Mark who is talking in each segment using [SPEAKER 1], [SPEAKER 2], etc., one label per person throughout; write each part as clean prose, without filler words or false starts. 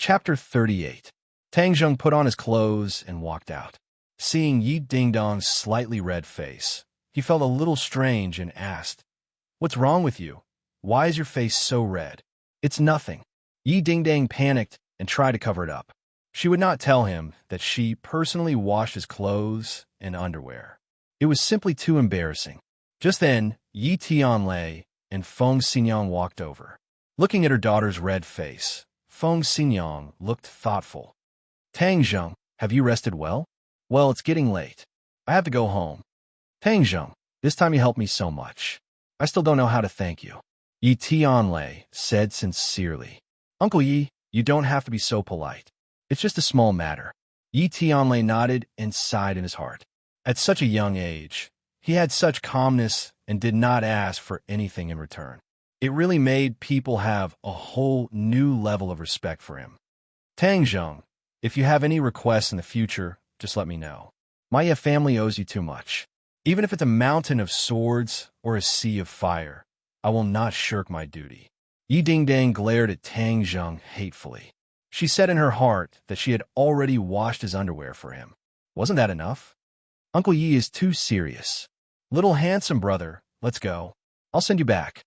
[SPEAKER 1] Chapter 38. Tang Zheng put on his clothes and walked out. Seeing Yi Dingdong's slightly red face, he felt a little strange and asked, "What's wrong with you? Why is your face so red?" "It's nothing." Yi Dingdong panicked and tried to cover it up. She would not tell him that she personally washed his clothes and underwear. It was simply too embarrassing. Just then, Yi Tianlei and Feng Xinyang walked over. Looking at her daughter's red face, Feng Xinyang looked thoughtful. "Tang Zheng, have you rested well?" "Well, it's getting late. I have to go home." "Tang Zheng, this time you helped me so much. I still don't know how to thank you," Yi Tianlei said sincerely. "Uncle Yi, you don't have to be so polite. It's just a small matter." Yi Tianlei nodded and sighed in his heart. At such a young age, he had such calmness and did not ask for anything in return. It really made people have a whole new level of respect for him. "Tang Zheng, if you have any requests in the future, just let me know. My family owes you too much. Even if it's a mountain of swords or a sea of fire, I will not shirk my duty." Yi Dingdong glared at Tang Zheng hatefully. She said in her heart that she had already washed his underwear for him. Wasn't that enough? "Uncle Yi is too serious. Little handsome brother, let's go. I'll send you back."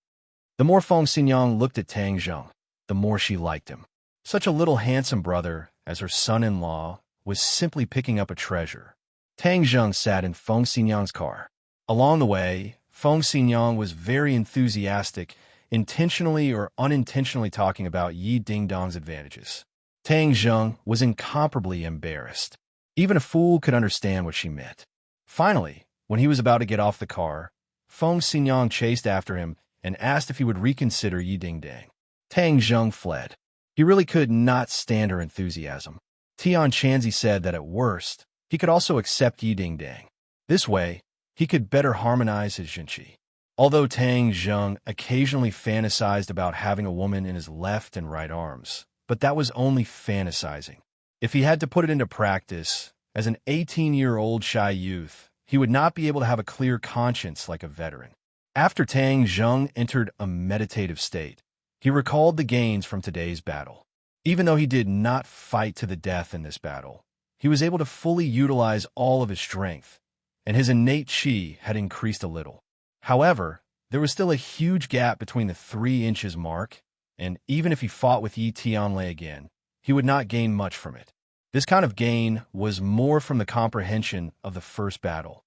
[SPEAKER 1] The more Feng Xinyang looked at Tang Zheng, the more she liked him. Such a little handsome brother as her son-in-law was simply picking up a treasure. Tang Zheng sat in Feng Xinyang's car. Along the way, Feng Xinyang was very enthusiastic, intentionally or unintentionally talking about Yi Dingdong's advantages. Tang Zheng was incomparably embarrassed. Even a fool could understand what she meant. Finally, when he was about to get off the car, Feng Xinyang chased after him and asked if he would reconsider Yi Dingdong. Tang Zheng fled. He really could not stand her enthusiasm. Tian Chanzi said that at worst, he could also accept Yi Dingdong. This way, he could better harmonize his Jinqi. Although Tang Zheng occasionally fantasized about having a woman in his left and right arms, but that was only fantasizing. If he had to put it into practice, as an 18-year-old shy youth, he would not be able to have a clear conscience like a veteran. After Tang Zheng entered a meditative state, he recalled the gains from today's battle. Even though he did not fight to the death in this battle, he was able to fully utilize all of his strength, and his innate qi had increased a little. However, there was still a huge gap between the 3 inches mark, and even if he fought with Yi Tianlei again, he would not gain much from it. This kind of gain was more from the comprehension of the first battle.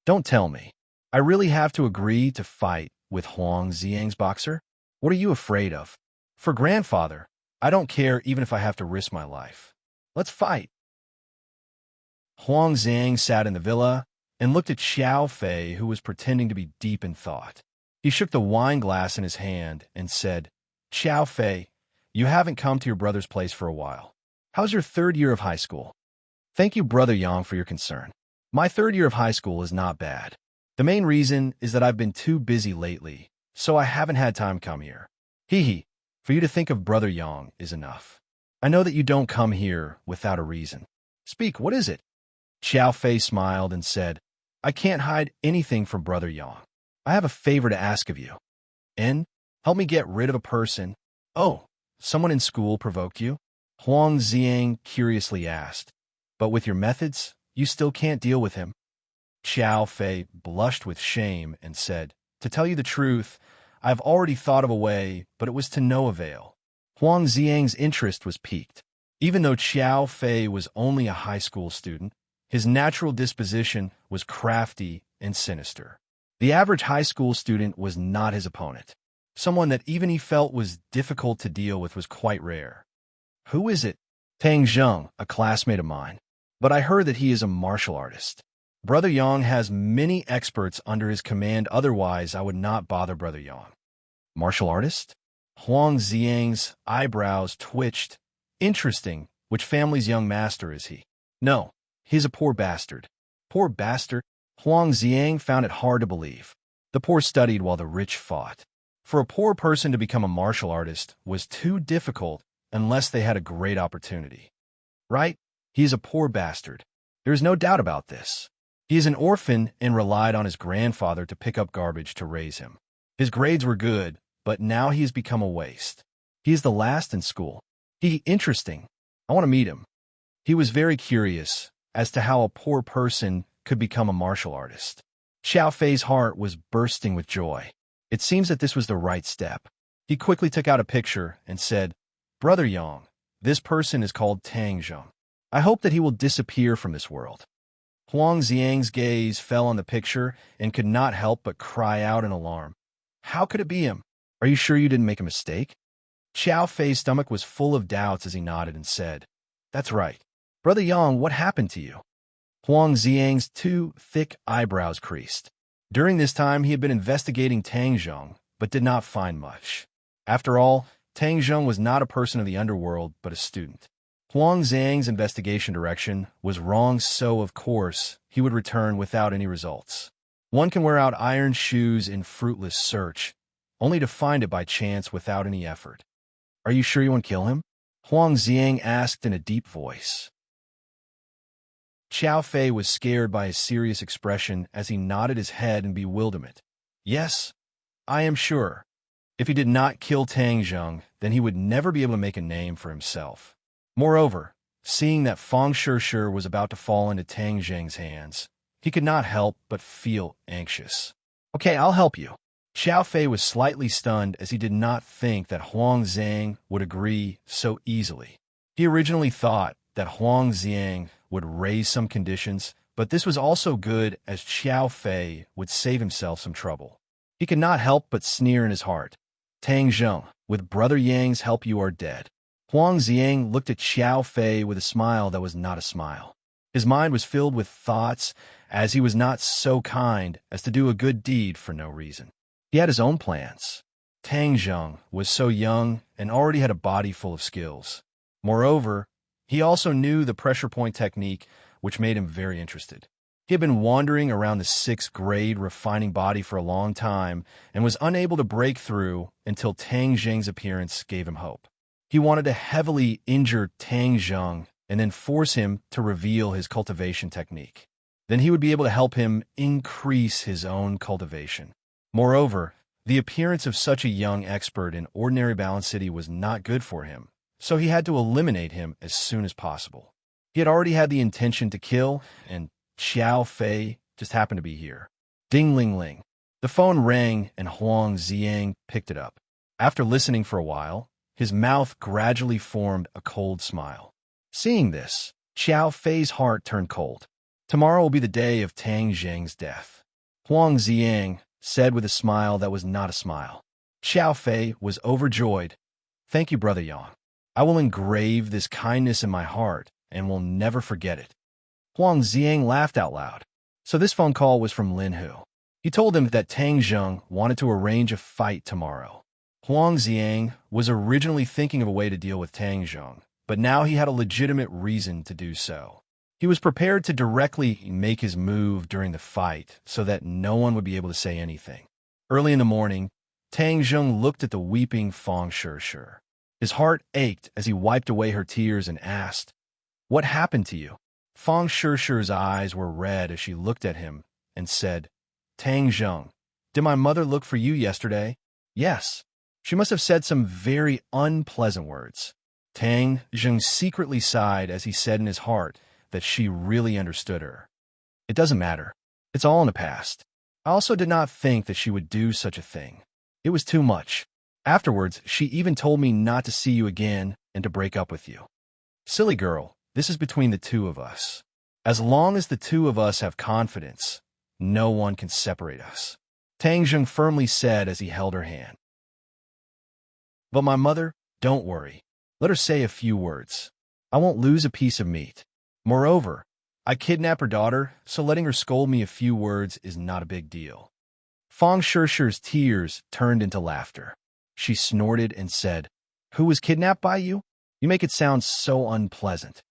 [SPEAKER 1] "Don't tell me. I really have to agree to fight with Huang Xiang's boxer? What are you afraid of?" "For grandfather, I don't care even if I have to risk my life. Let's fight." Huang Xiang sat in the villa and looked at Xiao Fei, who was pretending to be deep in thought. He shook the wine glass in his hand and said, "Xiao Fei, you haven't come to your brother's place for a while. How's your 3rd year of high school?" "Thank you, Brother Yang, for your concern. My 3rd year of high school is not bad. The main reason is that I've been too busy lately, so I haven't had time to come here. Hee, for you to think of Brother Yang is enough. I know that you don't come here without a reason. Speak, what is it?" Xiao Fei smiled and said, "I can't hide anything from Brother Yang. I have a favor to ask of you. Help me get rid of a person." "Oh, someone in school provoked you?" Huang Xiang curiously asked. "But with your methods, you still can't deal with him." Xiao Fei blushed with shame and said, "To tell you the truth, I have already thought of a way, but it was to no avail." Huang Xiang's interest was piqued. Even though Xiao Fei was only a high school student, his natural disposition was crafty and sinister. The average high school student was not his opponent. Someone that even he felt was difficult to deal with was quite rare. "Who is it?" "Tang Zheng, a classmate of mine. But I heard that he is a martial artist. Brother Yang has many experts under his command, otherwise I would not bother Brother Yang." "Martial artist?" Huang Xiang's eyebrows twitched. "Interesting. Which family's young master is he?" "No, he's a poor bastard." "Poor bastard?" Huang Xiang found it hard to believe. The poor studied while the rich fought. For a poor person to become a martial artist was too difficult unless they had a great opportunity. Right? He is a poor bastard. There is no doubt about this. He is an orphan and relied on his grandfather to pick up garbage to raise him. His grades were good, but now he has become a waste. He is the last in school. Interesting. I want to meet him. He was very curious as to how a poor person could become a martial artist. Xiao Fei's heart was bursting with joy. It seems that this was the right step. He quickly took out a picture and said, "Brother Yang, this person is called Tang Zheng. I hope that he will disappear from this world." Huang Xiang's gaze fell on the picture and could not help but cry out in alarm. How could it be him? Are you sure you didn't make a mistake? Xiao Fei's stomach was full of doubts as he nodded and said, "That's right. Brother Yang, what happened to you?" Huang Xiang's two thick eyebrows creased. During this time, he had been investigating Tang Zheng, but did not find much. After all, Tang Zheng was not a person of the underworld, but a student. Huang Xiang's investigation direction was wrong, so of course, he would return without any results. One can wear out iron shoes in fruitless search, only to find it by chance without any effort. Are you sure you won't kill him? Huang Xiang asked in a deep voice. Xiao Fei was scared by his serious expression as he nodded his head in bewilderment. Yes, I am sure. If he did not kill Tang Zheng, then he would never be able to make a name for himself. Moreover, seeing that Fang Shishir was about to fall into Tang Zheng's hands, he could not help but feel anxious. Okay, I'll help you. Xiao Fei was slightly stunned as he did not think that Huang Xiang would agree so easily. He originally thought that Huang Xiang would raise some conditions, but this was also good as Xiao Fei would save himself some trouble. He could not help but sneer in his heart. Tang Zheng, with Brother Yang's help you are dead. Huang Xiang looked at Xiao Fei with a smile that was not a smile. His mind was filled with thoughts as he was not so kind as to do a good deed for no reason. He had his own plans. Tang Zheng was so young and already had a body full of skills. Moreover, he also knew the pressure point technique, which made him very interested. He had been wandering around the 6th grade refining body for a long time and was unable to break through until Tang Zheng's appearance gave him hope. He wanted to heavily injure Tang Zheng and then force him to reveal his cultivation technique. Then he would be able to help him increase his own cultivation. Moreover, the appearance of such a young expert in ordinary Balance City was not good for him, so he had to eliminate him as soon as possible. He had already had the intention to kill, and Xiao Fei just happened to be here. Ding-ling-ling. The phone rang and Huang Xiang picked it up. After listening for a while, his mouth gradually formed a cold smile. Seeing this, Xiao Fei's heart turned cold. Tomorrow will be the day of Tang Zheng's death. Huang Xiang said with a smile that was not a smile. Xiao Fei was overjoyed. Thank you, Brother Yang. I will engrave this kindness in my heart and will never forget it. Huang Xiang laughed out loud. So this phone call was from Lin Hu. He told him that Tang Zheng wanted to arrange a fight tomorrow. Huang Xiang was originally thinking of a way to deal with Tang Zheng, but now he had a legitimate reason to do so. He was prepared to directly make his move during the fight so that no one would be able to say anything. Early in the morning, Tang Zheng looked at the weeping Fang Shishir. His heart ached as he wiped away her tears and asked, "What happened to you?" Fang Shishir's eyes were red as she looked at him and said, "Tang Zheng, did my mother look for you yesterday?" "Yes." She must have said some very unpleasant words. Tang Zheng secretly sighed as he said in his heart that she really understood her. It doesn't matter. It's all in the past. I also did not think that she would do such a thing. It was too much. Afterwards, she even told me not to see you again and to break up with you. Silly girl, this is between the two of us. As long as the two of us have confidence, no one can separate us. Tang Zheng firmly said as he held her hand. But my mother, don't worry. Let her say a few words. I won't lose a piece of meat. Moreover, I kidnapped her daughter, so letting her scold me a few words is not a big deal. Fang Shishir's tears turned into laughter. She snorted and said, "Who was kidnapped by you? You make it sound so unpleasant."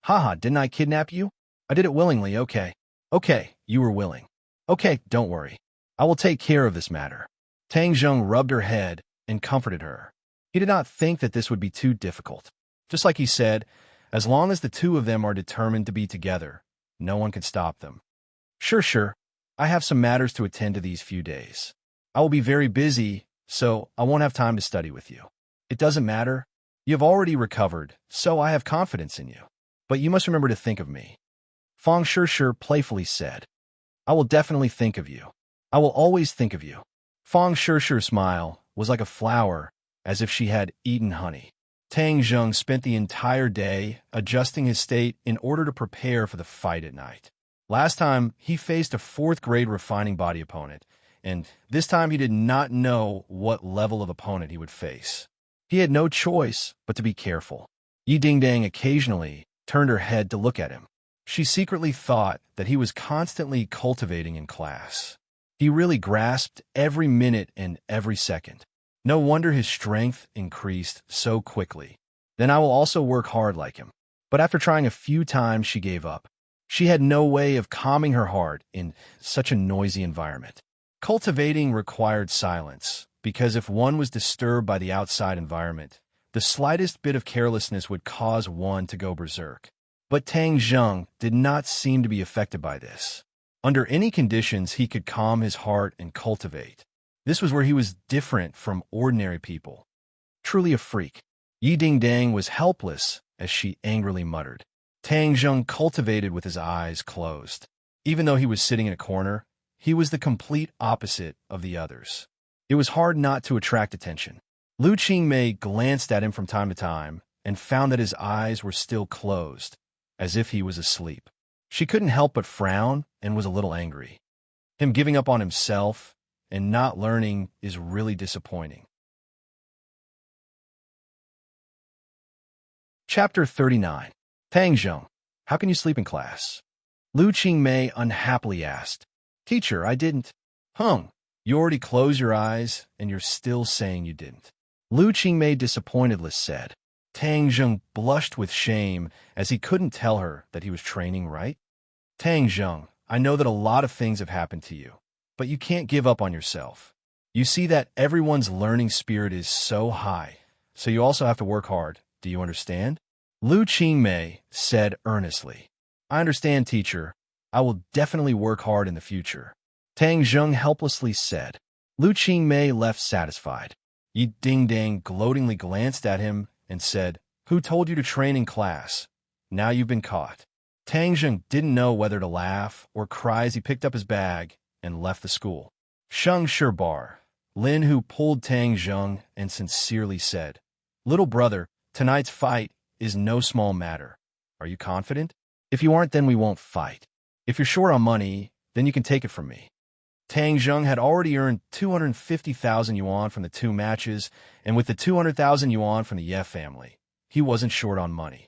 [SPEAKER 1] "Haha, didn't I kidnap you? I did it willingly, okay. Okay, you were willing. Okay, don't worry. I will take care of this matter." Tang Zheng rubbed her head and comforted her. He did not think that this would be too difficult. Just like he said, as long as the two of them are determined to be together, no one can stop them. Sure. I have some matters to attend to these few days. I will be very busy, so I won't have time to study with you. It doesn't matter. You have already recovered, so I have confidence in you. But you must remember to think of me. Fang Shishir playfully said. I will definitely think of you. I will always think of you. Fang Shishir's smile was like a flower, as if she had eaten honey. Tang Zheng spent the entire day adjusting his state in order to prepare for the fight at night. Last time, he faced a 4th-grade refining body opponent, and this time he did not know what level of opponent he would face. He had no choice but to be careful. Yi Dingdang occasionally turned her head to look at him. She secretly thought that he was constantly cultivating in class. He really grasped every minute and every second. No wonder his strength increased so quickly. Then I will also work hard like him. But after trying a few times, she gave up. She had no way of calming her heart in such a noisy environment. Cultivating required silence, because if one was disturbed by the outside environment, the slightest bit of carelessness would cause one to go berserk. But Tang Zheng did not seem to be affected by this. Under any conditions, he could calm his heart and cultivate. This was where he was different from ordinary people. Truly a freak. Yi Dingdang was helpless as she angrily muttered. Tang Zheng cultivated with his eyes closed. Even though he was sitting in a corner, he was the complete opposite of the others. It was hard not to attract attention. Lu Qingmei glanced at him from time to time and found that his eyes were still closed, as if he was asleep. She couldn't help but frown and was a little angry. Him giving up on himself and not learning is really disappointing. Chapter 39. Tang Zheng, how can you sleep in class? Lu Qingmei unhappily asked. Teacher, I didn't. Hung, you already closed your eyes and you're still saying you didn't. Lu Qingmei disappointedly said. Tang Zheng blushed with shame as he couldn't tell her that he was training right. Tang Zheng, I know that a lot of things have happened to you, but you can't give up on yourself. You see that everyone's learning spirit is so high, so you also have to work hard. Do you understand? Lu Qingmei said earnestly. I understand, teacher. I will definitely work hard in the future. Tang Zheng helplessly said. Lu Qingmei left satisfied. Yi Dingdang gloatingly glanced at him and said, Who told you to train in class? Now you've been caught. Tang Zheng didn't know whether to laugh or cry as he picked up his bag and left the school. Sheng Shibar, Lin Hu pulled Tang Zheng and sincerely said, Little brother, tonight's fight is no small matter. Are you confident? If you aren't, then we won't fight. If you're short on money, then you can take it from me. Tang Zheng had already earned 250,000 yuan from the 2 matches, and with the 200,000 yuan from the Ye family, he wasn't short on money.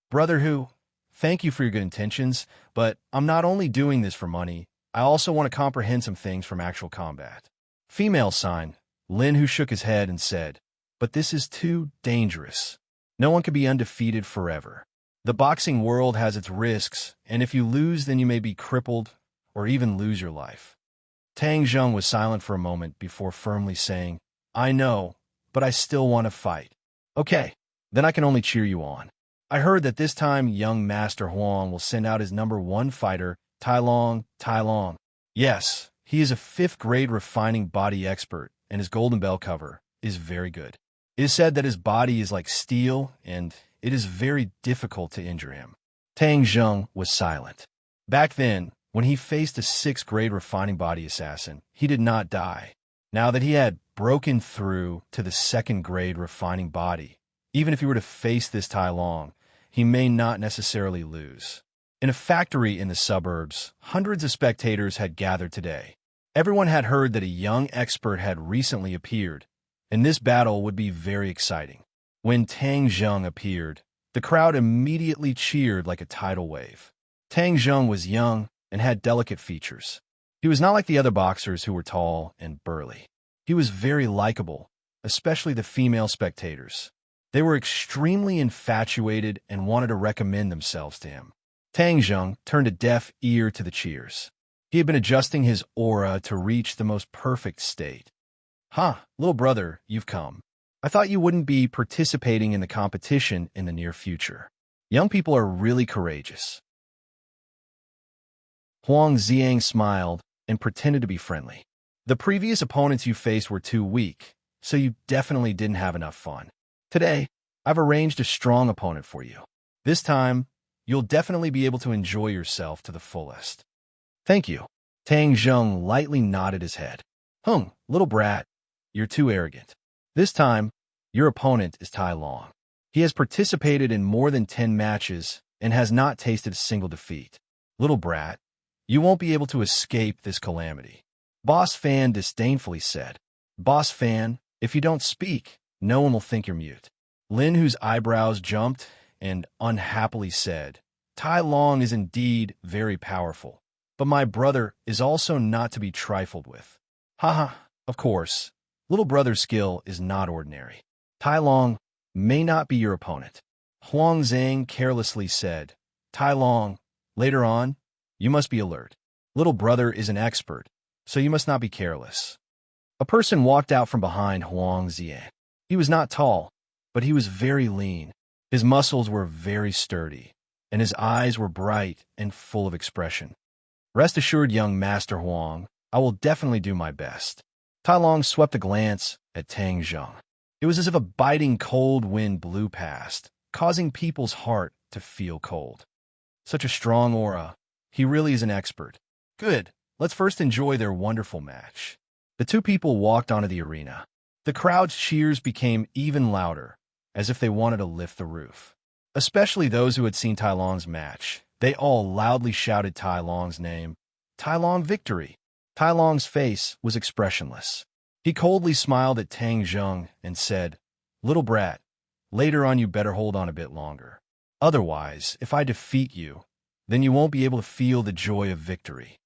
[SPEAKER 1] Brother Hu, thank you for your good intentions, but I'm not only doing this for money, I also want to comprehend some things from actual combat. Female sign, Lin Hu shook his head and said, But this is too dangerous. No one can be undefeated forever. The boxing world has its risks, and if you lose, then you may be crippled or even lose your life. Tang Zheng was silent for a moment before firmly saying, I know, but I still want to fight. Okay, then I can only cheer you on. I heard that this time young Master Huang will send out his #1 fighter, Tai Long. Yes, he is a 5th-grade refining body expert, and his golden bell cover is very good. It is said that his body is like steel, and it is very difficult to injure him. Tang Zheng was silent. Back then, when he faced a 6th-grade refining body assassin, he did not die. Now that he had broken through to the 2nd-grade refining body, even if he were to face this Tai Long, he may not necessarily lose. In a factory in the suburbs, hundreds of spectators had gathered today. Everyone had heard that a young expert had recently appeared, and this battle would be very exciting. When Tang Zheng appeared, the crowd immediately cheered like a tidal wave. Tang Zheng was young and had delicate features. He was not like the other boxers who were tall and burly. He was very likable, especially the female spectators. They were extremely infatuated and wanted to recommend themselves to him. Tang Zheng turned a deaf ear to the cheers. He had been adjusting his aura to reach the most perfect state. Little brother, you've come. I thought you wouldn't be participating in the competition in the near future. Young people are really courageous. Huang Xiang smiled and pretended to be friendly. The previous opponents you faced were too weak, so you definitely didn't have enough fun. Today, I've arranged a strong opponent for you. This time, you'll definitely be able to enjoy yourself to the fullest. Thank you. Tang Zheng lightly nodded his head. Little brat, you're too arrogant. This time, your opponent is Tai Long. He has participated in more than 10 matches and has not tasted a single defeat. Little brat, you won't be able to escape this calamity. Boss Fan disdainfully said. Boss Fan, if you don't speak, no one will think you're mute. Lin, whose eyebrows jumped, and unhappily said, Tai Long is indeed very powerful, but my brother is also not to be trifled with. Haha, of course, little brother's skill is not ordinary. Tai Long may not be your opponent. Huang Zhang carelessly said, Tai Long, later on, you must be alert. Little brother is an expert, so you must not be careless. A person walked out from behind Huang Zhang. He was not tall, but he was very lean. His muscles were very sturdy, and his eyes were bright and full of expression. Rest assured, young Master Huang, I will definitely do my best. Tai Long swept a glance at Tang Zheng. It was as if a biting cold wind blew past, causing people's heart to feel cold. Such a strong aura. He really is an expert. Good. Let's first enjoy their wonderful match. The two people walked onto the arena. The crowd's cheers became even louder, as if they wanted to lift the roof. Especially those who had seen Tai Long's match. They all loudly shouted Tai Long's name. Tai Long victory. Tai Long's face was expressionless. He coldly smiled at Tang Zheng and said, Little brat, later on you better hold on a bit longer. Otherwise, if I defeat you, then you won't be able to feel the joy of victory.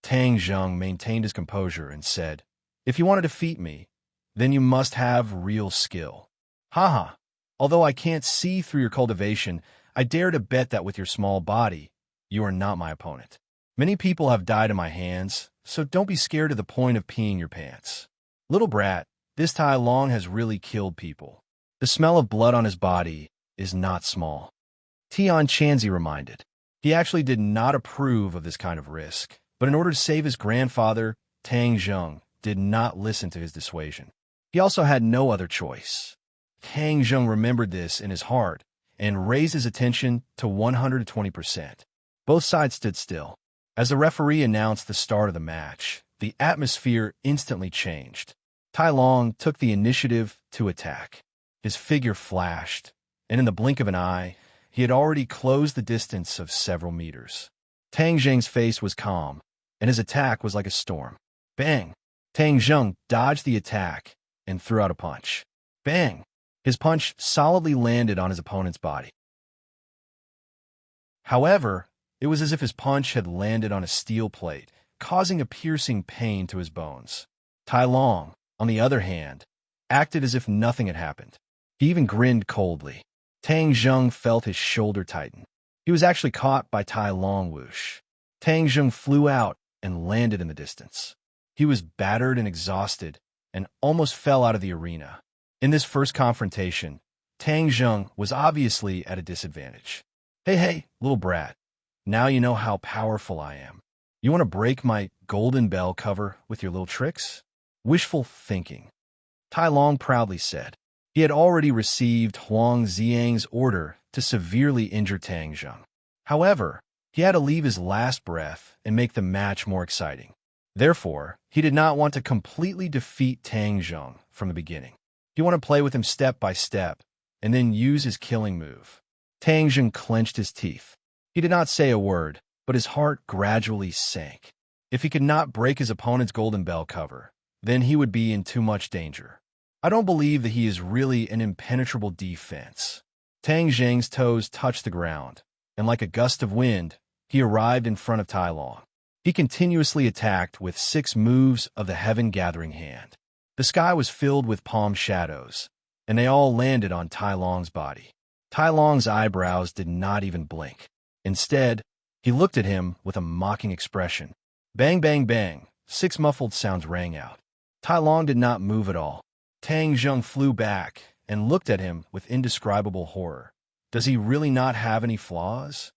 [SPEAKER 1] Tang Zheng maintained his composure and said, If you want to defeat me, then you must have real skill. Haha, although I can't see through your cultivation, I dare to bet that with your small body, you are not my opponent. Many people have died in my hands, so don't be scared to the point of peeing your pants. Little brat, this Tai Long has really killed people. The smell of blood on his body is not small. Tian Chanzi reminded. He actually did not approve of this kind of risk, but in order to save his grandfather, Tang Zheng did not listen to his dissuasion. He also had no other choice. Tang Zheng remembered this in his heart and raised his attention to 120%. Both sides stood still. As the referee announced the start of the match, the atmosphere instantly changed. Tai Long took the initiative to attack. His figure flashed, and in the blink of an eye, he had already closed the distance of several meters. Tang Zheng's face was calm, and his attack was like a storm. Bang! Tang Zheng dodged the attack and threw out a punch. Bang! His punch solidly landed on his opponent's body. However, it was as if his punch had landed on a steel plate, causing a piercing pain to his bones. Tai Long, on the other hand, acted as if nothing had happened. He even grinned coldly. Tang Zheng felt his shoulder tighten. He was actually caught by Tai Long whoosh. Tang Zheng flew out and landed in the distance. He was battered and exhausted and almost fell out of the arena. In this first confrontation, Tang Zheng was obviously at a disadvantage. Hey, little brat. Now you know how powerful I am. You want to break my golden bell cover with your little tricks? Wishful thinking. Tai Long proudly said. He had already received Huang Zhang's order to severely injure Tang Zheng. However, he had to leave his last breath and make the match more exciting. Therefore, he did not want to completely defeat Tang Zheng from the beginning. He wanted to play with him step by step and then use his killing move. Tang Zheng clenched his teeth. He did not say a word, but his heart gradually sank. If he could not break his opponent's golden bell cover, then he would be in too much danger. I don't believe that he is really an impenetrable defense. Tang Zheng's toes touched the ground, and like a gust of wind, he arrived in front of Tai Long. He continuously attacked with 6 moves of the Heaven Gathering Hand. The sky was filled with palm shadows, and they all landed on Tai Long's body. Tai Long's eyebrows did not even blink. Instead, he looked at him with a mocking expression. Bang, bang, bang, 6 muffled sounds rang out. Tai Long did not move at all. Tang Zheng flew back and looked at him with indescribable horror. Does he really not have any flaws?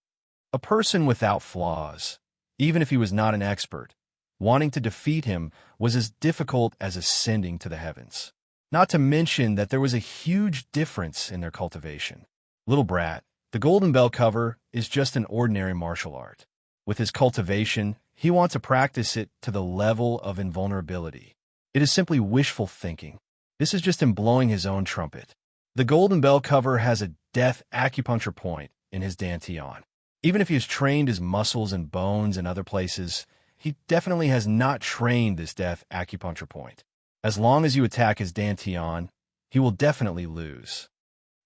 [SPEAKER 1] A person without flaws, even if he was not an expert, wanting to defeat him was as difficult as ascending to the heavens. Not to mention that there was a huge difference in their cultivation. Little brat, the golden bell cover is just an ordinary martial art. With his cultivation, he wants to practice it to the level of invulnerability. It is simply wishful thinking. This is just him blowing his own trumpet. The golden bell cover has a death acupuncture point in his dantian. Even if he has trained his muscles and bones in other places, he definitely has not trained this death acupuncture point. As long as you attack his dantian, he will definitely lose.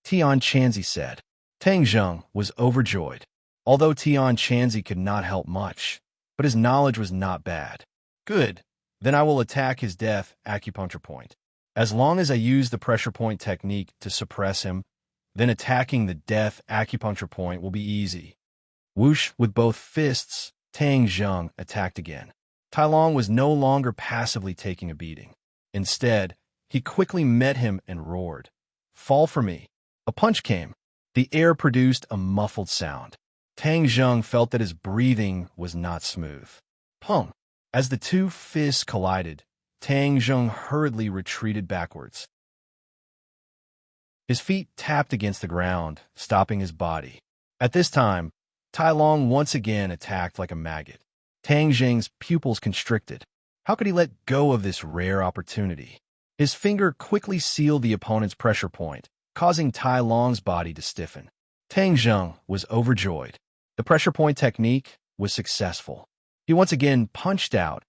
[SPEAKER 1] Tian Chanzi said. Tang Zheng was overjoyed. Although Tian Chanzi could not help much, but his knowledge was not bad. Good, then I will attack his death acupuncture point. As long as I use the pressure point technique to suppress him, then attacking the death acupuncture point will be easy. Whoosh, with both fists, Tang Zheng attacked again. Tai Long was no longer passively taking a beating. Instead, he quickly met him and roared, "Fall for me." A punch came. The air produced a muffled sound. Tang Zheng felt that his breathing was not smooth. Pum! As the two fists collided, Tang Zheng hurriedly retreated backwards. His feet tapped against the ground, stopping his body. At this time, Tai Long once again attacked like a maggot. Tang Zheng's pupils constricted. How could he let go of this rare opportunity? His finger quickly sealed the opponent's pressure point, causing Tai Long's body to stiffen. Tang Zheng was overjoyed. The pressure point technique was successful. He once again punched out,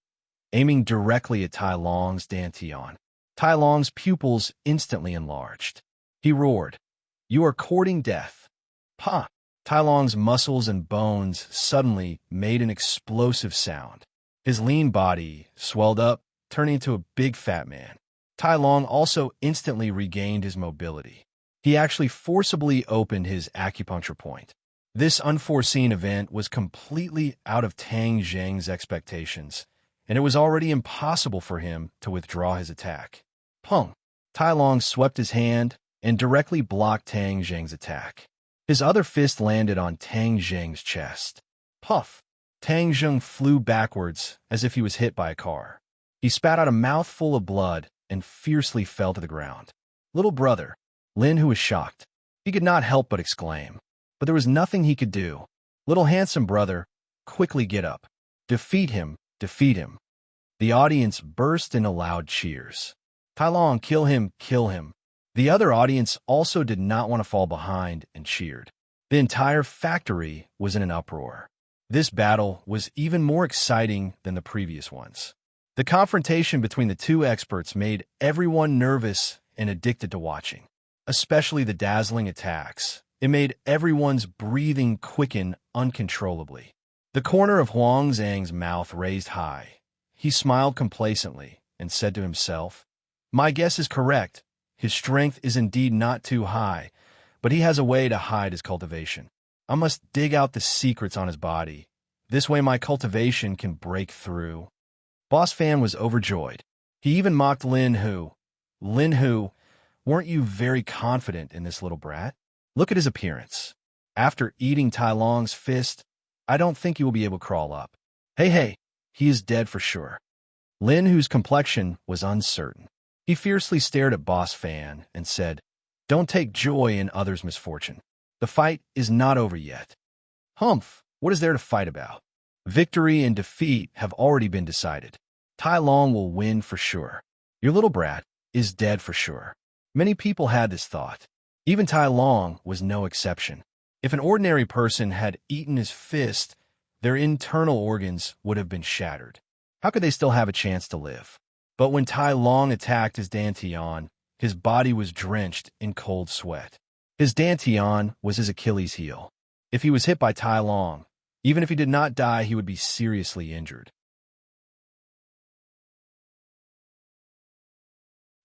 [SPEAKER 1] aiming directly at Tai Long's dantian. Tai Long's pupils instantly enlarged. He roared, "You are courting death." Pa! Tai Long's muscles and bones suddenly made an explosive sound. His lean body swelled up, turning into a big fat man. Tai Long also instantly regained his mobility. He actually forcibly opened his acupuncture point. This unforeseen event was completely out of Tang Zheng's expectations, and it was already impossible for him to withdraw his attack. Pung! Tai Long swept his hand and directly blocked Tang Zheng's attack. His other fist landed on Tang Zheng's chest. Puff! Tang Zheng flew backwards as if he was hit by a car. He spat out a mouthful of blood and fiercely fell to the ground. Little brother, Lin, who was shocked. He could not help but exclaim. But there was nothing he could do. Little handsome brother, quickly get up. Defeat him, defeat him. The audience burst into loud cheers. Tai Long, kill him, kill him. The other audience also did not want to fall behind and cheered. The entire factory was in an uproar. This battle was even more exciting than the previous ones. The confrontation between the two experts made everyone nervous and addicted to watching, especially the dazzling attacks. It made everyone's breathing quicken uncontrollably. The corner of Huang Zhang's mouth raised high. He smiled complacently and said to himself, "My guess is correct. His strength is indeed not too high, but he has a way to hide his cultivation. I must dig out the secrets on his body. This way my cultivation can break through." Boss Fan was overjoyed. He even mocked Lin Hu. "Lin Hu, weren't you very confident in this little brat? Look at his appearance. After eating Tai Long's fist, I don't think he will be able to crawl up. Hey, he is dead for sure." Lin Hu's complexion was uncertain. He fiercely stared at Boss Fan and said, "Don't take joy in others' misfortune. The fight is not over yet." Humph, what is there to fight about? Victory and defeat have already been decided. Tai Long will win for sure. Your little brat is dead for sure. Many people had this thought. Even Tai Long was no exception. If an ordinary person had eaten his fist, their internal organs would have been shattered. How could they still have a chance to live? But when Tai Long attacked his dantian, his body was drenched in cold sweat. His dantian was his Achilles heel. If he was hit by Tai Long, even if he did not die, he would be seriously injured.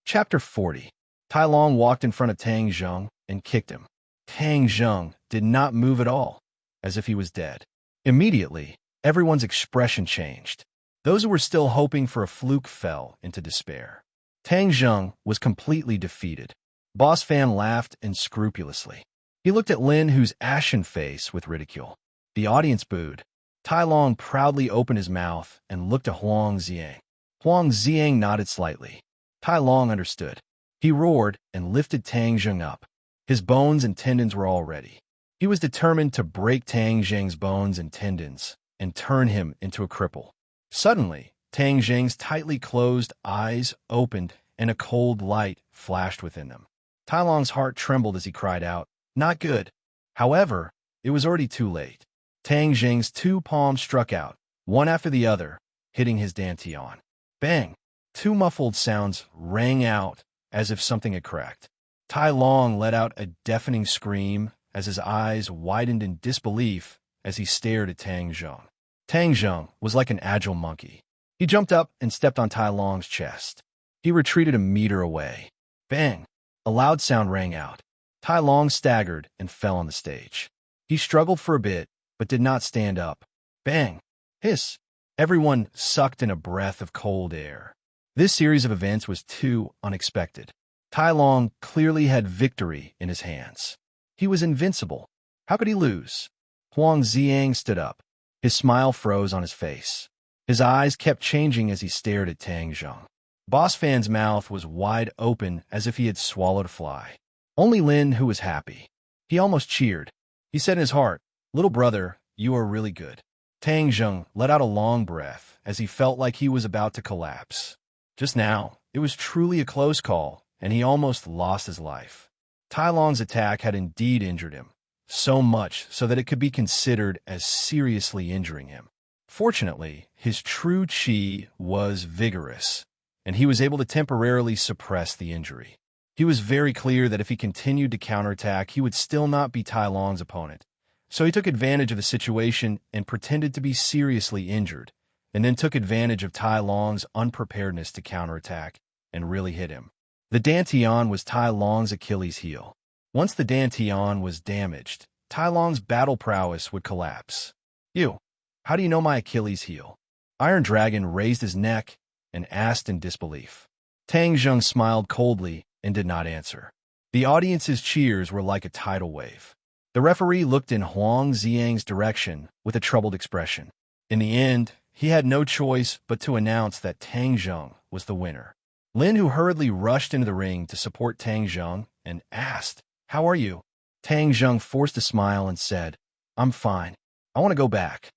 [SPEAKER 1] Chapter 40. Tai Long walked in front of Tang Zheng and kicked him. Tang Zheng did not move at all, as if he was dead. Immediately, everyone's expression changed. Those who were still hoping for a fluke fell into despair. Tang Zheng was completely defeated. Boss Fan laughed unscrupulously. He looked at Lin Hu's ashen face with ridicule. The audience booed. Tai Long proudly opened his mouth and looked at Huang Zhang. Huang Zhang nodded slightly. Tai Long understood. He roared and lifted Tang Zheng up. His bones and tendons were all ready. He was determined to break Tang Zheng's bones and tendons and turn him into a cripple. Suddenly, Tang Zheng's tightly closed eyes opened and a cold light flashed within them. Tai Long's heart trembled as he cried out, "Not good." However, it was already too late. Tang Zheng's two palms struck out, one after the other, hitting his dantian. Bang! Two muffled sounds rang out as if something had cracked. Tai Long let out a deafening scream as his eyes widened in disbelief as he stared at Tang Zheng. Tang Zheng was like an agile monkey. He jumped up and stepped on Tai Long's chest. He retreated a meter away. Bang! A loud sound rang out. Tai Long staggered and fell on the stage. He struggled for a bit, but did not stand up. Bang! Hiss! Everyone sucked in a breath of cold air. This series of events was too unexpected. Tai Long clearly had victory in his hands. He was invincible. How could he lose? Huang Xiang stood up. His smile froze on his face. His eyes kept changing as he stared at Tang Zheng. Boss Fan's mouth was wide open as if he had swallowed a fly. Only Lin, who was happy. He almost cheered. He said in his heart, "Little brother, you are really good." Tang Zheng let out a long breath as he felt like he was about to collapse. Just now, it was truly a close call, and he almost lost his life. Tai Long's attack had indeed injured him, so much so that it could be considered as seriously injuring him. Fortunately, his true qi was vigorous, and he was able to temporarily suppress the injury. He was very clear that if he continued to counterattack, he would still not be Tai Long's opponent. So he took advantage of the situation and pretended to be seriously injured, and then took advantage of Tai Long's unpreparedness to counterattack and really hit him. The dantian was Tai Long's Achilles heel. Once the dantian was damaged, Tai Long's battle prowess would collapse. "You, how do you know my Achilles heel?" Iron Dragon raised his neck and asked in disbelief. Tang Zheng smiled coldly and did not answer. The audience's cheers were like a tidal wave. The referee looked in Huang Xiang's direction with a troubled expression. In the end, he had no choice but to announce that Tang Zheng was the winner. Lin, who hurriedly rushed into the ring to support Tang Zheng and asked, "How are you?" Tang Zheng forced a smile and said, "I'm fine. I want to go back."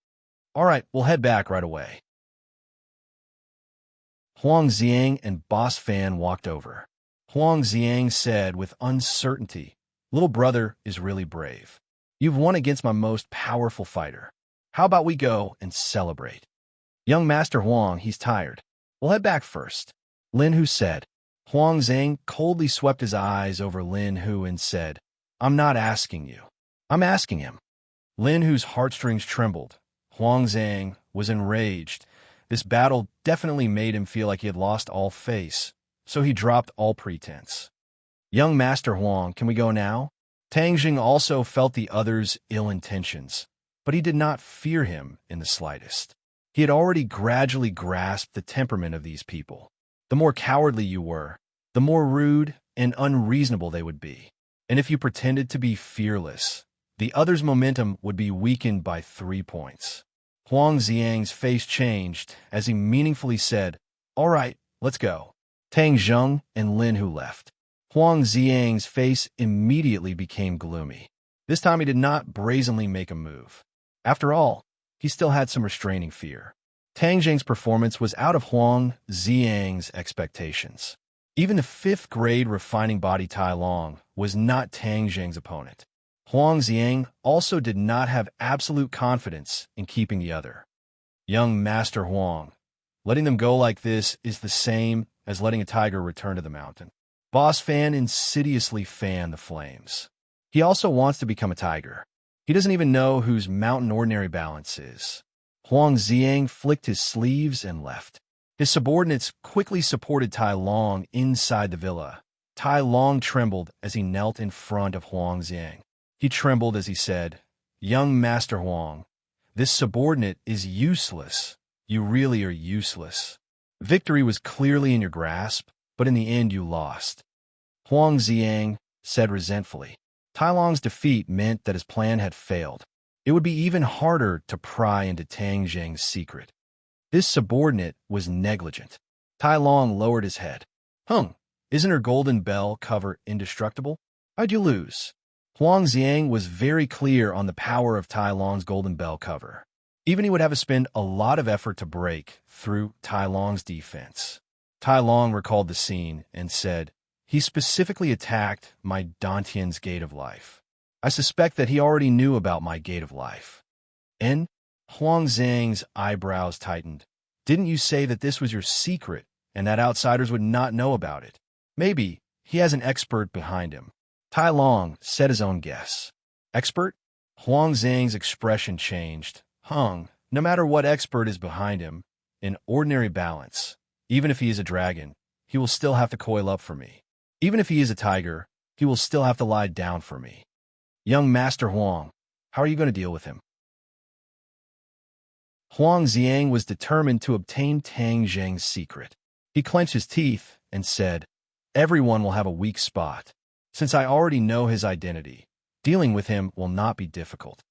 [SPEAKER 1] "All right, we'll head back right away." Huang Xiang and Boss Fan walked over. Huang Xiang said with uncertainty, "Little brother is really brave. You've won against my most powerful fighter. How about we go and celebrate?" "Young Master Huang, he's tired. We'll head back first." Lin Hu said. Huang Xiang coldly swept his eyes over Lin Hu and said, "I'm not asking you. I'm asking him." Lin Hu's heartstrings trembled. Huang Xiang was enraged. This battle definitely made him feel like he had lost all face, so he dropped all pretense. "Young Master Huang, can we go now?" Tang Zheng also felt the other's ill intentions, but he did not fear him in the slightest. He had already gradually grasped the temperament of these people. The more cowardly you were, the more rude and unreasonable they would be. And if you pretended to be fearless, the other's momentum would be weakened by 3 points. Huang Xiang's face changed as he meaningfully said, "All right, let's go." Tang Zheng and Lin Hu left. Huang Xiang's face immediately became gloomy. This time he did not brazenly make a move. After all, he still had some restraining fear. Tang Zheng's performance was out of Huang Xiang's expectations. Even the 5th grade refining body Tai Long was not Tang Zheng's opponent. Huang Xiang also did not have absolute confidence in keeping the other. "Young Master Huang, letting them go like this is the same as letting a tiger return to the mountain." Boss Fan insidiously fanned the flames. He also wants to become a tiger. He doesn't even know whose mountain ordinary balance is. Huang Xiang flicked his sleeves and left. His subordinates quickly supported Tai Long inside the villa. Tai Long trembled as he knelt in front of Huang Xiang. He trembled as he said, "Young Master Huang, this subordinate is useless. You really are useless. Victory was clearly in your grasp, but in the end you lost." Huang Xiang said resentfully. Tai Long's defeat meant that his plan had failed. It would be even harder to pry into Tang Zheng's secret. This subordinate was negligent. Tai Long lowered his head. Isn't her golden bell cover indestructible? How'd you lose? Huang Xiang was very clear on the power of Tai Long's golden bell cover. Even he would have to spend a lot of effort to break through Tai Long's defense. Tai Long recalled the scene and said, "He specifically attacked my Dantian's Gate of Life. I suspect that he already knew about my Gate of Life." And Huang Xiang's eyebrows tightened. "Didn't you say that this was your secret and that outsiders would not know about it? Maybe he has an expert behind him." Tai Long said his own guess. Expert? Huang Xiang's expression changed. No matter what expert is behind him, in ordinary balance, even if he is a dragon, he will still have to coil up for me. Even if he is a tiger, he will still have to lie down for me. Young Master Huang, how are you going to deal with him? Huang Xiang was determined to obtain Tang Zheng's secret. He clenched his teeth and said, "Everyone will have a weak spot. Since I already know his identity, dealing with him will not be difficult."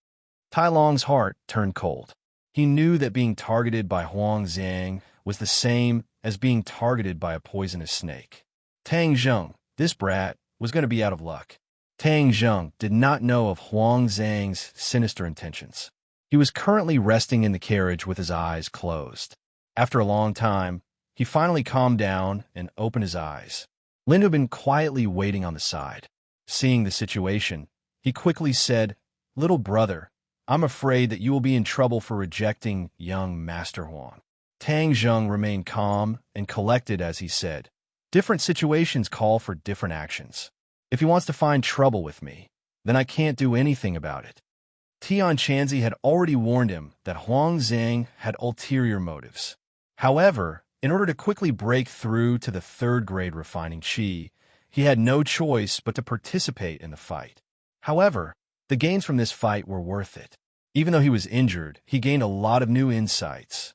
[SPEAKER 1] Tai Long's heart turned cold. He knew that being targeted by Huang Xiang was the same as being targeted by a poisonous snake. Tang Zheng, this brat, was going to be out of luck. Tang Zheng did not know of Huang Xiang's sinister intentions. He was currently resting in the carriage with his eyes closed. After a long time, he finally calmed down and opened his eyes. Lin had been quietly waiting on the side. Seeing the situation, he quickly said, "Little brother, I'm afraid that you will be in trouble for rejecting young Master Huang." Tang Zheng remained calm and collected as he said, "Different situations call for different actions. If he wants to find trouble with me, then I can't do anything about it." Tian Chanzi had already warned him that Huang Xiang had ulterior motives. However, in order to quickly break through to the third-grade refining qi, he had no choice but to participate in the fight. However, the gains from this fight were worth it. Even though he was injured, he gained a lot of new insights.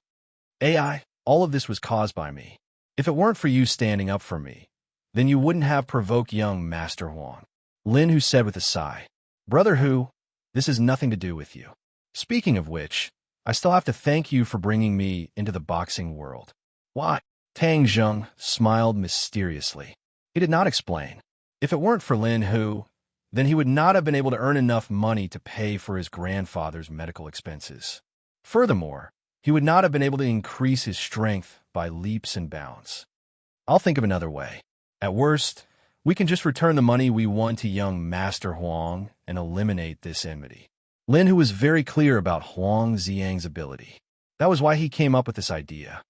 [SPEAKER 1] "AI, all of this was caused by me. If it weren't for you standing up for me, then you wouldn't have provoked young Master Huang." Lin Hu said with a sigh, "Brother Hu, this has nothing to do with you. Speaking of which, I still have to thank you for bringing me into the boxing world." "Why?" Tang Zheng smiled mysteriously. He did not explain. If it weren't for Lin Hu, then he would not have been able to earn enough money to pay for his grandfather's medical expenses. Furthermore, he would not have been able to increase his strength by leaps and bounds. "I'll think of another way. At worst, we can just return the money we won to young Master Huang and eliminate this enmity." Lin Hu was very clear about Huang Xiang's ability. That was why he came up with this idea.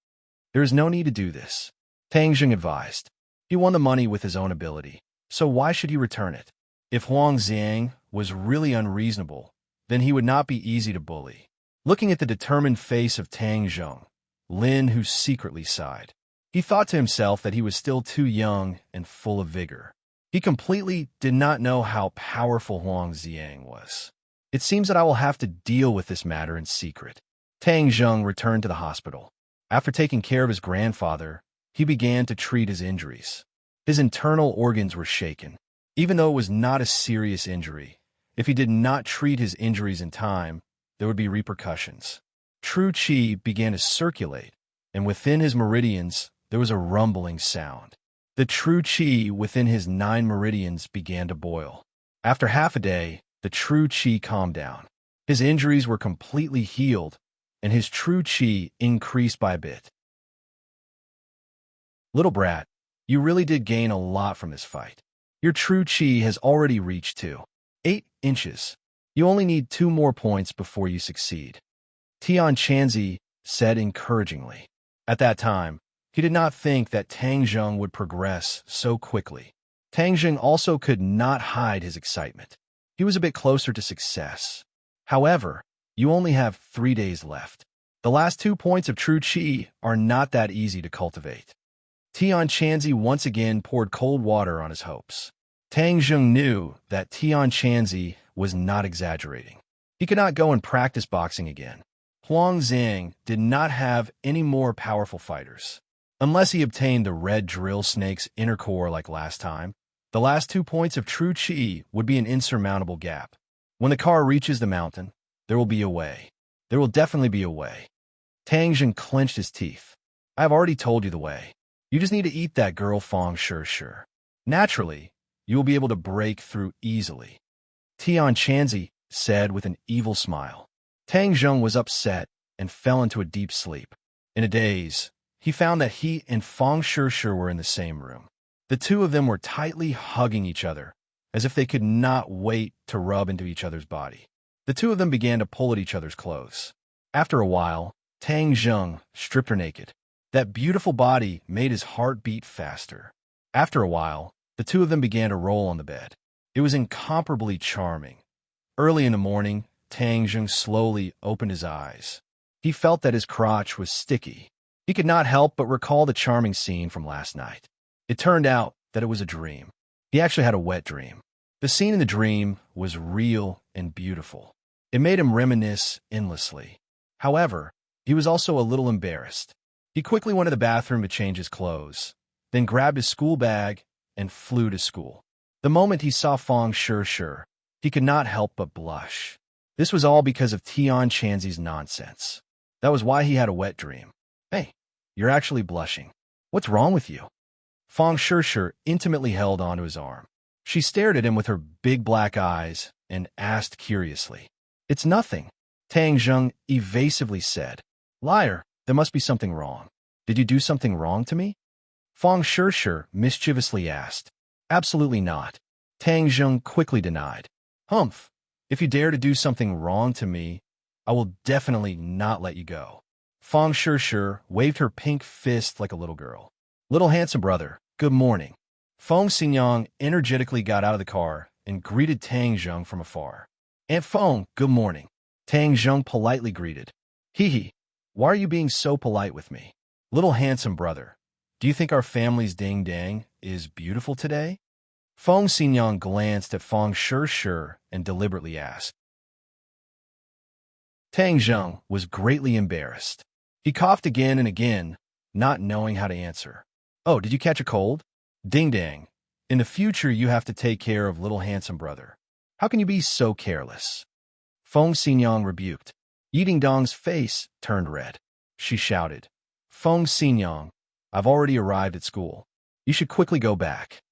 [SPEAKER 1] "There is no need to do this," Tang Zheng advised. "He won the money with his own ability, so why should he return it? If Huang Xiang was really unreasonable, then he would not be easy to bully." Looking at the determined face of Tang Zheng, Lin Hu secretly sighed. He thought to himself that he was still too young and full of vigor. He completely did not know how powerful Huang Xiang was. "It seems that I will have to deal with this matter in secret." Tang Zheng returned to the hospital. After taking care of his grandfather, he began to treat his injuries. His internal organs were shaken. Even though it was not a serious injury, if he did not treat his injuries in time, there would be repercussions. True Qi began to circulate, and within his meridians, there was a rumbling sound. The true Qi within his 9 meridians began to boil. After half a day, the true Qi calmed down. His injuries were completely healed, and his true Qi increased by a bit. "Little brat, you really did gain a lot from this fight. Your true Qi has already reached 8 inches. You only need 2 more points before you succeed," Tian Chanzi said encouragingly. At that time, he did not think that Tang Zheng would progress so quickly. Tang Zheng also could not hide his excitement. He was a bit closer to success. However, you only have 3 days left. The last 2 points of true Qi are not that easy to cultivate. Tian Chanzi once again poured cold water on his hopes. Tang Zheng knew that Tian Chanzi was not exaggerating. He could not go and practice boxing again. Huang Xiang did not have any more powerful fighters. Unless he obtained the red drill snake's inner core like last time, the last 2 points of true Qi would be an insurmountable gap. When the car reaches the mountain, there will be a way. There will definitely be a way. Tang Zheng clenched his teeth. "I have already told you the way. You just need to eat that girl Fong Sure. Naturally, you will be able to break through easily. Tian Chanzi said with an evil smile. Tang Zheng was upset and fell into a deep sleep. In a daze, he found that he and Feng Shishir were in the same room. The two of them were tightly hugging each other, as if they could not wait to rub into each other's body. The two of them began to pull at each other's clothes. After a while, Tang Zheng stripped her naked. That beautiful body made his heart beat faster. After a while, the two of them began to roll on the bed. It was incomparably charming. Early in the morning, Tang Zheng slowly opened his eyes. He felt that his crotch was sticky. He could not help but recall the charming scene from last night. It turned out that it was a dream. He actually had a wet dream. The scene in the dream was real and beautiful. It made him reminisce endlessly. However, he was also a little embarrassed. He quickly went to the bathroom to change his clothes, then grabbed his school bag and flew to school. The moment he saw Feng Shishir, he could not help but blush. This was all because of Tian Chanzi's nonsense. That was why he had a wet dream. Hey, you're actually blushing. What's wrong with you? Feng Shishir intimately held onto his arm. She stared at him with her big black eyes and asked curiously. It's nothing, Tang Zheng evasively said. Liar, there must be something wrong. Did you do something wrong to me? Feng Shishir mischievously asked. Absolutely not, Tang Zheng quickly denied. Humph, if you dare to do something wrong to me, I will definitely not let you go. Feng Shishir waved her pink fist like a little girl. Little handsome brother, good morning. Feng Xinyang energetically got out of the car and greeted Tang Zheng from afar. Aunt Feng, good morning. Tang Zheng politely greeted. Hee, why are you being so polite with me? Little handsome brother, do you think our family's ding-dang is beautiful today? Feng Xinyang glanced at Feng Shishir and deliberately asked. Tang Zheng was greatly embarrassed. He coughed again and again, not knowing how to answer. Oh, did you catch a cold? Ding-dang. In the future, you have to take care of little handsome brother. How can you be so careless? Feng Xinyang rebuked. Yi Dingdong's face turned red. She shouted. Feng Xinyang, I've already arrived at school. You should quickly go back.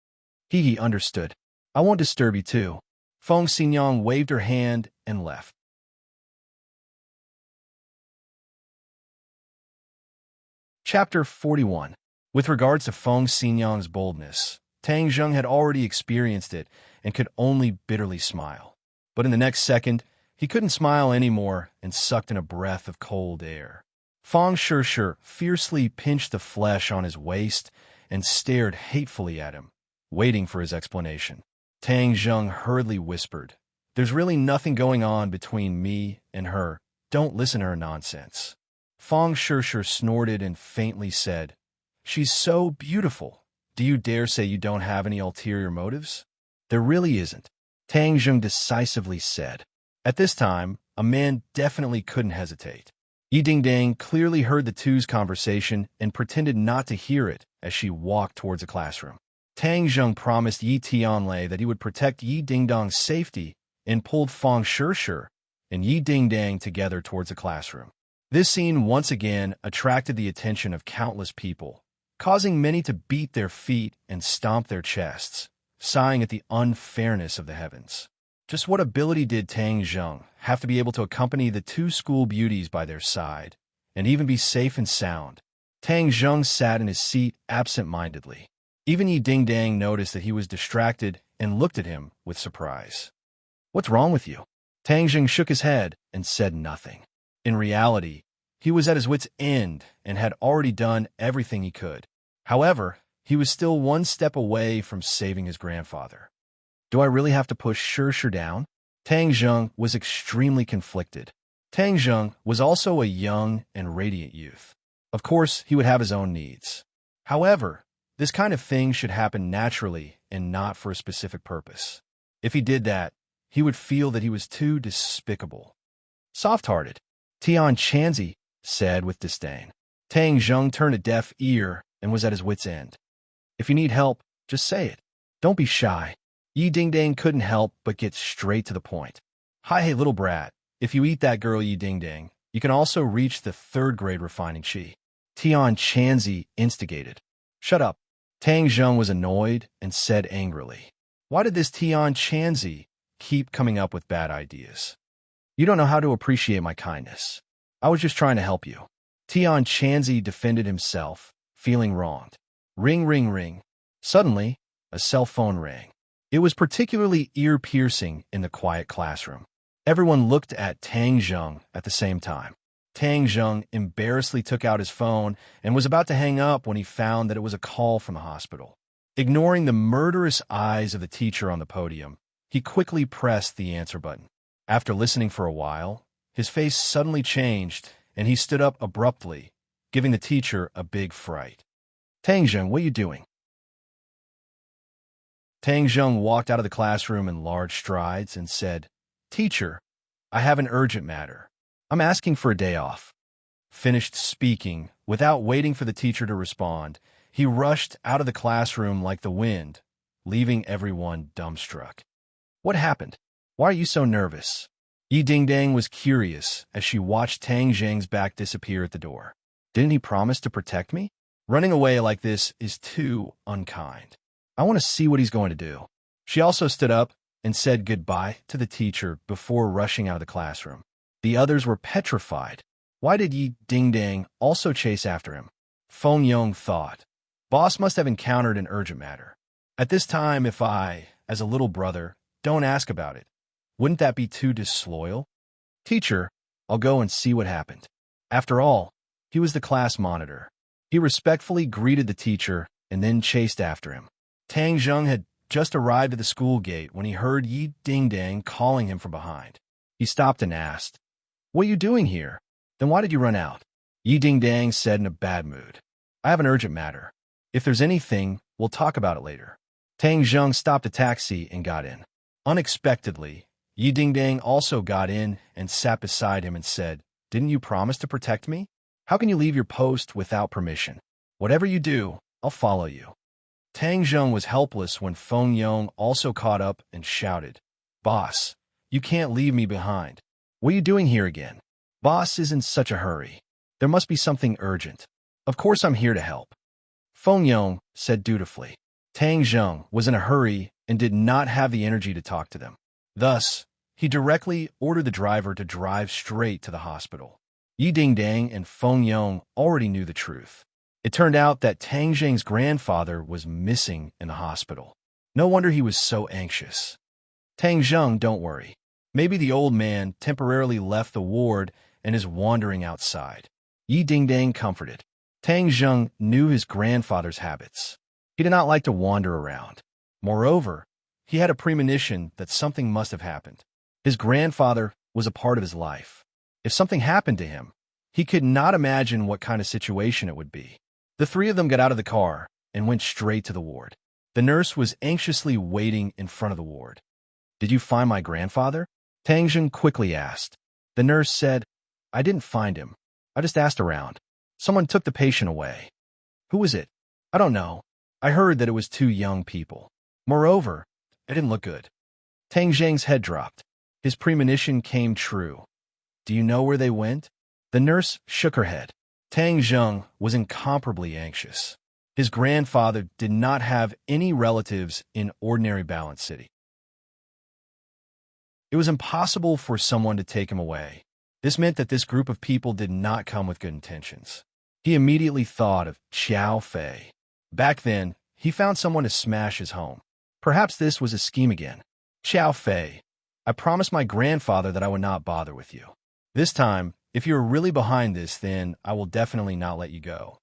[SPEAKER 1] He understood. I won't disturb you too. Feng Xinyang waved her hand and left. Chapter 41. With regards to Feng Xinyang's boldness, Tang Zheng had already experienced it and could only bitterly smile. But in the next second, he couldn't smile anymore and sucked in a breath of cold air. Feng Shishir fiercely pinched the flesh on his waist and stared hatefully at him, waiting for his explanation. Tang Zheng hurriedly whispered, There's really nothing going on between me and her. Don't listen to her nonsense. Feng Shishir snorted and faintly said, She's so beautiful. Do you dare say you don't have any ulterior motives? There really isn't, Tang Zheng decisively said. At this time, a man definitely couldn't hesitate. Yi Dingdang clearly heard the two's conversation and pretended not to hear it as she walked towards the classroom. Tang Zheng promised Yi Tianlei that he would protect Yi Dingdong's safety and pulled Feng Shishir and Yi Dingdang together towards the classroom. This scene once again attracted the attention of countless people, causing many to beat their feet and stomp their chests, sighing at the unfairness of the heavens. Just what ability did Tang Zheng have to be able to accompany the two school beauties by their side, and even be safe and sound? Tang Zheng sat in his seat absent-mindedly. Even Yi Dingdang noticed that he was distracted and looked at him with surprise. What's wrong with you? Tang Zheng shook his head and said nothing. In reality, he was at his wit's end and had already done everything he could. However, he was still one step away from saving his grandfather. Do I really have to push Shishir down? Tang Zheng was extremely conflicted. Tang Zheng was also a young and radiant youth. Of course, he would have his own needs. However, this kind of thing should happen naturally and not for a specific purpose. If he did that, he would feel that he was too despicable. Soft-hearted, Tian Chanzi said with disdain. Tang Zheng turned a deaf ear and was at his wit's end. If you need help, just say it. Don't be shy. Yi Dingdang couldn't help but get straight to the point. Hi, hey, little brat. If you eat that girl Yi Dingdang, you can also reach the 3rd grade refining chi. Tian Chanzi instigated. Shut up. Tang Zheng was annoyed and said angrily, "Why did this Tian Chanzi keep coming up with bad ideas? You don't know how to appreciate my kindness. I was just trying to help you." Tian Chanzi defended himself, feeling wronged. Ring, ring, ring. Suddenly, a cell phone rang. It was particularly ear-piercing in the quiet classroom. Everyone looked at Tang Zheng at the same time. Tang Zheng embarrassedly took out his phone and was about to hang up when he found that it was a call from the hospital. Ignoring the murderous eyes of the teacher on the podium, he quickly pressed the answer button. After listening for a while, his face suddenly changed and he stood up abruptly, giving the teacher a big fright. "Tang Zheng, what are you doing?" Tang Zheng walked out of the classroom in large strides and said, "Teacher, I have an urgent matter. I'm asking for a day off." Finished speaking, without waiting for the teacher to respond, he rushed out of the classroom like the wind, leaving everyone dumbstruck. "What happened? Why are you so nervous?" Yi Dingdang was curious as she watched Tang Zheng's back disappear at the door. "Didn't he promise to protect me? Running away like this is too unkind. I want to see what he's going to do." She also stood up and said goodbye to the teacher before rushing out of the classroom. The others were petrified. Why did Yi Dingdang also chase after him? Feng Yong thought. Boss must have encountered an urgent matter. At this time, if I, as a little brother, don't ask about it, wouldn't that be too disloyal? "Teacher, I'll go and see what happened." After all, he was the class monitor. He respectfully greeted the teacher and then chased after him. Tang Zheng had just arrived at the school gate when he heard Yi Dingdang calling him from behind. He stopped and asked, "What are you doing here? Then why did you run out?" Yi Dingdang said in a bad mood, "I have an urgent matter. If there's anything, we'll talk about it later." Tang Zheng stopped a taxi and got in. Unexpectedly, Yi Dingdang also got in and sat beside him and said, "Didn't you promise to protect me? How can you leave your post without permission? Whatever you do, I'll follow you." Tang Zheng was helpless when Feng Yong also caught up and shouted, "Boss, you can't leave me behind. What are you doing here again? Boss is in such a hurry. There must be something urgent. Of course I'm here to help." Feng Yong said dutifully. Tang Zheng was in a hurry and did not have the energy to talk to them. Thus, he directly ordered the driver to drive straight to the hospital. Yi Dingdang and Feng Yong already knew the truth. It turned out that Tang Zheng's grandfather was missing in the hospital. No wonder he was so anxious. "Tang Zheng, don't worry. Maybe the old man temporarily left the ward and is wandering outside." Yi Dingdang comforted. Tang Zheng knew his grandfather's habits. He did not like to wander around. Moreover, he had a premonition that something must have happened. His grandfather was a part of his life. If something happened to him, he could not imagine what kind of situation it would be. The three of them got out of the car and went straight to the ward. The nurse was anxiously waiting in front of the ward. "Did you find my grandfather?" Tang Zheng quickly asked. The nurse said, "I didn't find him. I just asked around. Someone took the patient away." "Who was it?" "I don't know. I heard that it was two young people. Moreover, it didn't look good." Tang Zheng's head dropped. His premonition came true. "Do you know where they went?" The nurse shook her head. Tang Zheng was incomparably anxious. His grandfather did not have any relatives in ordinary Balance City. It was impossible for someone to take him away. This meant that this group of people did not come with good intentions. He immediately thought of Xiao Fei. Back then, he found someone to smash his home. Perhaps this was a scheme again. "Xiao Fei, I promised my grandfather that I would not bother with you. This time, if you are really behind this, then I will definitely not let you go."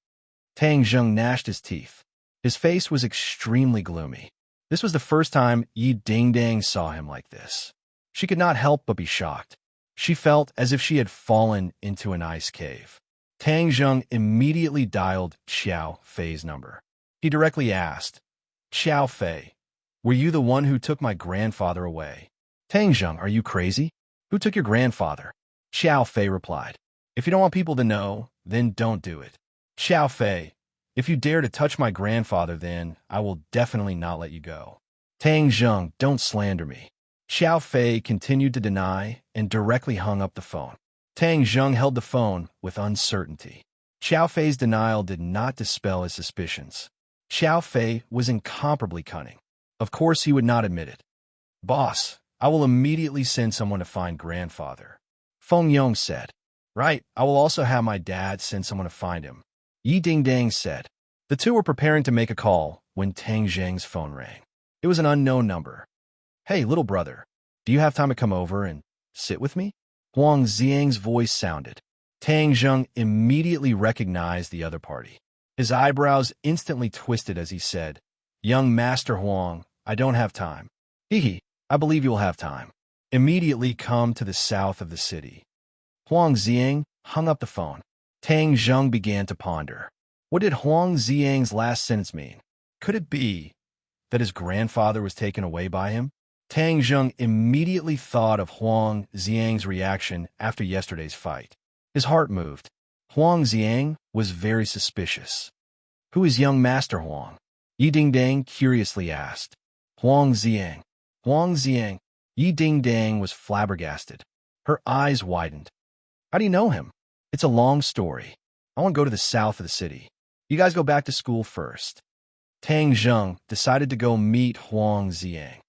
[SPEAKER 1] Tang Zheng gnashed his teeth. His face was extremely gloomy. This was the first time Yi Dingdang saw him like this. She could not help but be shocked. She felt as if she had fallen into an ice cave. Tang Zheng immediately dialed Xiao Fei's number. He directly asked, "Xiao Fei, were you the one who took my grandfather away?" "Tang Zheng, are you crazy? Who took your grandfather?" Xiao Fei replied, "If you don't want people to know, then don't do it. Xiao Fei, if you dare to touch my grandfather, then I will definitely not let you go." "Tang Zheng, don't slander me." Xiao Fei continued to deny and directly hung up the phone. Tang Zheng held the phone with uncertainty. Xiao Fei's denial did not dispel his suspicions. Xiao Fei was incomparably cunning. Of course, he would not admit it. Boss, I will immediately send someone to find grandfather, Feng Yong said. Right, I will also have my dad send someone to find him, Yi Dingdang said. The two were preparing to make a call when Tang Zheng's phone rang. It was an unknown number. Hey, little brother, do you have time to come over and sit with me? Huang Xiang's voice sounded. Tang Zheng immediately recognized the other party. His eyebrows instantly twisted as he said, Young Master Huang, I don't have time. Hee, I believe you'll have time. Immediately come to the south of the city. Huang Xiang hung up the phone. Tang Zheng began to ponder. What did Huang Xiang's last sentence mean? Could it be that his grandfather was taken away by him? Tang Zheng immediately thought of Huang Xiang's reaction after yesterday's fight. His heart moved. Huang Xiang was very suspicious. Who is young Master Huang? Yi Dingdang curiously asked. Huang Xiang. Huang Xiang. Yi Dingdang was flabbergasted. Her eyes widened. How do you know him? It's a long story. I want to go to the south of the city. You guys go back to school first. Tang Zheng decided to go meet Huang Xiang.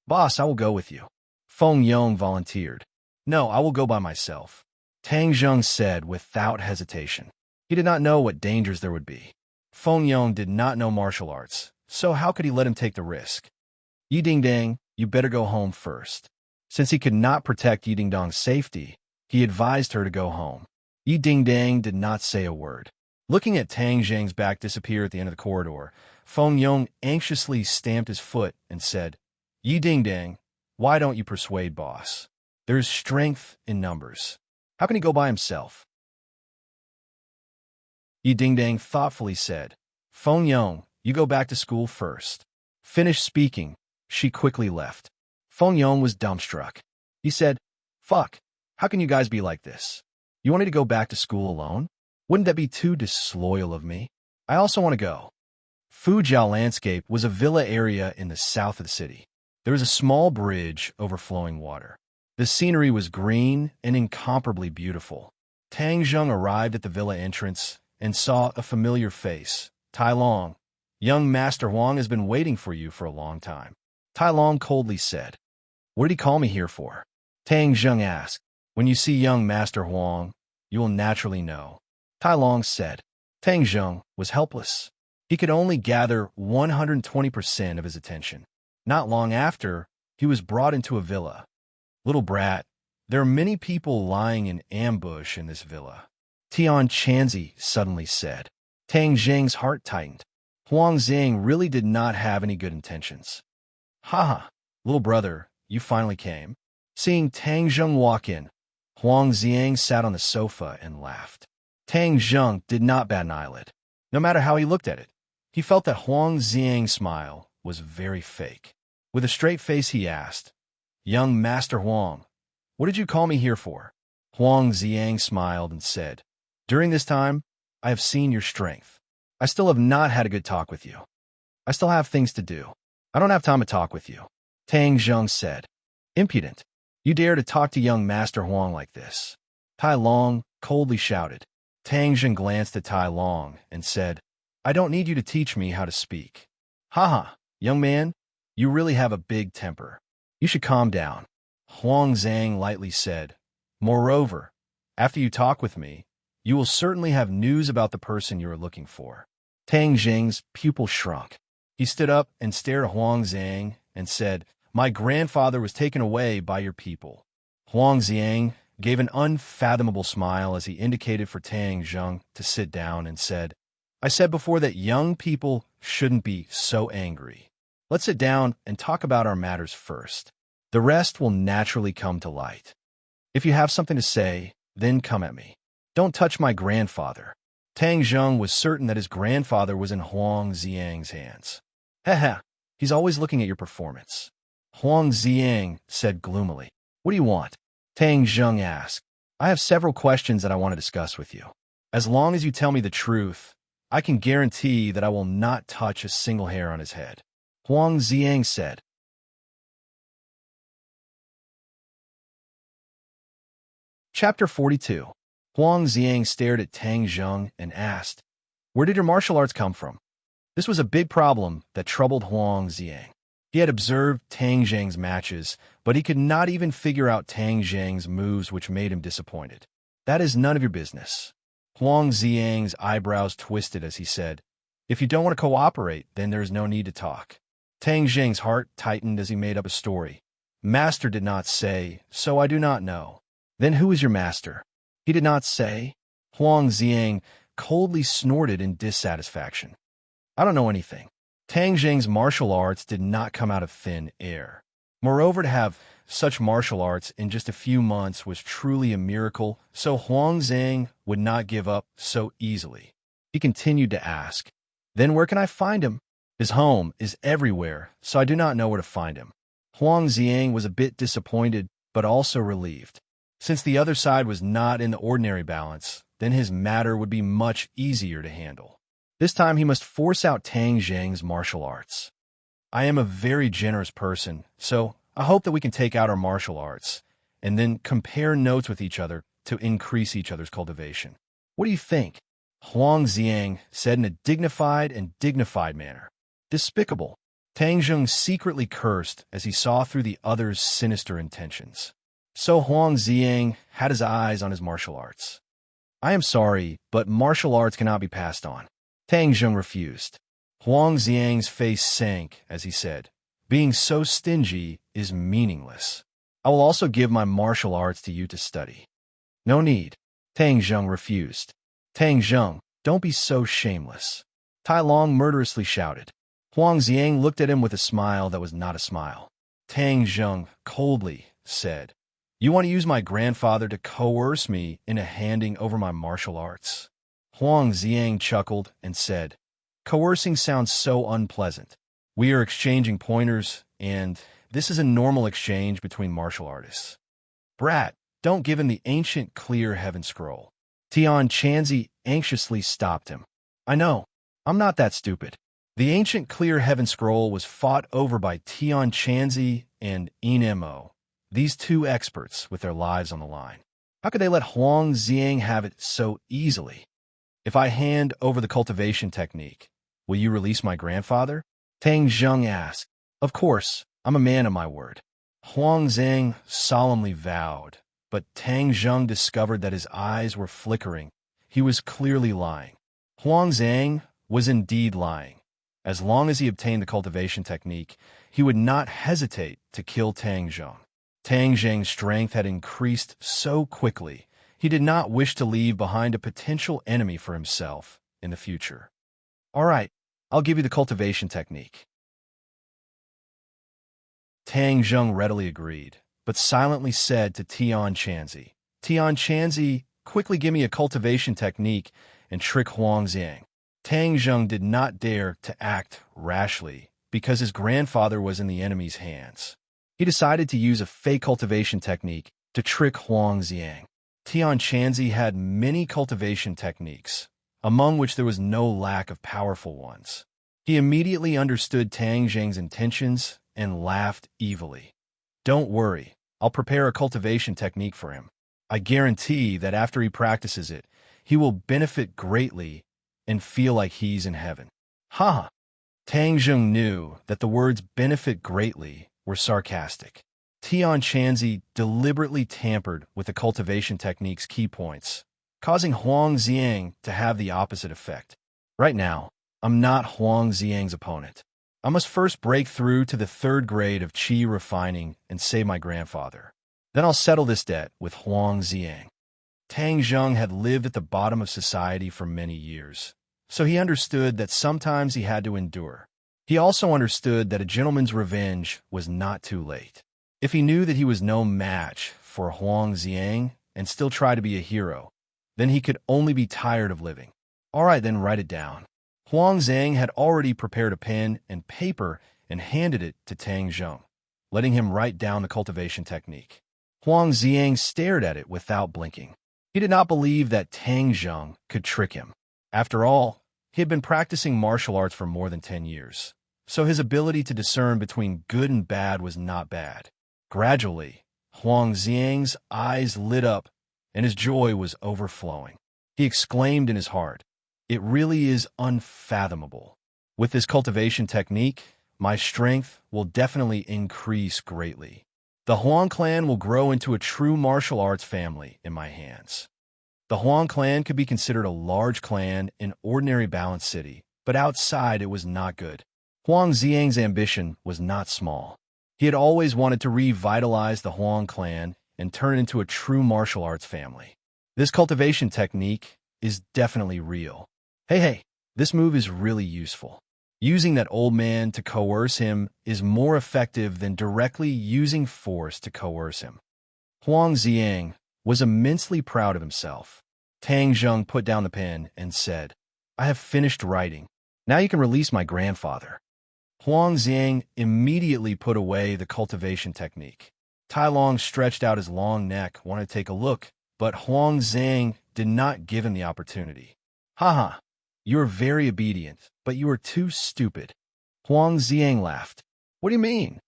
[SPEAKER 1] Boss, I will go with you. Feng Yong volunteered. No, I will go by myself. Tang Zheng said without hesitation. He did not know what dangers there would be. Feng Yong did not know martial arts, so how could he let him take the risk? Yi Dingdang, you better go home first. Since he could not protect Yi Dingdang's safety, he advised her to go home. Yi Dingdang did not say a word. Looking at Tang Zheng's back disappear at the end of the corridor, Feng Yong anxiously stamped his foot and said, Yi Dingdang, why don't you persuade boss? There is strength in numbers. How can he go by himself? Yi Dingdang thoughtfully said, Feng Yong, you go back to school first. Finished speaking, she quickly left. Feng Yong was dumbstruck. He said, Fuck, how can you guys be like this? You want me to go back to school alone? Wouldn't that be too disloyal of me? I also want to go. Fujiao Landscape was a villa area in the south of the city. There was a small bridge overflowing water. The scenery was green and incomparably beautiful. Tang Zheng arrived at the villa entrance and saw a familiar face. Tai Long, young Master Huang has been waiting for you for a long time. Tai Long coldly said. What did he call me here for? Tang Zheng asked. When you see young Master Huang, you will naturally know. Tai Long said. Tang Zheng was helpless. He could only gather 120% of his attention. Not long after, he was brought into a villa. Little brat, there are many people lying in ambush in this villa. Tian Chanzi suddenly said. Tang Zheng's heart tightened. Huang Xiang really did not have any good intentions. Ha, little brother, you finally came. Seeing Tang Zheng walk in, Huang Xiang sat on the sofa and laughed. Tang Zheng did not bat an eyelid. No matter how he looked at it, he felt that Huang Xiang's smile was very fake. With a straight face he asked, Young Master Huang, what did you call me here for? Huang Xiang smiled and said, During this time, I have seen your strength. I still have not had a good talk with you. I still have things to do. I don't have time to talk with you. Tang Zheng said, Impudent. You dare to talk to young Master Huang like this. Tai Long coldly shouted. Tang Zheng glanced at Tai Long and said, I don't need you to teach me how to speak. Haha, young man, you really have a big temper. You should calm down. Huang Xiang lightly said, Moreover, after you talk with me, you will certainly have news about the person you are looking for. Tang Zheng's pupil shrunk. He stood up and stared at Huang Xiang and said, My grandfather was taken away by your people. Huang Xiang gave an unfathomable smile as he indicated for Tang Zheng to sit down and said, I said before that young people shouldn't be so angry. Let's sit down and talk about our matters first. The rest will naturally come to light. If you have something to say, then come at me. Don't touch my grandfather. Tang Zheng was certain that his grandfather was in Huang Xiang's hands. Haha, he's always looking at your performance. Huang Xiang said gloomily. What do you want? Tang Zheng asked. I have several questions that I want to discuss with you. As long as you tell me the truth, I can guarantee that I will not touch a single hair on his head. Huang Xiang said. Chapter 42. Huang Xiang stared at Tang Zheng and asked, Where did your martial arts come from? This was a big problem that troubled Huang Ziang. He had observed Tang Zhang's matches, but he could not even figure out Tang Zhang's moves, which made him disappointed. That is none of your business. Huang Ziang's eyebrows twisted as he said, if you don't want to cooperate, then there is no need to talk. Tang Zhang's heart tightened as he made up a story. Master did not say, so I do not know. Then who is your master? He did not say. Huang Ziang coldly snorted in dissatisfaction. I don't know anything. Tang Zhang's martial arts did not come out of thin air. Moreover, to have such martial arts in just a few months was truly a miracle, so Huang Zhang would not give up so easily. He continued to ask, then where can I find him? His home is everywhere, so I do not know where to find him. Huang Ziang was a bit disappointed, but also relieved. Since the other side was not in the ordinary balance, then his matter would be much easier to handle. This time he must force out Tang Zhang's martial arts. I am a very generous person, so I hope that we can take out our martial arts and then compare notes with each other to increase each other's cultivation. What do you think? Huang Ziang said in a dignified manner. Despicable. Tang Zhang secretly cursed as he saw through the other's sinister intentions. So Huang Ziang had his eyes on his martial arts. I am sorry, but martial arts cannot be passed on. Tang Zhang refused. Huang Ziang's face sank as he said, being so stingy is meaningless. I will also give my martial arts to you to study. No need. Tang Zhang refused. Tang Zhang, don't be so shameless. Tai Long murderously shouted. Huang Ziang looked at him with a smile that was not a smile. Tang Zhang coldly said, you want to use my grandfather to coerce me into handing over my martial arts? Huang Ziang chuckled and said, coercing sounds so unpleasant. We are exchanging pointers, and this is a normal exchange between martial artists. Brat, don't give him the ancient clear heaven scroll. Tian Chanzi anxiously stopped him. I know, I'm not that stupid. The ancient clear heaven scroll was fought over by Tian Chanzi and Mo, these two experts with their lives on the line. How could they let Huang Ziang have it so easily? If I hand over the cultivation technique, will you release my grandfather? Tang Zhang asked. Of course, I'm a man of my word. Huang Zhang solemnly vowed, but Tang Zhang discovered that his eyes were flickering. He was clearly lying. Huang Zhang was indeed lying. As long as he obtained the cultivation technique, he would not hesitate to kill Tang Zhang. Tang Zhang's strength had increased so quickly, he did not wish to leave behind a potential enemy for himself in the future. All right, I'll give you the cultivation technique. Tang Zhang readily agreed, but silently said to Tian Chanzi, Tian Chanzi, quickly give me a cultivation technique and trick Huang Ziang. Tang Zhang did not dare to act rashly because his grandfather was in the enemy's hands. He decided to use a fake cultivation technique to trick Huang Ziang. Tian Chanzi had many cultivation techniques, among which there was no lack of powerful ones. He immediately understood Tang Zhang's intentions and laughed evilly. Don't worry, I'll prepare a cultivation technique for him. I guarantee that after he practices it, he will benefit greatly and feel like he's in heaven. Ha! Tang Zhang knew that the words benefit greatly were sarcastic. Tian Chanzi deliberately tampered with the cultivation technique's key points, causing Huang Ziang to have the opposite effect. Right now, I'm not Huang Ziang's opponent. I must first break through to the 3rd grade of qi refining and save my grandfather. Then I'll settle this debt with Huang Ziang. Tang Zhang had lived at the bottom of society for many years, so he understood that sometimes he had to endure. He also understood that a gentleman's revenge was not too late. If he knew that he was no match for Huang Ziang and still try to be a hero, then he could only be tired of living. All right, then write it down. Huang Zhang had already prepared a pen and paper and handed it to Tang Zhang, letting him write down the cultivation technique. Huang Ziang stared at it without blinking. He did not believe that Tang Zhang could trick him. After all, he had been practicing martial arts for more than 10 years, so his ability to discern between good and bad was not bad. Gradually, Huang Ziang's eyes lit up and his joy was overflowing. He exclaimed in his heart, "It really is unfathomable. With this cultivation technique, my strength will definitely increase greatly. The Huang clan will grow into a true martial arts family in my hands. The Huang clan could be considered a large clan in ordinary balanced city, but outside it was not good. Huang Xiang's ambition was not small. He had always wanted to revitalize the Huang clan and turn it into a true martial arts family. This cultivation technique is definitely real. Hey, this move is really useful. Using that old man to coerce him is more effective than directly using force to coerce him. Huang Xiang was immensely proud of himself. Tang Zheng put down the pen and said, "I have finished writing. Now you can release my grandfather." Huang Xiang immediately put away the cultivation technique. Tai Long stretched out his long neck, wanted to take a look, but Huang Xiang did not give him the opportunity. "Haha, you are very obedient, but you are too stupid." Huang Xiang laughed. "What do you mean?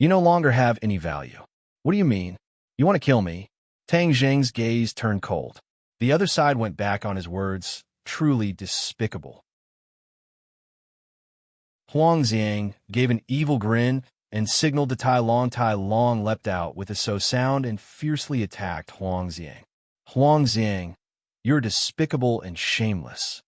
[SPEAKER 1] You no longer have any value. What do you mean? You want to kill me?" Tang Zheng's gaze turned cold. The other side went back on his words, truly despicable. Huang Xiang gave an evil grin and signaled to Tai Long. Tai Long leapt out with a so sound and fiercely attacked Huang Xiang. "Huang Xiang, you're despicable and shameless."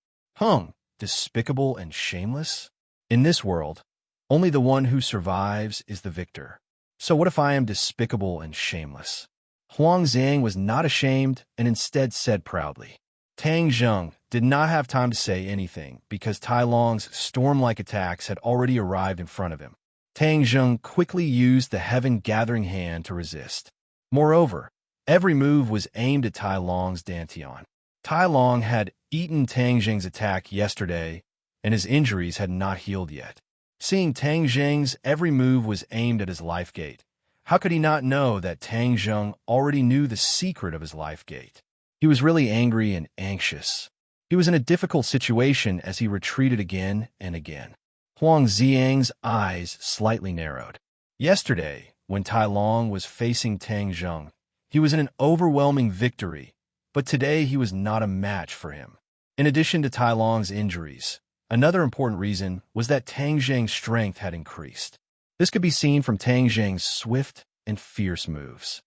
[SPEAKER 1] Despicable and shameless? In this world, only the one who survives is the victor. So what if I am despicable and shameless? Huang Xiang was not ashamed and instead said proudly. Tang Zheng did not have time to say anything because Tai Long's storm-like attacks had already arrived in front of him. Tang Zheng quickly used the heaven-gathering hand to resist. Moreover, every move was aimed at Tai Long's dantian. Tai Long had eaten Tang Zheng's attack yesterday, and his injuries had not healed yet. Seeing Tang Zheng's every move was aimed at his life gate, how could he not know that Tang Zheng already knew the secret of his life gate? He was really angry and anxious. He was in a difficult situation as he retreated again and again. Huang Xiang's eyes slightly narrowed. Yesterday, when Tai Long was facing Tang Zheng, he was in an overwhelming victory, but today he was not a match for him. In addition to Tai Long's injuries, another important reason was that Tang Zheng's strength had increased. This could be seen from Tang Zheng's swift and fierce moves.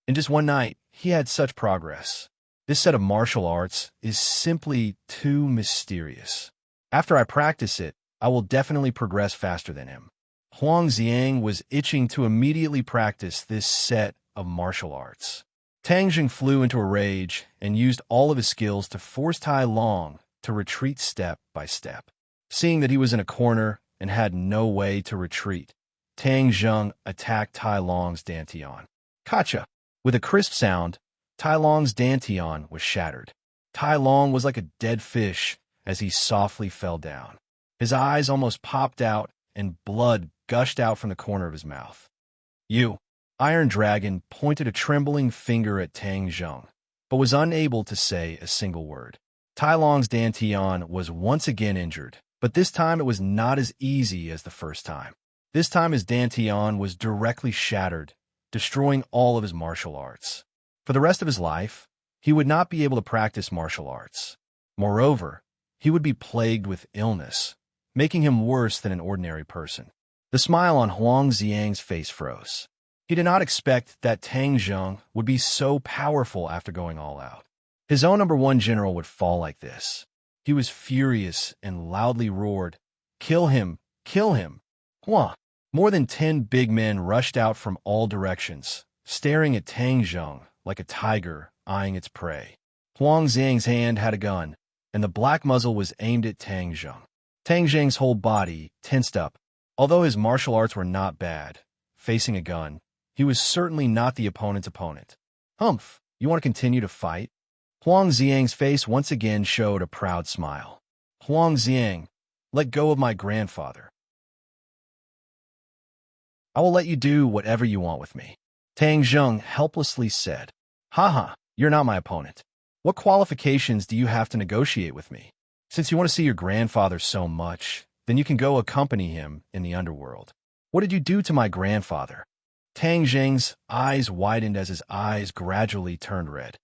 [SPEAKER 1] In just one night, he had such progress. This set of martial arts is simply too mysterious. After I practice it, I will definitely progress faster than him. Huang Xiang was itching to immediately practice this set of martial arts. Tang Zheng flew into a rage and used all of his skills to force Tai Long to retreat step by step. Seeing that he was in a corner and had no way to retreat, Tang Zheng attacked Tai Long's dantian. Gotcha! With a crisp sound, Tai Long's dantian was shattered. Tai Long was like a dead fish as he softly fell down. His eyes almost popped out and blood gushed out from the corner of his mouth. "You!" Iron Dragon pointed a trembling finger at Tang Zheng, but was unable to say a single word. Tai Long's dantian was once again injured, but this time it was not as easy as the first time. This time his dantian was directly shattered, destroying all of his martial arts. For the rest of his life, he would not be able to practice martial arts. Moreover, he would be plagued with illness, making him worse than an ordinary person. The smile on Huang Xiang's face froze. He did not expect that Tang Zheng would be so powerful after going all out. His own #1 general would fall like this. He was furious and loudly roared, "Kill him! Kill him!" Hua! More than 10 big men rushed out from all directions, staring at Tang Zheng like a tiger eyeing its prey. Huang Xiang's hand had a gun, and the black muzzle was aimed at Tang Zheng. Tang Zheng's whole body tensed up. Although his martial arts were not bad, facing a gun, he was certainly not the opponent's opponent. "Humph, you want to continue to fight?" Huang Xiang's face once again showed a proud smile. "Huang Xiang, let go of my grandfather. I will let you do whatever you want with me." Tang Zheng helplessly said. "Haha, you're not my opponent. What qualifications do you have to negotiate with me? Since you want to see your grandfather so much, then you can go accompany him in the underworld. What did you do to my grandfather?" Tang Zheng's eyes widened as his eyes gradually turned red.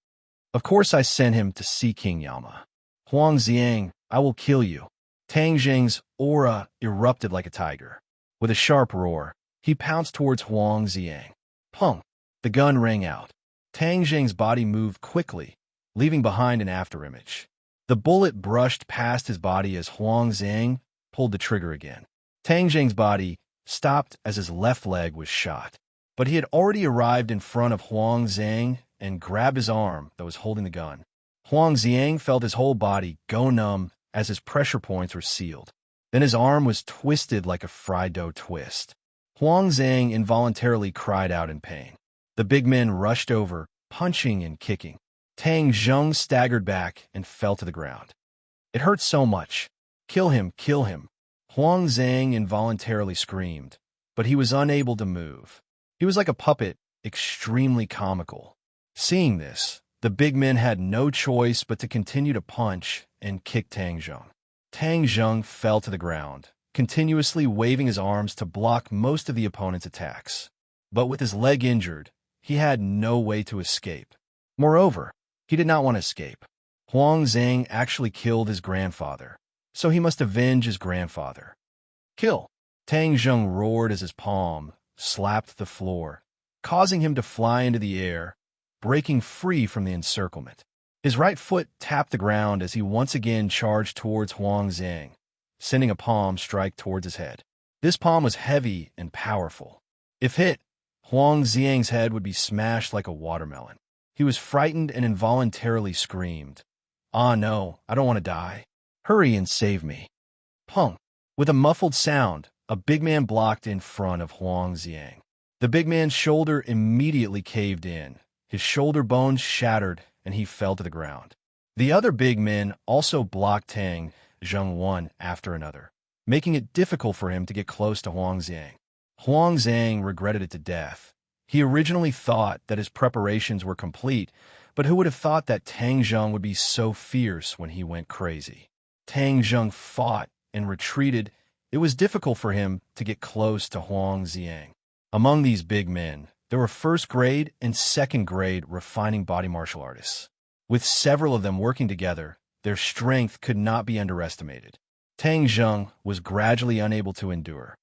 [SPEAKER 1] "Of course I sent him to see King Yama. Huang Xiang, I will kill you. Tang Jing's aura erupted like a tiger. With a sharp roar, he pounced towards Huang Ziang. Punk! The gun rang out. Tang Jing's body moved quickly, leaving behind an afterimage. The bullet brushed past his body as Huang Ziang pulled the trigger again. Tang Jing's body stopped as his left leg was shot. But he had already arrived in front of Huang Ziang and grabbed his arm that was holding the gun. Huang Ziang felt his whole body go numb as his pressure points were sealed. Then his arm was twisted like a fried dough twist. Huang Ziang involuntarily cried out in pain. The big men rushed over, punching and kicking. Tang Zheng staggered back and fell to the ground. It hurt so much. Kill him, kill him. Huang Zhang involuntarily screamed, but he was unable to move. He was like a puppet, extremely comical. Seeing this, the big men had no choice but to continue to punch and kick Tang Zheng. Tang Zheng fell to the ground, continuously waving his arms to block most of the opponent's attacks. But with his leg injured, he had no way to escape. Moreover, he did not want to escape. Huang Zhang actually killed his grandfather, so he must avenge his grandfather. Kill! Tang Zheng roared as his palm slapped the floor, causing him to fly into the air, breaking free from the encirclement. His right foot tapped the ground as he once again charged towards Huang Zhang, sending a palm strike towards his head. This palm was heavy and powerful. If hit, Huang Zhang's head would be smashed like a watermelon. He was frightened and involuntarily screamed, "Ah no, I don't want to die. Hurry and save me." Punk! With a muffled sound, a big man blocked in front of Huang Zhang. The big man's shoulder immediately caved in. His shoulder bones shattered, and he fell to the ground. The other big men also blocked Tang Zheng one after another, making it difficult for him to get close to Huang Zhang. Huang Zhang regretted it to death. He originally thought that his preparations were complete, but who would have thought that Tang Zheng would be so fierce when he went crazy? Tang Zheng fought and retreated. It was difficult for him to get close to Huang Zhang. Among these big men, there were first-grade and second-grade refining body martial artists. With several of them working together, their strength could not be underestimated. Tang Zheng was gradually unable to endure.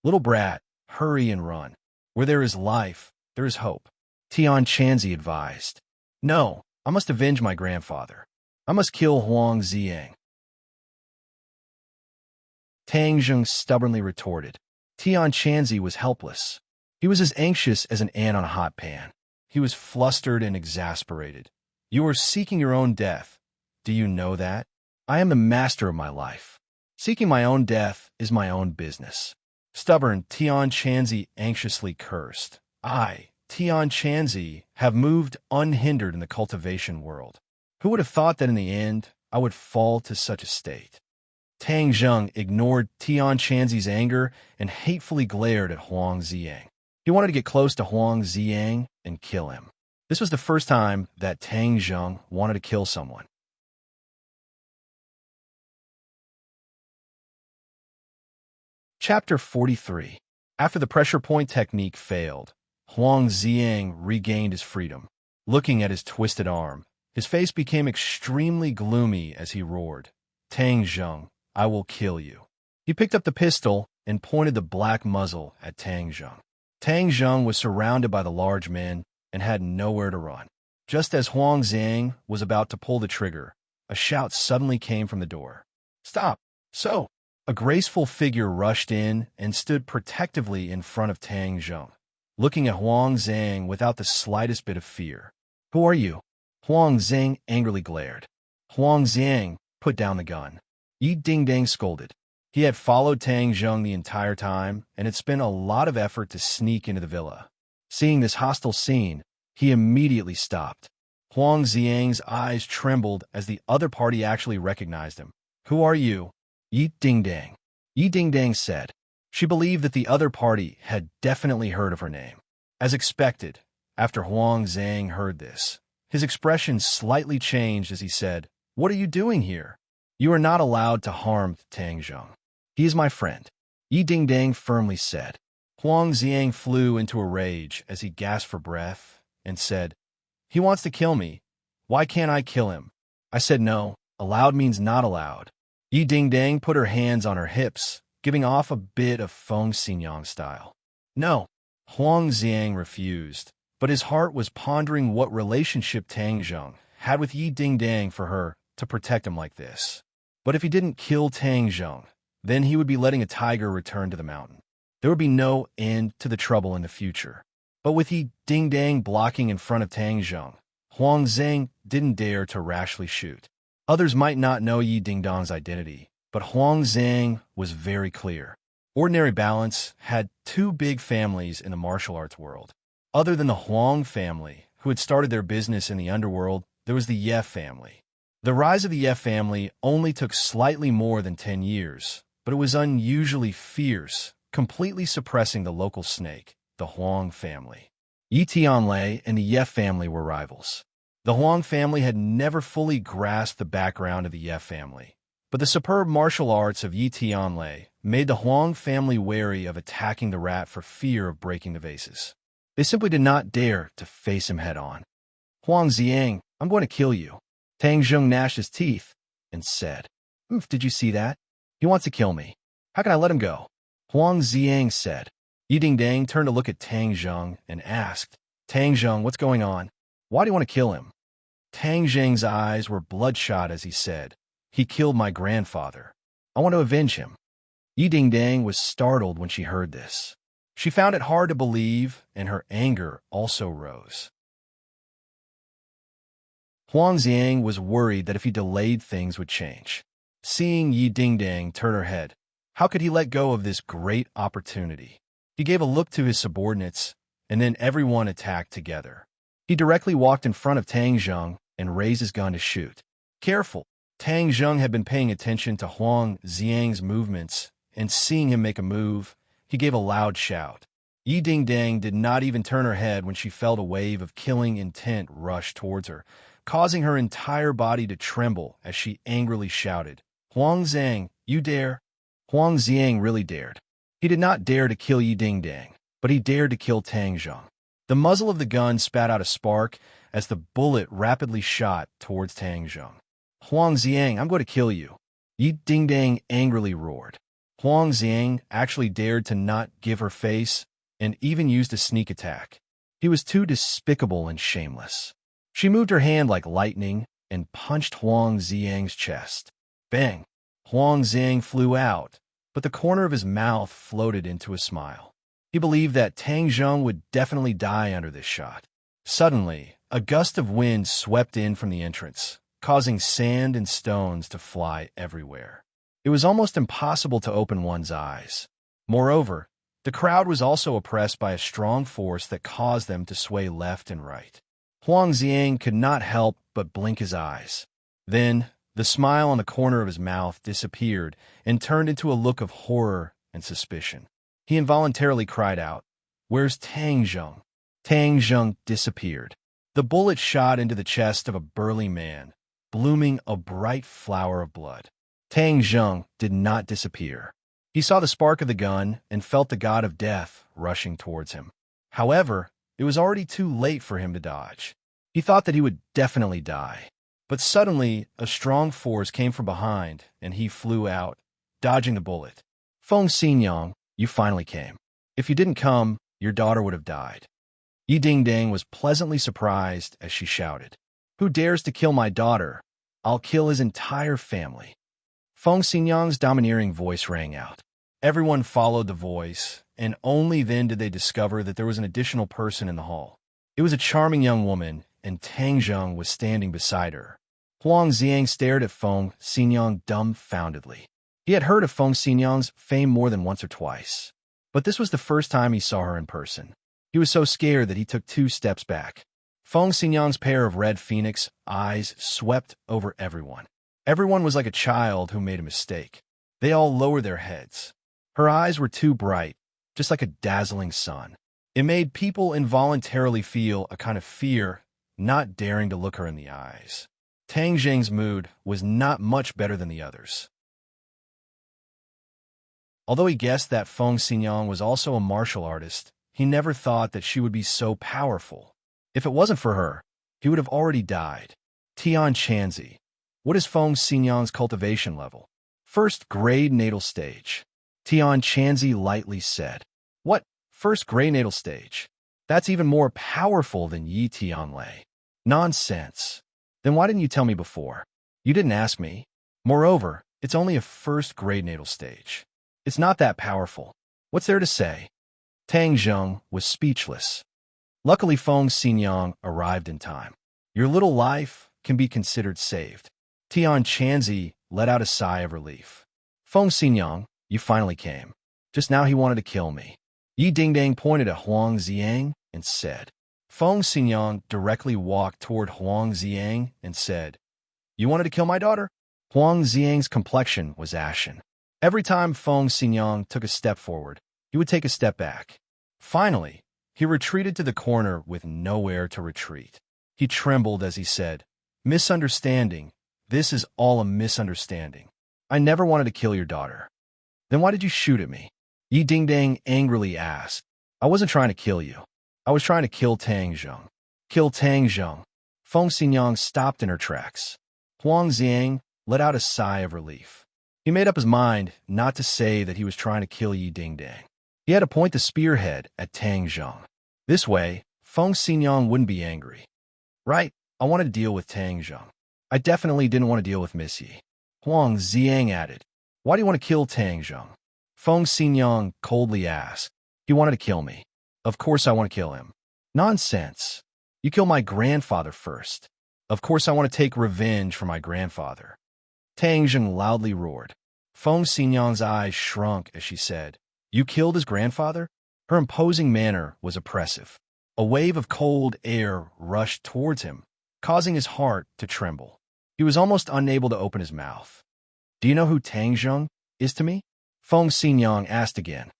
[SPEAKER 1] "Little brat, hurry and run. Where there is life, there is hope," Tian Chanzi advised. "No, I must avenge my grandfather. I must kill Huang Zhang." Tang Zheng stubbornly retorted. Tian Chanzi was helpless. He was as anxious as an ant on a hot pan. He was flustered and exasperated. "You are seeking your own death. Do you know that? I am the master of my life. Seeking my own death is my own business." Stubborn Tian Chanzi anxiously cursed. "I, Tian Chanzi, have moved unhindered in the cultivation world. Who would have thought that in the end I would fall to such a state?" Tang Zheng ignored Tian Chanzi's anger and hatefully glared at Huang Zhang. He wanted to get close to Huang Zhang and kill him. This was the first time that Tang Zheng wanted to kill someone. Chapter 43. After the pressure point technique failed, Huang Zhang regained his freedom. Looking at his twisted arm, his face became extremely gloomy as he roared, "Tang Zheng, I will kill you." He picked up the pistol and pointed the black muzzle at Tang Zheng. Tang Zheng was surrounded by the large men and had nowhere to run. Just as Huang Zhang was about to pull the trigger, a shout suddenly came from the door. "Stop! So!" A graceful figure rushed in and stood protectively in front of Tang Zheng, looking at Huang Zhang without the slightest bit of fear. "Who are you?" Huang Zhang angrily glared. Huang Zhang put down the gun. Yi Dingdang scolded. He had followed Tang Zheng the entire time and had spent a lot of effort to sneak into the villa. Seeing this hostile scene, he immediately stopped. Huang Zhang's eyes trembled as the other party actually recognized him. "Who are you?" "Yi Dingdang." Yi Dingdang said. She believed that the other party had definitely heard of her name. As expected, after Huang Zhang heard this, his expression slightly changed as he said, "What are you doing here? You are not allowed to harm Tang Zheng. He is my friend," Yi Dingdang firmly said. Huang Zhang flew into a rage as he gasped for breath and said, "He wants to kill me. Why can't I kill him?" I said no. Allowed means not allowed. Yi Dingdang put her hands on her hips, giving off a bit of Feng Xinyang style. No, Huang Xiang refused, but his heart was pondering what relationship Tang Zheng had with Yi Dingdang for her to protect him like this. But if he didn't kill Tang Zheng, then he would be letting a tiger return to the mountain. There would be no end to the trouble in the future. But with Yi Dingdang blocking in front of Tang Zheng, Huang Zhang didn't dare to rashly shoot. Others might not know Yi Dingdang's identity, but Huang Zhang was very clear. Ordinary Balance had two big families in the martial arts world. Other than the Huang family, who had started their business in the underworld, there was the Ye family. The rise of the Ye family only took slightly more than 10 years, but it was unusually fierce, completely suppressing the local snake, the Huang family. Yi Tianlei and the Ye family were rivals. The Huang family had never fully grasped the background of the Ye family, but the superb martial arts of Yi Tianlei made the Huang family wary of attacking the rat for fear of breaking the vases. They simply did not dare to face him head-on. "Huang Xiang, I'm going to kill you." Tang Zheng gnashed his teeth and said, "Did you see that? He wants to kill me. How can I let him go?" Huang Xiang said. Yi Dingdang turned to look at Tang Zheng and asked, "Tang Zheng, what's going on? Why do you want to kill him?" Tang Zheng's eyes were bloodshot as he said, "He killed my grandfather. I want to avenge him." Yi Dingdang was startled when she heard this. She found it hard to believe, and her anger also rose. Huang Xiang was worried that if he delayed, things would change. Seeing Yi Dingdang turn her head, how could he let go of this great opportunity? He gave a look to his subordinates, and then everyone attacked together. He directly walked in front of Tang Zheng and raised his gun to shoot. Careful! Tang Zheng had been paying attention to Huang Xiang's movements, and seeing him make a move, he gave a loud shout. Yi Dingdang did not even turn her head when she felt a wave of killing intent rush towards her, causing her entire body to tremble as she angrily shouted, "Huang Xiang, you dare?" Huang Xiang really dared. He did not dare to kill Yi Dingdang, but he dared to kill Tang Zheng. The muzzle of the gun spat out a spark as the bullet rapidly shot towards Tang Zheng. "Huang Xiang, I'm going to kill you." Yi Dingdang angrily roared. Huang Xiang actually dared to not give her face and even used a sneak attack. He was too despicable and shameless. She moved her hand like lightning and punched Huang Xiang's chest. Bang! Huang Xiang flew out, but the corner of his mouth floated into a smile. He believed that Tang Zheng would definitely die under this shot. Suddenly, a gust of wind swept in from the entrance, causing sand and stones to fly everywhere. It was almost impossible to open one's eyes. Moreover, the crowd was also oppressed by a strong force that caused them to sway left and right. Huang Xiang could not help but blink his eyes. Then, the smile on the corner of his mouth disappeared and turned into a look of horror and suspicion. He involuntarily cried out, "Where's Tang Zheng?" Tang Zheng disappeared. The bullet shot into the chest of a burly man, blooming a bright flower of blood. Tang Zheng did not disappear. He saw the spark of the gun and felt the god of death rushing towards him. However, it was already too late for him to dodge. He thought that he would definitely die. But suddenly, a strong force came from behind, and he flew out, dodging the bullet. "Feng Xinyang, you finally came. If you didn't come, your daughter would have died." Yi Dingdang was pleasantly surprised as she shouted, "Who dares to kill my daughter? I'll kill his entire family." Feng Xinyang's domineering voice rang out. Everyone followed the voice, and only then did they discover that there was an additional person in the hall. It was a charming young woman, and Tang Zheng was standing beside her. Huang Xiang stared at Feng Xinyang dumbfoundedly. He had heard of Feng Xinyang's fame more than once or twice, but this was the first time he saw her in person. He was so scared that he took 2 steps back. Feng Xinyang's pair of red phoenix eyes swept over everyone. Everyone was like a child who made a mistake. They all lowered their heads. Her eyes were too bright, just like a dazzling sun. It made people involuntarily feel a kind of fear, not daring to look her in the eyes. Tang Zheng's mood was not much better than the others. Although he guessed that Feng Xinyang was also a martial artist, he never thought that she would be so powerful. If it wasn't for her, he would have already died. Tian Chanzi. What is Feng Xinyang's cultivation level? First grade natal stage. Tian Chanzi lightly said. What? First grade natal stage? That's even more powerful than Yi Tianlei. Nonsense. Then why didn't you tell me before? You didn't ask me. Moreover, it's only a first grade natal stage. It's not that powerful. What's there to say? Tang Zheng was speechless. Luckily, Feng Xinyang arrived in time. Your little life can be considered saved. Tian Chanzi let out a sigh of relief. Feng Xinyang, you finally came. Just now he wanted to kill me. Yi Dingdang pointed at Huang Xiang and said. Feng Xinyang directly walked toward Huang Xiang and said, You wanted to kill my daughter? Huang Xiang's complexion was ashen. Every time Feng Xinyang took a step forward, he would take a step back. Finally, he retreated to the corner with nowhere to retreat. He trembled as he said, Misunderstanding. This is all a misunderstanding. I never wanted to kill your daughter. Then why did you shoot at me? Yi Dingdang angrily asked. I wasn't trying to kill you. I was trying to kill Tang Zheng. Kill Tang Zheng. Feng Xinyang stopped in her tracks. Huang Xiang let out a sigh of relief. He made up his mind not to say that he was trying to kill Yi Dingdang. He had to point the spearhead at Tang Zheng. This way, Feng Xinyang wouldn't be angry. Right, I wanted to deal with Tang Zheng. I definitely didn't want to deal with Miss Yi. Huang Xiang added. Why do you want to kill Tang Zheng? Feng Xinyang coldly asked. He wanted to kill me. Of course I want to kill him. Nonsense. You killed my grandfather first. Of course I want to take revenge for my grandfather. Tang Zheng loudly roared. Feng Xinyang's eyes shrunk as she said, You killed his grandfather? Her imposing manner was oppressive. A wave of cold air rushed towards him, causing his heart to tremble. He was almost unable to open his mouth. Do you know who Tang Zheng is to me? Feng Xinyang asked again.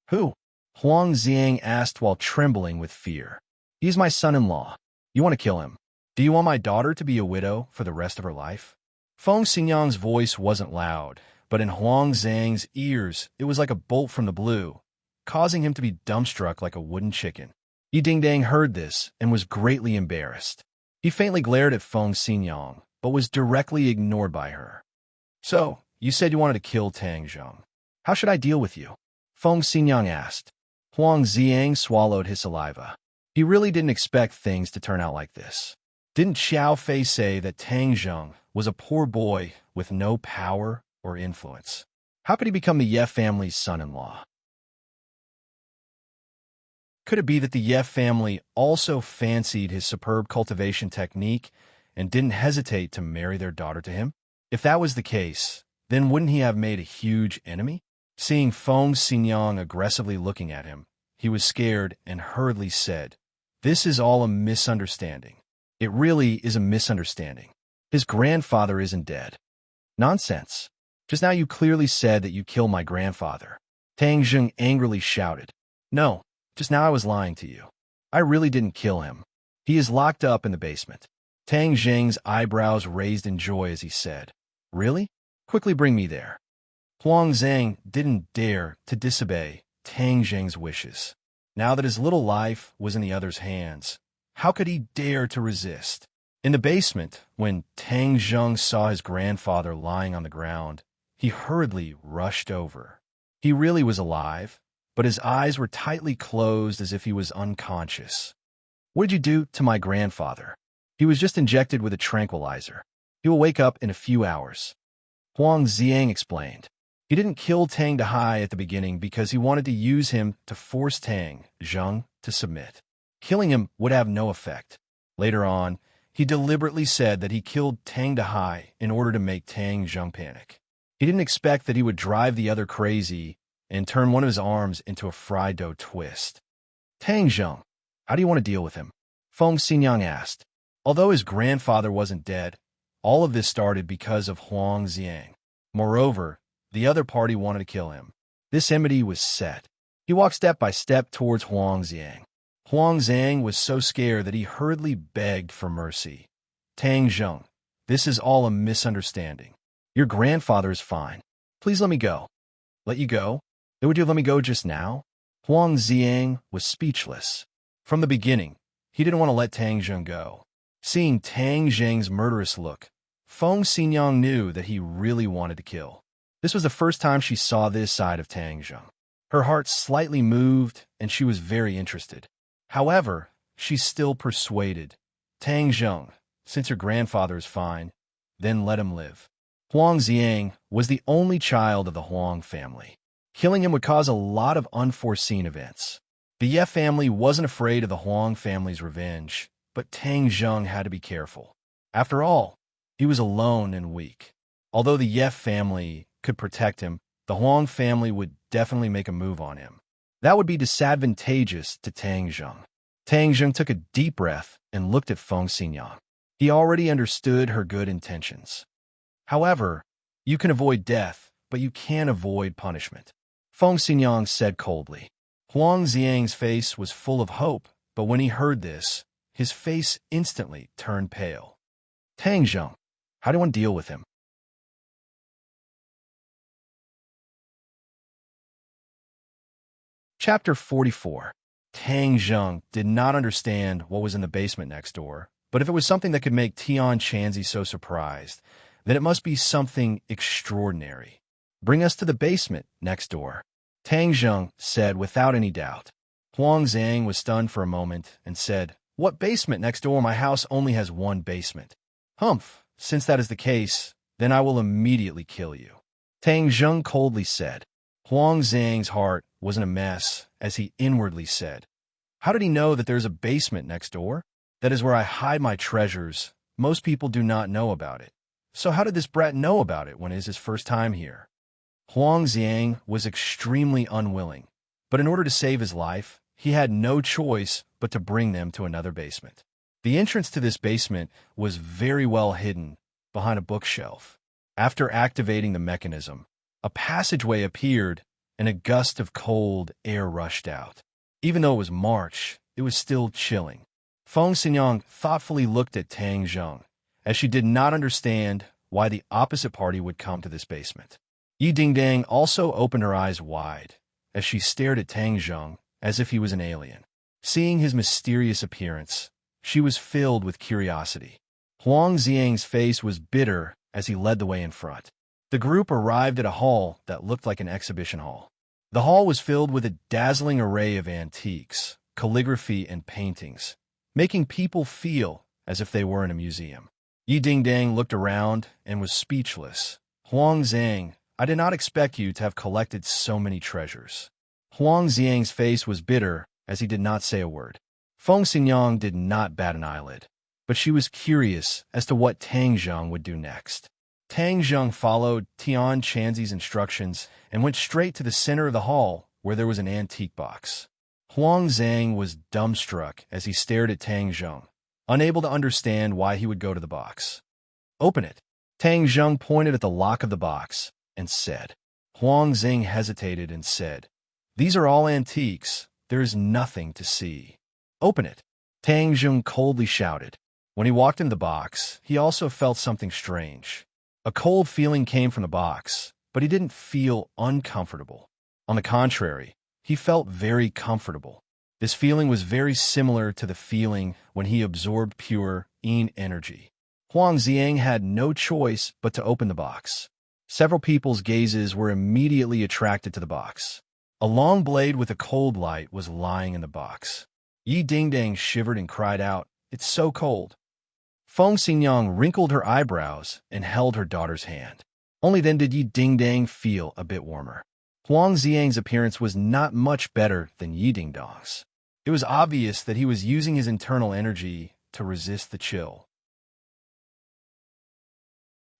[SPEAKER 1] Who? Huang Xiang asked while trembling with fear. He's my son-in-law. You want to kill him. Do you want my daughter to be a widow for the rest of her life? Feng Xinyang's voice wasn't loud, but in Huang Xiang's ears it was like a bolt from the blue, causing him to be dumbstruck like a wooden chicken. Yi Dingdang heard this and was greatly embarrassed. He faintly glared at Feng Xinyang, but was directly ignored by her. So, you said you wanted to kill Tang Zheng. How should I deal with you? Feng Xinyang asked. Huang Xiang swallowed his saliva. He really didn't expect things to turn out like this. Didn't Xiao Fei say that Tang Zheng was a poor boy with no power or influence? How could he become the Ye family's son-in-law? Could it be that the Ye family also fancied his superb cultivation technique and didn't hesitate to marry their daughter to him? If that was the case, then wouldn't he have made a huge enemy? Seeing Feng Xinyang aggressively looking at him, he was scared and hurriedly said, This is all a misunderstanding. It really is a misunderstanding. His grandfather isn't dead. Nonsense. Just now you clearly said that you killed my grandfather. Tang Zheng angrily shouted. No, just now I was lying to you. I really didn't kill him. He is locked up in the basement. Tang Zheng's eyebrows raised in joy as he said, Really? Quickly bring me there. Huang Xiang didn't dare to disobey Tang Zheng's wishes. Now that his little life was in the other's hands, how could he dare to resist? In the basement, when Tang Zheng saw his grandfather lying on the ground, he hurriedly rushed over. He really was alive, but his eyes were tightly closed as if he was unconscious. What did you do to my grandfather? He was just injected with a tranquilizer. He will wake up in a few hours. Huang Xiang explained. He didn't kill Tang Dahai at the beginning because he wanted to use him to force Tang Zheng to submit. Killing him would have no effect. Later on, he deliberately said that he killed Tang Dahai in order to make Tang Zheng panic. He didn't expect that he would drive the other crazy and turn one of his arms into a fried dough twist. Tang Zheng, how do you want to deal with him? Feng Xinyang asked. Although his grandfather wasn't dead, all of this started because of Huang Xiang. Moreover, the other party wanted to kill him. This enmity was set. He walked step by step towards Huang Xiang. Huang Xiang was so scared that he hurriedly begged for mercy. Tang Zheng, this is all a misunderstanding. Your grandfather is fine. Please let me go. Let you go? Then would you let me go just now? Huang Xiang was speechless. From the beginning, he didn't want to let Tang Zheng go. Seeing Tang Zheng's murderous look, Feng Xinyang knew that he really wanted to kill. This was the first time she saw this side of Tang Zheng. Her heart slightly moved, and she was very interested. However, she still persuaded. Tang Zheng, since your grandfather is fine, then let him live. Huang Xiang was the only child of the Huang family. Killing him would cause a lot of unforeseen events. The Ye family wasn't afraid of the Huang family's revenge, but Tang Zheng had to be careful. After all, he was alone and weak. Although the Ye family could protect him, the Huang family would definitely make a move on him. That would be disadvantageous to Tang Zheng. Tang Zheng took a deep breath and looked at Feng Xinyang. He already understood her good intentions. However, you can avoid death, but you can't avoid punishment. Feng Xinyang said coldly. Huang Xiang's face was full of hope, but when he heard this, his face instantly turned pale. Tang Zheng, how do one deal with him? Chapter 44. Tang Zheng did not understand what was in the basement next door, but if it was something that could make Tian Chanzi so surprised, then it must be something extraordinary. Bring us to the basement next door, Tang Zheng said without any doubt. Huang Xiang was stunned for a moment and said, What basement next door? My house only has one basement. Humph, since that is the case, then I will immediately kill you. Tang Zheng coldly said. Huang Xiang's heart was in a mess as he inwardly said, How did he know that there's a basement next door? That is where I hide my treasures. Most people do not know about it. So how did this brat know about it when it is his first time here? Huang Xiang was extremely unwilling, but in order to save his life, he had no choice but to bring them to another basement. The entrance to this basement was very well hidden behind a bookshelf. After activating the mechanism, a passageway appeared and a gust of cold air rushed out. Even though it was March, it was still chilling. Feng Xinyang thoughtfully looked at Tang Zheng, as she did not understand why the opposite party would come to this basement. Yi Dingdang also opened her eyes wide, as she stared at Tang Zheng as if he was an alien. Seeing his mysterious appearance, she was filled with curiosity. Huang Xiang's face was bitter as he led the way in front. The group arrived at a hall that looked like an exhibition hall. The hall was filled with a dazzling array of antiques, calligraphy, and paintings, making people feel as if they were in a museum. Yi Dingdang looked around and was speechless. Huang Xiang, I did not expect you to have collected so many treasures. Huang Xiang's face was bitter as he did not say a word. Feng Xinyang did not bat an eyelid, but she was curious as to what Tang Zheng would do next. Tang Zheng followed Tian Chanzi's instructions and went straight to the center of the hall where there was an antique box. Huang Xiang was dumbstruck as he stared at Tang Zheng, unable to understand why he would go to the box. Open it. Tang Zheng pointed at the lock of the box and said. Huang Xiang hesitated and said, These are all antiques. There is nothing to see. Open it. Tang Zheng coldly shouted. When he walked in the box, he also felt something strange. A cold feeling came from the box, but he didn't feel uncomfortable. On the contrary, he felt very comfortable. This feeling was very similar to the feeling when he absorbed pure yin energy. Huang Xiang had no choice but to open the box. Several people's gazes were immediately attracted to the box. A long blade with a cold light was lying in the box. Yi Dingdang shivered and cried out, It's so cold. Feng Xinyang wrinkled her eyebrows and held her daughter's hand. Only then did Yi Dingdang feel a bit warmer. Huang Xiang's appearance was not much better than Yi Dingdang's. It was obvious that he was using his internal energy to resist the chill.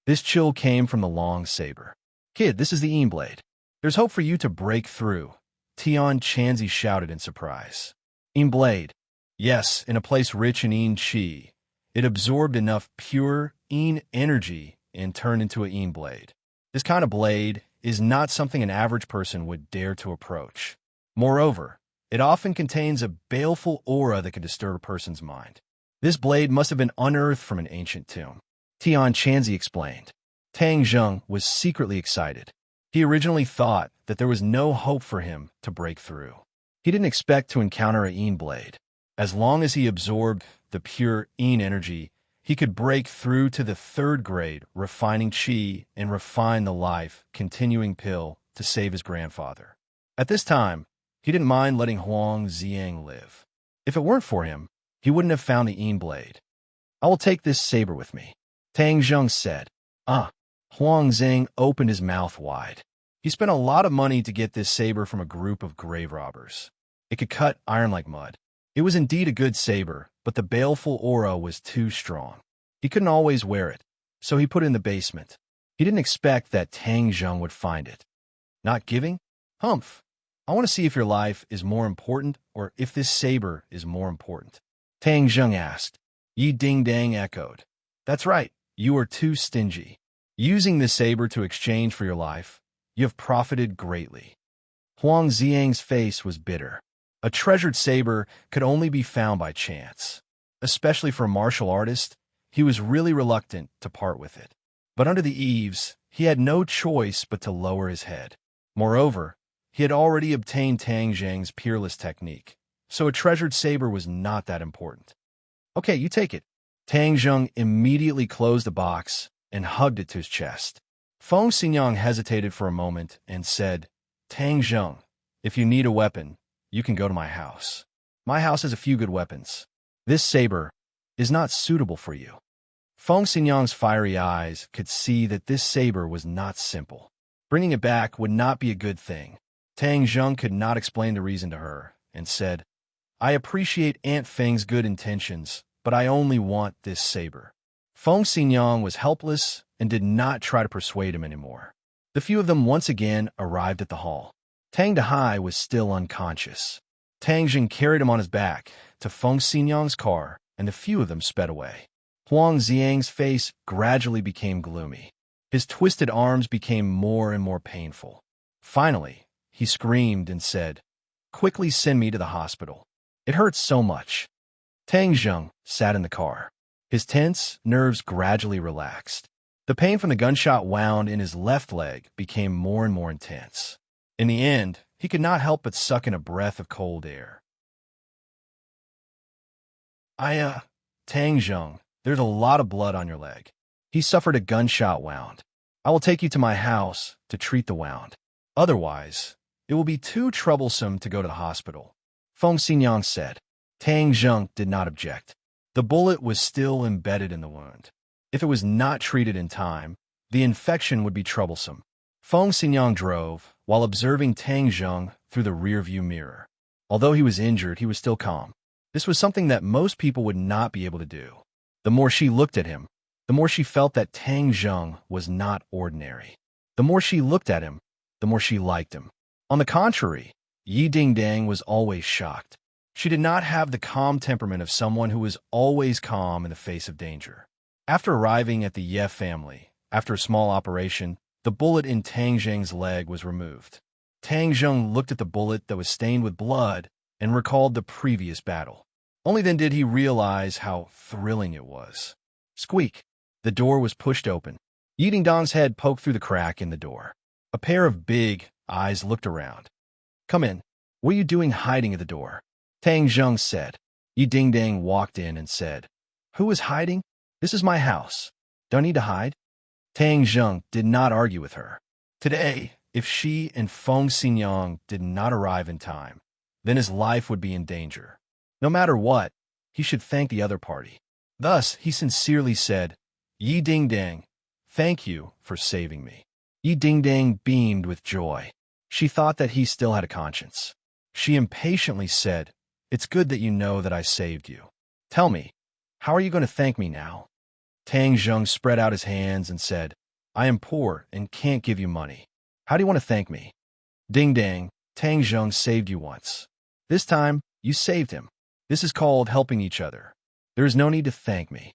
[SPEAKER 1] This chill came from the long saber. Kid, this is the Yin blade. There's hope for you to break through, Tian Chanzi shouted in surprise. Yin blade. Yes, in a place rich in Yin Qi. It absorbed enough pure Yin energy and turned into a Yin blade. This kind of blade is not something an average person would dare to approach. Moreover, it often contains a baleful aura that can disturb a person's mind. This blade must have been unearthed from an ancient tomb. Tian Chanzi explained. Tang Zheng was secretly excited. He originally thought that there was no hope for him to break through. He didn't expect to encounter a Yin blade. As long as he absorbed the pure Yin energy, He could break through to the third grade, refining qi and refine the life-continuing pill to save his grandfather. At this time, he didn't mind letting Huang Xiang live. If it weren't for him, he wouldn't have found the Yin blade. I will take this saber with me, Tang Zheng said. Huang Zhang opened his mouth wide. He spent a lot of money to get this saber from a group of grave robbers. It could cut iron like mud. It was indeed a good saber, but the baleful aura was too strong. He couldn't always wear it, so he put it in the basement. He didn't expect that Tang Zheng would find it. Not giving? Humph. I want to see if your life is more important or if this saber is more important. Tang Zheng asked. Yi Ding Dang echoed. That's right, you are too stingy. Using this saber to exchange for your life, you have profited greatly. Huang Xiang's face was bitter. A treasured saber could only be found by chance. Especially for a martial artist, he was really reluctant to part with it. But under the eaves, he had no choice but to lower his head. Moreover, he had already obtained Tang Zheng's peerless technique, so a treasured saber was not that important. Okay, you take it. Tang Zheng immediately closed the box and hugged it to his chest. Feng Xinyang hesitated for a moment and said, Tang Zheng, if you need a weapon, you can go to my house. My house has a few good weapons. This saber is not suitable for you. Feng Xinyang's fiery eyes could see that this saber was not simple. Bringing it back would not be a good thing. Tang Zheng could not explain the reason to her and said, I appreciate Aunt Feng's good intentions, but I only want this saber. Feng Xinyang was helpless and did not try to persuade him anymore. The few of them once again arrived at the hall. Tang Dehai was still unconscious. Tang Jing carried him on his back to Feng Xinyang's car, and the few of them sped away. Huang Xiang's face gradually became gloomy. His twisted arms became more and more painful. Finally, he screamed and said, Quickly send me to the hospital. It hurts so much. Tang Zheng sat in the car. His tense nerves gradually relaxed. The pain from the gunshot wound in his left leg became more and more intense. In the end, he could not help but suck in a breath of cold air. Tang Zheng, there's a lot of blood on your leg. He suffered a gunshot wound. I will take you to my house to treat the wound. Otherwise, it will be too troublesome to go to the hospital. Feng Xinyang said. Tang Zheng did not object. The bullet was still embedded in the wound. If it was not treated in time, the infection would be troublesome. Feng Xinyang drove, while observing Tang Zheng through the rearview mirror. Although he was injured, he was still calm. This was something that most people would not be able to do. The more she looked at him, the more she felt that Tang Zheng was not ordinary. The more she looked at him, the more she liked him. On the contrary, Yi Dingdang was always shocked. She did not have the calm temperament of someone who was always calm in the face of danger. After arriving at the Ye family, after a small operation, the bullet in Tang Zheng's leg was removed. Tang Zheng looked at the bullet that was stained with blood and recalled the previous battle. Only then did he realize how thrilling it was. Squeak! The door was pushed open. Yi Dingdong's head poked through the crack in the door. A pair of big eyes looked around. Come in. What are you doing hiding at the door? Tang Zheng said. Yi Dingdang walked in and said, Who is hiding? This is my house. Do I need to hide? Tang Zheng did not argue with her. Today, if she and Feng Xinyang did not arrive in time, then his life would be in danger. No matter what, he should thank the other party. Thus, he sincerely said, Yi Dingdang, thank you for saving me. Yi Dingdang beamed with joy. She thought that he still had a conscience. She impatiently said, It's good that you know that I saved you. Tell me, how are you going to thank me now? Tang Zheng spread out his hands and said, I am poor and can't give you money. How do you want to thank me? Dingdang, Tang Zheng saved you once. This time, you saved him. This is called helping each other. There is no need to thank me.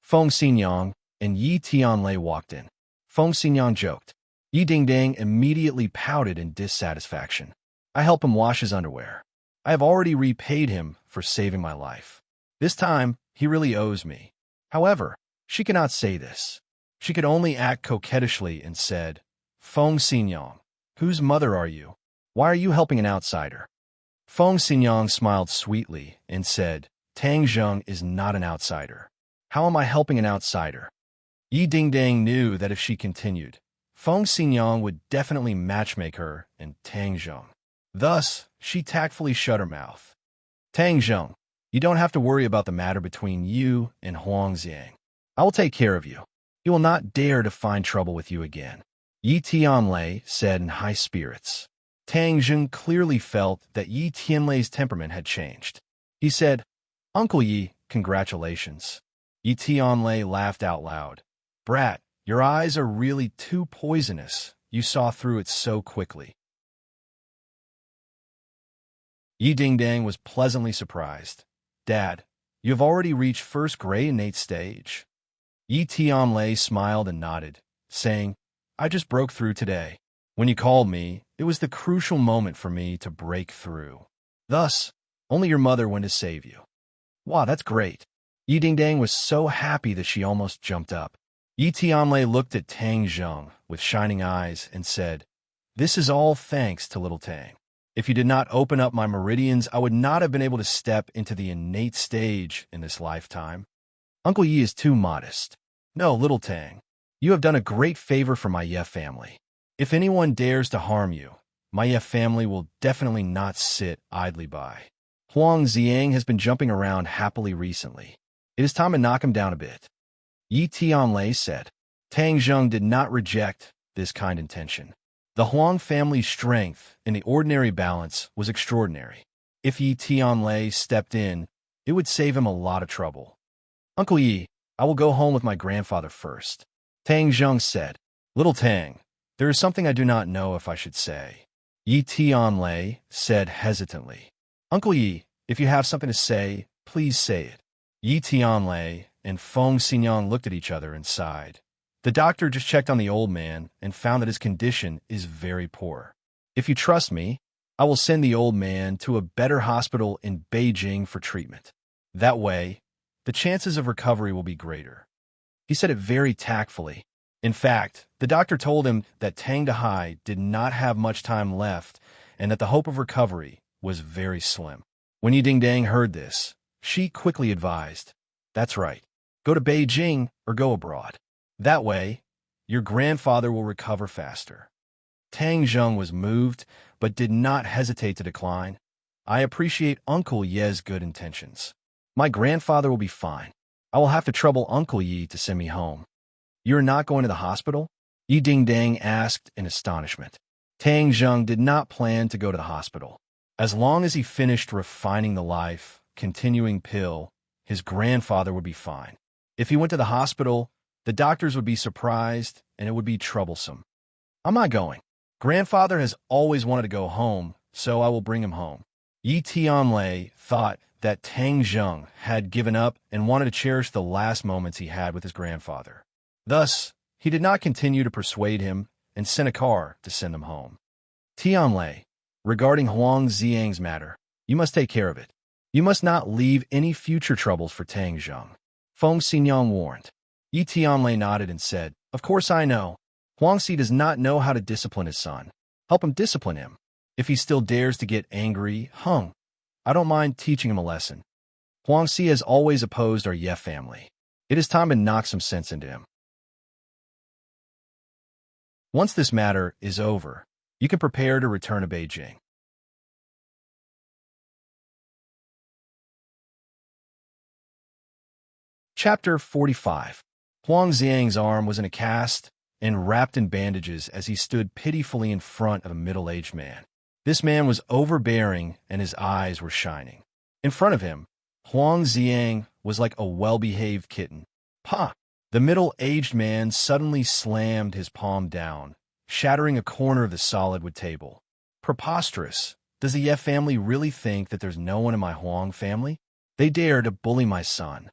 [SPEAKER 1] Feng Xinyang and Yi Tianlei walked in. Feng Xinyang joked. Yi Dingdang immediately pouted in dissatisfaction. I help him wash his underwear. I have already repaid him for saving my life. This time, he really owes me. However, she cannot say this. She could only act coquettishly and said, Feng Xinyang, whose mother are you? Why are you helping an outsider? Feng Xinyang smiled sweetly and said, Tang Zheng is not an outsider. How am I helping an outsider? Yi Dingdang knew that if she continued, Feng Xinyang would definitely matchmake her and Tang Zheng. Thus, she tactfully shut her mouth. Tang Zheng, you don't have to worry about the matter between you and Huang Xiang. I will take care of you. He will not dare to find trouble with you again, Yi Tianlei said in high spirits. Tang Zheng clearly felt that Yi Tianlei's temperament had changed. He said, Uncle Yi, congratulations. Yi Tianlei laughed out loud. Brat, your eyes are really too poisonous. You saw through it so quickly. Yi Dingdang was pleasantly surprised. Dad, you have already reached first grade in 8th stage. Yi Tianlei smiled and nodded, saying, I just broke through today. When you called me, it was the crucial moment for me to break through. Thus, only your mother went to save you. Wow, that's great. Yi Dingdang was so happy that she almost jumped up. Yi Tianlei looked at Tang Zheng with shining eyes and said, This is all thanks to little Tang. If you did not open up my meridians, I would not have been able to step into the innate stage in this lifetime. Uncle Yi is too modest. No, little Tang, you have done a great favor for my Ye family. If anyone dares to harm you, my Ye family will definitely not sit idly by. Huang Xiang has been jumping around happily recently. It is time to knock him down a bit. Yi Tianlei said. Tang Zheng did not reject this kind intention. The Huang family's strength in the ordinary balance was extraordinary. If Yi Tianlei stepped in, it would save him a lot of trouble. Uncle Yi, I will go home with my grandfather first. Tang Zheng said. Little Tang, there is something I do not know if I should say. Yi Tianlei said hesitantly. Uncle Yi, if you have something to say, please say it. Yi Tianlei and Feng Xinyang looked at each other and sighed. The doctor just checked on the old man and found that his condition is very poor. If you trust me, I will send the old man to a better hospital in Beijing for treatment. That way, the chances of recovery will be greater. He said it very tactfully. In fact, the doctor told him that Tang Dehai did not have much time left and that the hope of recovery was very slim. When Yi Dingdang heard this, she quickly advised, That's right. Go to Beijing or go abroad. That way, your grandfather will recover faster. Tang Zheng was moved, but did not hesitate to decline. I appreciate Uncle Ye's good intentions. My grandfather will be fine. I will have to trouble Uncle Yi to send me home. You are not going to the hospital? Yi Dingdang asked in astonishment. Tang Zheng did not plan to go to the hospital. As long as he finished refining the life-continuing pill, his grandfather would be fine. If he went to the hospital, the doctors would be surprised, and it would be troublesome. I'm not going. Grandfather has always wanted to go home, so I will bring him home. Yi Tianlei thought that Tang Zheng had given up and wanted to cherish the last moments he had with his grandfather. Thus, he did not continue to persuade him and sent a car to send him home. Tianlei, regarding Huang Xiang's matter, you must take care of it. You must not leave any future troubles for Tang Zheng. Feng Xinyang warned. Yi Tianlei nodded and said, Of course I know. Huangxi does not know how to discipline his son. Help him discipline him. If he still dares to get angry, I don't mind teaching him a lesson. Huangxi has always opposed our Ye family. It is time to knock some sense into him. Once this matter is over, you can prepare to return to Beijing. Chapter 45. Huang Xiang's arm was in a cast and wrapped in bandages as he stood pitifully in front of a middle-aged man. This man was overbearing and his eyes were shining. In front of him, Huang Xiang was like a well-behaved kitten. Pa! The middle-aged man suddenly slammed his palm down, shattering a corner of the solid wood table. Preposterous! Does the Ye family really think that there's no one in my Huang family? They dare to bully my son.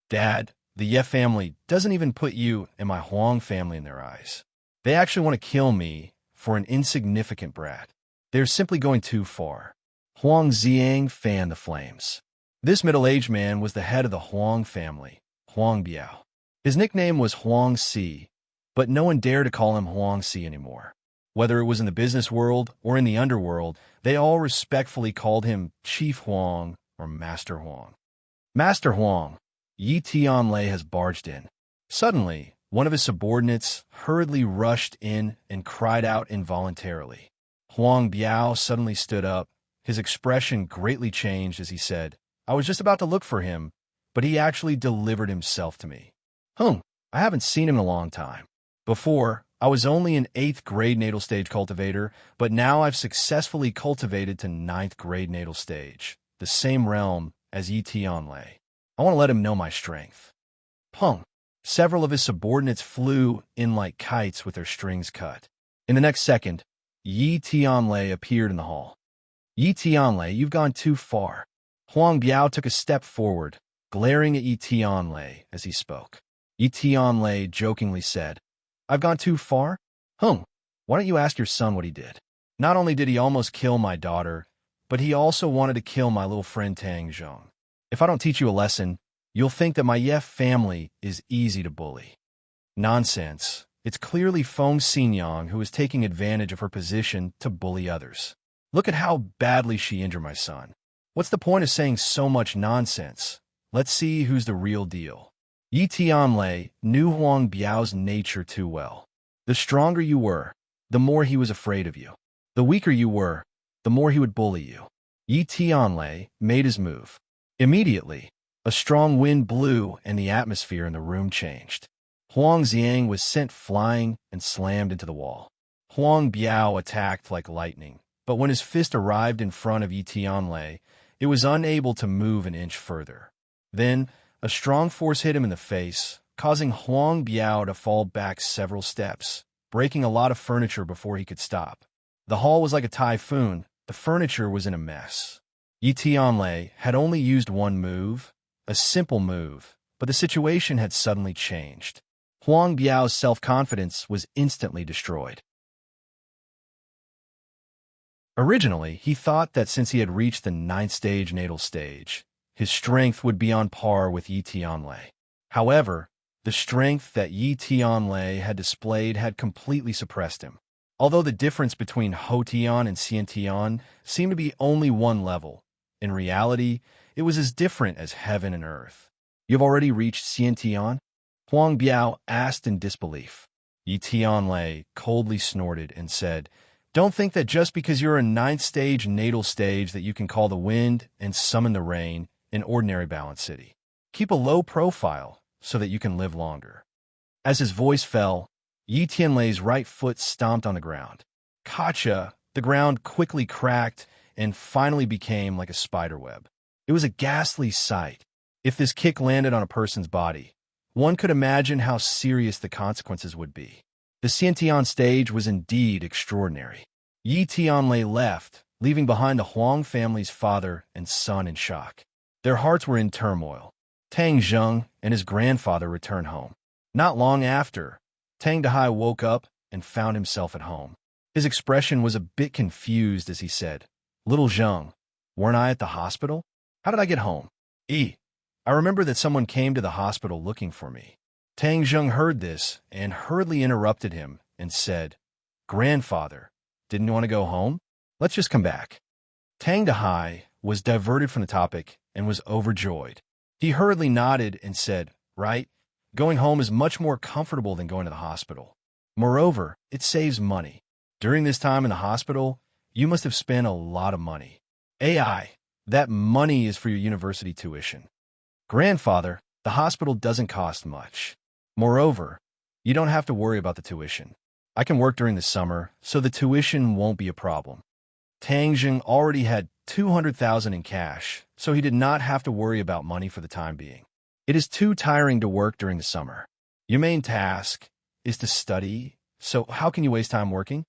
[SPEAKER 1] Dad, the Ye family doesn't even put you and my Huang family in their eyes. They actually want to kill me for an insignificant brat. They're simply going too far. Huang Xiang fanned the flames. This middle-aged man was the head of the Huang family, Huang Biao. His nickname was Huang Si, but no one dared to call him Huang Si anymore. Whether it was in the business world or in the underworld, they all respectfully called him Chief Huang or Master Huang. Master Huang, Yi Tianlei has barged in. Suddenly, one of his subordinates hurriedly rushed in and cried out involuntarily. Huang Biao suddenly stood up. His expression greatly changed as he said, I was just about to look for him, but he actually delivered himself to me. I haven't seen him in a long time. Before, I was only an 8th grade natal stage cultivator, but now I've successfully cultivated to 9th grade natal stage, the same realm as Yi Tianlei. I want to let him know my strength. Several of his subordinates flew in like kites with their strings cut. In the next second, Yi Tianlei appeared in the hall. Yi Tianlei, you've gone too far. Huang Biao took a step forward, glaring at Yi Tianlei as he spoke. Yi Tianlei jokingly said, I've gone too far? Why don't you ask your son what he did? Not only did he almost kill my daughter, but he also wanted to kill my little friend Tang Zhong. If I don't teach you a lesson, you'll think that my Yef family is easy to bully. Nonsense. It's clearly Feng Xinyang who is taking advantage of her position to bully others. Look at how badly she injured my son. What's the point of saying so much nonsense? Let's see who's the real deal. Yi Tianlei knew Huang Biao's nature too well. The stronger you were, the more he was afraid of you. The weaker you were, the more he would bully you. Yi Tianlei made his move. Immediately, a strong wind blew and the atmosphere in the room changed. Huang Xiang was sent flying and slammed into the wall. Huang Biao attacked like lightning, but when his fist arrived in front of Yi Tianlei, it was unable to move an inch further. Then, a strong force hit him in the face, causing Huang Biao to fall back several steps, breaking a lot of furniture before he could stop. The hall was like a typhoon. The furniture was in a mess. Yi Tianlei had only used one move, a simple move, but the situation had suddenly changed. Huang Biao's self-confidence was instantly destroyed. Originally, he thought that since he had reached the 9th stage natal stage, his strength would be on par with Yi Tianlei. However, the strength that Yi Tianlei had displayed had completely suppressed him. Although the difference between Hotian and Xiantian seemed to be only one level, in reality, it was as different as heaven and earth. You've already reached Xiantian? Huang Biao asked in disbelief. Yi Tianlei coldly snorted and said, Don't think that just because you're a 9th stage natal stage that you can call the wind and summon the rain in ordinary balanced city. Keep a low profile so that you can live longer. As his voice fell, Yi Tianlei's right foot stomped on the ground. Kacha, the ground quickly cracked and finally became like a spiderweb. It was a ghastly sight. If this kick landed on a person's body, one could imagine how serious the consequences would be. The Xiantian stage was indeed extraordinary. Yi Tianlei left, leaving behind the Huang family's father and son in shock. Their hearts were in turmoil. Tang Zhong and his grandfather returned home. Not long after, Tang Dahai woke up and found himself at home. His expression was a bit confused as he said, Little Zhong, weren't I at the hospital? How did I get home? I remember that someone came to the hospital looking for me. Tang Zhong heard this and hurriedly interrupted him and said, Grandfather, didn't you want to go home? Let's just come back. Tang Dahai was diverted from the topic and was overjoyed. He hurriedly nodded and said, Right, going home is much more comfortable than going to the hospital. Moreover, it saves money. During this time in the hospital, you must have spent a lot of money. That money is for your university tuition. Grandfather, the hospital doesn't cost much. Moreover, you don't have to worry about the tuition. I can work during the summer, so the tuition won't be a problem. Tang Zhong already had 200,000 in cash, so he did not have to worry about money for the time being. It is too tiring to work during the summer. Your main task is to study, so how can you waste time working?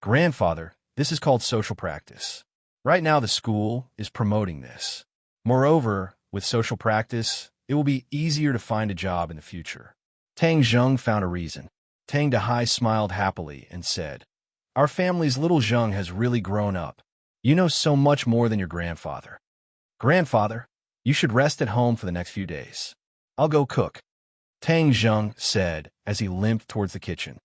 [SPEAKER 1] Grandfather, this is called social practice. Right now the school is promoting this. Moreover, with social practice, it will be easier to find a job in the future. Tang Zhong found a reason. Tang Dahai smiled happily and said, Our family's little Zhong has really grown up. You know so much more than your grandfather. Grandfather, you should rest at home for the next few days. I'll go cook. Tang Zhong said as he limped towards the kitchen.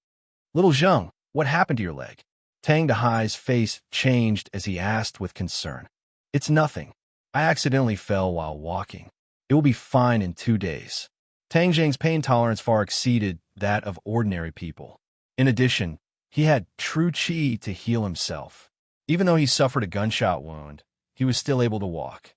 [SPEAKER 1] Little Zhong, what happened to your leg? Tang Dahai's face changed as he asked with concern. It's nothing. I accidentally fell while walking. It It will be fine in 2 days. Tang Zhang's pain tolerance far exceeded that of ordinary people. In addition, he had true qi to heal himself. Even though he suffered a gunshot wound, he was still able to walk.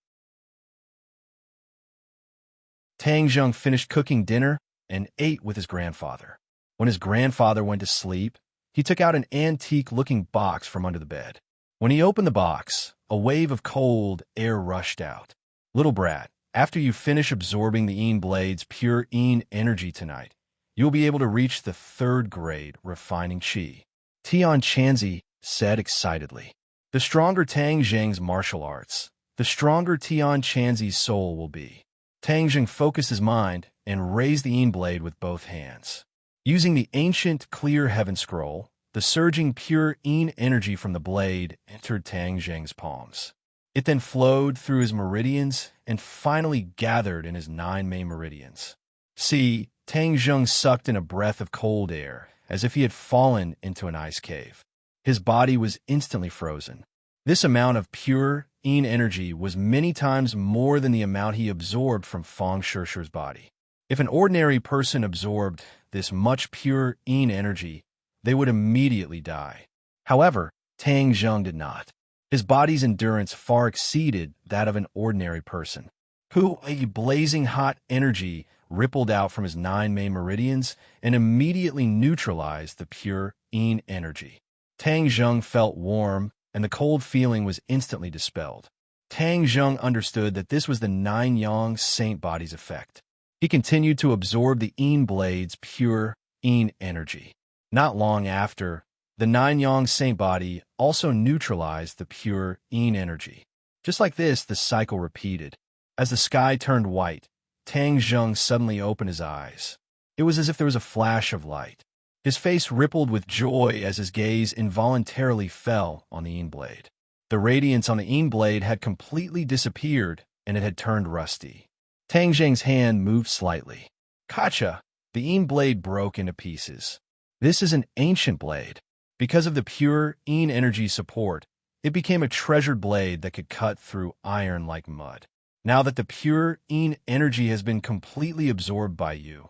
[SPEAKER 1] Tang Zhang finished cooking dinner and ate with his grandfather. When his grandfather went to sleep, he took out an antique-looking box from under the bed. When he opened the box, a wave of cold air rushed out. Little brat, after you finish absorbing the Yin Blade's pure Yin energy tonight, you will be able to reach the 3rd grade refining Qi. Tian Chanzi said excitedly. The stronger Tang Zhang's martial arts, the stronger Tian Chanzi's soul will be. Tang Zhang focused his mind and raised the Yin Blade with both hands. Using the ancient clear heaven scroll, the surging pure Yin energy from the blade entered Tang Zhang's palms. It then flowed through his meridians and finally gathered in his 9 main meridians. See, Tang Zhang sucked in a breath of cold air, as if he had fallen into an ice cave. His body was instantly frozen. This amount of pure Yin energy was many times more than the amount he absorbed from Fang Shishi's body. If an ordinary person absorbed this much pure Yin energy, they would immediately die. However, Tang Zhang did not. His body's endurance far exceeded that of an ordinary person. A blazing hot energy rippled out from his 9 main meridians and immediately neutralized the pure Yin energy. Tang Zhang felt warm, and the cold feeling was instantly dispelled. Tang Zhang understood that this was the 9 Yang Saint body's effect. He continued to absorb the Yin Blade's pure Yin energy. Not long after, the 9 Yang Saint body also neutralized the pure Yin energy. Just like this, the cycle repeated. As the sky turned white, Tang Zhang suddenly opened his eyes. It was as if there was a flash of light. His face rippled with joy as his gaze involuntarily fell on the Yin Blade. The radiance on the Yin Blade had completely disappeared, and it had turned rusty. Tang Zhang's hand moved slightly. Kacha! The Yin Blade broke into pieces. This is an ancient blade. Because of the pure Yin energy support, it became a treasured blade that could cut through iron like mud. Now that the pure Yin energy has been completely absorbed by you,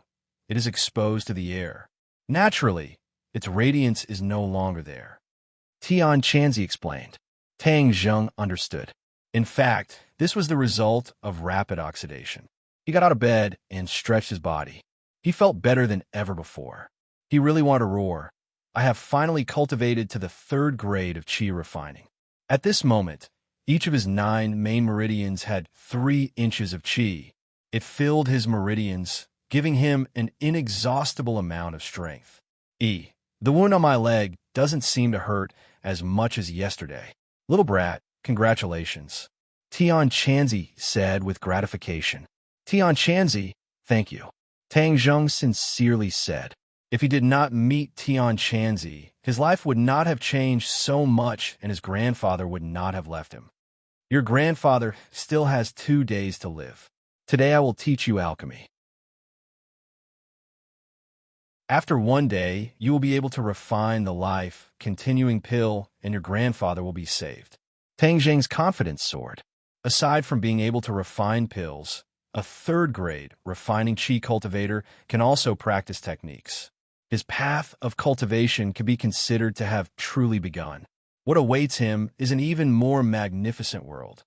[SPEAKER 1] it is exposed to the air. Naturally, its radiance is no longer there. Tian Chanzi explained. Tang Zhang understood. In fact, this was the result of rapid oxidation. He got out of bed and stretched his body. He felt better than ever before. He really wanted to roar. I have finally cultivated to the 3rd grade of Qi refining. At this moment, each of his 9 main meridians had 3 inches of Qi. It filled his meridians, giving him an inexhaustible amount of strength. The wound on my leg doesn't seem to hurt as much as yesterday. Little brat, congratulations. Tian Chanzi said with gratification. Tian Chanzi, thank you. Tang Zhang sincerely said. If he did not meet Tian Chanzi, his life would not have changed so much and his grandfather would not have left him. Your grandfather still has 2 days to live. Today I will teach you alchemy. After 1 day, you will be able to refine the life-continuing pill and your grandfather will be saved. Tang Zhang's confidence soared. Aside from being able to refine pills, a 3rd grade refining Qi cultivator can also practice techniques. His path of cultivation can be considered to have truly begun. What awaits him is an even more magnificent world.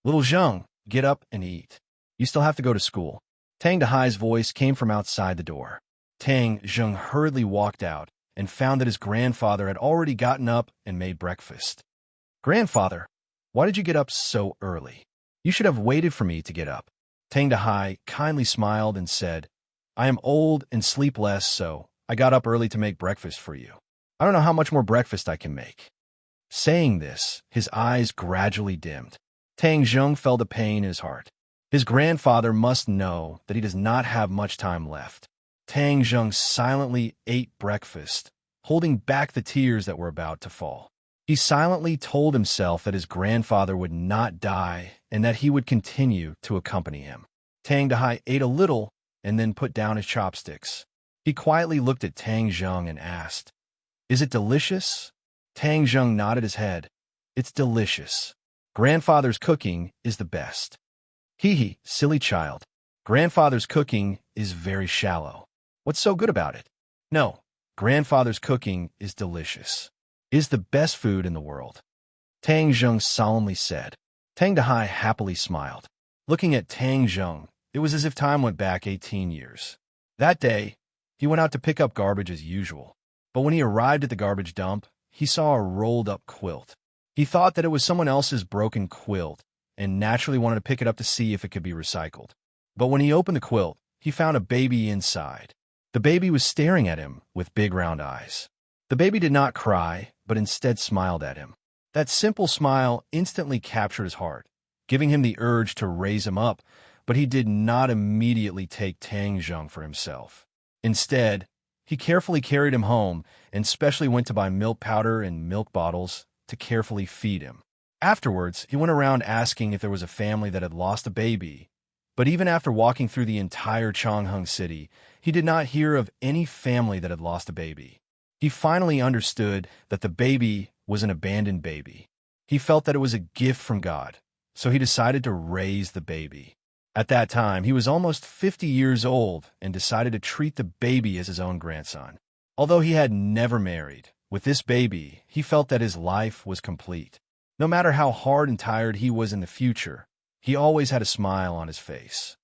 [SPEAKER 1] Little Zhang, get up and eat. You still have to go to school. Tang Dahai's voice came from outside the door. Tang Zhang hurriedly walked out and found that his grandfather had already gotten up and made breakfast. Grandfather, why did you get up so early? You should have waited for me to get up. Tang Dahai kindly smiled and said, I am old and sleep less, so I got up early to make breakfast for you. I don't know how much more breakfast I can make. Saying this, his eyes gradually dimmed. Tang Zhang felt a pain in his heart. His grandfather must know that he does not have much time left. Tang Zhang silently ate breakfast, holding back the tears that were about to fall. He silently told himself that his grandfather would not die and that he would continue to accompany him. Tang Dahai ate a little and then put down his chopsticks. He quietly looked at Tang Zhang and asked, Is it delicious? Tang Zhang nodded his head. It's delicious. Grandfather's cooking is the best. Hee, silly child. Grandfather's cooking is very shallow. What's so good about it? No, grandfather's cooking is delicious. Is the best food in the world. Tang Zheng solemnly said. Tang Dahai happily smiled. Looking at Tang Zheng, it was as if time went back 18 years. That day, he went out to pick up garbage as usual. But when he arrived at the garbage dump, he saw a rolled-up quilt. He thought that it was someone else's broken quilt and naturally wanted to pick it up to see if it could be recycled. But when he opened the quilt, he found a baby inside. The baby was staring at him with big round eyes. The baby did not cry, but instead smiled at him. That simple smile instantly captured his heart, giving him the urge to raise him up, but he did not immediately take Tang Zheng for himself. Instead, he carefully carried him home and specially went to buy milk powder and milk bottles to carefully feed him. Afterwards, he went around asking if there was a family that had lost a baby, but even after walking through the entire Changheng city, he did not hear of any family that had lost a baby. He finally understood that the baby was an abandoned baby. He felt that it was a gift from God, so he decided to raise the baby. At that time, he was almost 50 years old and decided to treat the baby as his own grandson. Although he had never married, with this baby, he felt that his life was complete. No matter how hard and tired he was in the future, he always had a smile on his face.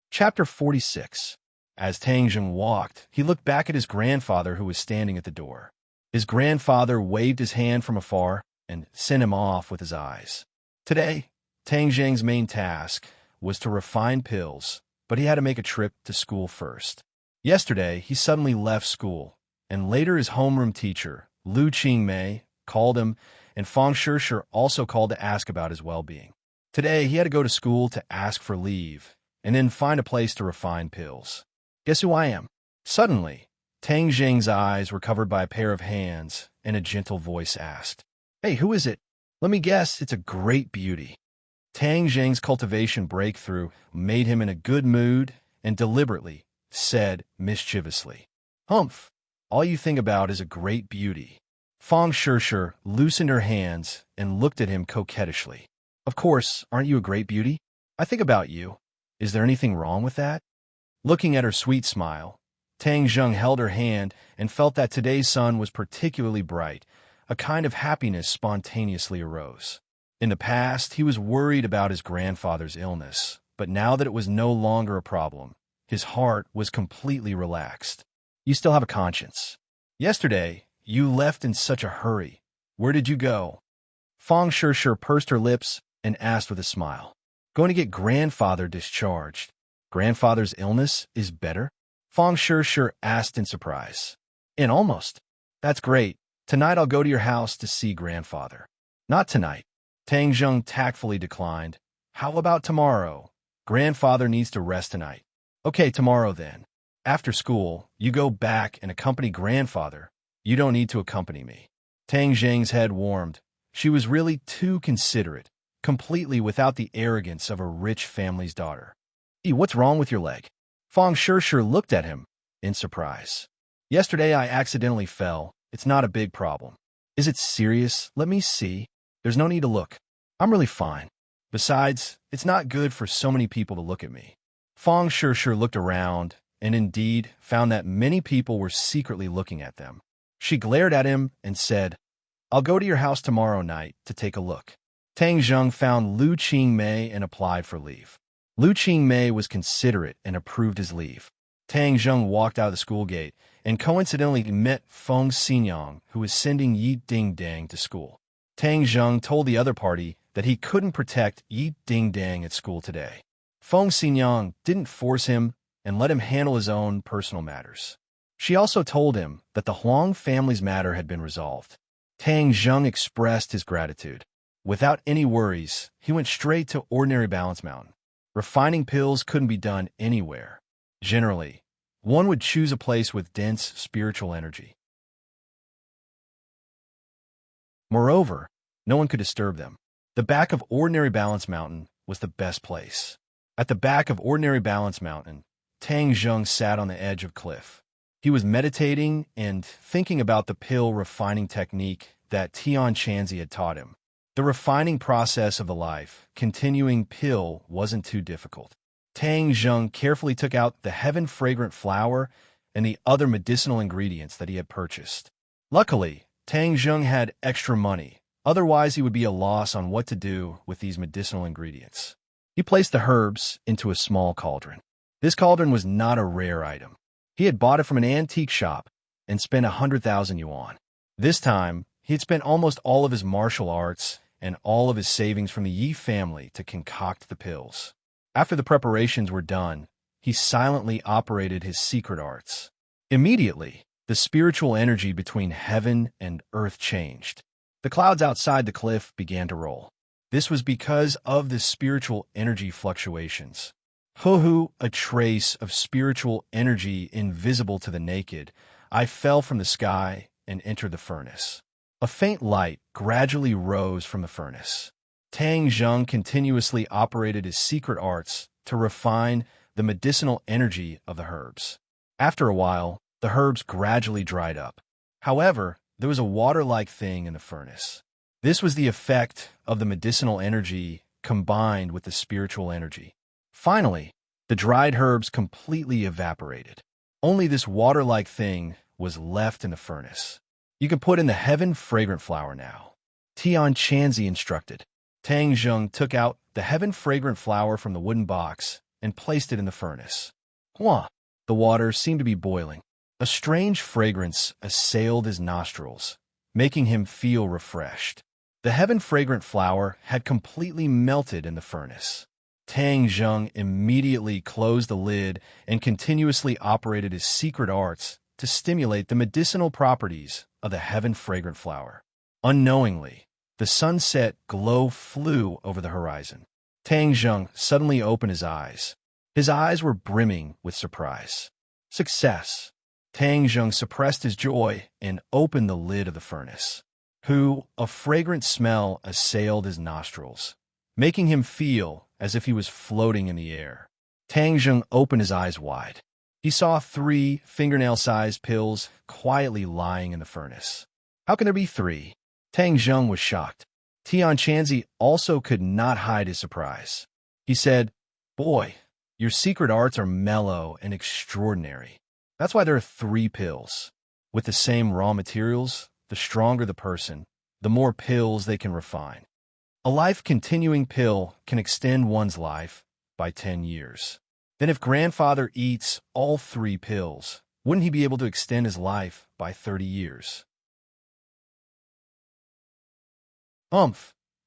[SPEAKER 1] Chapter 46. As Tang Zheng walked, he looked back at his grandfather who was standing at the door. His grandfather waved his hand from afar and sent him off with his eyes. Today, Tang Zheng's main task was to refine pills, but he had to make a trip to school first. Yesterday, he suddenly left school, and later his homeroom teacher, Lu Qingmei, called him, and Fang Shishir also called to ask about his well-being. Today, he had to go to school to ask for leave, and then find a place to refine pills. Guess who I am? Suddenly, Tang Zheng's eyes were covered by a pair of hands, and a gentle voice asked, "Hey, who is it? Let me guess, it's a great beauty." Tang Zheng's cultivation breakthrough made him in a good mood and deliberately said mischievously, "Humph, all you think about is a great beauty." Fang Shishir loosened her hands and looked at him coquettishly. "Of course, aren't you a great beauty? I think about you. Is there anything wrong with that?" Looking at her sweet smile, Tang Zheng held her hand and felt that today's sun was particularly bright. A kind of happiness spontaneously arose. In the past, he was worried about his grandfather's illness, but now that it was no longer a problem, his heart was completely relaxed. "You still have a conscience. Yesterday, you left in such a hurry. Where did you go?" Fang Shishir pursed her lips and asked with a smile. "Going to get grandfather discharged. Grandfather's illness is better?" Fang Shishir asked in surprise. "And almost. That's great. Tonight I'll go to your house to see grandfather." "Not tonight." Tang Zheng tactfully declined. "How about tomorrow? Grandfather needs to rest tonight." "Okay, tomorrow then. After school, you go back and accompany grandfather. You don't need to accompany me." Tang Zheng's head warmed. She was really too considerate, completely without the arrogance of a rich family's daughter. "What's wrong with your leg?" Fang Shishir looked at him in surprise. "Yesterday I accidentally fell. It's not a big problem." "Is it serious? Let me see." "There's no need to look. I'm really fine. Besides, it's not good for so many people to look at me." Fang Shishir looked around and indeed found that many people were secretly looking at them. She glared at him and said, "I'll go to your house tomorrow night to take a look." Tang Zheng found Lu Qingmei and applied for leave. Lu Qingmei was considerate and approved his leave. Tang Zheng walked out of the school gate and coincidentally met Feng Xinyang, who was sending Yi Dingdang to school. Tang Zheng told the other party that he couldn't protect Yi Dingdang at school today. Feng Xinyang didn't force him and let him handle his own personal matters. She also told him that the Huang family's matter had been resolved. Tang Zheng expressed his gratitude. Without any worries, he went straight to Ordinary Balance Mountain. Refining pills couldn't be done anywhere. Generally, one would choose a place with dense spiritual energy. Moreover, no one could disturb them. The back of Ordinary Balance Mountain was the best place. At the back of Ordinary Balance Mountain, Tang Zheng sat on the edge of cliff. He was meditating and thinking about the pill refining technique that Tian had taught him. The refining process of the life, continuing pill wasn't too difficult. Tang Zheng carefully took out the heaven-fragrant flower and the other medicinal ingredients that he had purchased. Luckily, Tang Zheng had extra money, otherwise he would be a loss on what to do with these medicinal ingredients. He placed the herbs into a small cauldron. This cauldron was not a rare item. He had bought it from an antique shop and spent 100,000 yuan. This time, he had spent almost all of his martial arts and all of his savings from the Yi family to concoct the pills. After the preparations were done, he silently operated his secret arts. Immediately, the spiritual energy between heaven and earth changed. The clouds outside the cliff began to roll. This was because of the spiritual energy fluctuations. Hu, a trace of spiritual energy invisible to the naked, I fell from the sky and entered the furnace. A faint light gradually rose from the furnace. Tang Zheng continuously operated his secret arts to refine the medicinal energy of the herbs. After a while, the herbs gradually dried up. However, there was a water-like thing in the furnace. This was the effect of the medicinal energy combined with the spiritual energy. Finally, the dried herbs completely evaporated. Only this water-like thing was left in the furnace. You can put in the heaven-fragrant flower now. Tian instructed. Tang Zheng took out the heaven-fragrant flower from the wooden box and placed it in the furnace. Hua! The water seemed to be boiling. A strange fragrance assailed his nostrils, making him feel refreshed. The heaven-fragrant flower had completely melted in the furnace. Tang Zheng immediately closed the lid and continuously operated his secret arts to stimulate the medicinal properties of the heaven-fragrant flower. Unknowingly, the sunset glow flew over the horizon. Tang Zheng suddenly opened his eyes. His eyes were brimming with surprise. Success! Tang Zheng suppressed his joy and opened the lid of the furnace. A fragrant smell assailed his nostrils, making him feel as if he was floating in the air. Tang Zheng opened his eyes wide. He saw 3 fingernail-sized pills quietly lying in the furnace. How can there be 3? Tang Zheng was shocked. Tian also could not hide his surprise. He said, "Boy, your secret arts are mellow and extraordinary. That's why there are 3 pills. With the same raw materials, the stronger the person, the more pills they can refine. A life-continuing pill can extend one's life by 10 years. Then if grandfather eats all 3 pills, wouldn't he be able to extend his life by 30 years?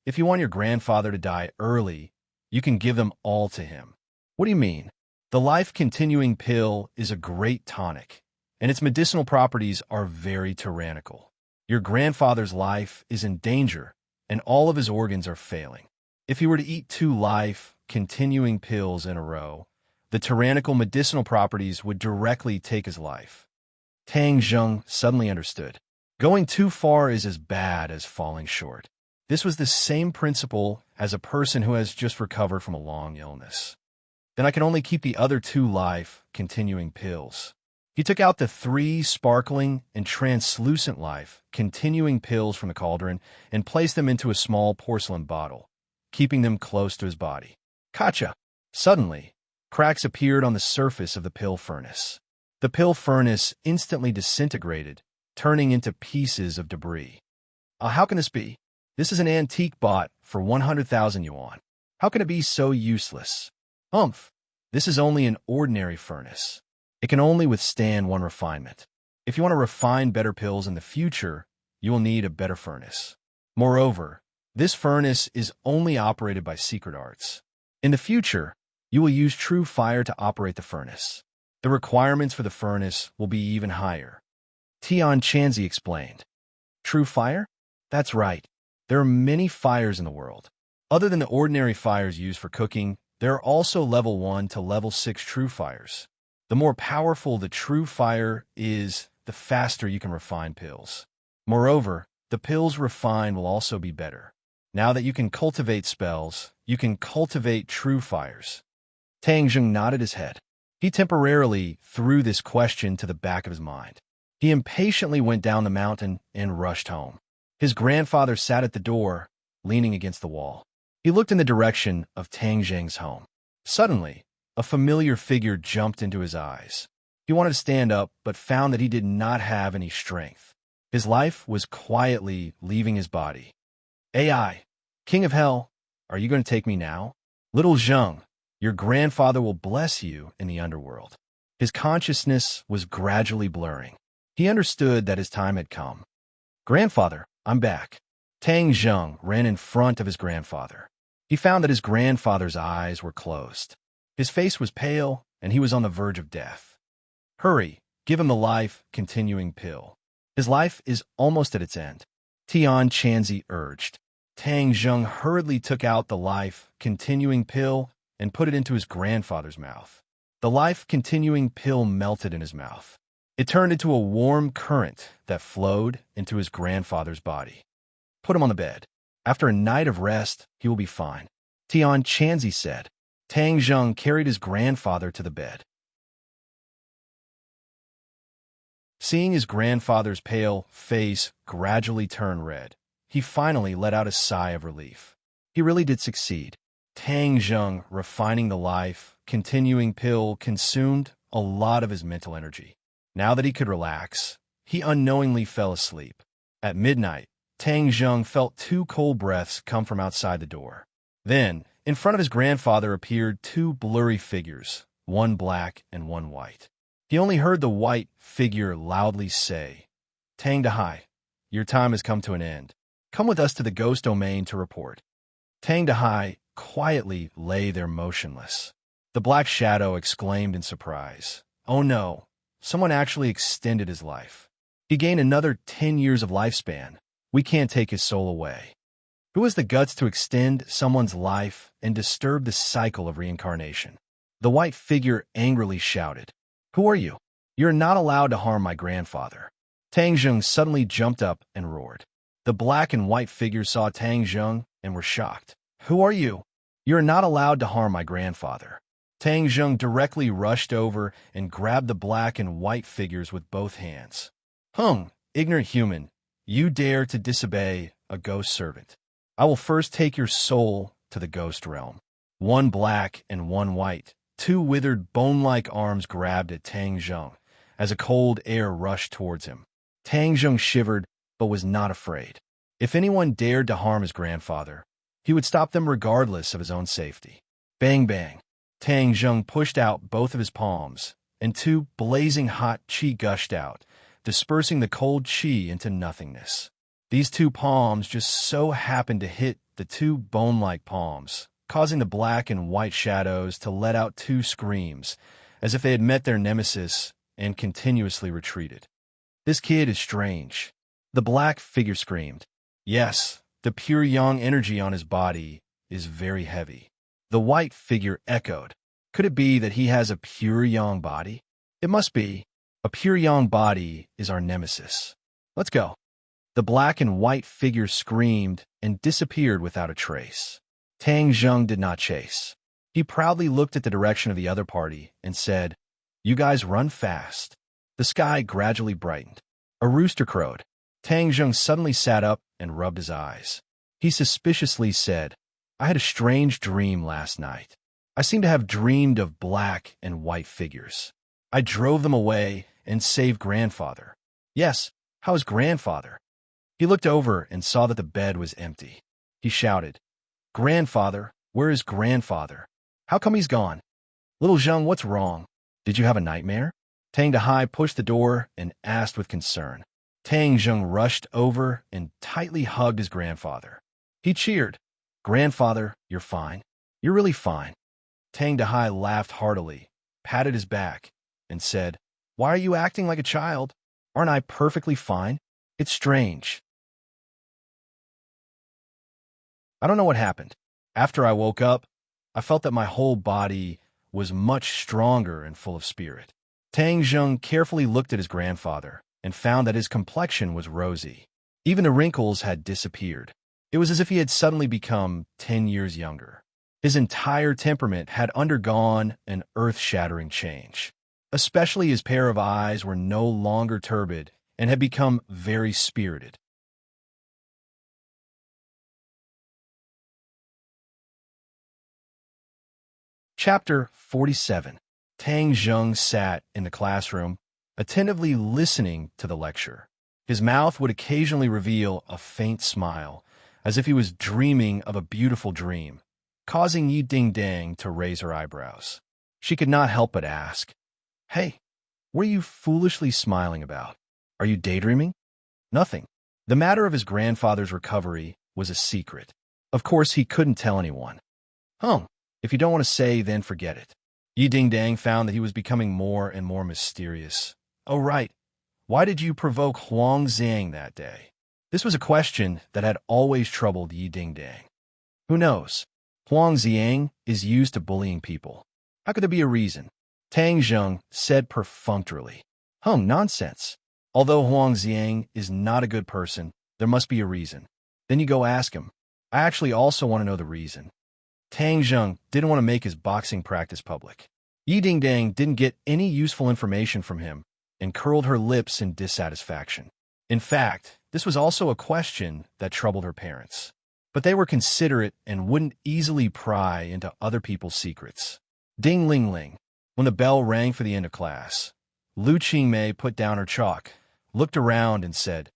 [SPEAKER 1] If you want your grandfather to die early, you can give them all to him." What do you mean? The life-continuing pill is a great tonic, and its medicinal properties are very tyrannical. Your grandfather's life is in danger, and all of his organs are failing. If he were to eat 2 life-continuing pills in a row, the tyrannical medicinal properties would directly take his life. Tang Zheng suddenly understood. Going too far is as bad as falling short. This was the same principle as a person who has just recovered from a long illness. Then I can only keep the other 2 life-continuing pills. He took out the 3 sparkling and translucent life-continuing pills from the cauldron and placed them into a small porcelain bottle, keeping them close to his body. Kacha! Suddenly, cracks appeared on the surface of the pill furnace. The pill furnace instantly disintegrated, turning into pieces of debris. How can this be? This is an antique bought for 100,000 yuan. How can it be so useless? This is only an ordinary furnace. It can only withstand 1 refinement. If you want to refine better pills in the future, you will need a better furnace. Moreover, this furnace is only operated by secret arts. In the future, you will use true fire to operate the furnace. The requirements for the furnace will be even higher. Tian explained. True fire? That's right. There are many fires in the world. Other than the ordinary fires used for cooking, there are also level 1 to level 6 true fires. The more powerful the true fire is, the faster you can refine pills. Moreover, the pills refined will also be better. Now that you can cultivate spells, you can cultivate true fires. Tang Zheng nodded his head. He temporarily threw this question to the back of his mind. He impatiently went down the mountain and rushed home. His grandfather sat at the door, leaning against the wall. He looked in the direction of Tang Zheng's home. Suddenly, a familiar figure jumped into his eyes. He wanted to stand up, but found that he did not have any strength. His life was quietly leaving his body. AI, King of Hell, are you going to take me now? Little Zheng, your grandfather will bless you in the underworld. His consciousness was gradually blurring. He understood that his time had come. Grandfather, I'm back. Tang Zheng ran in front of his grandfather. He found that his grandfather's eyes were closed. His face was pale, and he was on the verge of death. Hurry, give him the life-continuing pill. His life is almost at its end. Tian Chanzi urged. Tang Zheng hurriedly took out the life-continuing pill and put it into his grandfather's mouth. The life-continuing pill melted in his mouth. It turned into a warm current that flowed into his grandfather's body. Put him on the bed. After a night of rest, he will be fine, Tian Chanzi said. Tang Zheng carried his grandfather to the bed. Seeing his grandfather's pale face gradually turn red, he finally let out a sigh of relief. He really did succeed. Tang Zheng refining the life-continuing pill consumed a lot of his mental energy. Now that he could relax, he unknowingly fell asleep. At midnight, Tang Zheng felt 2 cold breaths come from outside the door. Then, in front of his grandfather appeared 2 blurry figures, one black and one white. He only heard the white figure loudly say, Tang Dahai, your time has come to an end. Come with us to the ghost domain to report. Tang Dahai quietly lay there motionless. The black shadow exclaimed in surprise, Oh no, someone actually extended his life. He gained another 10 years of lifespan. We can't take his soul away. Who has the guts to extend someone's life and disturb the cycle of reincarnation? The white figure angrily shouted, Who are you? You're not allowed to harm my grandfather. Tang Zheng suddenly jumped up and roared. The black and white figures saw Tang Zheng and were shocked. Who are you? You're not allowed to harm my grandfather. Tang Zheng directly rushed over and grabbed the black and white figures with both hands. Ignorant human, you dare to disobey a ghost servant. I will first take your soul to the ghost realm. One black and one white, 2 withered bone-like arms grabbed at Tang Zheng as a cold air rushed towards him. Tang Zheng shivered but was not afraid. If anyone dared to harm his grandfather, he would stop them regardless of his own safety. Bang bang. Tang Zheng pushed out both of his palms, and 2 blazing hot qi gushed out, dispersing the cold qi into nothingness. These 2 palms just so happened to hit the 2 bone-like palms, causing the black and white shadows to let out 2 screams, as if they had met their nemesis and continuously retreated. This kid is strange. The black figure screamed. Yes, the pure yang energy on his body is very heavy. The white figure echoed. Could it be that he has a pure yang body? It must be. A pure yang body is our nemesis. Let's go. The black and white figure screamed and disappeared without a trace. Tang Zheng did not chase. He proudly looked at the direction of the other party and said, You guys run fast. The sky gradually brightened. A rooster crowed. Tang Zheng suddenly sat up and rubbed his eyes. He suspiciously said, I had a strange dream last night. I seem to have dreamed of black and white figures. I drove them away and saved grandfather. Yes, how is grandfather? He looked over and saw that the bed was empty. He shouted, Grandfather, where is grandfather? How come he's gone? Little Zheng, what's wrong? Did you have a nightmare? Tang Dahai pushed the door and asked with concern. Tang Zheng rushed over and tightly hugged his grandfather. He cheered. Grandfather, you're fine. You're really fine. Tang Dahai laughed heartily, patted his back, and said, Why are you acting like a child? Aren't I perfectly fine? It's strange. I don't know what happened. After I woke up, I felt that my whole body was much stronger and full of spirit. Tang Zheng carefully looked at his grandfather and found that his complexion was rosy. Even the wrinkles had disappeared. It was as if he had suddenly become 10 years younger. His entire temperament had undergone an earth-shattering change. Especially his pair of eyes were no longer turbid and had become very spirited. Chapter 47. Tang Zheng sat in the classroom, attentively listening to the lecture. His mouth would occasionally reveal a faint smile, as if he was dreaming of a beautiful dream, causing Yi Ding to raise her eyebrows. She could not help but ask, "Hey, what are you foolishly smiling about? Are you daydreaming?" "Nothing." The matter of his grandfather's recovery was a secret. Of course, he couldn't tell anyone. If you don't want to say, then forget it." Yi Ding found that he was becoming more and more mysterious. "Oh, right. Why did you provoke Huang Xiang that day?" This was a question that had always troubled Yi Ding. Who knows? Huang Xiang is used to bullying people. How could there be a reason? Tang Zheng said perfunctorily. Nonsense. Although Huang Xiang is not a good person, there must be a reason. Then you go ask him. I actually also want to know the reason. Tang Zheng didn't want to make his boxing practice public. Yi Ding didn't get any useful information from him and curled her lips in dissatisfaction. In fact, this was also a question that troubled her parents. But they were considerate and wouldn't easily pry into other people's secrets. Ding ling ling. When the bell rang for the end of class, Lu Qingmei put down her chalk, looked around and said,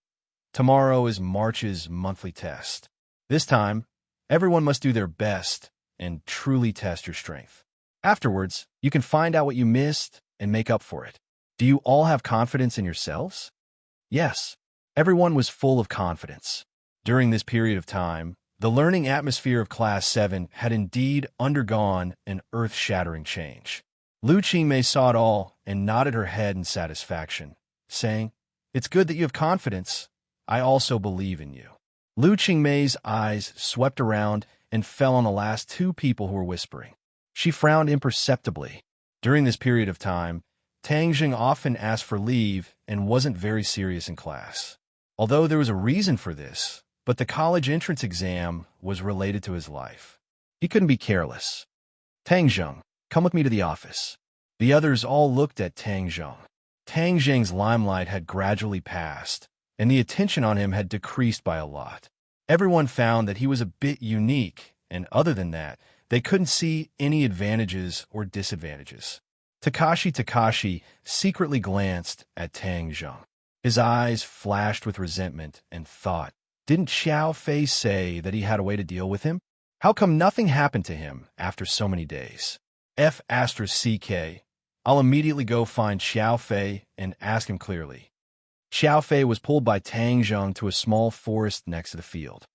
[SPEAKER 1] "Tomorrow is March's monthly test. This time, everyone must do their best and truly test your strength. Afterwards, you can find out what you missed and make up for it." Do you all have confidence in yourselves? Yes, everyone was full of confidence. During this period of time, the learning atmosphere of Class 7 had indeed undergone an earth-shattering change. Lu Qingmei saw it all and nodded her head in satisfaction, saying, "It's good that you have confidence. I also believe in you." Lu Qingmei's eyes swept around and fell on the last two people who were whispering. She frowned imperceptibly. During this period of time, Tang Zheng often asked for leave and wasn't very serious in class. Although there was a reason for this, but the college entrance exam was related to his life. He couldn't be careless. "Tang Zheng, come with me to the office." The others all looked at Tang Zheng. Tang Zheng's limelight had gradually passed, and the attention on him had decreased by a lot. Everyone found that he was a bit unique, and other than that, they couldn't see any advantages or disadvantages. Takashi secretly glanced at Tang Zheng. His eyes flashed with resentment and thought, didn't Xiao Fei say that he had a way to deal with him? How come nothing happened to him after so many days? F***CK. I'll immediately go find Xiao Fei and ask him clearly. Xiao Fei was pulled by Tang Zheng to a small forest next to the field.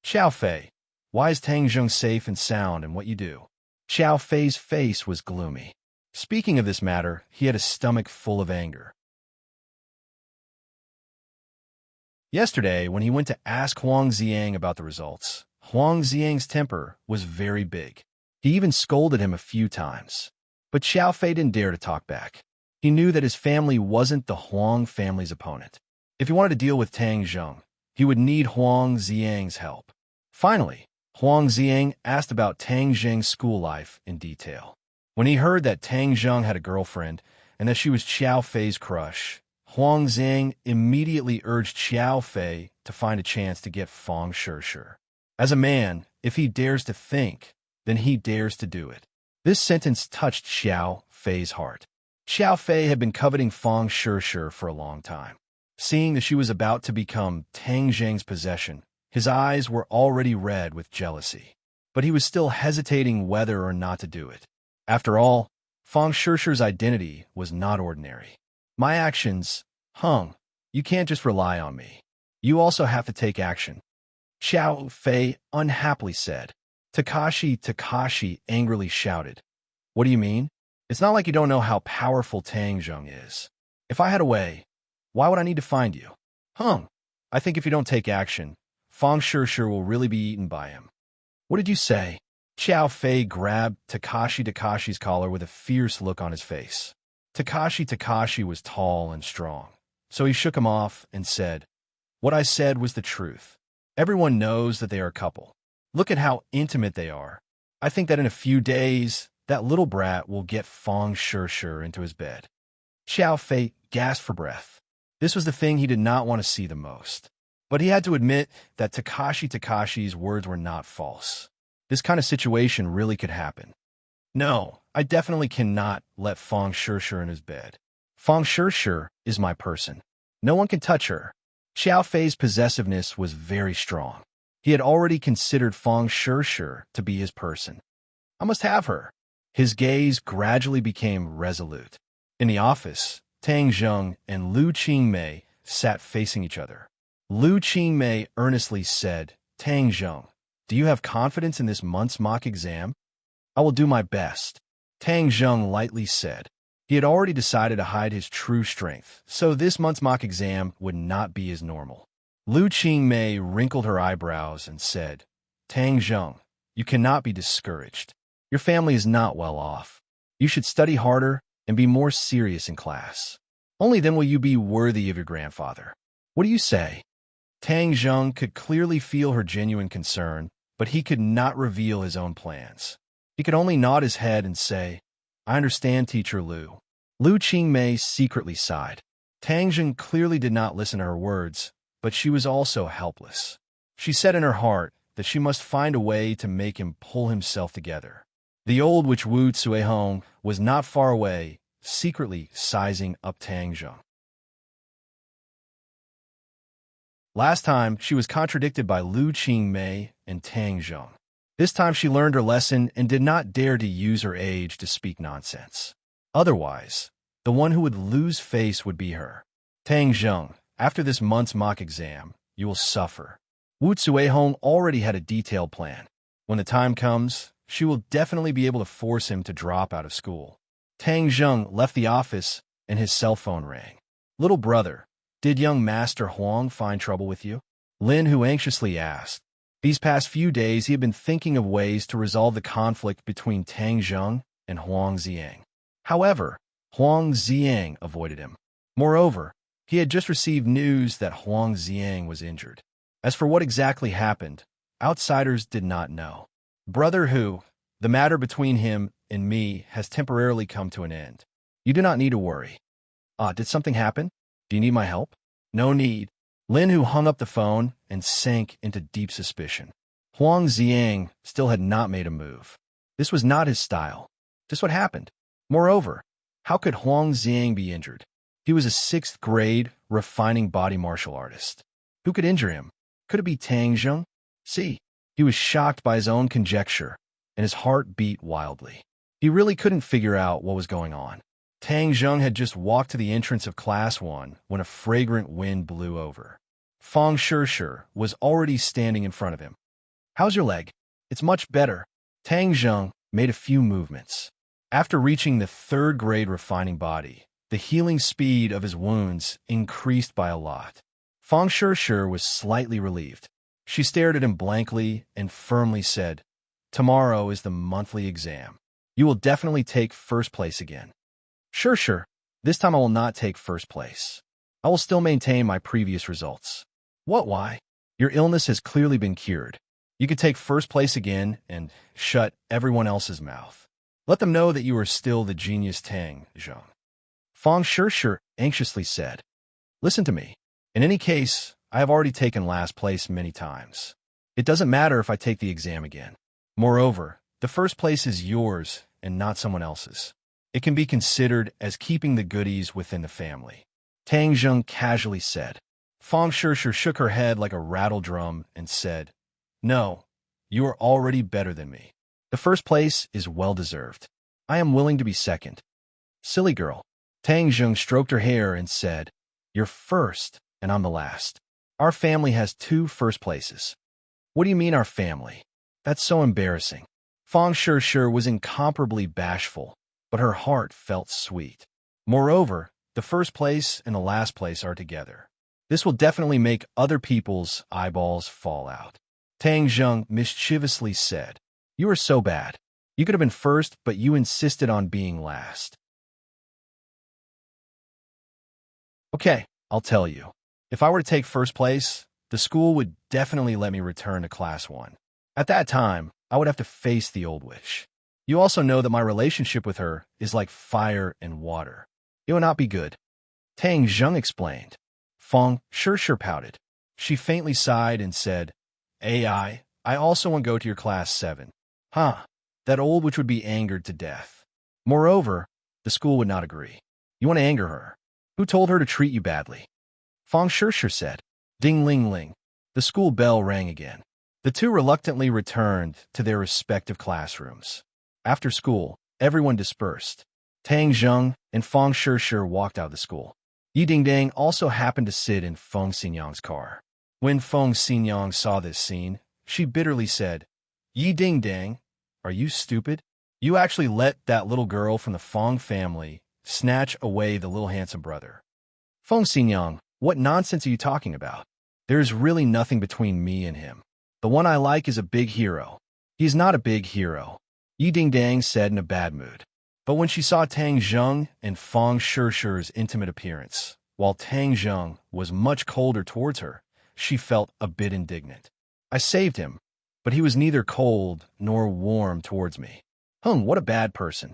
[SPEAKER 1] "Xiao Fei, why is Tang Zheng safe and sound in what you do?" Xiao Fei's face was gloomy. Speaking of this matter, he had a stomach full of anger. Yesterday, when he went to ask Huang Xiang about the results, Huang Xiang's temper was very big. He even scolded him a few times. But Xiao Fei didn't dare to talk back. He knew that his family wasn't the Huang family's opponent. If he wanted to deal with Tang Zheng, he would need Huang Xiang's help. Finally, Huang Xiang asked about Tang Zheng's school life in detail. When he heard that Tang Zheng had a girlfriend and that she was Xiao Fei's crush, Huang Xiang immediately urged Xiao Fei to find a chance to get Fang Shishir. As a man, if he dares to think, then he dares to do it. This sentence touched Xiao Fei's heart. Xiao Fei had been coveting Fang Shishir for a long time. Seeing that she was about to become Tang Zheng's possession, his eyes were already red with jealousy. But he was still hesitating whether or not to do it. After all, Fang Shishir's identity was not ordinary. My actions, you can't just rely on me. You also have to take action, Xiao Fei unhappily said. Takashi angrily shouted. What do you mean? It's not like you don't know how powerful Tang Zheng is. If I had a way, why would I need to find you? I think if you don't take action, Fang Shishir will really be eaten by him. What did you say? Xiao Fei grabbed Takashi's collar with a fierce look on his face. Takashi was tall and strong, so he shook him off and said, "What I said was the truth. Everyone knows that they are a couple. Look at how intimate they are. I think that in a few days, that little brat will get Fang Shishir into his bed." Xiao Fei gasped for breath. This was the thing he did not want to see the most. But he had to admit that Takashi's words were not false. This kind of situation really could happen. No, I definitely cannot let Feng Shirshir in his bed. Feng Shirshir is my person. No one can touch her. Xiao Fei's possessiveness was very strong. He had already considered Feng Shirshir to be his person. I must have her. His gaze gradually became resolute. In the office, Tang Zheng and Lu Qingmei sat facing each other. Lu Qingmei earnestly said, Tang Zheng, do you have confidence in this month's mock exam? I will do my best. Tang Zheng lightly said. He had already decided to hide his true strength, so this month's mock exam would not be as normal. Lu Qingmei wrinkled her eyebrows and said, Tang Zheng, you cannot be discouraged. Your family is not well off. You should study harder and be more serious in class. Only then will you be worthy of your grandfather. What do you say? Tang Zheng could clearly feel her genuine concern, but he could not reveal his own plans. He could only nod his head and say, I understand, Teacher Lu. Lu Qingmei secretly sighed. Tang Zheng clearly did not listen to her words, but she was also helpless. She said in her heart that she must find a way to make him pull himself together. The old witch Wu Cuihong was not far away, secretly sizing up Tang Zheng. Last time, she was contradicted by Lu Qingmei and Tang Zheng. This time she learned her lesson and did not dare to use her age to speak nonsense. Otherwise, the one who would lose face would be her. Tang Zheng, after this month's mock exam, you will suffer. Wu Cuihong already had a detailed plan. When the time comes, she will definitely be able to force him to drop out of school. Tang Zheng left the office and his cell phone rang. Little brother, did young Master Huang find trouble with you? Lin Hu anxiously asked. These past few days he had been thinking of ways to resolve the conflict between Tang Zheng and Huang Xiang. However, Huang Xiang avoided him. Moreover, he had just received news that Huang Xiang was injured. As for what exactly happened, outsiders did not know. Brother Hu, the matter between him and me has temporarily come to an end. You do not need to worry. Did something happen? Do you need my help? No need. Lin Hu hung up the phone and sank into deep suspicion. Huang Xiang still had not made a move. This was not his style. Just what happened. Moreover, how could Huang Xiang be injured? He was a 6th grade refining body martial artist. Who could injure him? Could it be Tang Zheng? See, he was shocked by his own conjecture, and his heart beat wildly. He really couldn't figure out what was going on. Tang Zheng had just walked to the entrance of Class 1 when a fragrant wind blew over. Feng Shirshir was already standing in front of him. How's your leg? It's much better. Tang Zheng made a few movements. After reaching the 3rd grade refining body, the healing speed of his wounds increased by a lot. Feng Shirshir was slightly relieved. She stared at him blankly and firmly said, Tomorrow is the monthly exam. You will definitely take first place again. Sure. This time I will not take first place. I will still maintain my previous results. What, why? Your illness has clearly been cured. You could take first place again and shut everyone else's mouth. Let them know that you are still the genius Tang Zheng. Feng Shirshir anxiously said, Listen to me. In any case, I have already taken last place many times. It doesn't matter if I take the exam again. Moreover, the first place is yours and not someone else's. It can be considered as keeping the goodies within the family. Tang Zheng casually said. Feng Shirshir shook her head like a rattle drum and said, No, you are already better than me. The first place is well-deserved. I am willing to be second. Silly girl. Tang Zheng stroked her hair and said, You're first, and I'm the last. Our family has 2 first places. What do you mean our family? That's so embarrassing. Feng Shirshir was incomparably bashful, but her heart felt sweet. Moreover, the first place and the last place are together. This will definitely make other people's eyeballs fall out. Tang Zheng mischievously said, You are so bad. You could have been first, but you insisted on being last. Okay, I'll tell you. If I were to take first place, the school would definitely let me return to Class 1. At that time, I would have to face the old witch. You also know that my relationship with her is like fire and water. It will not be good. Tang Zheng explained. Feng Shirshir pouted. She faintly sighed and said, I also want to go to your Class 7. Huh, That old witch would be angered to death. Moreover, the school would not agree. You want to anger her? Who told her to treat you badly? Fong Shishir said. Ding ling ling. The school bell rang again. The two reluctantly returned to their respective classrooms. After school, everyone dispersed. Tang Zheng and Fong Shishir walked out of the school. Yi Dingdang also happened to sit in Feng Xinyang's car. When Feng Xinyang saw this scene, she bitterly said, Yi Dingdang, are you stupid? You actually let that little girl from the Fong family snatch away the little handsome brother. Feng Xinyang, what nonsense are you talking about? There is really nothing between me and him. The one I like is a big hero. He is not a big hero, Yi Dingdang said in a bad mood. But when she saw Tang Zheng and Fong Shishir's intimate appearance, while Tang Zheng was much colder towards her, she felt a bit indignant. I saved him, but he was neither cold nor warm towards me. What a bad person.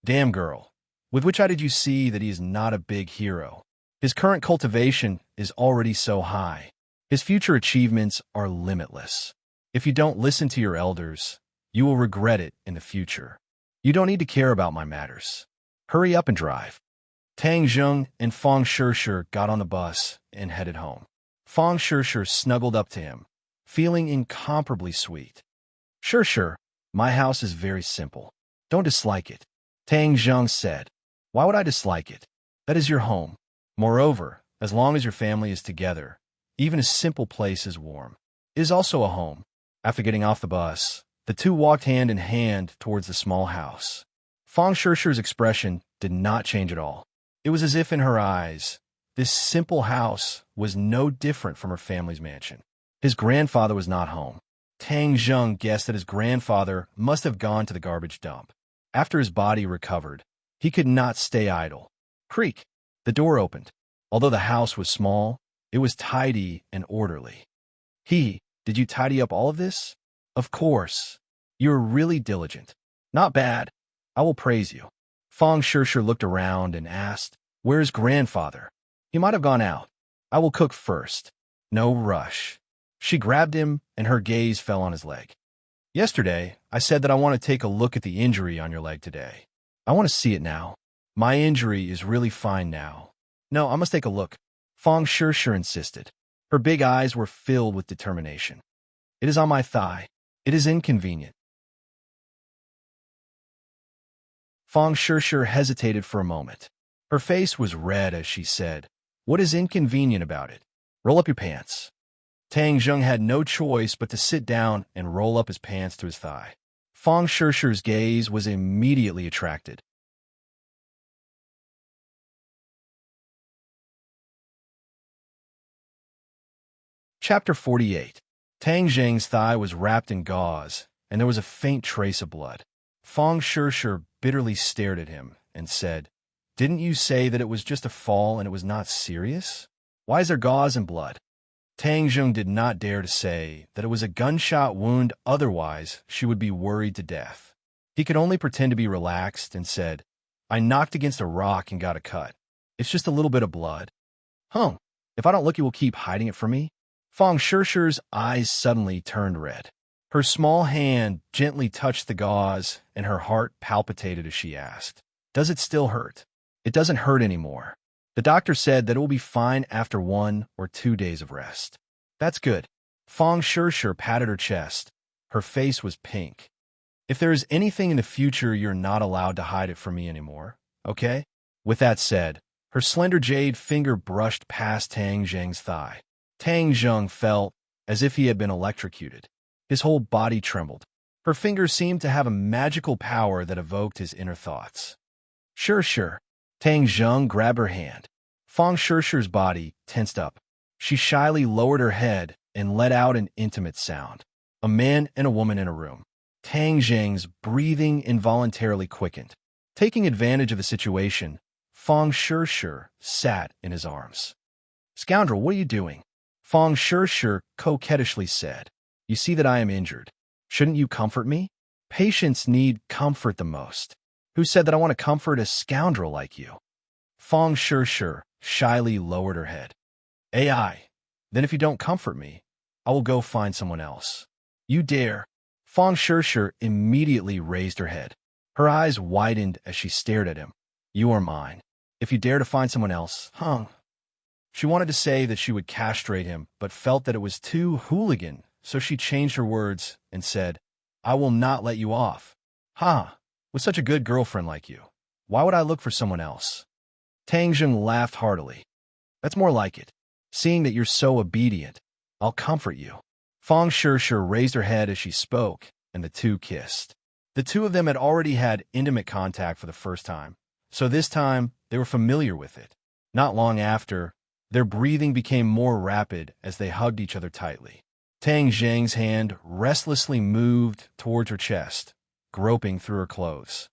[SPEAKER 1] Damn girl. With which eye did you see that he is not a big hero? His current cultivation is already so high. His future achievements are limitless. If you don't listen to your elders, you will regret it in the future. You don't need to care about my matters. Hurry up and drive. Tang Zheng and Fong Shishir got on the bus and headed home. Fong Shishir snuggled up to him, feeling incomparably sweet. Shishir, my house is very simple. Don't dislike it. Tang Zheng said. Why would I dislike it? That is your home. Moreover, as long as your family is together, even a simple place is warm. It is also a home. After getting off the bus, the two walked hand in hand towards the small house. Fong Shishir's expression did not change at all. It was as if in her eyes, this simple house was no different from her family's mansion. His grandfather was not home. Tang Zheng guessed that his grandfather must have gone to the garbage dump. After his body recovered, he could not stay idle. Creak! The door opened. Although the house was small, it was tidy and orderly. Did you tidy up all of this? Of course. You are really diligent. Not bad. I will praise you. Fong Shishir looked around and asked, Where is grandfather? He might have gone out. I will cook first. No rush. She grabbed him, and her gaze fell on his leg. Yesterday, I said that I want to take a look at the injury on your leg today. I want to see it now. My injury is really fine now. No, I must take a look. Fong Shishir insisted. Her big eyes were filled with determination. It is on my thigh. It is inconvenient. Fong Shishir hesitated for a moment. Her face was red as she said, What is inconvenient about it? Roll up your pants. Tang Zheng had no choice but to sit down and roll up his pants to his thigh. Fong Shishir's gaze was immediately attracted. Chapter 48. Tang Zheng's thigh was wrapped in gauze, and there was a faint trace of blood. Fong Shishir bitterly stared at him and said, Didn't you say that it was just a fall and it was not serious? Why is there gauze and blood? Tang Zheng did not dare to say that it was a gunshot wound, otherwise she would be worried to death. He could only pretend to be relaxed and said, I knocked against a rock and got a cut. It's just a little bit of blood. If I don't look, you will keep hiding it from me? Fong Shishir's eyes suddenly turned red. Her small hand gently touched the gauze, and her heart palpitated as she asked, Does it still hurt? It doesn't hurt anymore. The doctor said that it will be fine after 1 or 2 days of rest. That's good. Fong Shishir patted her chest. Her face was pink. If there is anything in the future, you're not allowed to hide it from me anymore, okay? With that said, her slender jade finger brushed past Tang Zheng's thigh. Tang Zheng felt as if he had been electrocuted. His whole body trembled. Her fingers seemed to have a magical power that evoked his inner thoughts. Sure. Tang Zheng grabbed her hand. Fong Shishir's body tensed up. She shyly lowered her head and let out an intimate sound. A man and a woman in a room. Tang Zheng's breathing involuntarily quickened. Taking advantage of the situation, Fong Shishir sat in his arms. Scoundrel, what are you doing? Fong Shishir coquettishly said, You see that I am injured. Shouldn't you comfort me? Patients need comfort the most. Who said that I want to comfort a scoundrel like you? Fong Shishir shyly lowered her head. AI, then if you don't comfort me, I will go find someone else. You dare? Fong Shishir immediately raised her head. Her eyes widened as she stared at him. You are mine. If you dare to find someone else, She wanted to say that she would castrate him, but felt that it was too hooligan, so she changed her words and said, I will not let you off. With such a good girlfriend like you, why would I look for someone else? Tang Zheng laughed heartily. That's more like it. Seeing that you're so obedient, I'll comfort you. Fong Shishir raised her head as she spoke, and the two kissed. The two of them had already had intimate contact for the first time, so this time they were familiar with it. Not long after, their breathing became more rapid as they hugged each other tightly. Tang Zheng's hand restlessly moved towards her chest, groping through her clothes.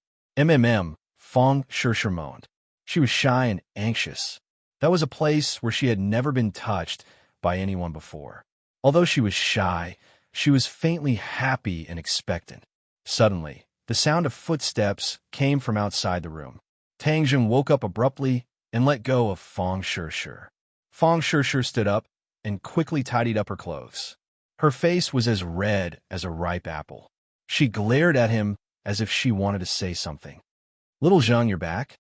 [SPEAKER 1] Fong Shishir moaned. She was shy and anxious. That was a place where she had never been touched by anyone before. Although she was shy, she was faintly happy and expectant. Suddenly, the sound of footsteps came from outside the room. Tang Zheng woke up abruptly and let go of Fong Shishir. Fong Shishir stood up and quickly tidied up her clothes. Her face was as red as a ripe apple. She glared at him as if she wanted to say something. Little Zheng, you're back?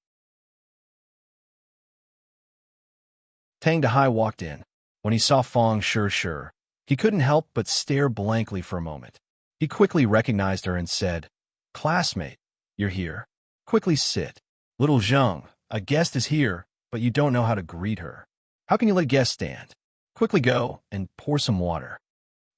[SPEAKER 1] Tang Dahai walked in. When he saw Fong Shishir, he couldn't help but stare blankly for a moment. He quickly recognized her and said, Classmate, you're here. Quickly sit. Little Zheng, a guest is here, but you don't know how to greet her. How can you let a guest stand? Quickly go and pour some water.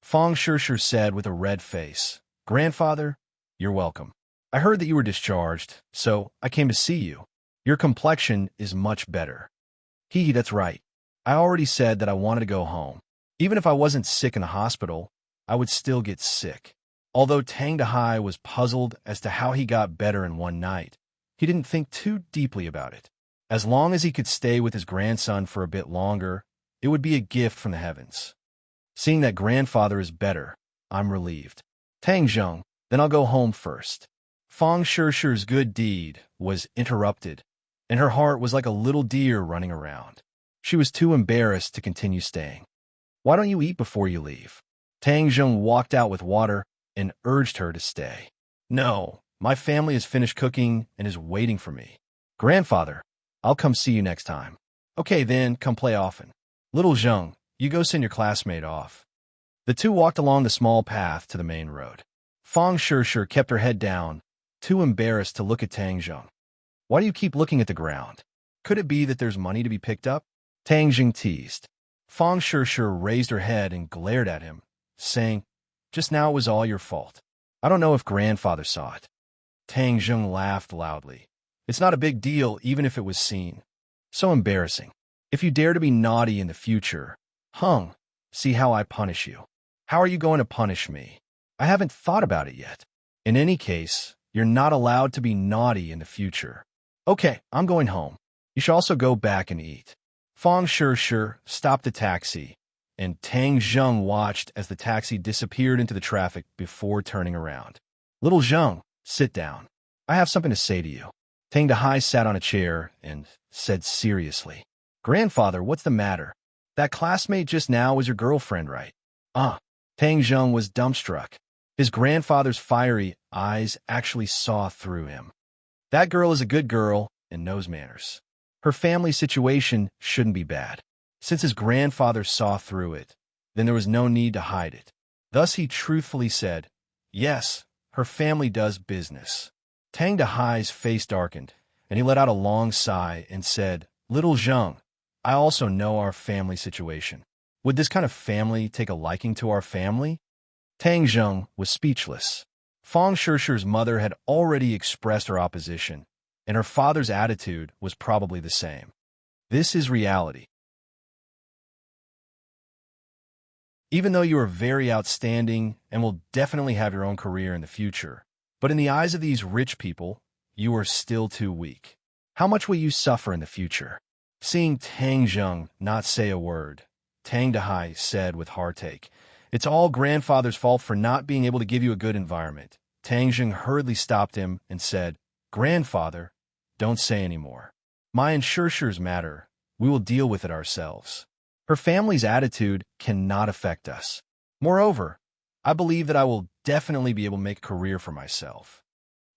[SPEAKER 1] Fong Shishir said with a red face, Grandfather, you're welcome. I heard that you were discharged, so I came to see you. Your complexion is much better. That's right. I already said that I wanted to go home. Even if I wasn't sick in the hospital, I would still get sick. Although Tang Dahai was puzzled as to how he got better in one night, he didn't think too deeply about it. As long as he could stay with his grandson for a bit longer, it would be a gift from the heavens. Seeing that grandfather is better, I'm relieved. Tang Zheng, then I'll go home first. Fong Shishir's good deed was interrupted, and her heart was like a little deer running around. She was too embarrassed to continue staying. Why don't you eat before you leave? Tang Zheng walked out with water and urged her to stay. No, my family has finished cooking and is waiting for me. Grandfather, I'll come see you next time. Okay then, come play often. Little Zheng, you go send your classmate off. The two walked along the small path to the main road. Fong Shishir kept her head down, too embarrassed to look at Tang Zheng. Why do you keep looking at the ground? Could it be that there's money to be picked up? Tang Zheng teased. Fong Shishir raised her head and glared at him, saying, Just now it was all your fault. I don't know if grandfather saw it. Tang Zheng laughed loudly. It's not a big deal even if it was seen. So embarrassing. If you dare to be naughty in the future, see how I punish you. How are you going to punish me? I haven't thought about it yet. In any case, you're not allowed to be naughty in the future. Okay, I'm going home. You should also go back and eat. Fong Shishir stopped the taxi, and Tang Zheng watched as the taxi disappeared into the traffic before turning around. Little Zheng, sit down. I have something to say to you. Tang Dahai sat on a chair and said seriously, Grandfather, what's the matter? That classmate just now was your girlfriend, right? Tang Zheng was dumbstruck. His grandfather's fiery eyes actually saw through him. That girl is a good girl and knows manners. Her family situation shouldn't be bad. Since his grandfather saw through it, then there was no need to hide it. Thus he truthfully said, Yes, her family does business. Tang Dahai's face darkened, and he let out a long sigh and said, Little Zheng, I also know our family situation. Would this kind of family take a liking to our family? Tang Zheng was speechless. Fong Shishir's mother had already expressed her opposition, and her father's attitude was probably the same. This is reality. Even though you are very outstanding and will definitely have your own career in the future, but in the eyes of these rich people, you are still too weak. How much will you suffer in the future? Seeing Tang Zheng not say a word, Tang Dahai said with heartache, It's all grandfather's fault for not being able to give you a good environment. Tang Zheng hurriedly stopped him and said, Grandfather, don't say any more. My and Shishir's matter, we will deal with it ourselves. Her family's attitude cannot affect us. Moreover, I believe that I will definitely be able to make a career for myself.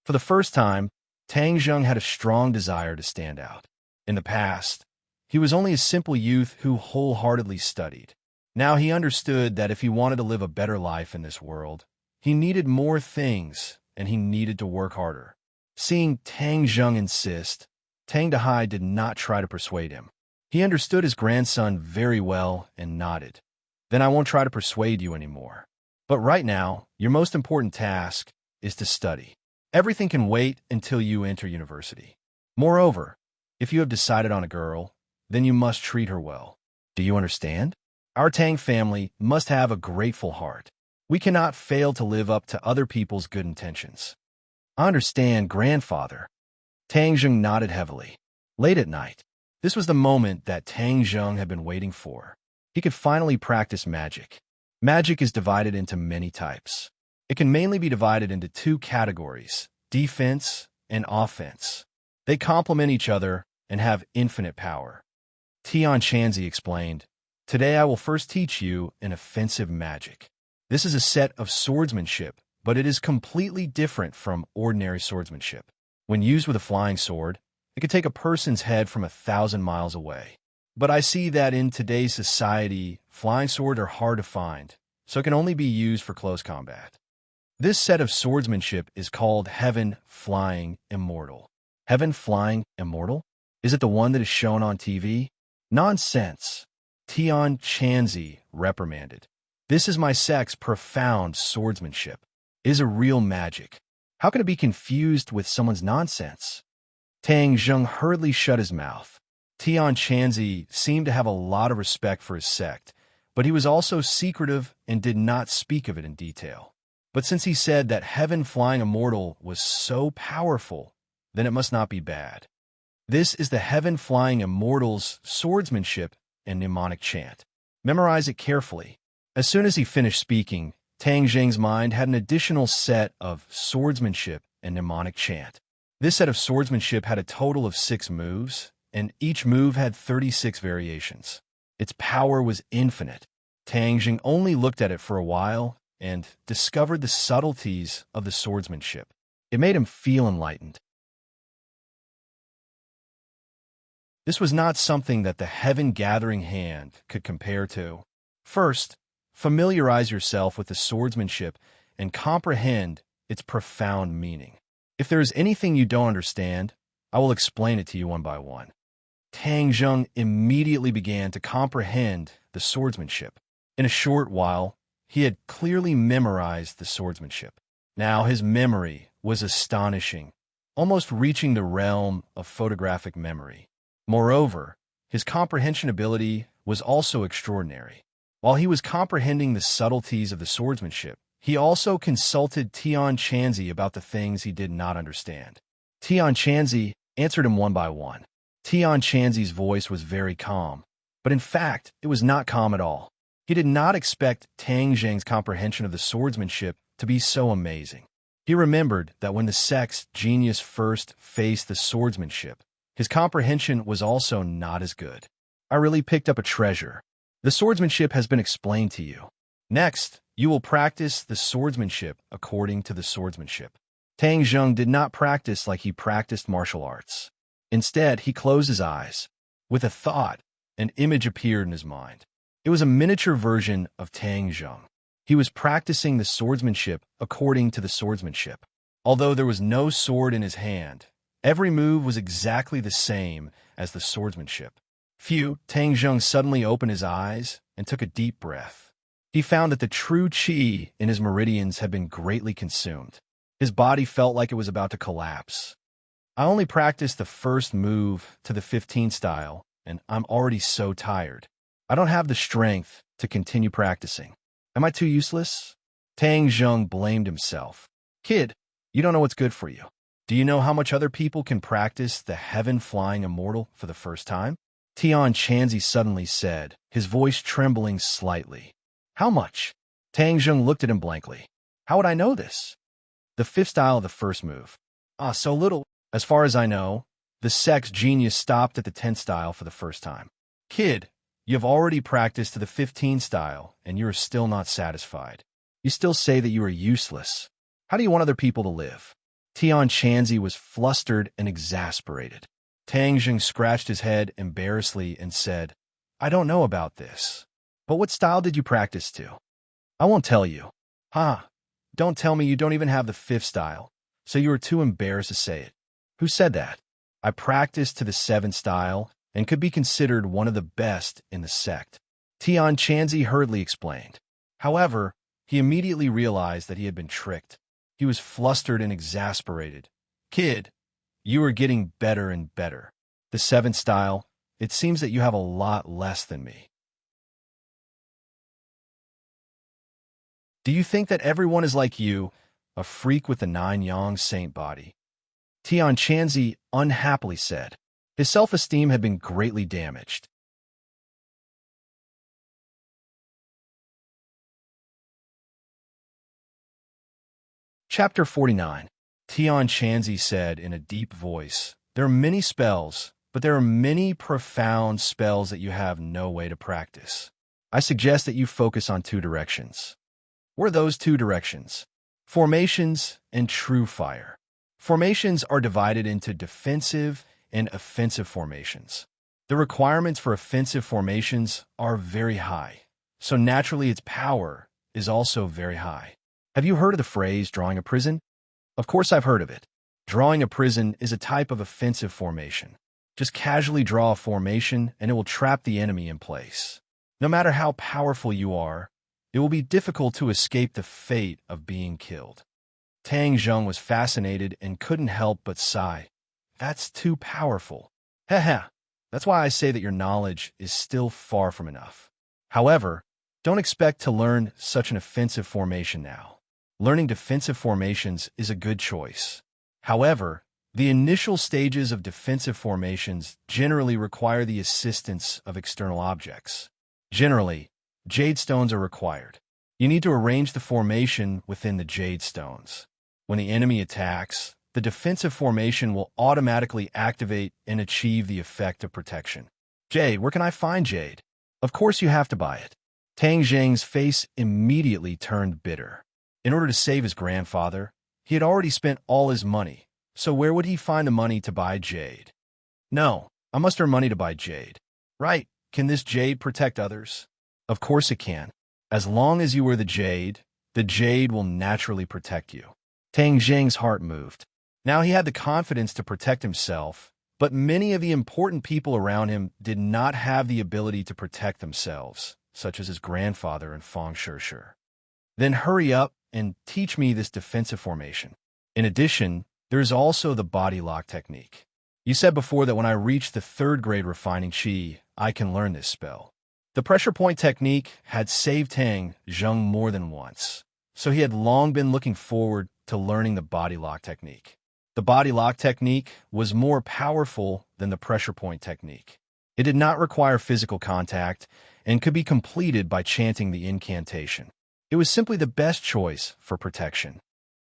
[SPEAKER 1] For the first time, Tang Zheng had a strong desire to stand out. In the past, he was only a simple youth who wholeheartedly studied. Now he understood that if he wanted to live a better life in this world, he needed more things and he needed to work harder. Seeing Tang Zheng insist, Tang Dahai did not try to persuade him. He understood his grandson very well and nodded. Then I won't try to persuade you anymore. But right now, your most important task is to study. Everything can wait until you enter university. Moreover, if you have decided on a girl, then you must treat her well. Do you understand? Our Tang family must have a grateful heart. We cannot fail to live up to other people's good intentions. I understand, grandfather. Tang Zheng nodded heavily. Late at night, this was the moment that Tang Zheng had been waiting for. He could finally practice magic. Magic is divided into many types. It can mainly be divided into two categories, defense and offense. They complement each other and have infinite power. Tian Chanzi explained, "Today I will first teach you an offensive magic. This is a set of swordsmanship, but it is completely different from ordinary swordsmanship. When used with a flying sword, it could take a person's head from 1,000 miles away. But I see that in today's society, flying swords are hard to find, so it can only be used for close combat. This set of swordsmanship is called Heaven Flying Immortal." Heaven Flying Immortal? Is it the one that is shown on TV? Nonsense. Tian Chanzi reprimanded. This is my sect's profound swordsmanship. It is a real magic. How can it be confused with someone's nonsense? Tang Zheng hurriedly shut his mouth. Tian Chanzi seemed to have a lot of respect for his sect, but he was also secretive and did not speak of it in detail. But since he said that Heaven Flying Immortal was so powerful, then it must not be bad. This is the Heaven Flying Immortal's swordsmanship and mnemonic chant. Memorize it carefully. As soon as he finished speaking, Tang Zheng's mind had an additional set of swordsmanship and mnemonic chant. This set of swordsmanship had a total of 6 moves, and each move had 36 variations. Its power was infinite. Tang Zheng only looked at it for a while and discovered the subtleties of the swordsmanship. It made him feel enlightened. This was not something that the heaven-gathering hand could compare to. First, familiarize yourself with the swordsmanship and comprehend its profound meaning. If there is anything you don't understand, I will explain it to you one by one. Tang Zheng immediately began to comprehend the swordsmanship. In a short while, he had clearly memorized the swordsmanship. Now his memory was astonishing, almost reaching the realm of photographic memory. Moreover, his comprehension ability was also extraordinary. While he was comprehending the subtleties of the swordsmanship, he also consulted Tian Chanzi about the things he did not understand. Tian Chanzi answered him one by one. Tian Chanzi's voice was very calm, but in fact, it was not calm at all. He did not expect Tang Zheng's comprehension of the swordsmanship to be so amazing. He remembered that when the sect's genius first faced the swordsmanship, his comprehension was also not as good. I really picked up a treasure. The swordsmanship has been explained to you. Next, you will practice the swordsmanship according to the swordsmanship. Tang Zheng did not practice like he practiced martial arts. Instead, he closed his eyes. With a thought, an image appeared in his mind. It was a miniature version of Tang Zheng. He was practicing the swordsmanship according to the swordsmanship. Although there was no sword in his hand, every move was exactly the same as the swordsmanship. Phew, Tang Zheng suddenly opened his eyes and took a deep breath. He found that the true qi in his meridians had been greatly consumed. His body felt like it was about to collapse. I only practiced the first move to the 15 style, and I'm already so tired. I don't have the strength to continue practicing. Am I too useless? Tang Zheng blamed himself. Kid, you don't know what's good for you. Do you know how much other people can practice the Heaven Flying Immortal for the first time? Tian Chanzi suddenly said, his voice trembling slightly. How much? Tang Zheng looked at him blankly. How would I know this? The 5th style of the first move. Ah, so little. As far as I know, the sect's genius stopped at the 10th style for the first time. Kid, you have already practiced to the 15 style, and you are still not satisfied. You still say that you are useless. How do you want other people to live? Tian Chanzi was flustered and exasperated. Tang Jing scratched his head embarrassedly and said, I don't know about this. But what style did you practice to? I won't tell you. Ha! Don't tell me you don't even have the fifth style, so you are too embarrassed to say it. Who said that? I practiced to the seventh style and could be considered one of the best in the sect. Tian Chanzi hurriedly explained. However, he immediately realized that he had been tricked. He was flustered and exasperated. Kid, you are getting better and better. The seventh style, it seems that you have a lot less than me. Do you think that everyone is like you, a freak with a nine-yang saint body? Tian Chanzi unhappily said. His self-esteem had been greatly damaged. Chapter 49. Tian Chanzi said in a deep voice, There are many spells, but there are many profound spells that you have no way to practice. I suggest that you focus on two directions. What are those two directions? Formations and true fire. Formations are divided into defensive and offensive formations. The requirements for offensive formations are very high, so naturally its power is also very high. Have you heard of the phrase drawing a prison? Of course I've heard of it. Drawing a prison is a type of offensive formation. Just casually draw a formation and it will trap the enemy in place. No matter how powerful you are, it will be difficult to escape the fate of being killed. Tang Zheng was fascinated and couldn't help but sigh. That's too powerful. Heh. That's why I say that your knowledge is still far from enough. However, don't expect to learn such an offensive formation now. Learning defensive formations is a good choice. However, the initial stages of defensive formations generally require the assistance of external objects. Generally, jade stones are required. You need to arrange the formation within the jade stones. When the enemy attacks, the defensive formation will automatically activate and achieve the effect of protection. Jade, where can I find jade? Of course you have to buy it. Tang Zheng's face immediately turned bitter. In order to save his grandfather, he had already spent all his money, so where would he find the money to buy jade? No, I must earn money to buy jade. Right, can this jade protect others? Of course it can. As long as you are the jade will naturally protect you. Tang Zheng's heart moved. Now he had the confidence to protect himself, but many of the important people around him did not have the ability to protect themselves, such as his grandfather and Fang Shishir. Then hurry up and teach me this defensive formation. In addition, there is also the body lock technique. You said before that when I reach the 3rd grade refining chi, I can learn this spell. The pressure point technique had saved Tang Zheng more than once, so he had long been looking forward to learning the body lock technique. The body lock technique was more powerful than the pressure point technique. It did not require physical contact and could be completed by chanting the incantation. It was simply the best choice for protection.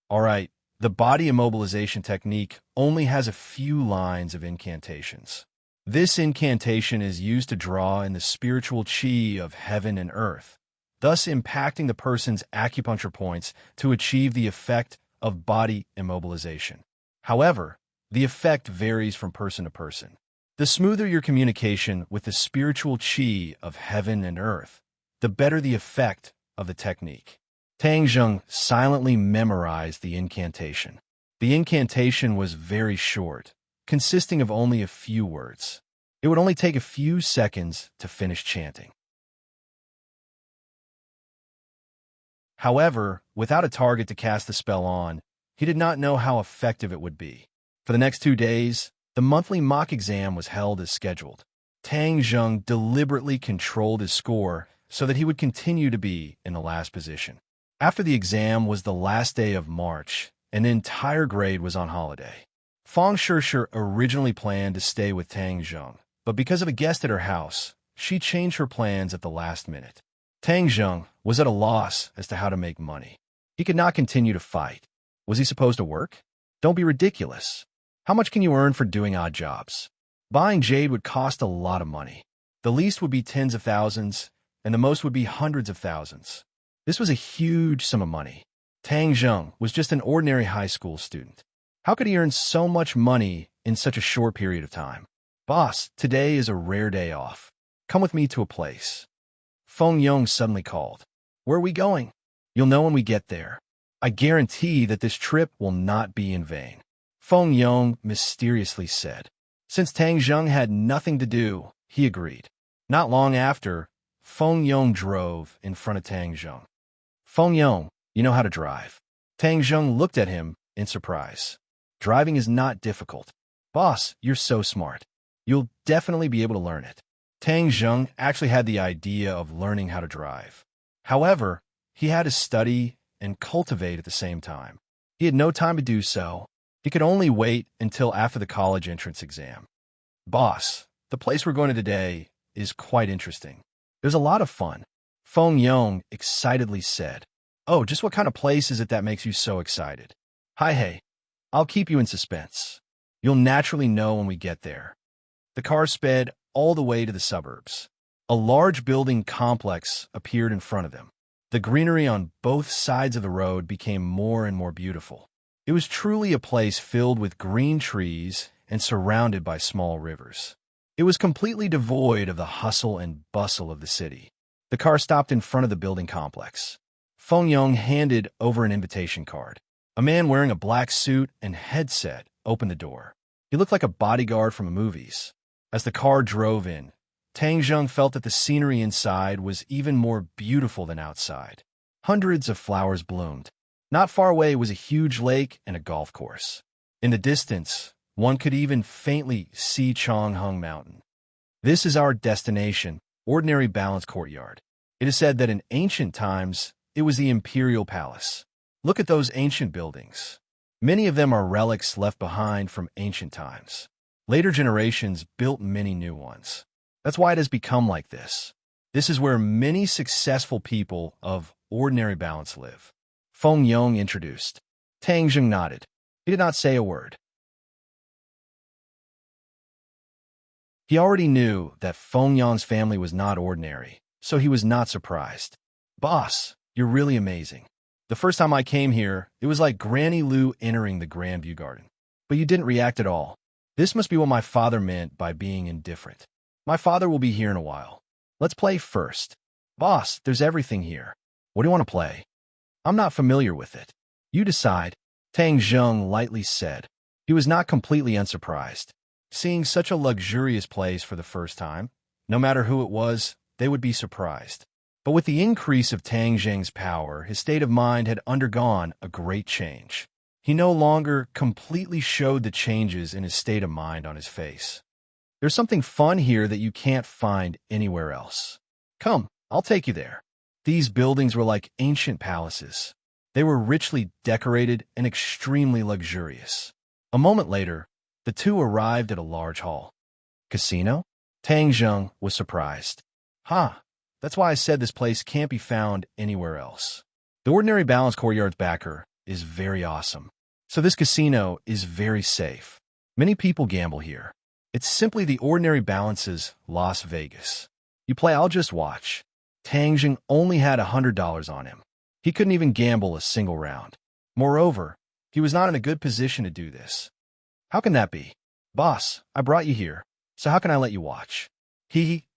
[SPEAKER 1] All right, the body immobilization technique only has a few lines of incantations. This incantation is used to draw in the spiritual chi of heaven and earth, thus impacting the person's acupuncture points to achieve the effect of body immobilization. However, the effect varies from person to person. The smoother your communication with the spiritual chi of heaven and earth, the better the effect of the technique. Tang Zheng silently memorized the incantation. The incantation was very short, consisting of only a few words. It would only take a few seconds to finish chanting. However, without a target to cast the spell on, he did not know how effective it would be. For the next 2 days, the monthly mock exam was held as scheduled. Tang Zheng deliberately controlled his score so that he would continue to be in the last position. After the exam was the last day of March, and the entire grade was on holiday. Fang Shishir originally planned to stay with Tang Zheng, but because of a guest at her house, she changed her plans at the last minute. Tang Zheng was at a loss as to how to make money. He could not continue to fight. Was he supposed to work? Don't be ridiculous. How much can you earn for doing odd jobs? Buying jade would cost a lot of money. The least would be tens of thousands, and the most would be hundreds of thousands. This was a huge sum of money. Tang Zheng was just an ordinary high school student. How could he earn so much money in such a short period of time? Boss, today is a rare day off. Come with me to a place. Feng Yong suddenly called. Where are we going? You'll know when we get there. I guarantee that this trip will not be in vain. Feng Yong mysteriously said. Since Tang Zheng had nothing to do, he agreed. Not long after, Feng Yong drove in front of Tang Zheng. Feng Yong, you know how to drive. Tang Zheng looked at him in surprise. Driving is not difficult. Boss, you're so smart. You'll definitely be able to learn it. Tang Zheng actually had the idea of learning how to drive. However, he had to study and cultivate at the same time. He had no time to do so. He could only wait until after the college entrance exam. Boss, the place we're going to today is quite interesting. There's a lot of fun. Feng Yong excitedly said. Oh, just what kind of place is it that makes you so excited? Hey, I'll keep you in suspense. You'll naturally know when we get there. The car sped all the way to the suburbs. A large building complex appeared in front of them. The greenery on both sides of the road became more and more beautiful. It was truly a place filled with green trees and surrounded by small rivers. It was completely devoid of the hustle and bustle of the city. The car stopped in front of the building complex. Feng Yong handed over an invitation card. A man wearing a black suit and headset opened the door. He looked like a bodyguard from the movies. As the car drove in, Tang Zheng felt that the scenery inside was even more beautiful than outside. Hundreds of flowers bloomed. Not far away was a huge lake and a golf course. In the distance, one could even faintly see Chonghung Mountain. This is our destination, Ordinary Balance Courtyard. It is said that in ancient times, it was the imperial palace. Look at those ancient buildings. Many of them are relics left behind from ancient times. Later generations built many new ones. That's why it has become like this. This is where many successful people of ordinary balance live. Feng Yong introduced. Tang Zheng nodded. He did not say a word. He already knew that Feng Yong's family was not ordinary, so he was not surprised. Boss, you're really amazing. The first time I came here, it was like Granny Lu entering the Grandview Garden. But you didn't react at all. This must be what my father meant by being indifferent. My father will be here in a while. Let's play first. Boss, there's everything here. What do you want to play? I'm not familiar with it. You decide, Tang Zheng lightly said. He was not completely unsurprised. Seeing such a luxurious place for the first time, no matter who it was, they would be surprised. But with the increase of Tang Zheng's power, his state of mind had undergone a great change. He no longer completely showed the changes in his state of mind on his face. There's something fun here that you can't find anywhere else. Come, I'll take you there. These buildings were like ancient palaces. They were richly decorated and extremely luxurious. A moment later, the two arrived at a large hall. Casino? Tang Zheng was surprised. That's why I said this place can't be found anywhere else. The Ordinary Balance Courtyard's backer is very awesome. So this casino is very safe. Many people gamble here. It's simply the Ordinary Balance's Las Vegas. You play, I'll just watch. Tang Zheng only had $100 on him. He couldn't even gamble a single round. Moreover, he was not in a good position to do this. How can that be? Boss, I brought you here, so how can I let you watch?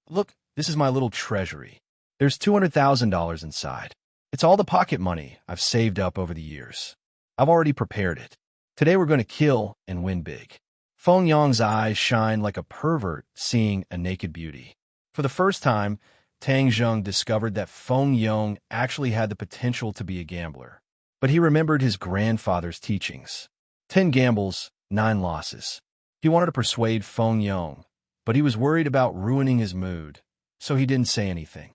[SPEAKER 1] Look, this is my little treasury. There's $200,000 inside. It's all the pocket money I've saved up over the years. I've already prepared it. Today we're going to kill and win big. Feng Yong's eyes shined like a pervert seeing a naked beauty. For the first time, Tang Zheng discovered that Feng Yong actually had the potential to be a gambler. But he remembered his grandfather's teachings. 10 gambles, 9 losses. He wanted to persuade Feng Yong, but he was worried about ruining his mood, so he didn't say anything.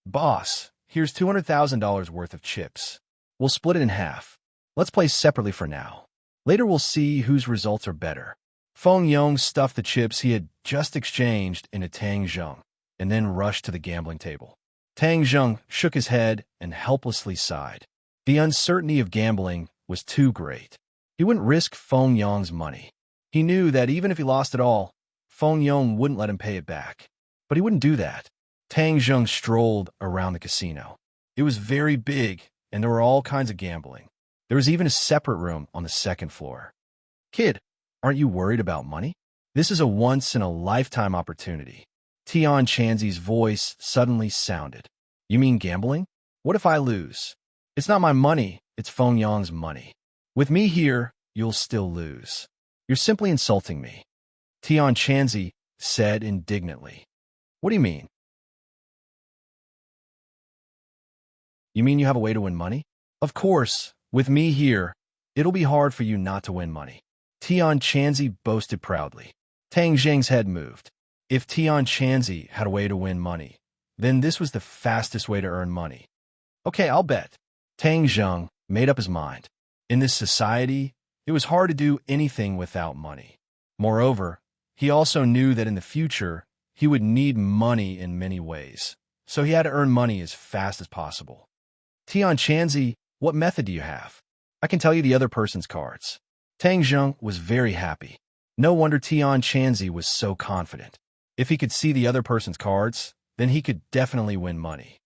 [SPEAKER 1] Boss, here's $200,000 worth of chips. We'll split it in half. Let's play separately for now. Later we'll see whose results are better. Feng Yong stuffed the chips he had just exchanged into Tang Zheng, and then rushed to the gambling table. Tang Zheng shook his head and helplessly sighed. The uncertainty of gambling was too great. He wouldn't risk Feng Yong's money. He knew that even if he lost it all, Feng Yong wouldn't let him pay it back. But he wouldn't do that. Tang Zheng strolled around the casino. It was very big, and there were all kinds of gambling. There was even a separate room on the second floor. Kid, aren't you worried about money? This is a once-in-a-lifetime opportunity. Tian Chanzi's voice suddenly sounded. You mean gambling? What if I lose? It's not my money, it's Feng Yang's money. With me here, you'll still lose. You're simply insulting me. Tian Chanzi said indignantly. What do you mean? You mean you have a way to win money? Of course, with me here, it'll be hard for you not to win money. Tian Chanzi boasted proudly. Tang Zheng's head moved. If Tian Chanzi had a way to win money, then this was the fastest way to earn money. Okay, I'll bet. Tang Zheng made up his mind. In this society, it was hard to do anything without money. Moreover, he also knew that in the future, he would need money in many ways, so he had to earn money as fast as possible. Tian Chanzi, what method do you have? I can tell you the other person's cards. Tang Zheng was very happy. No wonder Tian Chanzi was so confident. If he could see the other person's cards, then he could definitely win money.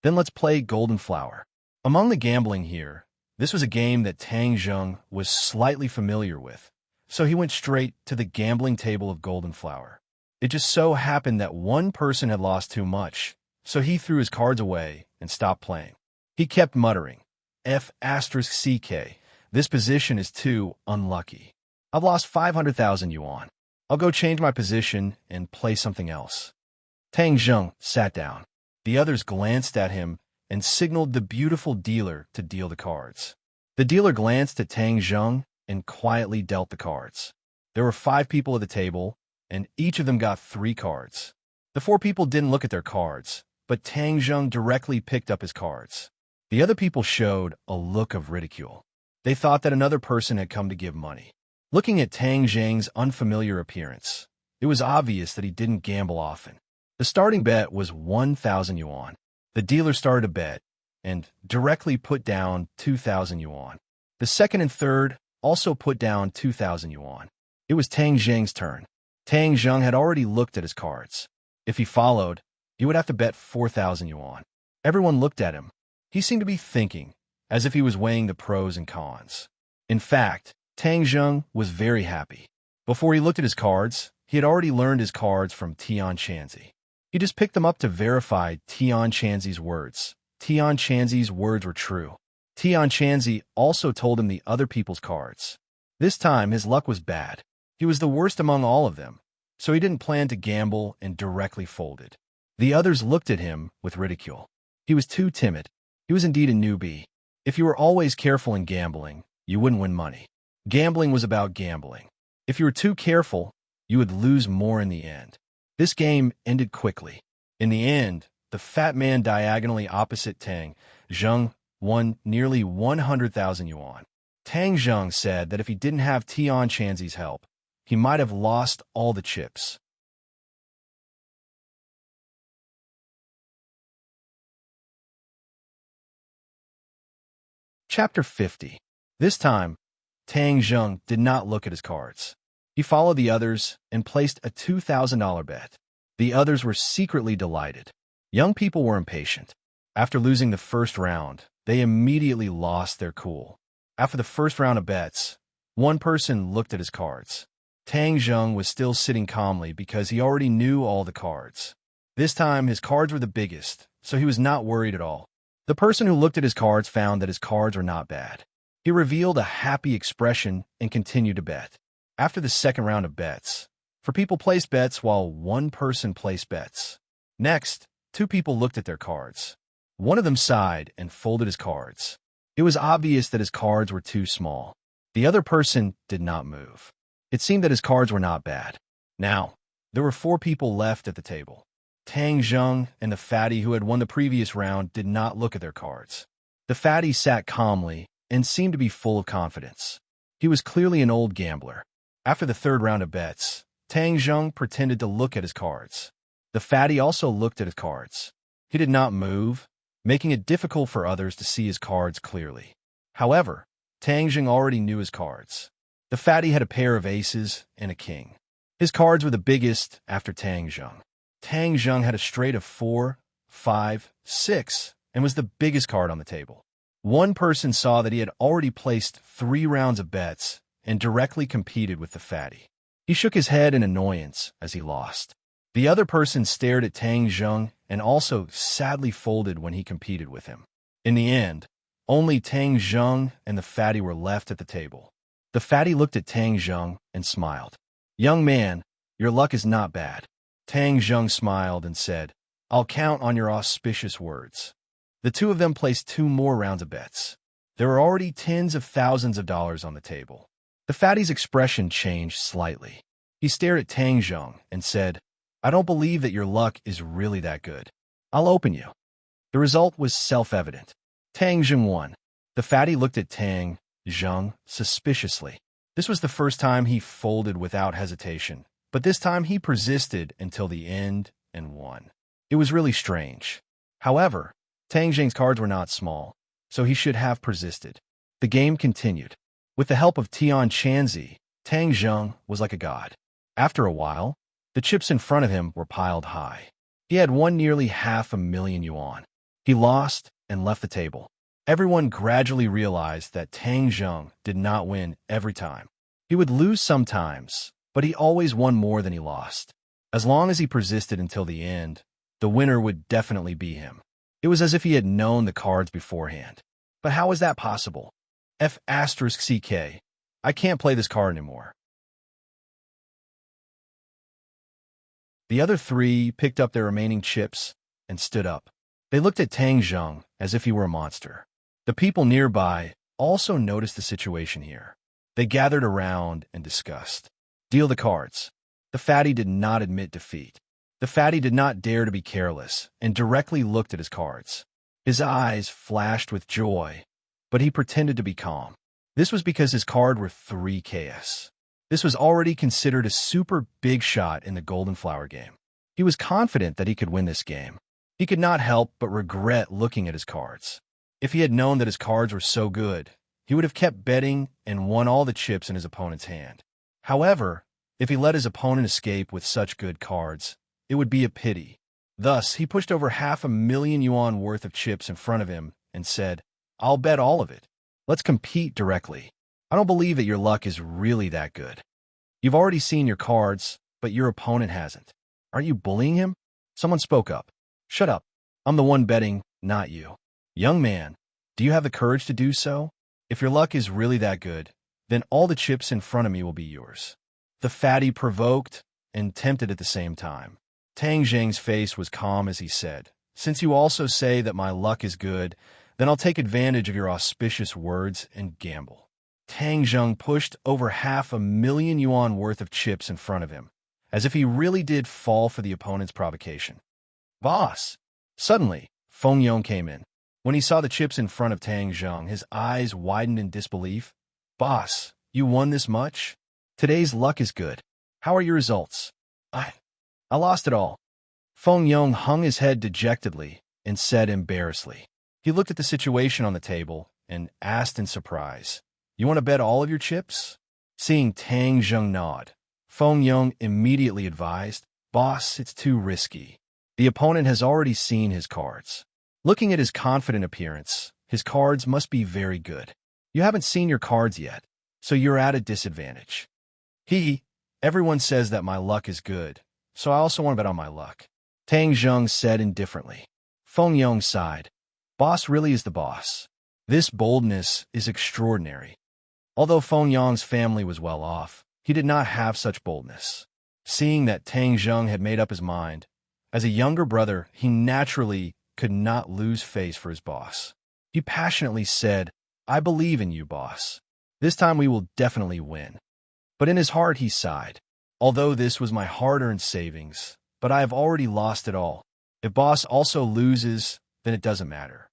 [SPEAKER 1] Then let's play Golden Flower. Among the gambling here, this was a game that Tang Zheng was slightly familiar with, so he went straight to the gambling table of Golden Flower. It just so happened that one person had lost too much, so he threw his cards away and stopped playing. He kept muttering, F***CK, this position is too unlucky. I've lost 500,000 yuan. I'll go change my position and play something else. Tang Zheng sat down. The others glanced at him and signaled the beautiful dealer to deal the cards. The dealer glanced at Tang Zheng and quietly dealt the cards. There were 5 people at the table, and each of them got 3 cards. The 4 people didn't look at their cards, but Tang Zheng directly picked up his cards. The other people showed a look of ridicule. They thought that another person had come to give money. Looking at Tang Zheng's unfamiliar appearance, it was obvious that he didn't gamble often. The starting bet was 1,000 yuan. The dealer started a bet and directly put down 2,000 yuan. The second and third also put down 2,000 yuan. It was Tang Zheng's turn. Tang Zheng had already looked at his cards. If he followed, he would have to bet 4,000 yuan. Everyone looked at him. He seemed to be thinking, as if he was weighing the pros and cons. In fact, Tang Zheng was very happy. Before he looked at his cards, he had already learned his cards from Tian Chanzi. He just picked them up to verify Tian Chanzi's words. Tian Chanzi's words were true. Tian Chanzi also told him the other people's cards. This time, his luck was bad. He was the worst among all of them, so he didn't plan to gamble and directly folded. The others looked at him with ridicule. He was too timid. He was indeed a newbie. If you were always careful in gambling, you wouldn't win money. Gambling was about gambling. If you were too careful, you would lose more in the end. This game ended quickly. In the end, the fat man diagonally opposite Tang Zheng won nearly 100,000 yuan. Tang Zheng said that if he didn't have Tian Chanzi's help, he might have lost all the chips. Chapter 50. This time, Tang Zheng did not look at his cards. He followed the others and placed a $2,000 bet. The others were secretly delighted. Young people were impatient. After losing the first round, they immediately lost their cool. After the first round of bets, one person looked at his cards. Tang Zheng was still sitting calmly because he already knew all the cards. This time, his cards were the biggest, so he was not worried at all. The person who looked at his cards found that his cards were not bad. He revealed a happy expression and continued to bet. After the second round of bets, 4 people placed bets while one person placed bets. Next, 2 people looked at their cards. One of them sighed and folded his cards. It was obvious that his cards were too small. The other person did not move. It seemed that his cards were not bad. Now, there were 4 people left at the table. Tang Zheng and the fatty who had won the previous round did not look at their cards. The fatty sat calmly and seemed to be full of confidence. He was clearly an old gambler. After the third round of bets, Tang Zheng pretended to look at his cards. The fatty also looked at his cards. He did not move, making it difficult for others to see his cards clearly. However, Tang Zheng already knew his cards. The fatty had a pair of aces and a king. His cards were the biggest after Tang Zheng. Tang Zheng had a straight of 4, 5, 6, and was the biggest card on the table. One person saw that he had already placed 3 rounds of bets and directly competed with the fatty. He shook his head in annoyance as he lost. The other person stared at Tang Zheng and also sadly folded when he competed with him. In the end, only Tang Zheng and the fatty were left at the table. The fatty looked at Tang Zheng and smiled. "Young man, your luck is not bad." Tang Zheng smiled and said, "I'll count on your auspicious words." The two of them placed 2 more rounds of bets. There were already tens of thousands of dollars on the table. The fatty's expression changed slightly. He stared at Tang Zheng and said, "I don't believe that your luck is really that good. I'll open you." The result was self-evident. Tang Zheng won. The fatty looked at Tang Zheng suspiciously. This was the first time he folded without hesitation, but this time he persisted until the end and won. It was really strange. However, Tang Zheng's cards were not small, so he should have persisted. The game continued. With the help of Tian Chanzi, Tang Zheng was like a god. After a while, the chips in front of him were piled high. He had won nearly 500,000 yuan. He lost and left the table. Everyone gradually realized that Tang Zheng did not win every time. He would lose sometimes, but he always won more than he lost. As long as he persisted until the end, the winner would definitely be him. It was as if he had known the cards beforehand. But how is that possible? F***CK. I can't play this card anymore. The other 3 picked up their remaining chips and stood up. They looked at Tang Zheng as if he were a monster. The people nearby also noticed the situation here. They gathered around and discussed. Deal the cards. The fatty did not admit defeat. The fatty did not dare to be careless and directly looked at his cards. His eyes flashed with joy, but he pretended to be calm. This was because his card were 3 KS. This was already considered a super big shot in the Golden Flower game. He was confident that he could win this game. He could not help but regret looking at his cards. If he had known that his cards were so good, he would have kept betting and won all the chips in his opponent's hand. However, if he let his opponent escape with such good cards, it would be a pity. Thus, he pushed over 500,000 yuan worth of chips in front of him and said, "I'll bet all of it. Let's compete directly. I don't believe that your luck is really that good. You've already seen your cards, but your opponent hasn't. Aren't you bullying him?" Someone spoke up. "Shut up. I'm the one betting, not you." "Young man, do you have the courage to do so? If your luck is really that good, then all the chips in front of me will be yours." The fatty provoked and tempted at the same time. Tang Zheng's face was calm as he said, "Since you also say that my luck is good, then I'll take advantage of your auspicious words and gamble." Tang Zheng pushed over 500,000 yuan worth of chips in front of him, as if he really did fall for the opponent's provocation. "Boss!" Suddenly, Feng Yong came in. When he saw the chips in front of Tang Zheng, his eyes widened in disbelief. "Boss, you won this much? Today's luck is good. How are your results?" I lost it all." Feng Yong hung his head dejectedly and said embarrassedly. He looked at the situation on the table and asked in surprise, "You want to bet all of your chips?" Seeing Tang Zheng nod, Feng Yong immediately advised, "Boss, it's too risky. The opponent has already seen his cards. Looking at his confident appearance, his cards must be very good. You haven't seen your cards yet, so you're at a disadvantage." Everyone says that my luck is good, so I also want to bet on my luck," Tang Zheng said indifferently. Feng Yong sighed. "Boss really is the boss. This boldness is extraordinary." Although Feng Yong's family was well off, he did not have such boldness. Seeing that Tang Zheng had made up his mind, as a younger brother, he naturally could not lose face for his boss. He passionately said, "I believe in you, boss. This time we will definitely win." But in his heart he sighed. "Although this was my hard-earned savings, but I have already lost it all. If boss also loses, then it doesn't matter.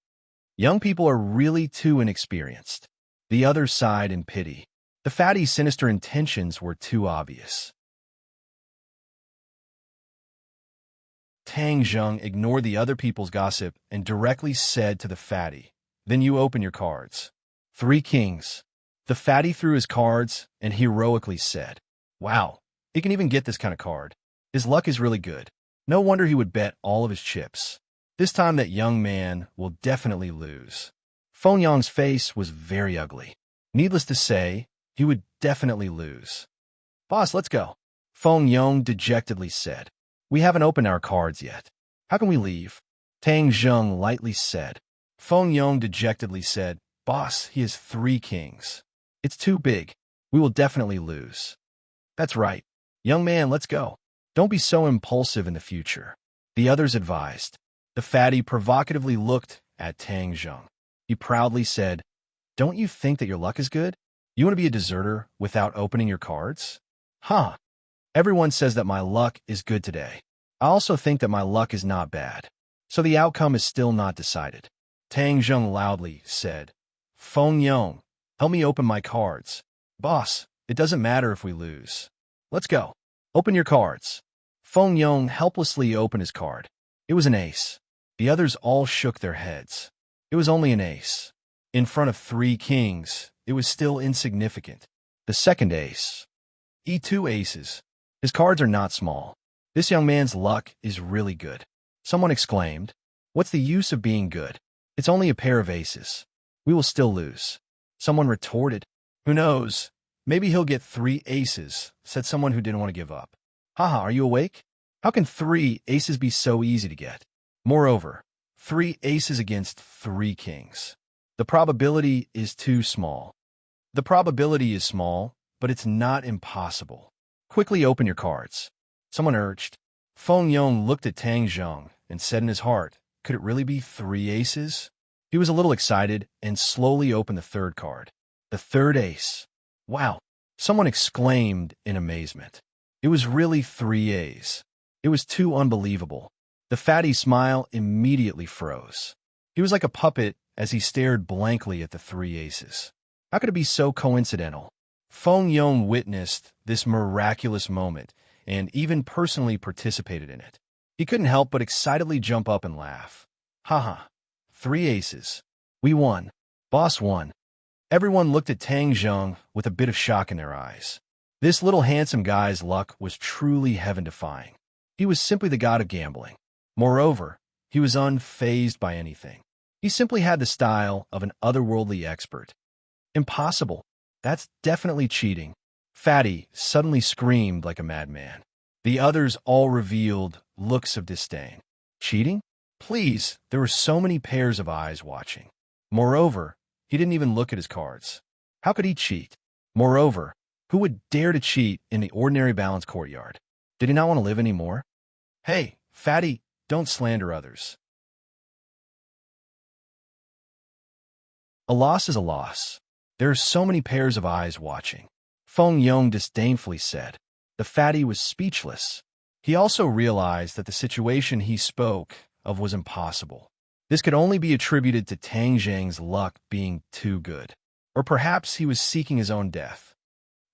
[SPEAKER 1] Young people are really too inexperienced." The other sighed in pity. The fatty's sinister intentions were too obvious. Tang Zheng ignored the other people's gossip and directly said to the fatty, "Then you open your cards." 3 kings. The fatty threw his cards and heroically said, "Wow, he can even get this kind of card. His luck is really good. No wonder he would bet all of his chips." This time that young man will definitely lose. Feng Yong's face was very ugly. Needless to say, he would definitely lose. Boss, let's go. Feng Yong dejectedly said. We haven't opened our cards yet. How can we leave? Tang Zheng lightly said. Feng Yong dejectedly said, Boss, he has 3 kings. It's too big. We will definitely lose. That's right. Young man, let's go. Don't be so impulsive in the future. The others advised. The fatty provocatively looked at Tang Zheng. He proudly said, Don't you think that your luck is good? You want to be a deserter without opening your cards? Huh. Everyone says that my luck is good today. I also think that my luck is not bad. So the outcome is still not decided. Tang Zheng loudly said, Feng Yong, help me open my cards. Boss, it doesn't matter if we lose. Let's go. Open your cards. Feng Yong helplessly opened his card. It was an ace. The others all shook their heads. It was only an ace. In front of 3 kings, it was still insignificant. The second ace. E2 aces. His cards are not small. This young man's luck is really good. Someone exclaimed, What's the use of being good? It's only a pair of aces. We will still lose. Someone retorted, Who knows? Maybe he'll get 3 aces, said someone who didn't want to give up. Haha, are you awake? How can 3 aces be so easy to get? Moreover, 3 aces against 3 kings. The probability is too small. The probability is small, but it's not impossible. Quickly open your cards. Someone urged. Feng Yong looked at Tang Zheng and said in his heart, Could it really be 3 aces? He was a little excited and slowly opened the 3rd card. The 3rd ace. Wow! Someone exclaimed in amazement. It was really 3 A's. It was too unbelievable. The fatty's smile immediately froze. He was like a puppet as he stared blankly at the 3 aces. How could it be so coincidental? Feng Yong witnessed this miraculous moment and even personally participated in it. He couldn't help but excitedly jump up and laugh. Haha, 3 aces. We won. Boss won. Everyone looked at Tang Zheng with a bit of shock in their eyes. This little handsome guy's luck was truly heaven-defying. He was simply the god of gambling. Moreover, he was unfazed by anything. He simply had the style of an otherworldly expert. Impossible. That's definitely cheating. Fatty suddenly screamed like a madman. The others all revealed looks of disdain. Cheating? Please, there were so many pairs of eyes watching. Moreover, he didn't even look at his cards. How could he cheat? Moreover, who would dare to cheat in the ordinary balanced courtyard? Did he not want to live anymore? Hey, Fatty, don't slander others. A loss is a loss. There are so many pairs of eyes watching. Feng Yong disdainfully said. The fatty was speechless. He also realized that the situation he spoke of was impossible. This could only be attributed to Tang Zheng's luck being too good. Or perhaps he was seeking his own death.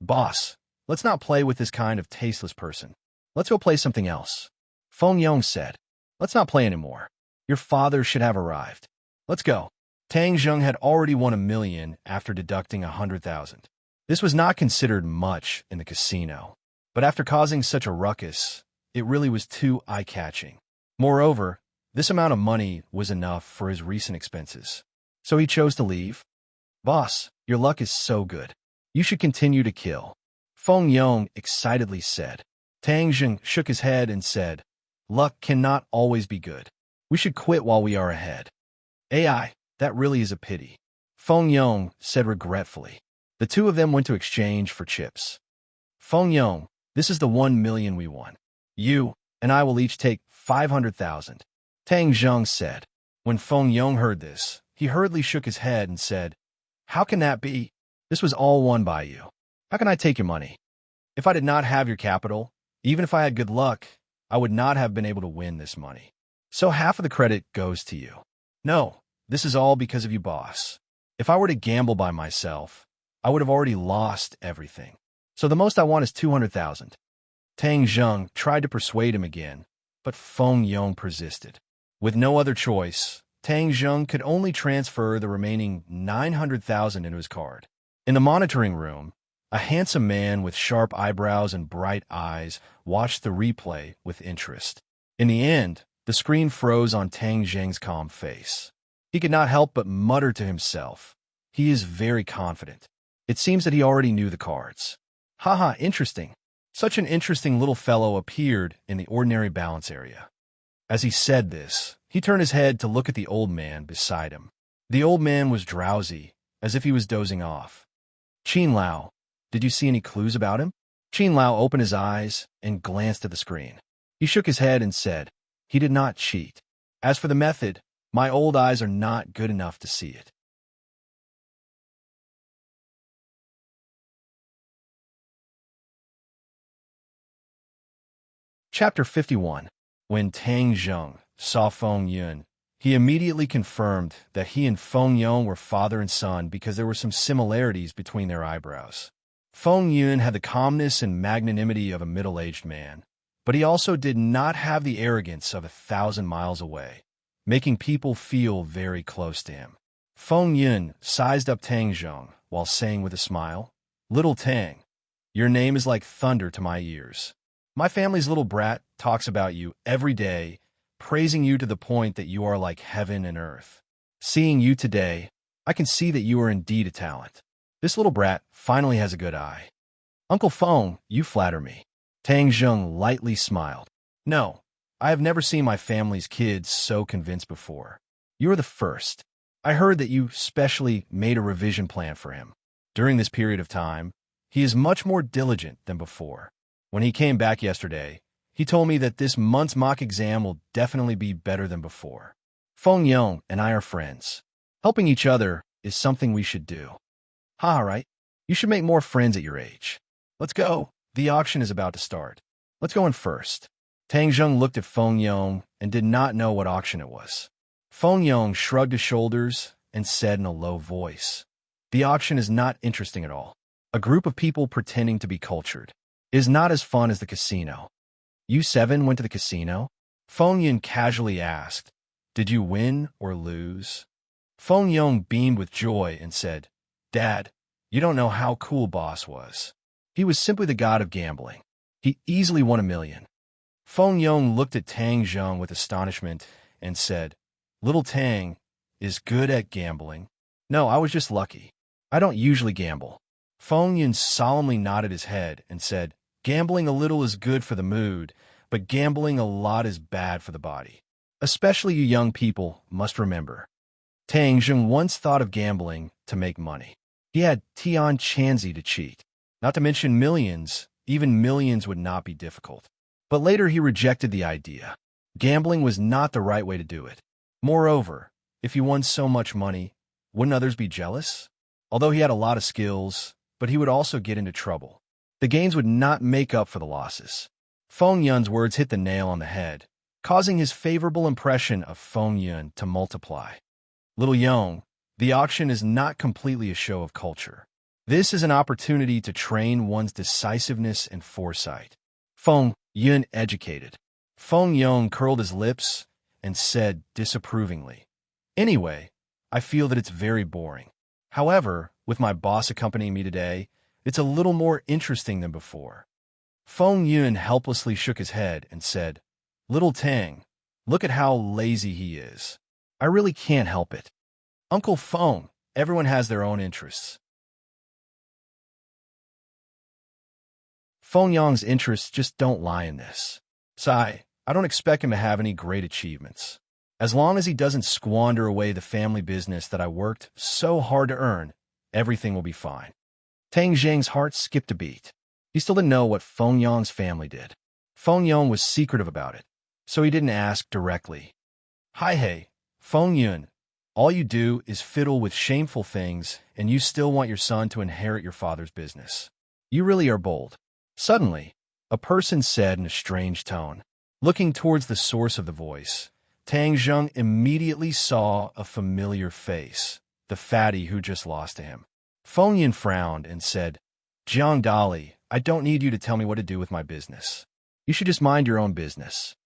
[SPEAKER 1] Boss, let's not play with this kind of tasteless person. Let's go play something else. Feng Yong said. Let's not play anymore. Your father should have arrived. Let's go. Tang Zheng had already won $1 million after deducting 100,000. This was not considered much in the casino, but after causing such a ruckus, it really was too eye-catching. Moreover, this amount of money was enough for his recent expenses. So he chose to leave. Boss, your luck is so good. You should continue to kill. Feng Yong excitedly said. Tang Zheng shook his head and said, Luck cannot always be good. We should quit while we are ahead. AI, that really is a pity. Feng Yong said regretfully. The two of them went to exchange for chips. Feng Yong, this is the 1 million we won. You and I will each take 500,000. Tang Zheng said. When Feng Yong heard this, he hurriedly shook his head and said, How can that be? This was all won by you. How can I take your money? If I did not have your capital, even if I had good luck, I would not have been able to win this money. So half of the credit goes to you. No, this is all because of you, boss. If I were to gamble by myself, I would have already lost everything. So the most I want is 200,000. Tang Zheng tried to persuade him again, but Feng Yong persisted. With no other choice, Tang Zheng could only transfer the remaining 900,000 into his card. In the monitoring room, a handsome man with sharp eyebrows and bright eyes watched the replay with interest. In the end, The screen froze on Tang Zheng's calm face. He could not help but mutter to himself. He is very confident. It seems that he already knew the cards. Haha, interesting. Such an interesting little fellow appeared in the ordinary balance area. As he said this, he turned his head to look at the old man beside him. The old man was drowsy, as if he was dozing off. Qin Lao, did you see any clues about him? Qin Lao opened his eyes and glanced at the screen. He shook his head and said, he did not cheat. As for the method, my old eyes are not good enough to see it. Chapter 51. When Tang Zheng saw Feng Yun, he immediately confirmed that he and Feng Yun were father and son because there were some similarities between their eyebrows. Feng Yun had the calmness and magnanimity of a middle-aged man, but he also did not have the arrogance of 1,000 miles away, making people feel very close to him. Feng Yun sized up Tang Zheng while saying with a smile, "Little Tang, your name is like thunder to my ears. My family's little brat talks about you every day, praising you to the point that you are like heaven and earth. Seeing you today, I can see that you are indeed a talent. This little brat finally has a good eye. Uncle Feng, you flatter me." Tang Zheng lightly smiled. "No, I have never seen my family's kids so convinced before. You are the first. I heard that you specially made a revision plan for him. During this period of time, he is much more diligent than before. When he came back yesterday, he told me that this month's mock exam will definitely be better than before. Feng Yong and I are friends. Helping each other is something we should do. Ha, right? You should make more friends at your age. Let's go. The auction is about to start. Let's go in first." Tang Zheng looked at Feng Yong and did not know what auction it was. Feng Yong shrugged his shoulders and said in a low voice, "The auction is not interesting at all. A group of people pretending to be cultured is not as fun as the casino. You 7 went to the casino?" Feng Yun casually asked, "Did you win or lose?" Feng Yong beamed with joy and said, "Dad, you don't know how cool Boss was. He was simply the god of gambling. He easily won $1 million. Feng Yong looked at Tang Zheng with astonishment and said, "Little Tang is good at gambling." "No, I was just lucky. I don't usually gamble." Feng Yun solemnly nodded his head and said, "Gambling a little is good for the mood, but gambling a lot is bad for the body. Especially you young people must remember. Tang Zheng once thought of gambling to make money. He had Tian Chanzi to cheat. Not to mention millions, even millions would not be difficult. But later he rejected the idea. Gambling was not the right way to do it. Moreover, if he won so much money, wouldn't others be jealous? Although he had a lot of skills, but he would also get into trouble. The gains would not make up for the losses." Feng Yun's words hit the nail on the head, causing his favorable impression of Feng Yun to multiply. "Little Yong, the auction is not completely a show of culture. This is an opportunity to train one's decisiveness and foresight." Feng Yun educated. Feng Yong curled his lips and said disapprovingly, "Anyway, I feel that it's very boring. However, with my boss accompanying me today, it's a little more interesting than before." Feng Yun helplessly shook his head and said, "Little Tang, look at how lazy he is. I really can't help it. Uncle Feng, everyone has their own interests." Feng Yong's interests just don't lie in this. Sigh, I don't expect him to have any great achievements. As long as he doesn't squander away the family business that I worked so hard to earn, everything will be fine. Tang Zheng's heart skipped a beat. He still didn't know what Feng Yong's family did. Feng Yong was secretive about it, so he didn't ask directly. "Hi hey, Feng Yun, all you do is fiddle with shameful things and you still want your son to inherit your father's business. You really are bold." Suddenly, a person said in a strange tone. Looking towards the source of the voice, Tang Zheng immediately saw a familiar face, the fatty who just lost to him. Feng Yun frowned and said, "Jiang Dali, I don't need you to tell me what to do with my business. You should just mind your own business."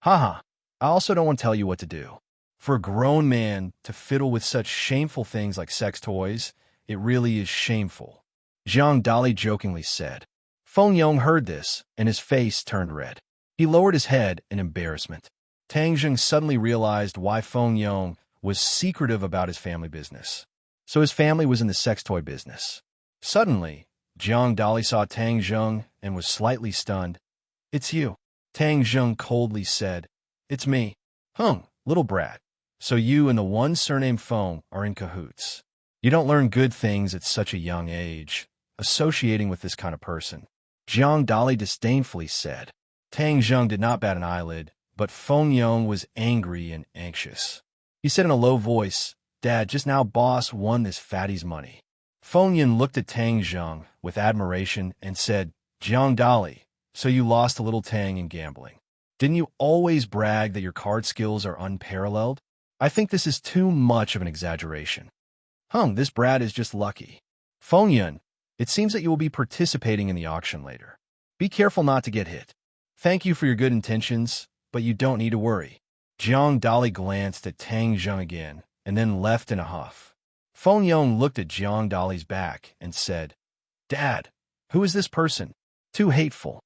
[SPEAKER 1] "Haha, I also don't want to tell you what to do. For a grown man to fiddle with such shameful things like sex toys, it really is shameful," Jiang Dali jokingly said. Feng Yong heard this, and his face turned red. He lowered his head in embarrassment. Tang Zheng suddenly realized why Feng Yong was secretive about his family business. So his family was in the sex toy business. Suddenly, Jiang Dali saw Tang Zheng and was slightly stunned. "It's you," Tang Zheng coldly said. "It's me." "Hung, little brat. So you and the one surnamed Feng are in cahoots. You don't learn good things at such a young age, associating with this kind of person," Jiang Dali disdainfully said. Tang Zheng did not bat an eyelid, but Feng Yong was angry and anxious. He said in a low voice, "Dad, just now boss won this fatty's money." Feng Yun looked at Tang Zheng with admiration and said, "Jiang Dali, so you lost a little Tang in gambling. Didn't you always brag that your card skills are unparalleled? I think this is too much of an exaggeration." This brat is just lucky." Feng Yun, it seems that you will be participating in the auction later. Be careful not to get hit. Thank you for your good intentions, but you don't need to worry. Jiang Dali glanced at Tang Zheng again and then left in a huff. Feng Yong looked at Jiang Dali's back and said, "Dad, who is this person? Too hateful.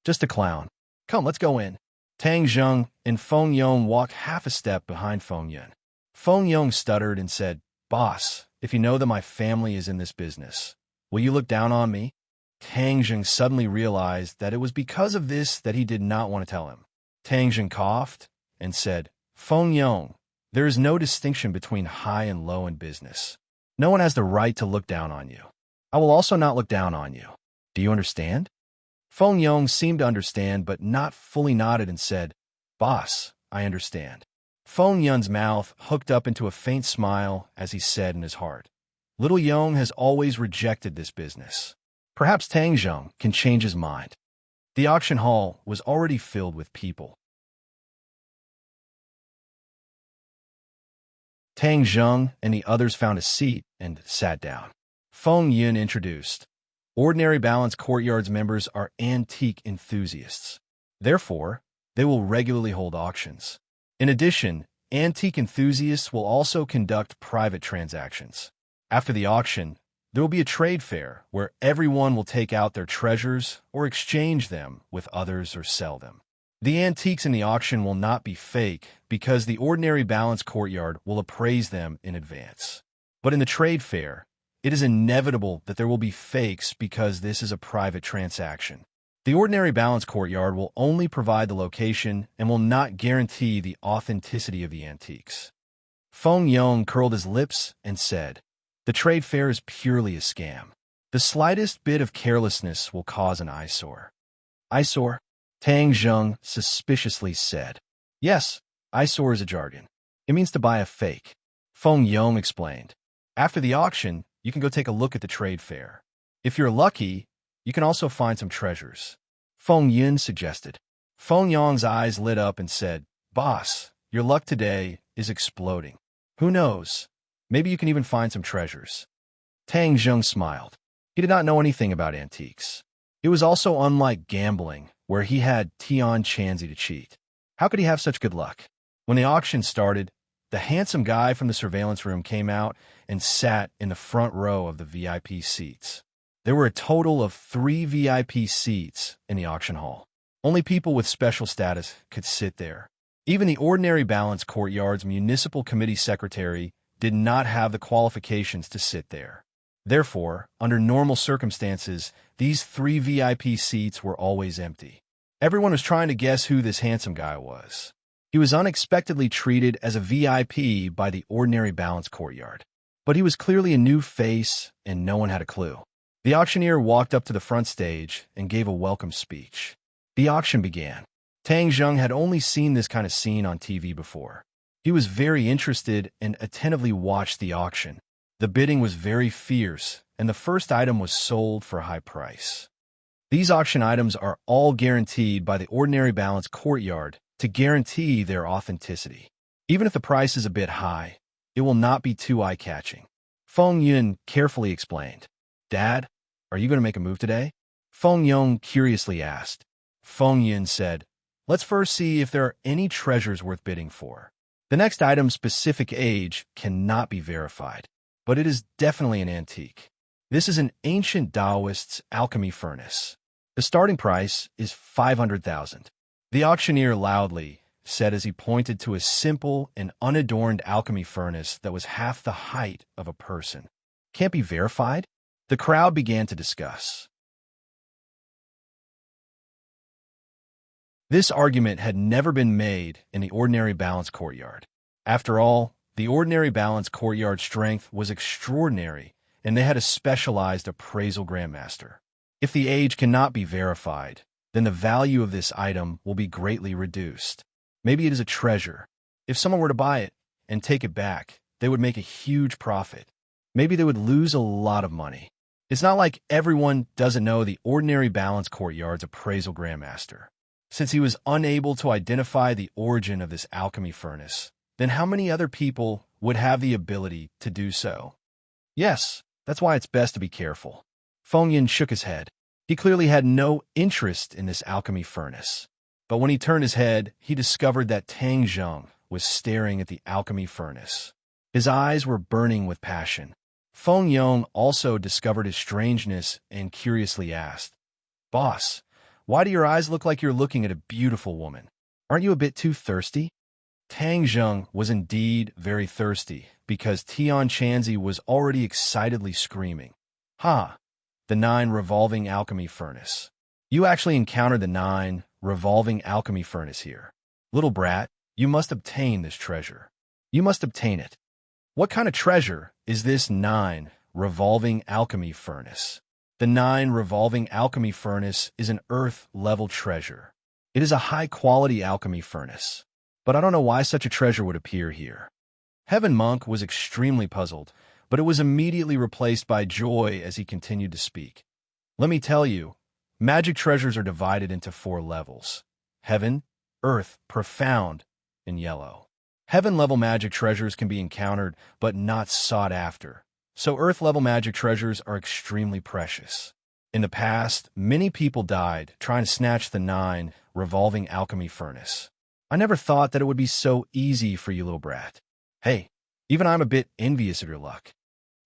[SPEAKER 1] Just a clown. Come, let's go in." Tang Zheng and Feng Yong walked half a step behind Feng Yun. Feng Yong stuttered and said, "Boss, if you know that my family is in this business, will you look down on me?" Tang Zheng suddenly realized that it was because of this that he did not want to tell him. Tang Zheng coughed and said, "Feng Yong, there is no distinction between high and low in business. No one has the right to look down on you. I will also not look down on you. Do you understand?" Feng Yong seemed to understand but not fully nodded and said, "Boss, I understand." Feng Yun's mouth hooked up into a faint smile as he said in his heart, "Little Yong has always rejected this business. Perhaps Tang Zheng can change his mind." The auction hall was already filled with people. Tang Zheng and the others found a seat and sat down. Feng Yun introduced, "Ordinary Balance Courtyard's members are antique enthusiasts. Therefore, they will regularly hold auctions. In addition, antique enthusiasts will also conduct private transactions. After the auction, there will be a trade fair where everyone will take out their treasures or exchange them with others or sell them. The antiques in the auction will not be fake because the Ordinary Balance Courtyard will appraise them in advance. But in the trade fair, it is inevitable that there will be fakes because this is a private transaction. The Ordinary Balance Courtyard will only provide the location and will not guarantee the authenticity of the antiques." Feng Yong curled his lips and said, "The trade fair is purely a scam. The slightest bit of carelessness will cause an eyesore." "Eyesore?" Tang Zheng suspiciously said. "Yes, eyesore is a jargon. It means to buy a fake." Feng Yong explained. "After the auction, you can go take a look at the trade fair. If you're lucky, you can also find some treasures," Feng Yun suggested. Feng Yong's eyes lit up and said, "Boss, your luck today is exploding. Who knows? Maybe you can even find some treasures." Tang Zheng smiled. He did not know anything about antiques. It was also unlike gambling, where he had Tian Chanzi to cheat. How could he have such good luck? When the auction started, the handsome guy from the surveillance room came out and sat in the front row of the VIP seats. There were a total of 3 VIP seats in the auction hall. Only people with special status could sit there. Even the Ordinary Balance Courtyard's municipal committee secretary did not have the qualifications to sit there. Therefore, under normal circumstances, these 3 VIP seats were always empty. Everyone was trying to guess who this handsome guy was. He was unexpectedly treated as a VIP by the Ordinary Balance Courtyard. But he was clearly a new face, and no one had a clue. The auctioneer walked up to the front stage and gave a welcome speech. The auction began. Tang Zheng had only seen this kind of scene on TV before. He was very interested and attentively watched the auction. The bidding was very fierce, and the first item was sold for a high price. These auction items are all guaranteed by the Ordinary Balance Courtyard to guarantee their authenticity. Even if the price is a bit high, it will not be too eye-catching. Feng Yun carefully explained. "Dad, are you going to make a move today?" Feng Yong curiously asked. Feng Yun said, "Let's first see if there are any treasures worth bidding for. The next item's specific age cannot be verified, but it is definitely an antique. This is an ancient Taoist's alchemy furnace. The starting price is 500,000. The auctioneer loudly said as he pointed to a simple and unadorned alchemy furnace that was half the height of a person. Can't be verified? The crowd began to discuss. This argument had never been made in the ordinary balance courtyard. After all, the ordinary balance courtyard strength was extraordinary, and they had a specialized appraisal grandmaster. If the age cannot be verified, then the value of this item will be greatly reduced. Maybe it is a treasure. If someone were to buy it and take it back, they would make a huge profit. Maybe they would lose a lot of money. It's not like everyone doesn't know the ordinary balance courtyard's appraisal grandmaster. Since he was unable to identify the origin of this alchemy furnace, then how many other people would have the ability to do so? Yes, that's why it's best to be careful. Feng Yin shook his head. He clearly had no interest in this alchemy furnace. But when he turned his head, he discovered that Tang Zheng was staring at the alchemy furnace. His eyes were burning with passion. Feng Yong also discovered his strangeness and curiously asked, "Boss, why do your eyes look like you're looking at a beautiful woman? Aren't you a bit too thirsty?" Tang Zheng was indeed very thirsty because Tian Chanzi was already excitedly screaming, "Ha! The 9 revolving alchemy furnace. You actually encountered the 9 revolving alchemy furnace here. Little brat, you must obtain this treasure. You must obtain it." What kind of treasure is this 9 revolving alchemy furnace? The 9 revolving alchemy furnace is an earth-level treasure. It is a high-quality alchemy furnace, but I don't know why such a treasure would appear here. Heaven Monk was extremely puzzled, but it was immediately replaced by joy as he continued to speak. Let me tell you, magic treasures are divided into 4 levels: heaven, earth, profound, and yellow. Heaven-level magic treasures can be encountered, but not sought after. So earth-level magic treasures are extremely precious. In the past, many people died trying to snatch the 9 revolving alchemy furnace. I never thought that it would be so easy for you, little brat. Hey, even I'm a bit envious of your luck.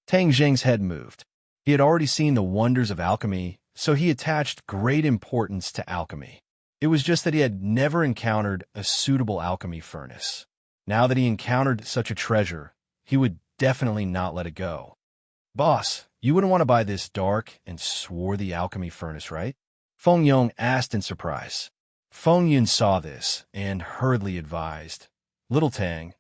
[SPEAKER 1] Tang Zheng's head moved. He had already seen the wonders of alchemy, so he attached great importance to alchemy. It was just that he had never encountered a suitable alchemy furnace. Now that he encountered such a treasure, he would definitely not let it go. "Boss, you wouldn't want to buy this dark and swarthy alchemy furnace, right?" Feng Yong asked in surprise. Feng Yun saw this and hurriedly advised, "Little Tang,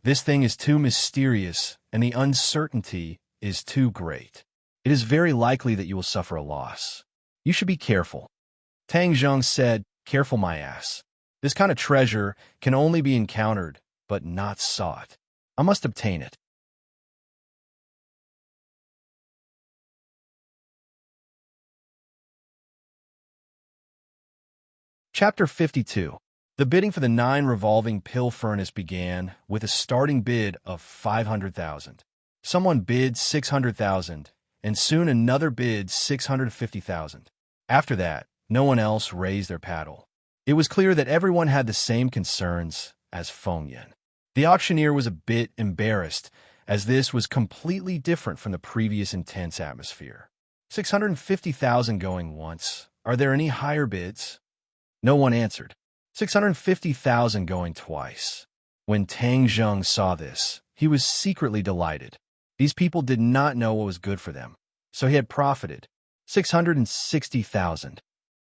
[SPEAKER 1] this thing is too mysterious and the uncertainty is too great. It is very likely that you will suffer a loss. You should be careful." Tang Zheng said, "Careful my ass. This kind of treasure can only be encountered, but not sought. I must obtain it." Chapter 52. The bidding for the 9 revolving pill furnace began with a starting bid of 500,000. Someone bid 600,000, and soon another bid 650,000. After that, no one else raised their paddle. It was clear that everyone had the same concerns as Feng Yin. The auctioneer was a bit embarrassed, as this was completely different from the previous intense atmosphere. 650,000 going once. Are there any higher bids? No one answered. 650,000 going twice. When Tang Zheng saw this, he was secretly delighted. These people did not know what was good for them, so he had profited. 660,000.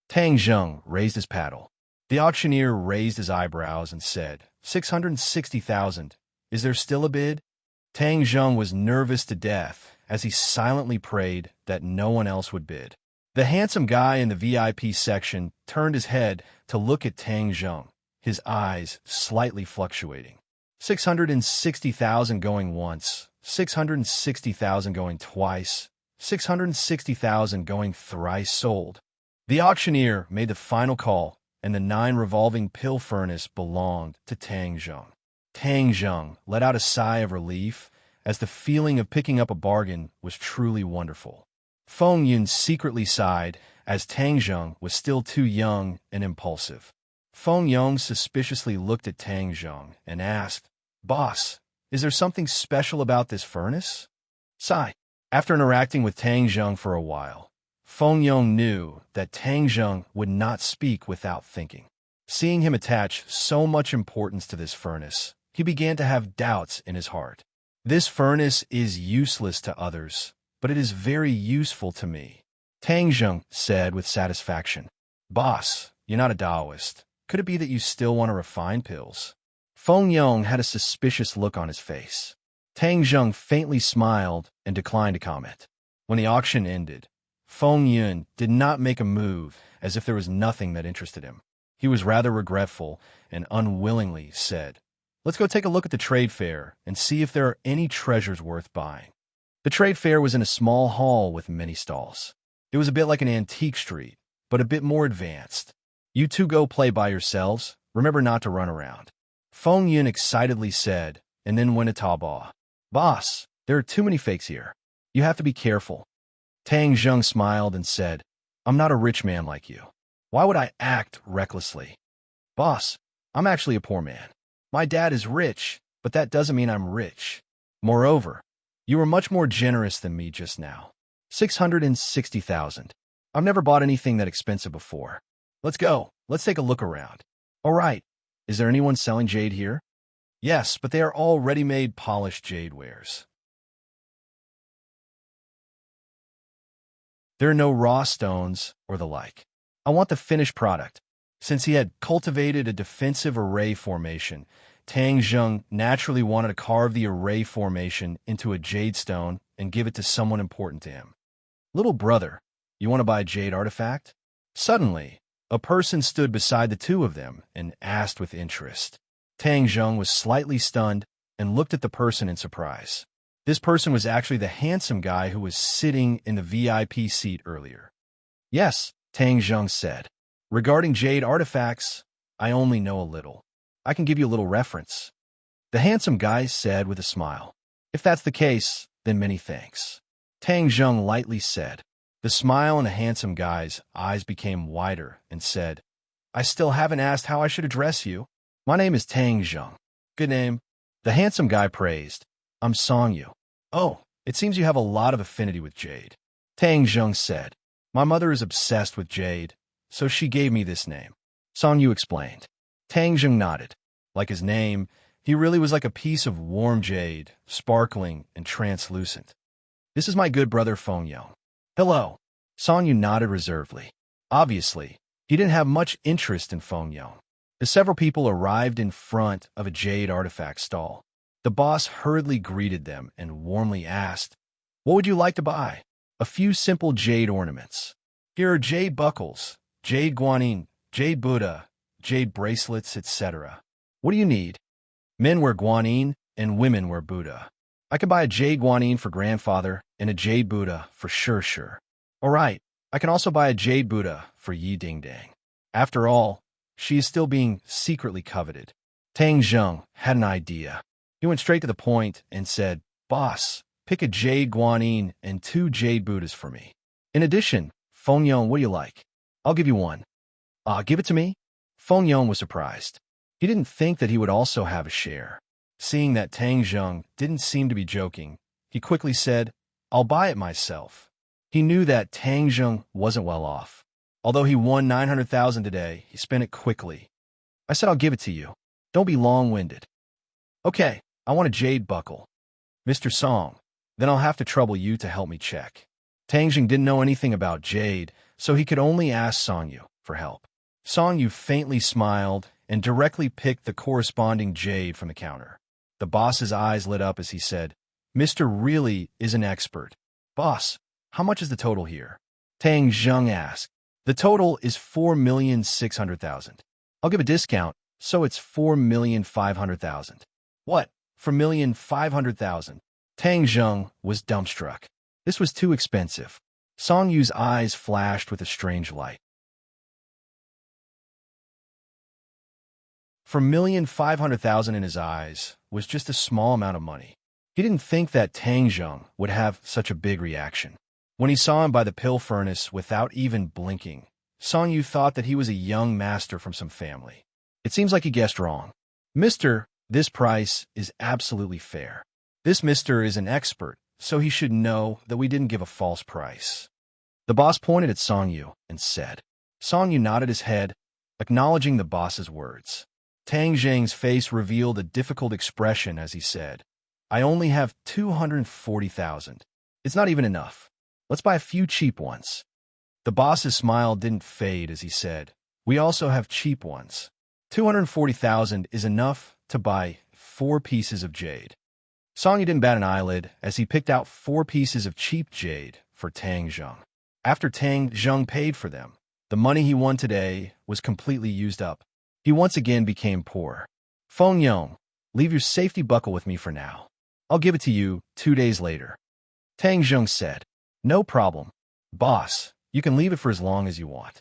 [SPEAKER 1] Tang Zheng raised his paddle. The auctioneer raised his eyebrows and said, 660,000. Is there still a bid? Tang Zheng was nervous to death as he silently prayed that no one else would bid. The handsome guy in the VIP section turned his head to look at Tang Zheng, his eyes slightly fluctuating. 660,000 going once, 660,000 going twice, 660,000 going thrice sold. The auctioneer made the final call, and the 9 revolving pill furnace belonged to Tang Zheng. Tang Zheng let out a sigh of relief, as the feeling of picking up a bargain was truly wonderful. Feng Yun secretly sighed, as Tang Zheng was still too young and impulsive. Feng Yong suspiciously looked at Tang Zheng and asked, "Boss, is there something special about this furnace?" Sigh. After interacting with Tang Zheng for a while, Feng Yong knew that Tang Zheng would not speak without thinking. Seeing him attach so much importance to this furnace, he began to have doubts in his heart. This furnace is useless to others, but it is very useful to me, Tang Zheng said with satisfaction. Boss, you're not a Taoist. Could it be that you still want to refine pills? Feng Yong had a suspicious look on his face. Tang Zheng faintly smiled and declined to comment. When the auction ended, Feng Yun did not make a move as if there was nothing that interested him. He was rather regretful and unwillingly said, "Let's go take a look at the trade fair and see if there are any treasures worth buying." The trade fair was in a small hall with many stalls. It was a bit like an antique street, but a bit more advanced. "You two go play by yourselves. Remember not to run around," Feng Yun excitedly said, and then went to Taobao. "Boss, there are too many fakes here. You have to be careful." Tang Zheng smiled and said, "I'm not a rich man like you. Why would I act recklessly? Boss, I'm actually a poor man. My dad is rich, but that doesn't mean I'm rich. Moreover, you were much more generous than me just now. 660,000. I've never bought anything that expensive before. Let's go. Let's take a look around." "All right. Is there anyone selling jade here?" "Yes, but they are all ready-made polished jade wares. There are no raw stones or the like. I want the finished product." Since he had cultivated a defensive array formation, Tang Zheng naturally wanted to carve the array formation into a jade stone and give it to someone important to him. "Little brother, you want to buy a jade artifact?" Suddenly, a person stood beside the two of them and asked with interest. Tang Zheng was slightly stunned and looked at the person in surprise. This person was actually the handsome guy who was sitting in the VIP seat earlier. "Yes," Tang Zheng said. "Regarding jade artifacts, I only know a little. I can give you a little reference." The handsome guy said with a smile. "If that's the case, then many thanks," Tang Zheng lightly said. The smile in the handsome guy's eyes became wider and said, "I still haven't asked how I should address you. My name is Tang Zheng." "Good name." The handsome guy praised. "I'm Song Yu." "Oh, it seems you have a lot of affinity with jade," Tang Zheng said. "My mother is obsessed with jade, so she gave me this name," Song Yu explained. Tang Zheng nodded. Like his name, he really was like a piece of warm jade, sparkling and translucent. "This is my good brother Feng Yong." "Hello." Song Yu nodded reservedly. Obviously, he didn't have much interest in Feng Yong. As several people arrived in front of a jade artifact stall, the boss hurriedly greeted them and warmly asked, "What would you like to buy?" "A few simple jade ornaments. Here are jade buckles, jade guanyin, jade Buddha, jade bracelets, etc. What do you need?" "Men wear guanyin and women wear Buddha. I can buy a jade guanyin for grandfather and a jade Buddha for sure. All right, I can also buy a jade Buddha for Yi Ding Dang. After all, she is still being secretly coveted." Tang Zheng had an idea. He went straight to the point and said, "Boss, pick a jade guanyin and 2 jade Buddhas for me. In addition, Feng Yong, what do you like?" "I'll give you one." Give it to me?" Feng Yong was surprised. He didn't think that he would also have a share. Seeing that Tang Zheng didn't seem to be joking, he quickly said, "I'll buy it myself." He knew that Tang Zheng wasn't well off. Although he won 900,000 today, he spent it quickly. "I said I'll give it to you. Don't be long-winded." "Okay, I want a jade buckle." "Mr. Song, then I'll have to trouble you to help me check." Tang Zheng didn't know anything about jade, so he could only ask Song Yu for help. Song Yu faintly smiled and directly picked the corresponding jade from the counter. The boss's eyes lit up as he said, "Mr. really is an expert. Boss, how much is the total here?" Tang Zheng asked. "The total is 4,600,000. I'll give a discount, so it's 4,500,000. "What? For 1,500,000? Tang Zheng was dumbstruck. This was too expensive. Song Yu's eyes flashed with a strange light. For 1,500,000 in his eyes was just a small amount of money. He didn't think that Tang Zheng would have such a big reaction. When he saw him by the pill furnace without even blinking, Song Yu thought that he was a young master from some family. It seems like he guessed wrong. "Mister, this price is absolutely fair. This mister is an expert, so he should know that we didn't give a false price." The boss pointed at Song Yu and said. Song Yu nodded his head acknowledging the boss's words. Tang Zheng's face revealed a difficult expression as he said, I only have 240,000. It's not even enough. Let's buy a few cheap ones. The boss's smile didn't fade as he said, we also have cheap ones. 240,000 is enough to buy 4 pieces of jade. Song Yu didn't bat an eyelid as he picked out 4 pieces of cheap jade for Tang Zheng. After Tang Zheng paid for them, the money he won today was completely used up. He once again became poor. Feng Yong, leave your safety buckle with me for now. I'll give it to you 2 days later. Tang Zheng said, no problem. Boss, you can leave it for as long as you want.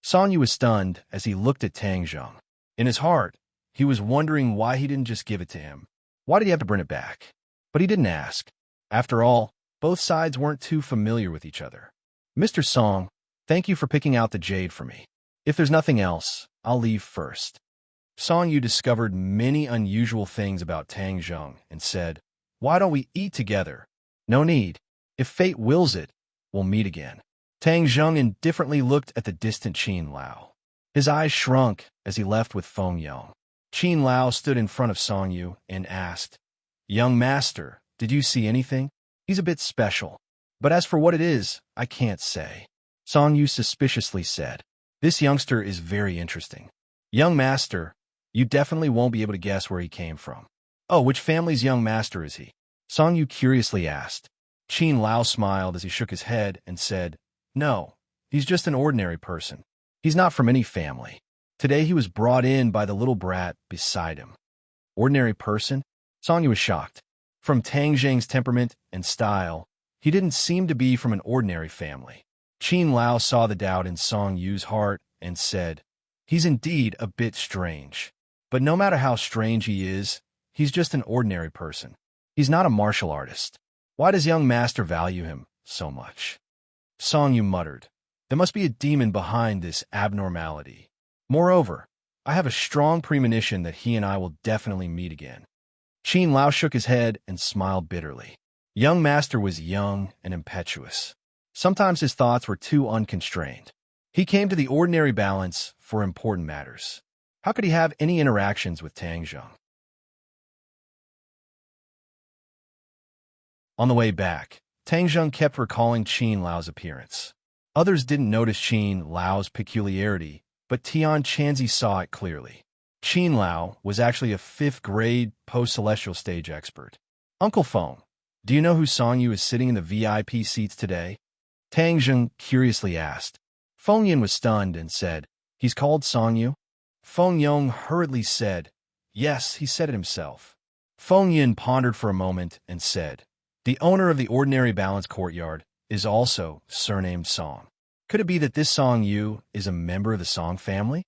[SPEAKER 1] Song Yu was stunned as he looked at Tang Zheng. In his heart, he was wondering why he didn't just give it to him. Why did he have to bring it back? But he didn't ask. After all, both sides weren't too familiar with each other. Mr. Song, thank you for picking out the jade for me. If there's nothing else, I'll leave first. Song Yu discovered many unusual things about Tang Zheng and said, why don't we eat together? No need. If fate wills it, we'll meet again. Tang Zheng indifferently looked at the distant Qin Lao. His eyes shrunk as he left with Feng Yong. Qin Lao stood in front of Song Yu and asked, young master, did you see anything? He's a bit special. But as for what it is, I can't say. Song Yu suspiciously said, this youngster is very interesting. Young master, you definitely won't be able to guess where he came from. Oh, which family's young master is he? Song Yu curiously asked. Qin Lao smiled as he shook his head and said, no, he's just an ordinary person. He's not from any family. Today he was brought in by the little brat beside him. Ordinary person? Song Yu was shocked. From Tang Zheng's temperament and style, he didn't seem to be from an ordinary family. Qin Lao saw the doubt in Song Yu's heart and said, he's indeed a bit strange. But no matter how strange he is, he's just an ordinary person. He's not a martial artist. Why does young master value him so much? Song Yu muttered, there must be a demon behind this abnormality. Moreover, I have a strong premonition that he and I will definitely meet again. Qin Lao shook his head and smiled bitterly. Young master was young and impetuous. Sometimes his thoughts were too unconstrained. He came to the ordinary balance for important matters. How could he have any interactions with Tang Zheng? On the way back, Tang Zheng kept recalling Qin Lao's appearance. Others didn't notice Qin Lao's peculiarity, but Tian Chanzi saw it clearly. Qin Lao was actually a 5th-grade post-celestial stage expert. Uncle Feng, do you know who Song Yu is sitting in the VIP seats today? Tang Zheng curiously asked. Feng Yin was stunned and said, he's called Song Yu? Feng Yong hurriedly said, yes, he said it himself. Feng Yin pondered for a moment and said, the owner of the Ordinary Balance Courtyard is also surnamed Song. Could it be that this Song Yu is a member of the Song family?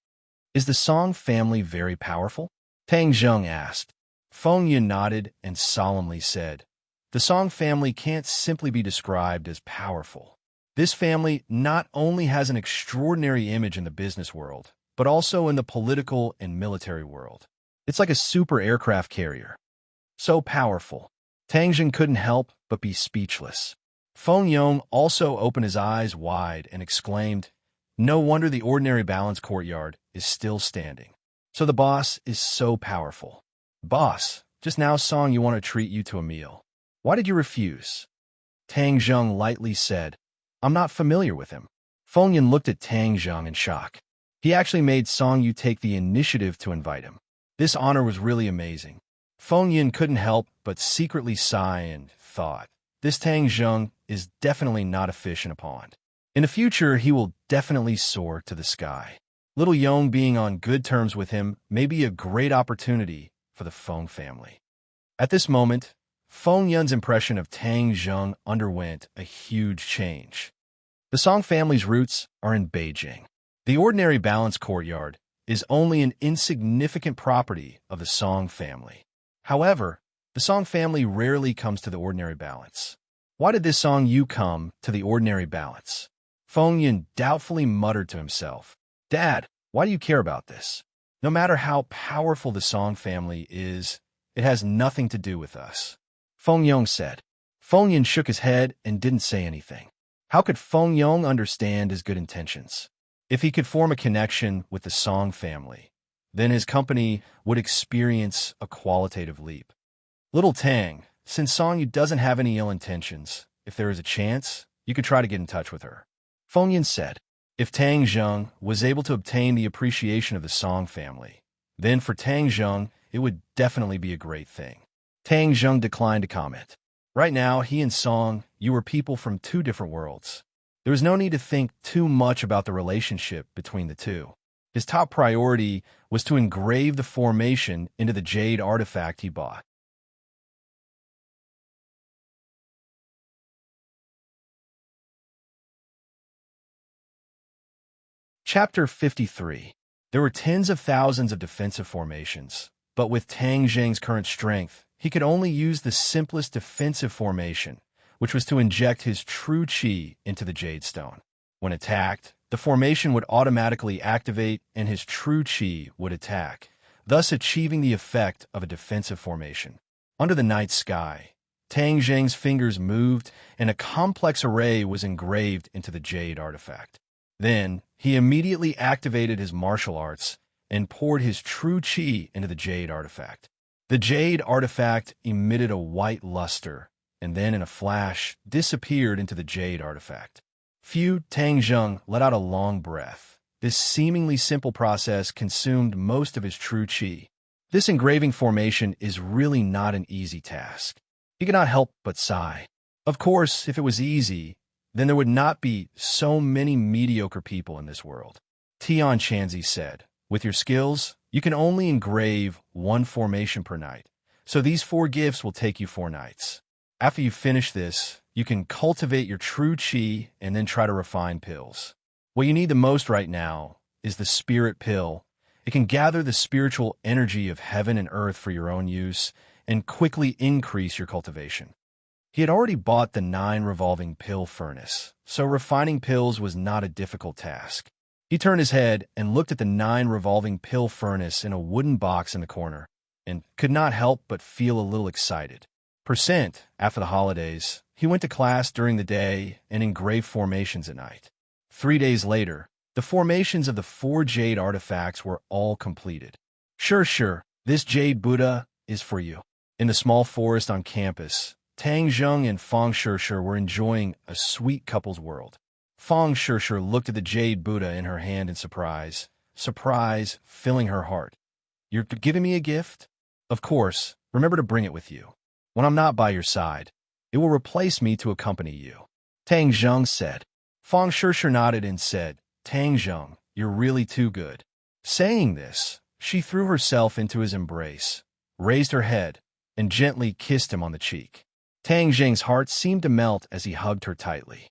[SPEAKER 1] Is the Song family very powerful? Tang Zheng asked. Feng Yin nodded and solemnly said, the Song family can't simply be described as powerful. This family not only has an extraordinary image in the business world, but also in the political and military world. It's like a super aircraft carrier. So powerful. Tang Zheng couldn't help but be speechless. Feng Yong also opened his eyes wide and exclaimed, no wonder the Ordinary Balance Courtyard is still standing. So the boss is so powerful. Boss, just now Song Yu want to treat you to a meal. Why did you refuse? Tang Zheng lightly said, I'm not familiar with him. Feng Yin looked at Tang Zheng in shock. He actually made Song Yu take the initiative to invite him. This honor was really amazing. Feng Yin couldn't help but secretly sigh and thought, this Tang Zheng is definitely not a fish in a pond. In the future, he will definitely soar to the sky. Little Yong being on good terms with him may be a great opportunity for the Feng family. At this moment, Feng Yun's impression of Tang Zheng underwent a huge change. The Song family's roots are in Beijing. The Ordinary Balance Courtyard is only an insignificant property of the Song family. However, the Song family rarely comes to the Ordinary Balance. Why did this Song Yu come to the Ordinary Balance? Feng Yun doubtfully muttered to himself, Dad, why do you care about this? No matter how powerful the Song family is, it has nothing to do with us. Feng Yong said. Feng Yun shook his head and didn't say anything. How could Feng Yong understand his good intentions? If he could form a connection with the Song family, then his company would experience a qualitative leap. Little Tang, since Song Yu doesn't have any ill intentions, if there is a chance, you could try to get in touch with her. Feng Yin said. If Tang Zheng was able to obtain the appreciation of the Song family, then for Tang Zheng, it would definitely be a great thing. Tang Zheng declined to comment. Right now, he and Song Yu were people from two different worlds. There was no need to think too much about the relationship between the two. His top priority was to engrave the formation into the jade artifact he bought. Chapter 53. There were tens of thousands of defensive formations, but with Tang Zheng's current strength, he could only use the simplest defensive formation, which was to inject his true qi into the jade stone. When attacked, the formation would automatically activate and his true qi would attack, thus achieving the effect of a defensive formation. Under the night sky, Tang Zheng's fingers moved and a complex array was engraved into the jade artifact. Then, he immediately activated his martial arts and poured his true qi into the jade artifact. The jade artifact emitted a white luster, and then in a flash, disappeared into the jade artifact. Tang Zheng let out a long breath. This seemingly simple process consumed most of his true qi. This engraving formation is really not an easy task. He could not help but sigh. Of course, if it was easy, then there would not be so many mediocre people in this world. Tian Chanzi said, with your skills, you can only engrave one formation per night, so these 4 gifts will take you 4 nights. After you finish this, you can cultivate your true qi and then try to refine pills. What you need the most right now is the spirit pill. It can gather the spiritual energy of heaven and earth for your own use and quickly increase your cultivation. He had already bought the 9 revolving pill furnace, so refining pills was not a difficult task. He turned his head and looked at the 9 revolving pill furnace in a wooden box in the corner, and could not help but feel a little excited. After the holidays, he went to class during the day and engraved formations at night. 3 days later, the formations of the 4 jade artifacts were all completed. Sure, this jade Buddha is for you. In the small forest on campus, Tang Zheng and Fang Shishir were enjoying a sweet couple's world. Fang Shishir looked at the jade Buddha in her hand in surprise filling her heart. You're giving me a gift? Of course, remember to bring it with you. When I'm not by your side, it will replace me to accompany you. Tang Zheng said. Fang Shishir nodded and said, Tang Zheng, you're really too good. Saying this, she threw herself into his embrace, raised her head, and gently kissed him on the cheek. Tang Zheng's heart seemed to melt as he hugged her tightly.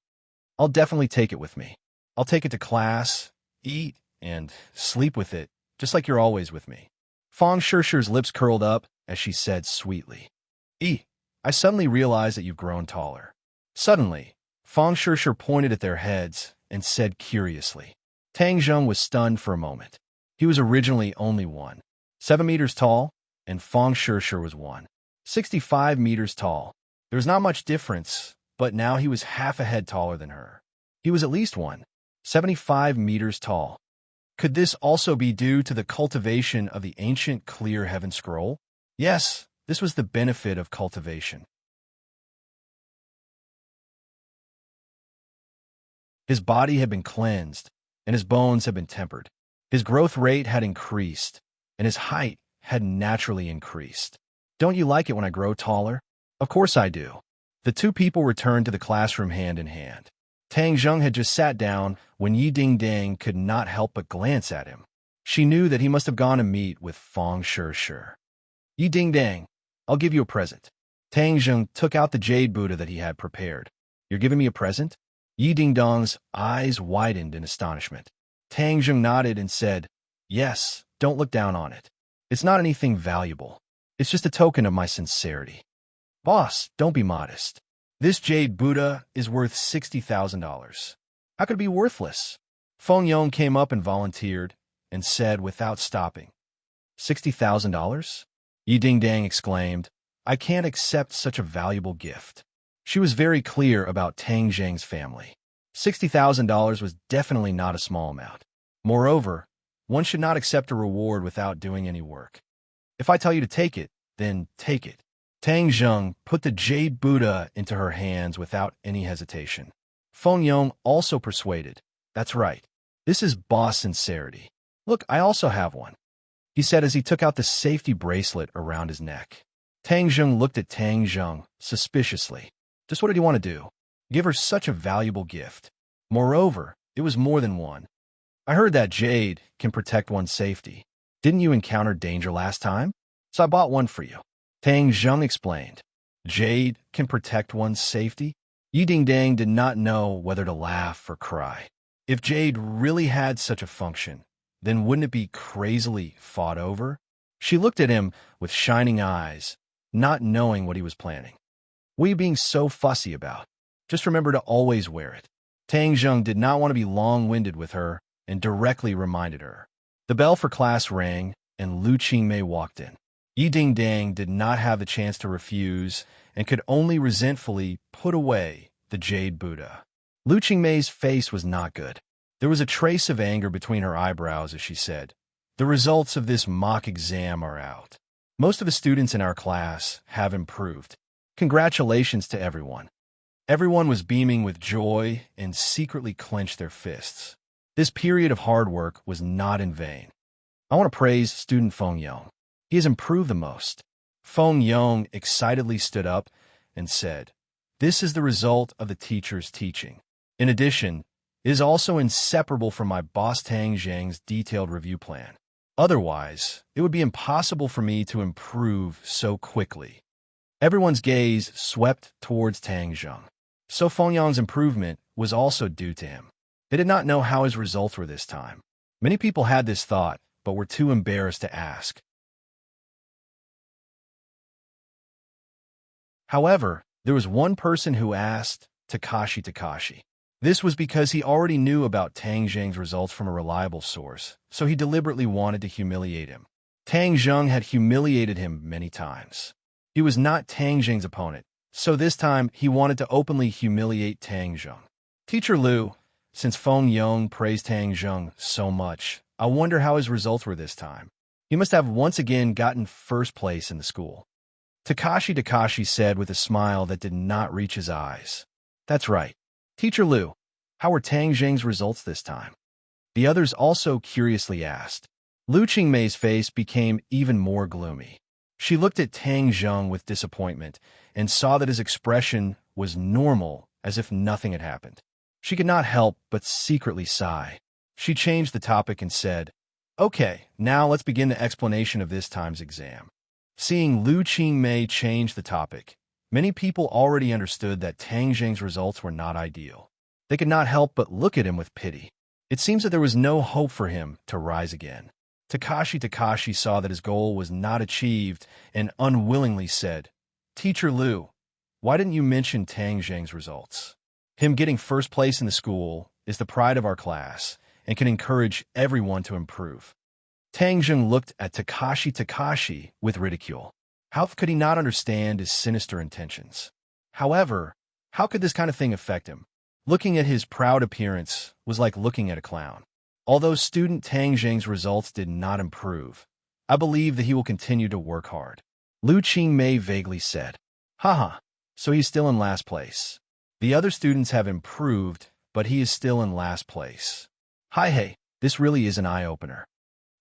[SPEAKER 1] I'll definitely take it with me. I'll take it to class, eat, and sleep with it, just like you're always with me. Fang Shishir's lips curled up as she said sweetly. I suddenly realized that you've grown taller. Suddenly, Fang Shishir pointed at their heads and said curiously. Tang Zheng was stunned for a moment. He was originally only 1.7 meters tall, and Fang Shishir was 1.65 meters tall. There was not much difference, but now he was half a head taller than her. He was at least 1.75 meters tall. Could this also be due to the cultivation of the ancient clear heaven scroll? Yes, this was the benefit of cultivation. His body had been cleansed, and his bones had been tempered. His growth rate had increased, and his height had naturally increased. Don't you like it when I grow taller? Of course I do. The two people returned to the classroom hand in hand. Tang Zheng had just sat down when Yi Dingdang could not help but glance at him. She knew that he must have gone to meet with Fang Shishir. Yi Dingdang, I'll give you a present. Tang Zheng took out the jade Buddha that he had prepared. You're giving me a present? Yi Dingdang's eyes widened in astonishment. Tang Zheng nodded and said, Yes, don't look down on it. It's not anything valuable. It's just a token of my sincerity. Boss, don't be modest. This jade Buddha is worth $60,000. How could it be worthless? Feng Yong came up and volunteered and said without stopping, $60,000? Yi Dingdang exclaimed, I can't accept such a valuable gift. She was very clear about Tang Zheng's family. $60,000 was definitely not a small amount. Moreover, one should not accept a reward without doing any work. If I tell you to take it, then take it. Tang Zheng put the jade Buddha into her hands without any hesitation. Feng Yong also persuaded. That's right. This is boss sincerity. Look, I also have one, he said as he took out the safety bracelet around his neck. Tang Zheng looked at Tang Zheng suspiciously. Just what did he want to do? Give her such a valuable gift. Moreover, it was more than one. I heard that jade can protect one's safety. Didn't you encounter danger last time? So I bought one for you. Tang Zheng explained. Jade can protect one's safety? Yi Dingdang did not know whether to laugh or cry. If jade really had such a function, then wouldn't it be crazily fought over? She looked at him with shining eyes, not knowing what he was planning. What are you being so fussy about? Just remember to always wear it. Tang Zheng did not want to be long-winded with her and directly reminded her. The bell for class rang, and Lu Qingmei walked in. Yi Dingdang did not have the chance to refuse and could only resentfully put away the jade Buddha. Lu Qingmei's face was not good. There was a trace of anger between her eyebrows as she said, "The results of this mock exam are out. Most of the students in our class have improved. Congratulations to everyone." Everyone was beaming with joy and secretly clenched their fists. This period of hard work was not in vain. I want to praise student Feng Yong. He has improved the most. Feng Yong excitedly stood up and said, "This is the result of the teacher's teaching. In addition, it is also inseparable from my boss Tang Zheng's detailed review plan. Otherwise, it would be impossible for me to improve so quickly." Everyone's gaze swept towards Tang Zheng. So Feng Yong's improvement was also due to him. They did not know how his results were this time. Many people had this thought, but were too embarrassed to ask. However, there was one person who asked Takashi. This was because he already knew about Tang Zheng's results from a reliable source, so he deliberately wanted to humiliate him. Tang Zheng had humiliated him many times. He was not Tang Zheng's opponent, so this time he wanted to openly humiliate Tang Zheng. Teacher Lu, since Feng Yong praised Tang Zheng so much, I wonder how his results were this time. He must have once again gotten first place in the school. Takashi said with a smile that did not reach his eyes. That's right. Teacher Lu, how were Tang Zheng's results this time? The others also curiously asked. Lu Qingmei's face became even more gloomy. She looked at Tang Zheng with disappointment and saw that his expression was normal, as if nothing had happened. She could not help but secretly sigh. She changed the topic and said, "Okay, now let's begin the explanation of this time's exam." Seeing Lu Qingmei change the topic, many people already understood that Tang Zheng's results were not ideal. They could not help but look at him with pity. It seems that there was no hope for him to rise again. Takashi saw that his goal was not achieved and unwillingly said, "Teacher Lu, why didn't you mention Tang Zheng's results? Him getting first place in the school is the pride of our class and can encourage everyone to improve." Tang Zheng looked at Takashi with ridicule. How could he not understand his sinister intentions? However, how could this kind of thing affect him? Looking at his proud appearance was like looking at a clown. Although student Tang Zheng's results did not improve, I believe that he will continue to work hard. Lu Qingmei vaguely said, "Haha, so he's still in last place. The other students have improved, but he is still in last place. Hey, this really is an eye-opener."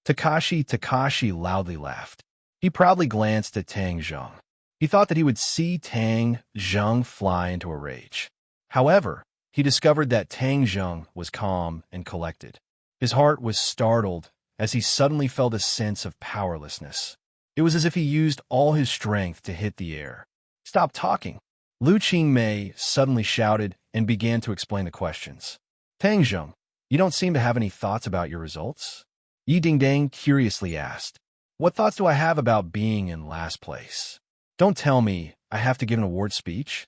[SPEAKER 1] Takashi loudly laughed. He proudly glanced at Tang Zheng. He thought that he would see Tang Zheng fly into a rage. However, he discovered that Tang Zheng was calm and collected. His heart was startled as he suddenly felt a sense of powerlessness. It was as if he used all his strength to hit the air. "Stop talking!" Lu Qingmei suddenly shouted and began to explain the questions. "Tang Zheng, you don't seem to have any thoughts about your results?" Yi Dingdang curiously asked. "What thoughts do I have about being in last place? Don't tell me I have to give an award speech?"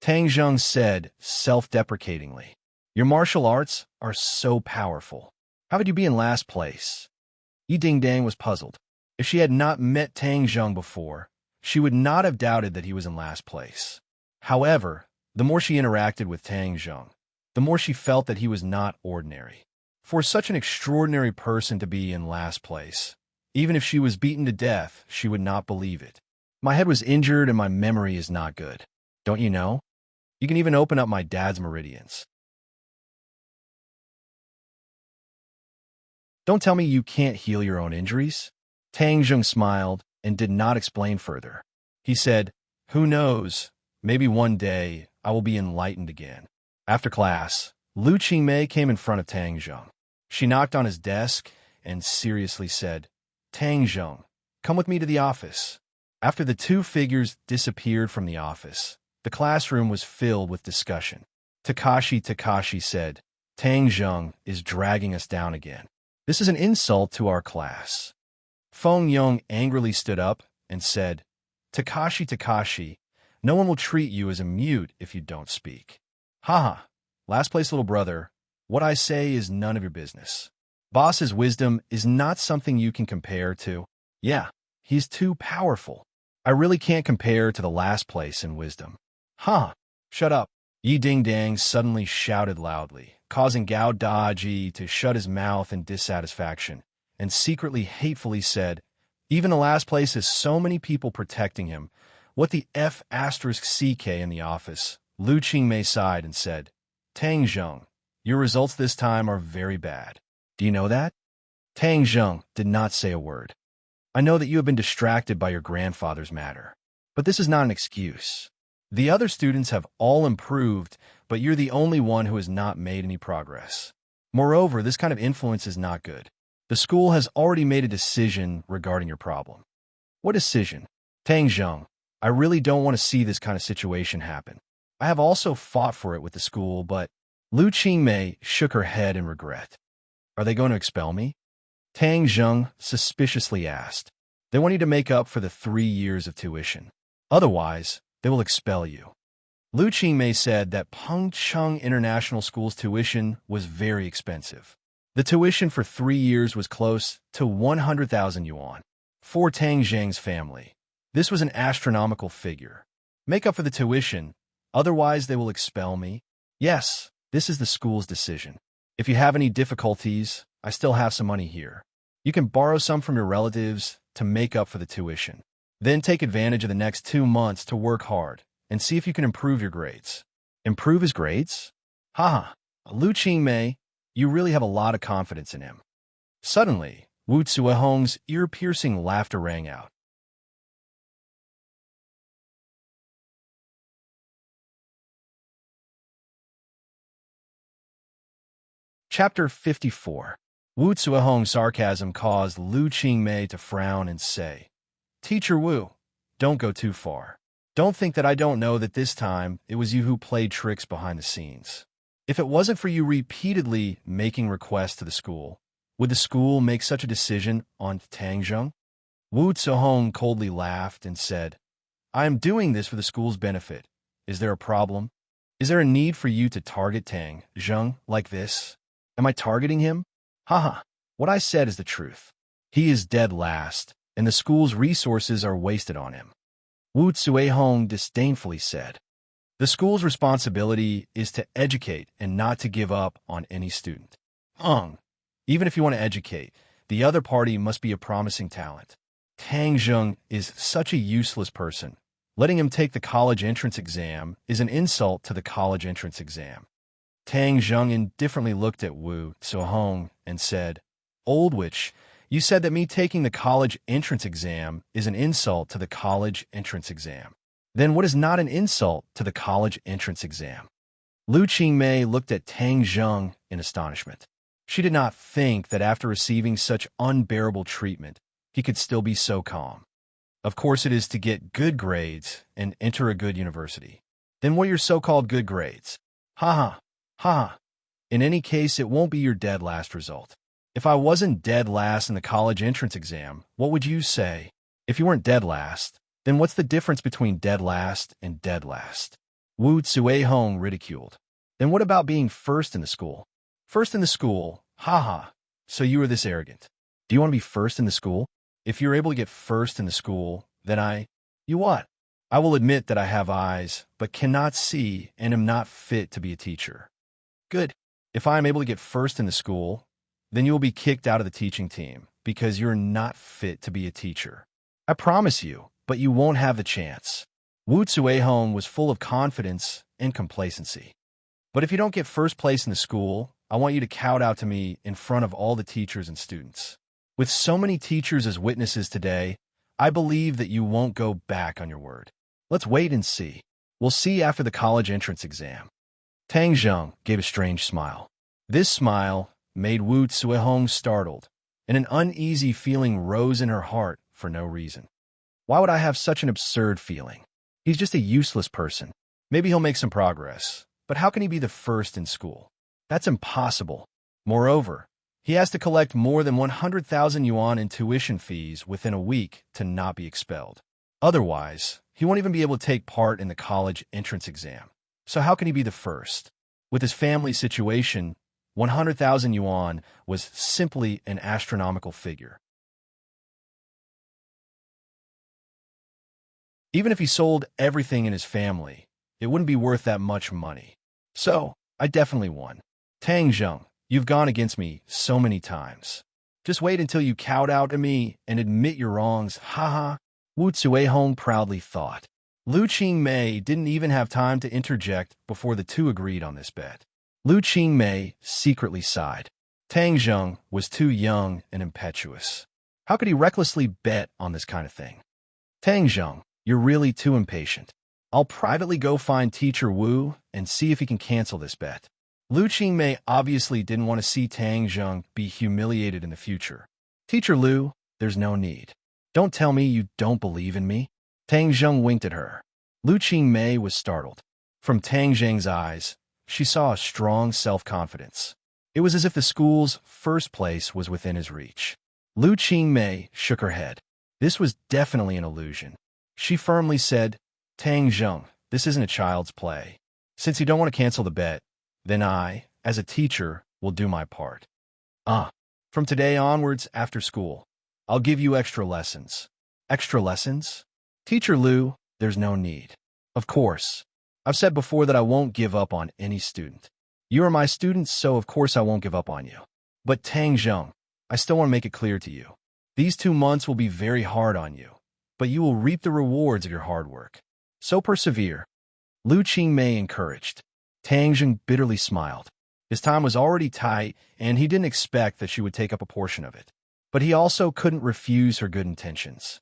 [SPEAKER 1] Tang Zheng said self-deprecatingly. "Your martial arts are so powerful. How would you be in last place?" Yi Dingdang was puzzled. If she had not met Tang Zheng before, she would not have doubted that he was in last place. However, the more she interacted with Tang Zheng, the more she felt that he was not ordinary. For such an extraordinary person to be in last place, even if she was beaten to death, she would not believe it. My head was injured and my memory is not good. Don't you know? You can even open up my dad's meridians. Don't tell me you can't heal your own injuries? Tang Zheng smiled and did not explain further. He said, "Who knows? Maybe one day I will be enlightened again." After class, Lu Qingmei came in front of Tang Zheng. She knocked on his desk and seriously said, "Tang Zheng, come with me to the office." After the two figures disappeared from the office, the classroom was filled with discussion. Takashi said, "Tang Zheng is dragging us down again. This is an insult to our class." Feng Yong angrily stood up and said, Takashi, no one will treat you as a mute if you don't speak." Haha, last place little brother, what I say is none of your business. Boss's wisdom is not something you can compare to. Yeah, he's too powerful. I really can't compare to the last place in wisdom. Huh, shut up. Yi Ding Dang suddenly shouted loudly, causing Gao Daji to shut his mouth in dissatisfaction, and secretly hatefully said, "Even the last place has so many people protecting him. What the F***CK in the office?" Lu Qingmei sighed and said, "Tang Zheng, your results this time are very bad. Do you know that?" Tang Zheng did not say a word. "I know that you have been distracted by your grandfather's matter, but this is not an excuse. The other students have all improved, but you're the only one who has not made any progress. Moreover, this kind of influence is not good. The school has already made a decision regarding your problem." "What decision?" "Tang Zheng, I really don't want to see this kind of situation happen. I have also fought for it with the school, but..." Lu Qingmei shook her head in regret. "Are they going to expel me?" Tang Zheng suspiciously asked. "They want you to make up for the 3 years of tuition. Otherwise, they will expel you." Lu Qingmei said that Pengcheng International School's tuition was very expensive. The tuition for 3 years was close to 100,000 yuan. For Tang Zheng's family, this was an astronomical figure. "Make up for the tuition, otherwise they will expel me." "Yes, this is the school's decision. If you have any difficulties, I still have some money here. You can borrow some from your relatives to make up for the tuition. Then take advantage of the next 2 months to work hard and see if you can improve your grades." "Improve his grades?" Haha, Lu Qingmei, you really have a lot of confidence in him. Suddenly, Wu Zuehong's ear-piercing laughter rang out. Chapter 54. Wu Zuehong's sarcasm caused Lu Qingmei to frown and say, "Teacher Wu, don't go too far. Don't think that I don't know that this time it was you who played tricks behind the scenes. If it wasn't for you repeatedly making requests to the school, would the school make such a decision on Tang Zheng?" Wu Zuehong coldly laughed and said, "I am doing this for the school's benefit. Is there a problem? Is there a need for you to target Tang Zheng like this? Am I targeting him? Haha, what I said is the truth. He is dead last, and the school's resources are wasted on him." Wu Zuehong disdainfully said, "The school's responsibility is to educate and not to give up on any student. Even if you want to educate, the other party must be a promising talent. Tang Zheng is such a useless person. Letting him take the college entrance exam is an insult to the college entrance exam." Tang Zheng indifferently looked at Wu Zuehong and said, "Old witch, you said that me taking the college entrance exam is an insult to the college entrance exam. Then what is not an insult to the college entrance exam?" Lu Qingmei looked at Tang Zheng in astonishment. She did not think that after receiving such unbearable treatment, he could still be so calm. "Of course it is to get good grades and enter a good university. Then what are your so-called good grades? Haha. Ha! In any case, it won't be your dead last result. If I wasn't dead last in the college entrance exam, what would you say? If you weren't dead last, then what's the difference between dead last and dead last?" Wu Zuehong ridiculed. "Then what about being first in the school?" "First in the school? Haha. So you are this arrogant. Do you want to be first in the school? If you're able to get first in the school, then You what? I will admit that I have eyes, but cannot see and am not fit to be a teacher. Good. If I am able to get first in the school, then you will be kicked out of the teaching team because you're not fit to be a teacher. I promise you, but you won't have the chance. Wu Tsuehong was full of confidence and complacency. But if you don't get first place in the school, I want you to kowtow to me in front of all the teachers and students. With so many teachers as witnesses today, I believe that you won't go back on your word. Let's wait and see. We'll see after the college entrance exam. Tang Zheng gave a strange smile. This smile made Wu Tsuehong startled, and an uneasy feeling rose in her heart for no reason. Why would I have such an absurd feeling? He's just a useless person. Maybe he'll make some progress, but how can he be the first in school? That's impossible. Moreover, he has to collect more than 100,000 yuan in tuition fees within a week to not be expelled. Otherwise, he won't even be able to take part in the college entrance exam. So how can he be the first? With his family situation, 100,000 yuan was simply an astronomical figure. Even if he sold everything in his family, it wouldn't be worth that much money. So, I definitely won. Tang Zheng, you've gone against me so many times. Just wait until you kowtow to me and admit your wrongs, haha. Wu Tsuehong proudly thought. Lu Qingmei didn't even have time to interject before the two agreed on this bet. Lu Qingmei secretly sighed. Tang Zheng was too young and impetuous. How could he recklessly bet on this kind of thing? Tang Zheng, you're really too impatient. I'll privately go find Teacher Wu and see if he can cancel this bet. Lu Qingmei obviously didn't want to see Tang Zheng be humiliated in the future. Teacher Lu, there's no need. Don't tell me you don't believe in me. Tang Zheng winked at her. Lu Qingmei was startled. From Tang Zheng's eyes, she saw a strong self-confidence. It was as if the school's first place was within his reach. Lu Qingmei shook her head. This was definitely an illusion. She firmly said, Tang Zheng, this isn't a child's play. Since you don't want to cancel the bet, then I, as a teacher, will do my part. From today onwards, after school, I'll give you extra lessons. Extra lessons? Teacher Lu, there's no need. Of course. I've said before that I won't give up on any student. You are my students, so of course I won't give up on you. But Tang Zheng, I still want to make it clear to you. These 2 months will be very hard on you, but you will reap the rewards of your hard work. So persevere. Lu Qingmei encouraged. Tang Zheng bitterly smiled. His time was already tight, and he didn't expect that she would take up a portion of it. But he also couldn't refuse her good intentions.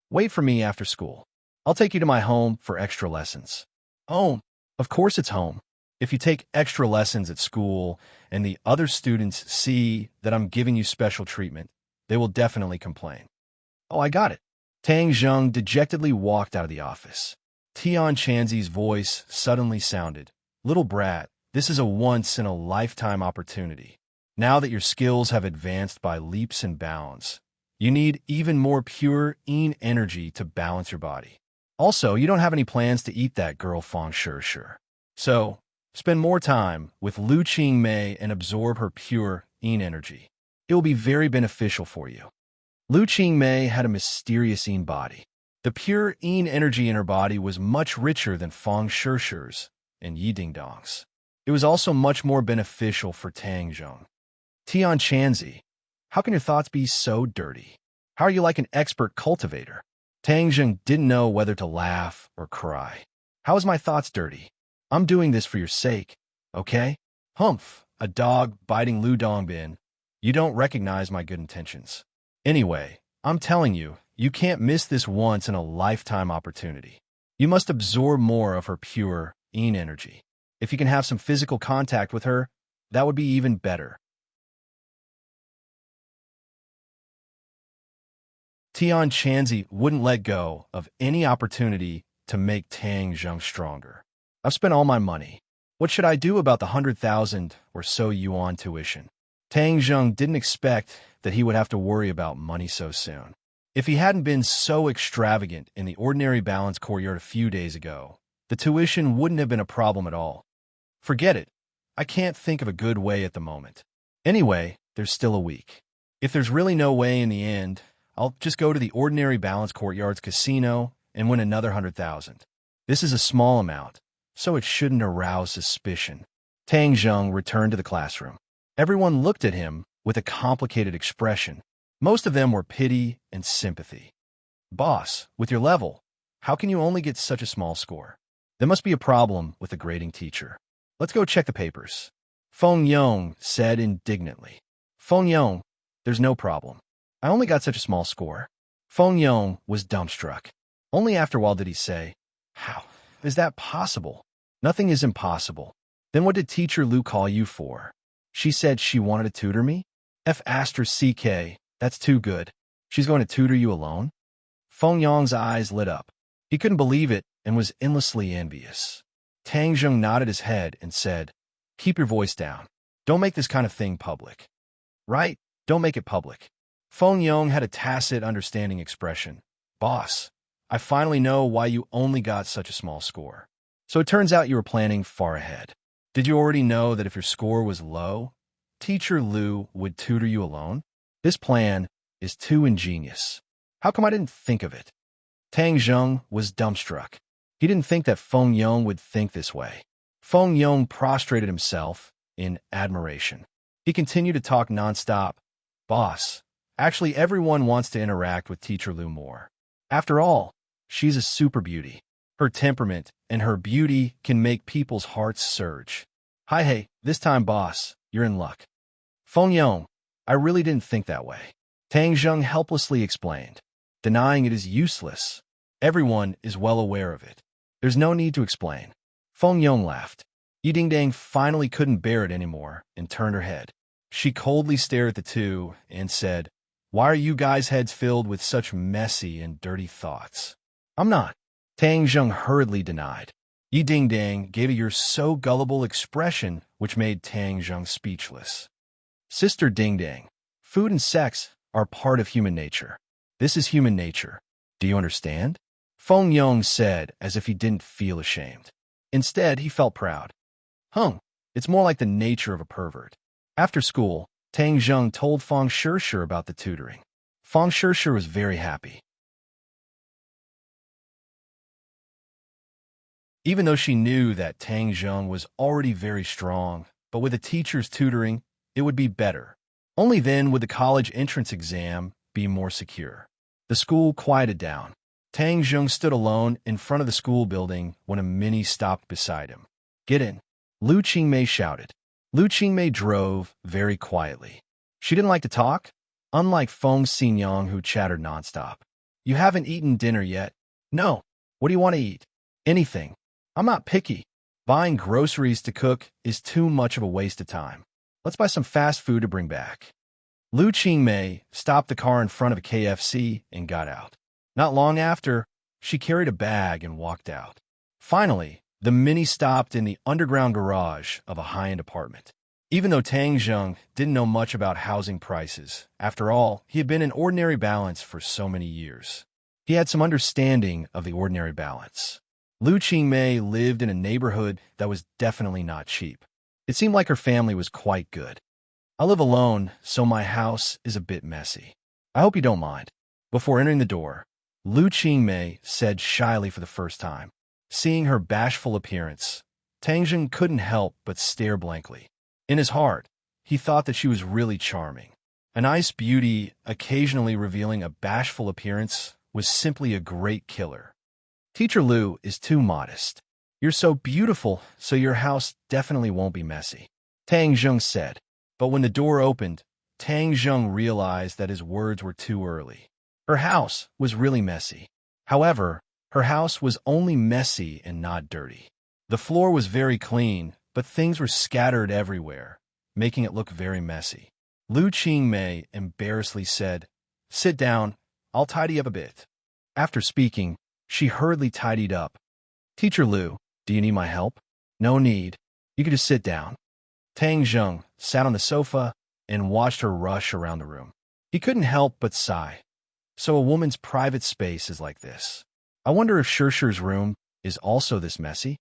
[SPEAKER 1] Wait for me after school. I'll take you to my home for extra lessons. Oh, of course it's home. If you take extra lessons at school and the other students see that I'm giving you special treatment, they will definitely complain. Oh, I got it. Tang Zheng dejectedly walked out of the office. Tian Chanzi's voice suddenly sounded. Little brat, this is a once-in-a-lifetime opportunity. Now that your skills have advanced by leaps and bounds, you need even more pure yin energy to balance your body. Also, you don't have any plans to eat that girl Fang Shishir. So, spend more time with Lu Qingmei and absorb her pure yin energy. It will be very beneficial for you. Lu Qingmei had a mysterious yin body. The pure yin energy in her body was much richer than Fang Shishir's and Yi Dingdong's. It was also much more beneficial for Tang Zheng. Tian Chanzi, how can your thoughts be so dirty? How are you like an expert cultivator? Tang Zheng didn't know whether to laugh or cry. How is my thoughts dirty? I'm doing this for your sake, okay? Humph, a dog biting Lu Dongbin. You don't recognize my good intentions. Anyway, I'm telling you, you can't miss this once-in-a-lifetime opportunity. You must absorb more of her pure yin energy. If you can have some physical contact with her, that would be even better. Tian Chanzi wouldn't let go of any opportunity to make Tang Zheng stronger. I've spent all my money. What should I do about the 100,000 or so yuan tuition? Tang Zheng didn't expect that he would have to worry about money so soon. If he hadn't been so extravagant in the ordinary balance courtyard a few days ago, the tuition wouldn't have been a problem at all. Forget it. I can't think of a good way at the moment. Anyway, there's still a week. If there's really no way in the end, I'll just go to the ordinary balance courtyard's casino and win another 100,000. This is a small amount, so it shouldn't arouse suspicion. Tang Zheng returned to the classroom. Everyone looked at him with a complicated expression. Most of them were pity and sympathy. Boss, with your level, how can you only get such a small score? There must be a problem with the grading teacher. Let's go check the papers. Feng Yong said indignantly. Feng Yong, there's no problem. I only got such a small score. Feng Yong was dumbstruck. Only after a while did he say, how is that possible? Nothing is impossible. Then what did teacher Lu call you for? She said she wanted to tutor me? F***, that's too good. She's going to tutor you alone? Feng Yong's eyes lit up. He couldn't believe it and was endlessly envious. Tang Zheng nodded his head and said, keep your voice down. Don't make this kind of thing public. Right? Don't make it public. Feng Yong had a tacit, understanding expression. Boss, I finally know why you only got such a small score. So it turns out you were planning far ahead. Did you already know that if your score was low, teacher Lu would tutor you alone? This plan is too ingenious. How come I didn't think of it? Tang Zheng was dumbstruck. He didn't think that Feng Yong would think this way. Feng Yong prostrated himself in admiration. He continued to talk nonstop. Boss, actually everyone wants to interact with teacher Lu more. After all, she's a super beauty. Her temperament and her beauty can make people's hearts surge. Hi, hey, this time, boss, you're in luck. Feng Yong, I really didn't think that way. Tang Zheng helplessly explained. Denying it is useless. Everyone is well aware of it. There's no need to explain. Feng Yong laughed. Yi Ding finally couldn't bear it anymore and turned her head. She coldly stared at the two and said, why are you guys' heads filled with such messy and dirty thoughts? I'm not. Tang Zheng hurriedly denied. Yi Ding gave a "you're so gullible" expression which made Tang Zheng speechless. Sister Ding Dang, food and sex are part of human nature. This is human nature. Do you understand? Feng Yong said as if he didn't feel ashamed. Instead, he felt proud. It's more like the nature of a pervert. After school, Tang Zheng told Feng Shishir about the tutoring. Feng Shishir was very happy. Even though she knew that Tang Zheng was already very strong, but with a teacher's tutoring, it would be better. Only then would the college entrance exam be more secure. The school quieted down. Tang Zheng stood alone in front of the school building when a mini stopped beside him. Get in. Lu Qingmei shouted. Lu Qingmei drove very quietly. She didn't like to talk, unlike Feng Xinyang who chattered nonstop. You haven't eaten dinner yet? No. What do you want to eat? Anything. I'm not picky. Buying groceries to cook is too much of a waste of time. Let's buy some fast food to bring back. Lu Qingmei stopped the car in front of a KFC and got out. Not long after, she carried a bag and walked out. Finally, the Mini stopped in the underground garage of a high-end apartment. Even though Tang Zheng didn't know much about housing prices, after all, he had been in ordinary balance for so many years. He had some understanding of the ordinary balance. Lu Qingmei lived in a neighborhood that was definitely not cheap. It seemed like her family was quite good. I live alone, so my house is a bit messy. I hope you don't mind. Before entering the door, Lu Qingmei said shyly for the first time. Seeing her bashful appearance, Tang Zheng couldn't help but stare blankly. In his heart, he thought that she was really charming. A nice beauty occasionally revealing a bashful appearance was simply a great killer. Teacher Lu is too modest. You're so beautiful, so your house definitely won't be messy, Tang Zheng said. But when the door opened, Tang Zheng realized that his words were too early. Her house was really messy. However, her house was only messy and not dirty. The floor was very clean, but things were scattered everywhere, making it look very messy. Lu Qingmei embarrassedly said, "Sit down, I'll tidy up a bit." After speaking, she hurriedly tidied up. Teacher Lu, do you need my help? No need. You can just sit down. Tang Zheng sat on the sofa and watched her rush around the room. He couldn't help but sigh. So a woman's private space is like this. I wonder if Shishir's room is also this messy?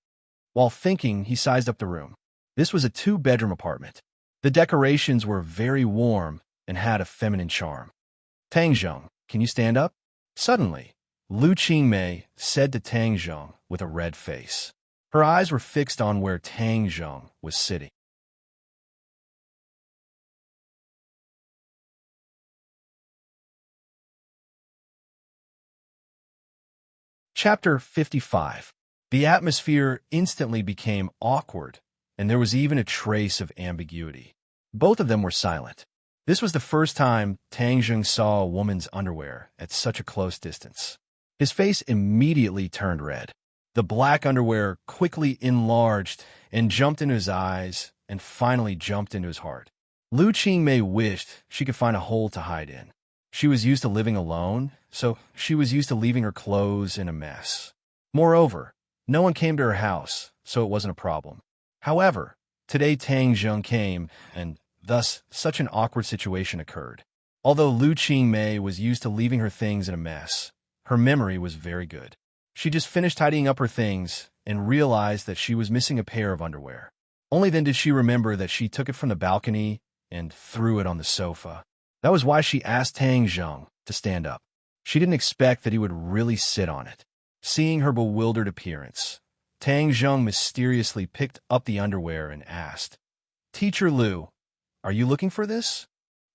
[SPEAKER 1] While thinking, he sized up the room. This was a 2-bedroom apartment. The decorations were very warm and had a feminine charm. Tang Zheng, can you stand up? Suddenly, Lu Qingmei said to Tang Zheng with a red face. Her eyes were fixed on where Tang Zheng was sitting. Chapter 55. The atmosphere instantly became awkward, and there was even a trace of ambiguity. Both of them were silent. This was the first time Tang Jung saw a woman's underwear at such a close distance. His face immediately turned red. The black underwear quickly enlarged and jumped into his eyes and finally jumped into his heart. Lu Qingmei wished she could find a hole to hide in. She was used to living alone, so she was used to leaving her clothes in a mess. Moreover, no one came to her house, so it wasn't a problem. However, today Tang Jung came, and thus such an awkward situation occurred. Although Lu Qingmei was used to leaving her things in a mess, her memory was very good. She just finished tidying up her things and realized that she was missing a pair of underwear. Only then did she remember that she took it from the balcony and threw it on the sofa. That was why she asked Tang Jung to stand up. She didn't expect that he would really sit on it. Seeing her bewildered appearance, Tang Jung mysteriously picked up the underwear and asked, "Teacher Lu, are you looking for this?"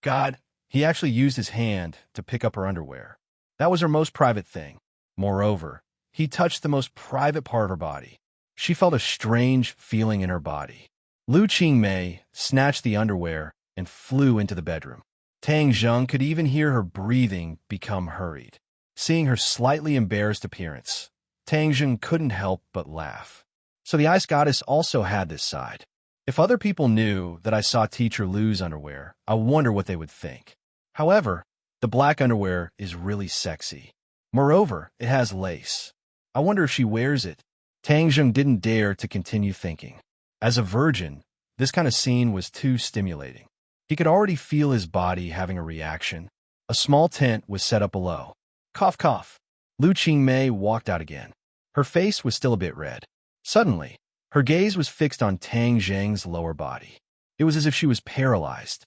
[SPEAKER 1] God, he actually used his hand to pick up her underwear. That was her most private thing. Moreover, he touched the most private part of her body. She felt a strange feeling in her body. Lu Qingmei snatched the underwear and flew into the bedroom. Tang Jung could even hear her breathing become hurried. Seeing her slightly embarrassed appearance, Tang Jung couldn't help but laugh. So the ice goddess also had this side. If other people knew that I saw Teacher Lu's underwear, I wonder what they would think. However, the black underwear is really sexy. Moreover, it has lace. I wonder if she wears it. Tang Jung didn't dare to continue thinking. As a virgin, this kind of scene was too stimulating. He could already feel his body having a reaction. A small tent was set up below. Cough, cough. Lu Qingmei walked out again. Her face was still a bit red. Suddenly, her gaze was fixed on Tang Zheng's lower body. It was as if she was paralyzed.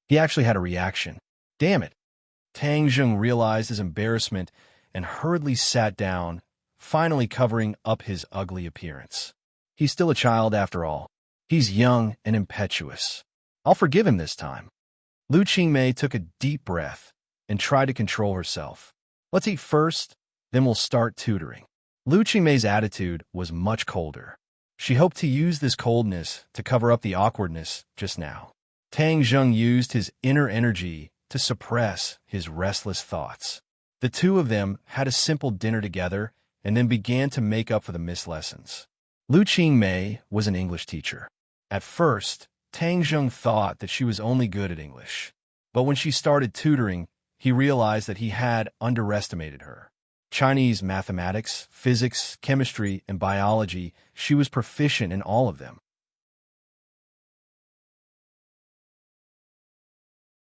[SPEAKER 1] He actually had a reaction. Damn it. Tang Zheng realized his embarrassment and hurriedly sat down, finally covering up his ugly appearance. He's still a child after all. He's young and impetuous. I'll forgive him this time. Lu Qingmei took a deep breath and tried to control herself. Let's eat first, then we'll start tutoring. Lu Qingmei's attitude was much colder. She hoped to use this coldness to cover up the awkwardness just now. Tang Zheng used his inner energy to suppress his restless thoughts. The two of them had a simple dinner together and then began to make up for the missed lessons. Lu Qingmei was an English teacher. At first, Tang Zheng thought that she was only good at English. But when she started tutoring, he realized that he had underestimated her. Chinese mathematics, physics, chemistry, and biology, she was proficient in all of them.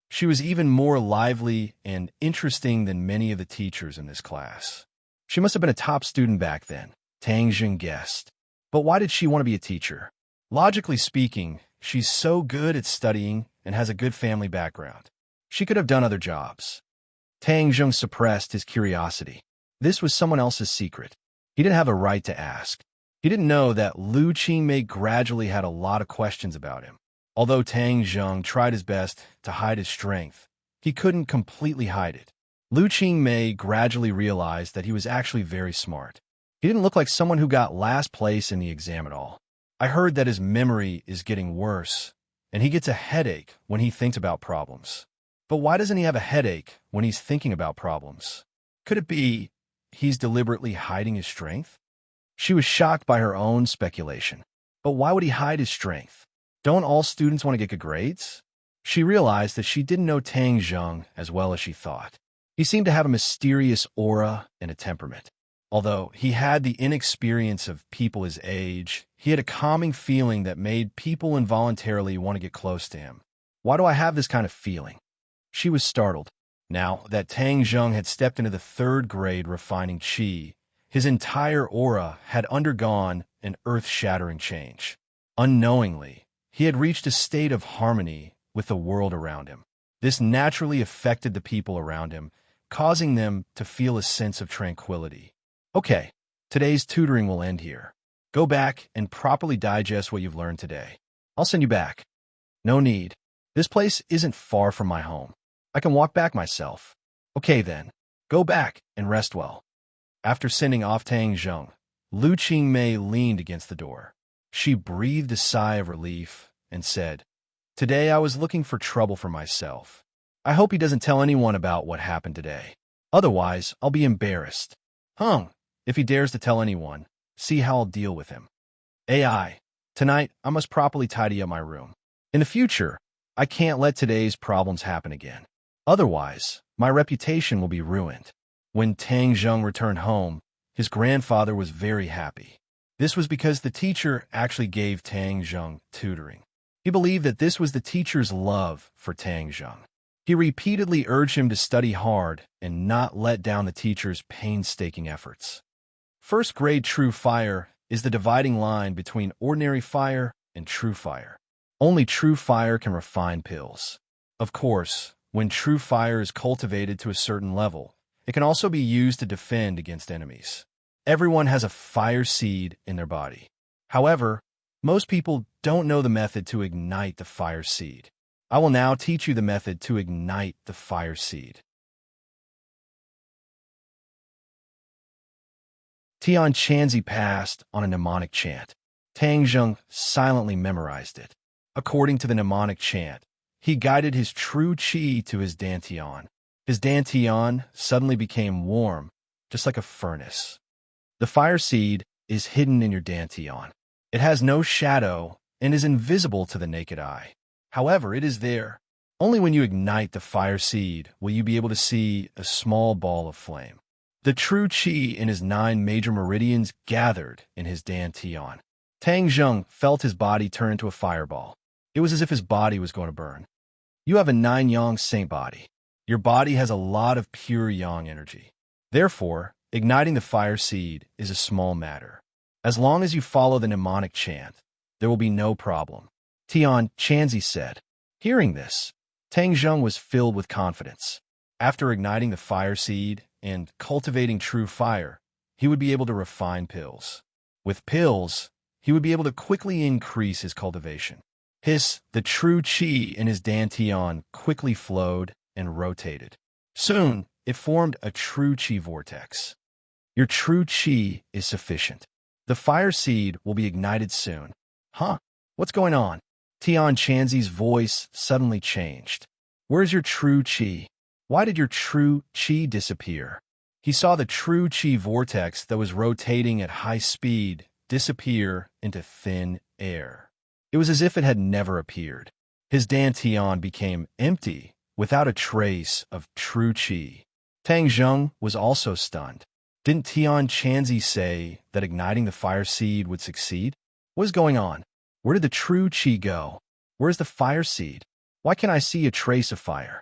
[SPEAKER 1] She was even more lively and interesting than many of the teachers in this class. She must have been a top student back then, Tang Zheng guessed. But why did she want to be a teacher? Logically speaking, she's so good at studying and has a good family background. She could have done other jobs. Tang Zheng suppressed his curiosity. This was someone else's secret. He didn't have a right to ask. He didn't know that Lu Qingmei gradually had a lot of questions about him. Although Tang Zheng tried his best to hide his strength, he couldn't completely hide it. Lu Qingmei gradually realized that he was actually very smart. He didn't look like someone who got last place in the exam at all. I heard that his memory is getting worse, and he gets a headache when he thinks about problems. But why doesn't he have a headache when he's thinking about problems? Could it be he's deliberately hiding his strength? She was shocked by her own speculation. But why would he hide his strength? Don't all students want to get good grades? She realized that she didn't know Tang Zheng as well as she thought. He seemed to have a mysterious aura and a temperament. Although he had the inexperience of people his age, he had a calming feeling that made people involuntarily want to get close to him. Why do I have this kind of feeling? She was startled. Now that Tang Zheng had stepped into the third grade refining qi, his entire aura had undergone an earth-shattering change. Unknowingly, he had reached a state of harmony with the world around him. This naturally affected the people around him, causing them to feel a sense of tranquility. Okay, today's tutoring will end here. Go back and properly digest what you've learned today. I'll send you back. No need. This place isn't far from my home. I can walk back myself. Okay then, go back and rest well. After sending off Tang Zheng, Lu Qingmei leaned against the door. She breathed a sigh of relief and said, "Today I was looking for trouble for myself. I hope he doesn't tell anyone about what happened today. Otherwise, I'll be embarrassed. If he dares to tell anyone, see how I'll deal with him. AI, tonight I must properly tidy up my room. In the future, I can't let today's problems happen again. Otherwise, my reputation will be ruined." When Tang Zheng returned home, his grandfather was very happy. This was because the teacher actually gave Tang Zheng tutoring. He believed that this was the teacher's love for Tang Zheng. He repeatedly urged him to study hard and not let down the teacher's painstaking efforts. First grade true fire is the dividing line between ordinary fire and true fire. Only true fire can refine pills. Of course, when true fire is cultivated to a certain level, it can also be used to defend against enemies. Everyone has a fire seed in their body. However, most people don't know the method to ignite the fire seed. I will now teach you the method to ignite the fire seed. Tian Chanzi passed on a mnemonic chant. Tang Zheng silently memorized it. According to the mnemonic chant, he guided his true qi to his dantian. His dantian suddenly became warm, just like a furnace. The fire seed is hidden in your dantian. It has no shadow and is invisible to the naked eye. However, it is there. Only when you ignite the fire seed will you be able to see a small ball of flame. The true qi in his 9 major meridians gathered in his dantian. Tang Zheng felt his body turn into a fireball. It was as if his body was going to burn. You have a 9 yang saint body. Your body has a lot of pure yang energy. Therefore, igniting the fire seed is a small matter. As long as you follow the mnemonic chant, there will be no problem. Tian Chanzi said. Hearing this, Tang Zheng was filled with confidence. After igniting the fire seed and cultivating true fire, he would be able to refine pills. With pills, he would be able to quickly increase his cultivation. The true qi in his dantian quickly flowed and rotated. Soon, it formed a true qi vortex. Your true qi is sufficient. The fire seed will be ignited soon. What's going on? Tian Chanzi's voice suddenly changed. Where's your true qi? Why did your true qi disappear? He saw the true qi vortex that was rotating at high speed disappear into thin air. It was as if it had never appeared. His dantian became empty, without a trace of true qi. Tang Zheng was also stunned. Didn't Tian Chanzi say that igniting the fire seed would succeed? What is going on? Where did the true qi go? Where's the fire seed? Why can't I see a trace of fire?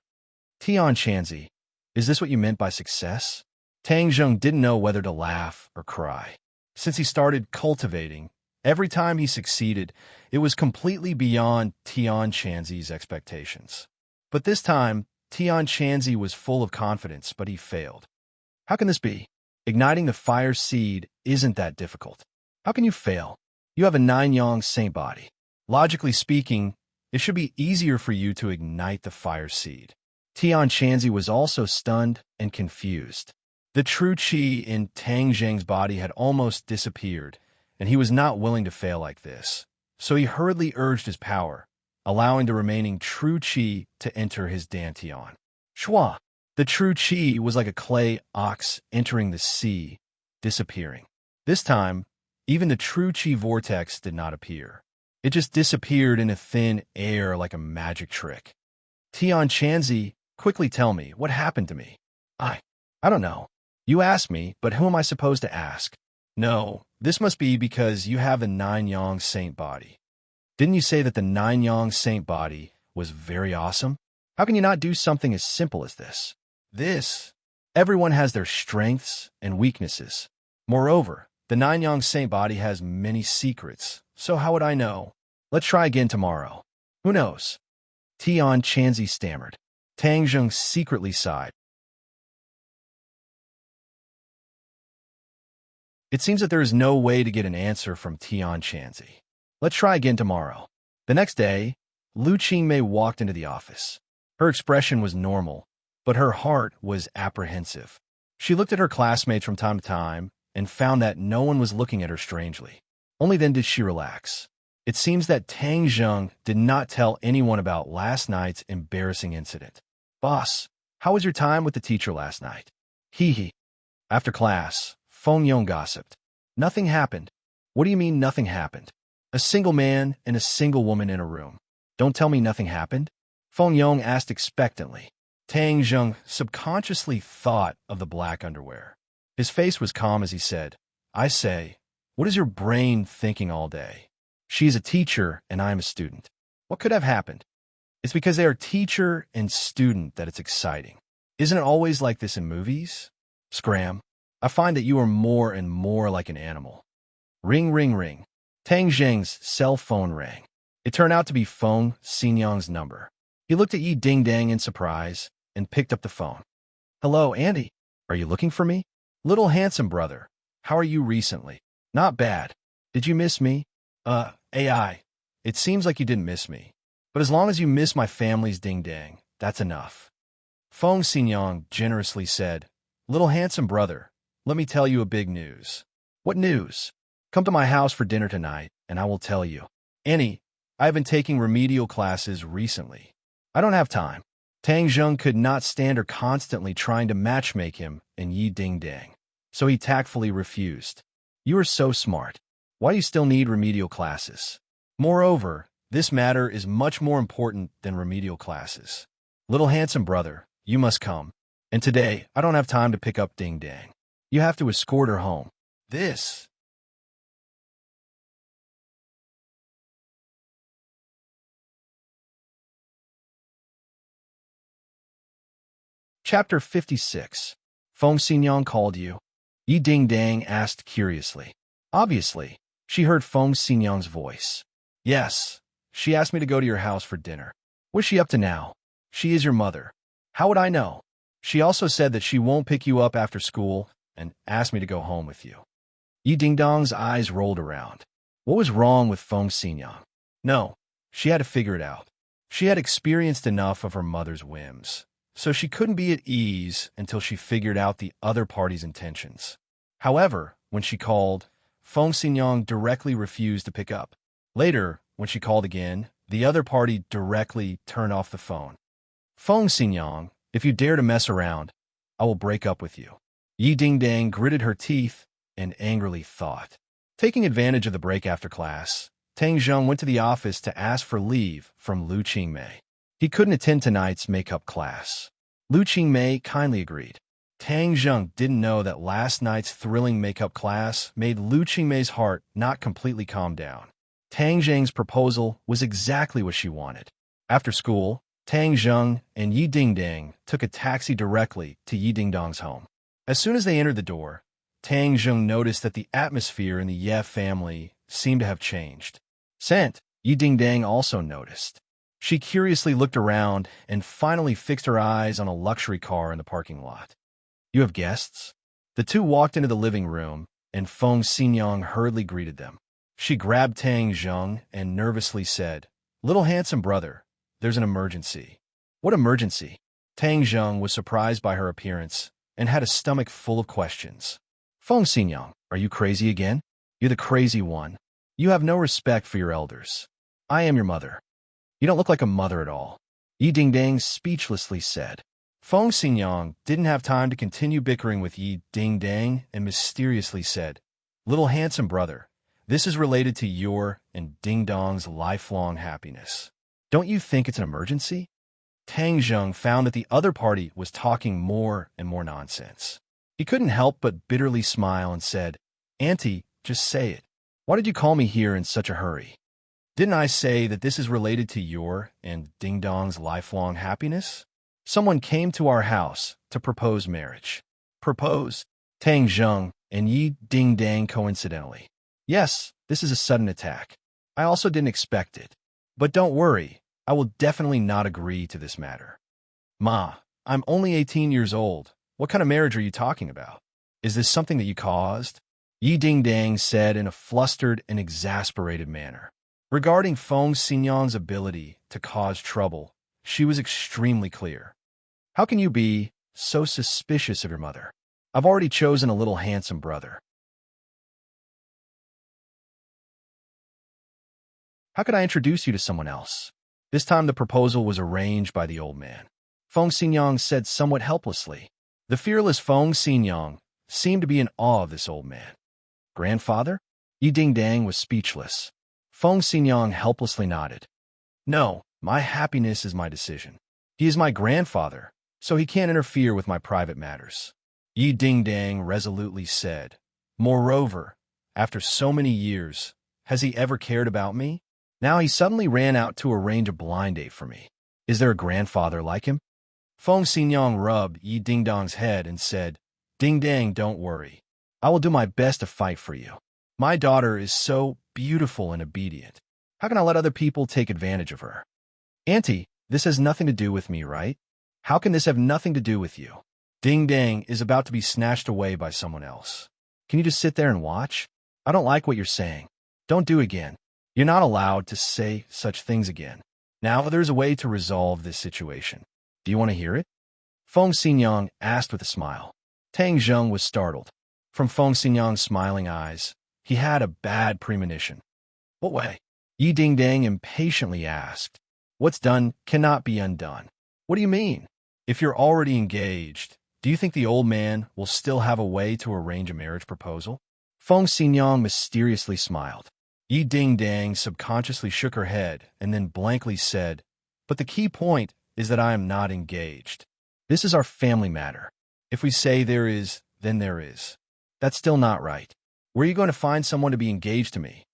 [SPEAKER 1] Tian Chanzi, is this what you meant by success? Tang Zheng didn't know whether to laugh or cry. Since he started cultivating, every time he succeeded, it was completely beyond Tian Chanzi's expectations. But this time, Tian Chanzi was full of confidence, but he failed. How can this be? Igniting the fire seed isn't that difficult. How can you fail? You have a 9 yang saint body. Logically speaking, it should be easier for you to ignite the fire seed. Tian Chanzi was also stunned and confused. The true qi in Tang Zheng's body had almost disappeared, and he was not willing to fail like this. So he hurriedly urged his power, allowing the remaining true qi to enter his dantian. Shua! The true qi was like a clay ox entering the sea, disappearing. This time, even the true qi vortex did not appear. It just disappeared into thin air like a magic trick. Tian Chanzi, quickly tell me, what happened to me? I don't know. You asked me, but who am I supposed to ask? No, this must be because you have the 9 yang saint body. Didn't you say that the 9 yang saint body was very awesome? How can you not do something as simple as this? Everyone has their strengths and weaknesses. Moreover, the 9 yang saint body has many secrets, so how would I know? Let's try again tomorrow. Who knows? Tian Chanzi stammered. Tang Zheng secretly sighed. It seems that there is no way to get an answer from Tian Chanzi. Let's try again tomorrow. The next day, Lu Qingmei walked into the office. Her expression was normal, but her heart was apprehensive. She looked at her classmates from time to time and found that no one was looking at her strangely. Only then did she relax. It seems that Tang Zheng did not tell anyone about last night's embarrassing incident. Boss, how was your time with the teacher last night? Hee hee. After class, Feng Yong gossiped. Nothing happened. What do you mean nothing happened? A single man and a single woman in a room. Don't tell me nothing happened? Feng Yong asked expectantly. Tang Zheng subconsciously thought of the black underwear. His face was calm as he said, I say, what is your brain thinking all day? She is a teacher and I am a student. What could have happened? It's because they are teacher and student that it's exciting. Isn't it always like this in movies? Scram. I find that you are more and more like an animal. Ring, ring, ring. Tang Zheng's cell phone rang. It turned out to be Feng Xinyang's number. He looked at Yi Ding-dang in surprise and picked up the phone. Hello, Andy. Are you looking for me? Little handsome brother. How are you recently? Not bad. Did you miss me? AI. It seems like you didn't miss me. But as long as you miss my family's ding-dang, that's enough. Feng Xinyang generously said, Little handsome brother, let me tell you a big news. What news? Come to my house for dinner tonight, and I will tell you. Annie, I have been taking remedial classes recently. I don't have time. Tang Zheng could not stand her constantly trying to matchmake him and Yi Ding-dang, so he tactfully refused. You are so smart. Why do you still need remedial classes? Moreover, this matter is much more important than remedial classes. Little handsome brother, you must come. And today, I don't have time to pick up Ding-dang. You have to escort her home. This. Chapter 56. Feng Xinyang called you? Yi Ding-dang asked curiously. Obviously, she heard Feng Xinyang's voice. Yes, she asked me to go to your house for dinner. What's she up to now? She is your mother. How would I know? She also said that she won't pick you up after school and asked me to go home with you. Yi Ding-dong's eyes rolled around. What was wrong with Feng Xinyang? No, she had to figure it out. She had experienced enough of her mother's whims, so she couldn't be at ease until she figured out the other party's intentions. However, when she called, Feng Xinyang directly refused to pick up. Later, when she called again, the other party directly turned off the phone. Feng Xinyang, if you dare to mess around, I will break up with you. Yi Ding-dang gritted her teeth and angrily thought. Taking advantage of the break after class, Tang Zheng went to the office to ask for leave from Lu Qingmei. He couldn't attend tonight's makeup class. Lu Qingmei kindly agreed. Tang Zheng didn't know that last night's thrilling makeup class made Lu Qingmei's heart not completely calm down. Tang Zheng's proposal was exactly what she wanted. After school, Tang Zheng and Yi Ding-dang took a taxi directly to Yi Ding-dong's home. As soon as they entered the door, Tang Zheng noticed that the atmosphere in the Ye family seemed to have changed. Scent, Yi Ding-dang also noticed. She curiously looked around and finally fixed her eyes on a luxury car in the parking lot. You have guests? The two walked into the living room, and Feng Xinyang hurriedly greeted them. She grabbed Tang Zheng and nervously said, Little handsome brother, there's an emergency. What emergency? Tang Zheng was surprised by her appearance and had a stomach full of questions. Feng Xinyang, are you crazy again? You're the crazy one. You have no respect for your elders. I am your mother. You don't look like a mother at all. Yi Ding-dang speechlessly said. Feng Xinyang didn't have time to continue bickering with Yi Ding-dang and mysteriously said, Little handsome brother, this is related to your and Ding-dong's lifelong happiness. Don't you think it's an emergency? Tang Zheng found that the other party was talking more and more nonsense. He couldn't help but bitterly smile and said, Auntie, just say it. Why did you call me here in such a hurry? Didn't I say that this is related to your and Ding-dong's lifelong happiness? Someone came to our house to propose marriage. Propose? Tang Zheng and Yi Ding-dang coincidentally. Yes, this is a sudden attack. I also didn't expect it. But don't worry, I will definitely not agree to this matter. Ma, I'm only 18 years old. What kind of marriage are you talking about? Is this something that you caused? Yi Ding-dang said in a flustered and exasperated manner. Regarding Feng Xinyang's ability to cause trouble, she was extremely clear. How can you be so suspicious of your mother? I've already chosen a little handsome brother. How could I introduce you to someone else? This time the proposal was arranged by the old man. Feng Xinyang said somewhat helplessly. The fearless Feng Xinyang seemed to be in awe of this old man. Grandfather? Yi Dingdang was speechless. Feng Xinyang helplessly nodded. No, my happiness is my decision. He is my grandfather, so he can't interfere with my private matters. Yi Dingdang resolutely said. Moreover, after so many years, has he ever cared about me? Now he suddenly ran out to arrange a blind date for me. Is there a grandfather like him? Feng Xinyang rubbed Yi Dingdang's head and said, Dingdang, don't worry. I will do my best to fight for you. My daughter is so beautiful and obedient. How can I let other people take advantage of her? Auntie, this has nothing to do with me, right? How can this have nothing to do with you? Dingdang is about to be snatched away by someone else. Can you just sit there and watch? I don't like what you're saying. Don't do it again. You're not allowed to say such things again. Now there's a way to resolve this situation. Do you want to hear it? Feng Xinyang asked with a smile. Tang Zheng was startled. From Feng Xinyang's smiling eyes, he had a bad premonition. What way? Yi Dingdang impatiently asked. What's done cannot be undone. What do you mean? If you're already engaged, do you think the old man will still have a way to arrange a marriage proposal? Feng Xinyang mysteriously smiled. Yi Dingdang subconsciously shook her head and then blankly said, But the key point is that I am not engaged. This is our family matter. If we say there is, then there is. That's still not right. Where are you going to find someone to be engaged to me?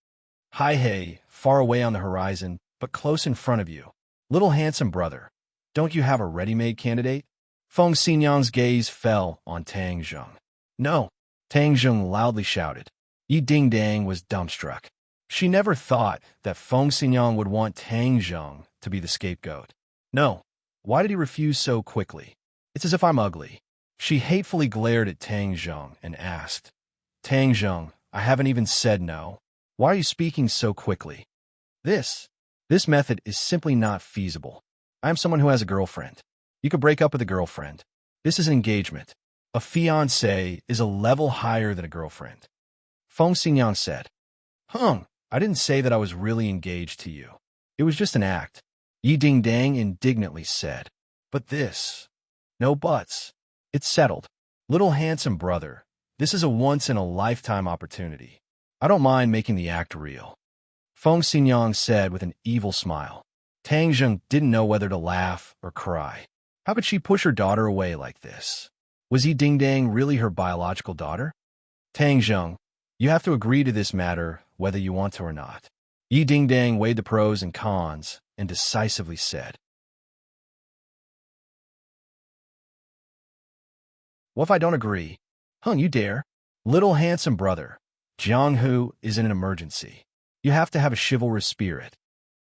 [SPEAKER 1] Hi hey, far away on the horizon, but close in front of you. Little handsome brother, don't you have a ready-made candidate? Feng Xinyang's gaze fell on Tang Zheng. No, Tang Zheng loudly shouted. Yi Dingdang was dumbstruck. She never thought that Feng Xinyang would want Tang Zheng to be the scapegoat. No, why did he refuse so quickly? It's as if I'm ugly. She hatefully glared at Tang Zheng and asked, Tang Zheng, I haven't even said no. Why are you speaking so quickly? This method is simply not feasible. I am someone who has a girlfriend. You could break up with a girlfriend. This is an engagement. A fiancé is a level higher than a girlfriend. Feng Xinyang said, I didn't say that I was really engaged to you. It was just an act. Yi Dingdang indignantly said, But this. No buts. It's settled. Little handsome brother, this is a once-in-a-lifetime opportunity. I don't mind making the act real. Feng Xinyang said with an evil smile. Tang Zheng didn't know whether to laugh or cry. How could she push her daughter away like this? Was Yi Dingdang really her biological daughter? Tang Zheng, you have to agree to this matter whether you want to or not. Yi Dingdang weighed the pros and cons and decisively said, What if I don't agree? You dare? Little handsome brother, Jianghu is in an emergency. You have to have a chivalrous spirit.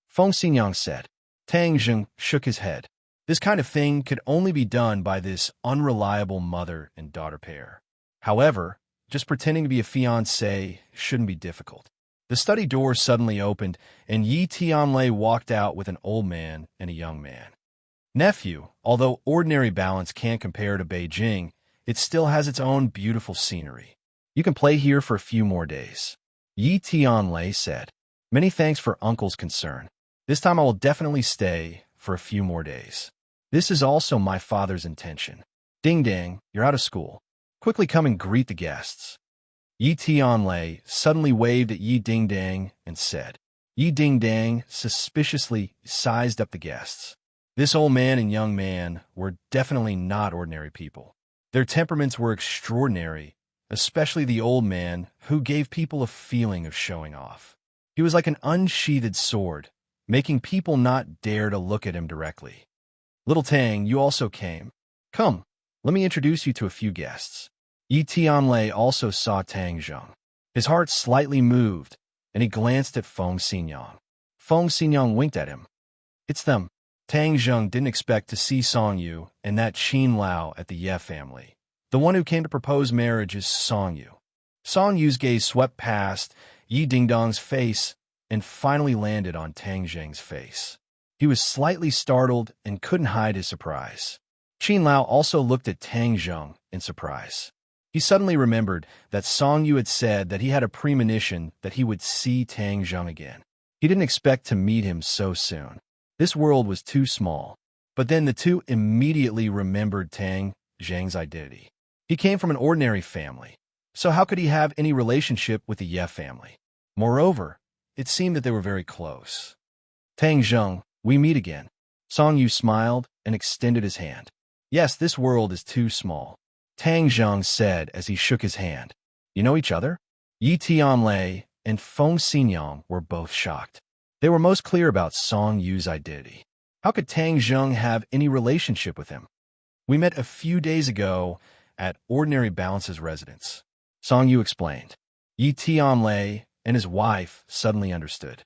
[SPEAKER 1] Feng Xinyang said. Tang Zheng shook his head. This kind of thing could only be done by this unreliable mother and daughter pair. However, just pretending to be a fiancé shouldn't be difficult. The study door suddenly opened, and Yi Tianlei walked out with an old man and a young man. Nephew, although ordinary balance can't compare to Beijing, it still has its own beautiful scenery. You can play here for a few more days. Yi Tianlei said. Many thanks for Uncle's concern. This time I will definitely stay for a few more days. This is also my father's intention. Dingdang, you're out of school. Quickly come and greet the guests. Yi Tianlei suddenly waved at Yi Dingdang and said. Yi Dingdang suspiciously sized up the guests. This old man and young man were definitely not ordinary people. Their temperaments were extraordinary, especially the old man, who gave people a feeling of showing off. He was like an unsheathed sword, making people not dare to look at him directly. Little Tang, you also came. Come, let me introduce you to a few guests. Yi Tianlei also saw Tang Zheng. His heart slightly moved, and he glanced at Feng Xinyang. Feng Xinyang winked at him. It's them. Tang Zheng didn't expect to see Song Yu and that Qin Lao at the Ye family. The one who came to propose marriage is Song Yu. Song Yu's gaze swept past Yi Dingdang's face and finally landed on Tang Zheng's face. He was slightly startled and couldn't hide his surprise. Qin Lao also looked at Tang Zheng in surprise. He suddenly remembered that Song Yu had said that he had a premonition that he would see Tang Zheng again. He didn't expect to meet him so soon. This world was too small. But then the two immediately remembered Tang Zheng's identity. He came from an ordinary family, so how could he have any relationship with the Ye family? Moreover, it seemed that they were very close. Tang Zheng, we meet again. Song Yu smiled and extended his hand. Yes, this world is too small, Tang Zheng said as he shook his hand. You know each other? Yi Tianlei and Feng Xinyang were both shocked. They were most clear about Song Yu's identity. How could Tang Zheng have any relationship with him? We met a few days ago at Ordinary Balance's residence, Song Yu explained. Yi Tianlei and his wife suddenly understood.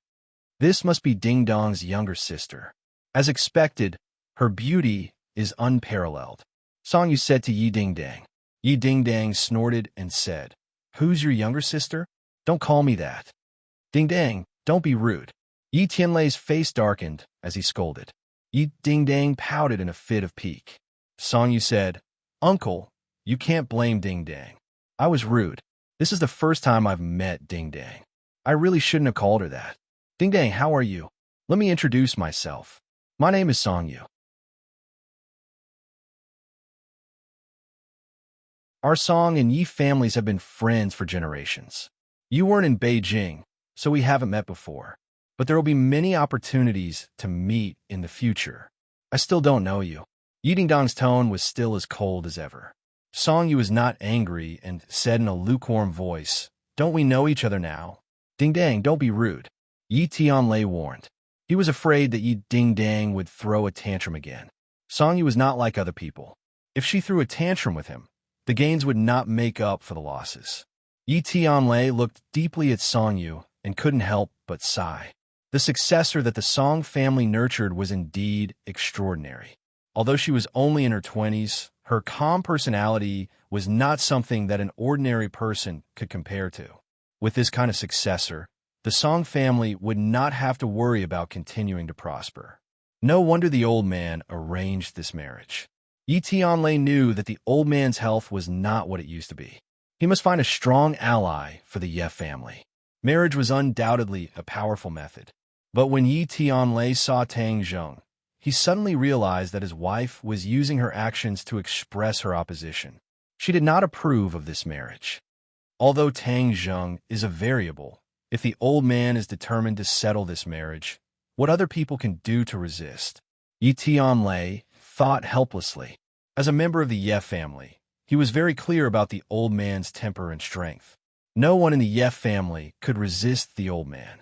[SPEAKER 1] This must be Ding Dong's younger sister. As expected, her beauty is unparalleled, Song Yu said to Yi Dingdang. Yi Dingdang snorted and said, Who's your younger sister? Don't call me that. Dingdang, don't be rude. Yi Tianlei's face darkened as he scolded. Yi Dingdang pouted in a fit of pique. Song Yu said, Uncle, you can't blame Dingdang. I was rude. This is the first time I've met Dingdang. I really shouldn't have called her that. Dingdang, how are you? Let me introduce myself. My name is Song Yu. Our Song and Yi families have been friends for generations. You weren't in Beijing, so we haven't met before. But there will be many opportunities to meet in the future. I still don't know you. Yi Dingdang's tone was still as cold as ever. Song Yu was not angry and said in a lukewarm voice, Don't we know each other now? Dingdang, don't be rude. Yi Tianlei warned. He was afraid that Yi Dingdang would throw a tantrum again. Song Yu was not like other people. If she threw a tantrum with him, the gains would not make up for the losses. Yi Tianlei looked deeply at Song Yu and couldn't help but sigh. The successor that the Song family nurtured was indeed extraordinary. Although she was only in her 20s, her calm personality was not something that an ordinary person could compare to. With this kind of successor, the Song family would not have to worry about continuing to prosper. No wonder the old man arranged this marriage. Yi Tianlei knew that the old man's health was not what it used to be. He must find a strong ally for the Ye family. Marriage was undoubtedly a powerful method. But when Yi Tianlei saw Tang Zheng, he suddenly realized that his wife was using her actions to express her opposition. She did not approve of this marriage. Although Tang Zheng is a variable, if the old man is determined to settle this marriage, what other people can do to resist? Yi Tianlei thought helplessly. As a member of the Ye family, he was very clear about the old man's temper and strength. No one in the Ye family could resist the old man.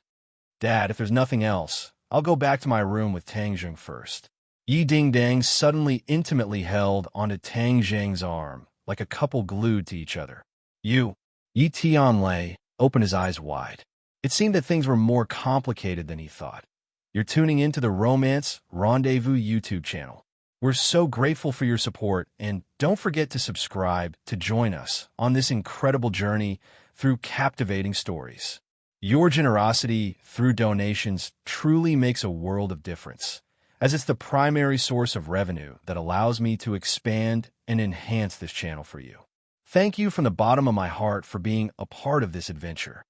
[SPEAKER 1] Dad, if there's nothing else, I'll go back to my room with Tang Zheng first. Yi Dingdang suddenly intimately held onto Tang Zheng's arm, like a couple glued to each other. Yi Tianlei opened his eyes wide. It seemed that things were more complicated than he thought. You're tuning into the Romance Rendezvous YouTube channel. We're so grateful for your support, and don't forget to subscribe to join us on this incredible journey through captivating stories. Your generosity through donations truly makes a world of difference, as it's the primary source of revenue that allows me to expand and enhance this channel for you. Thank you from the bottom of my heart for being a part of this adventure.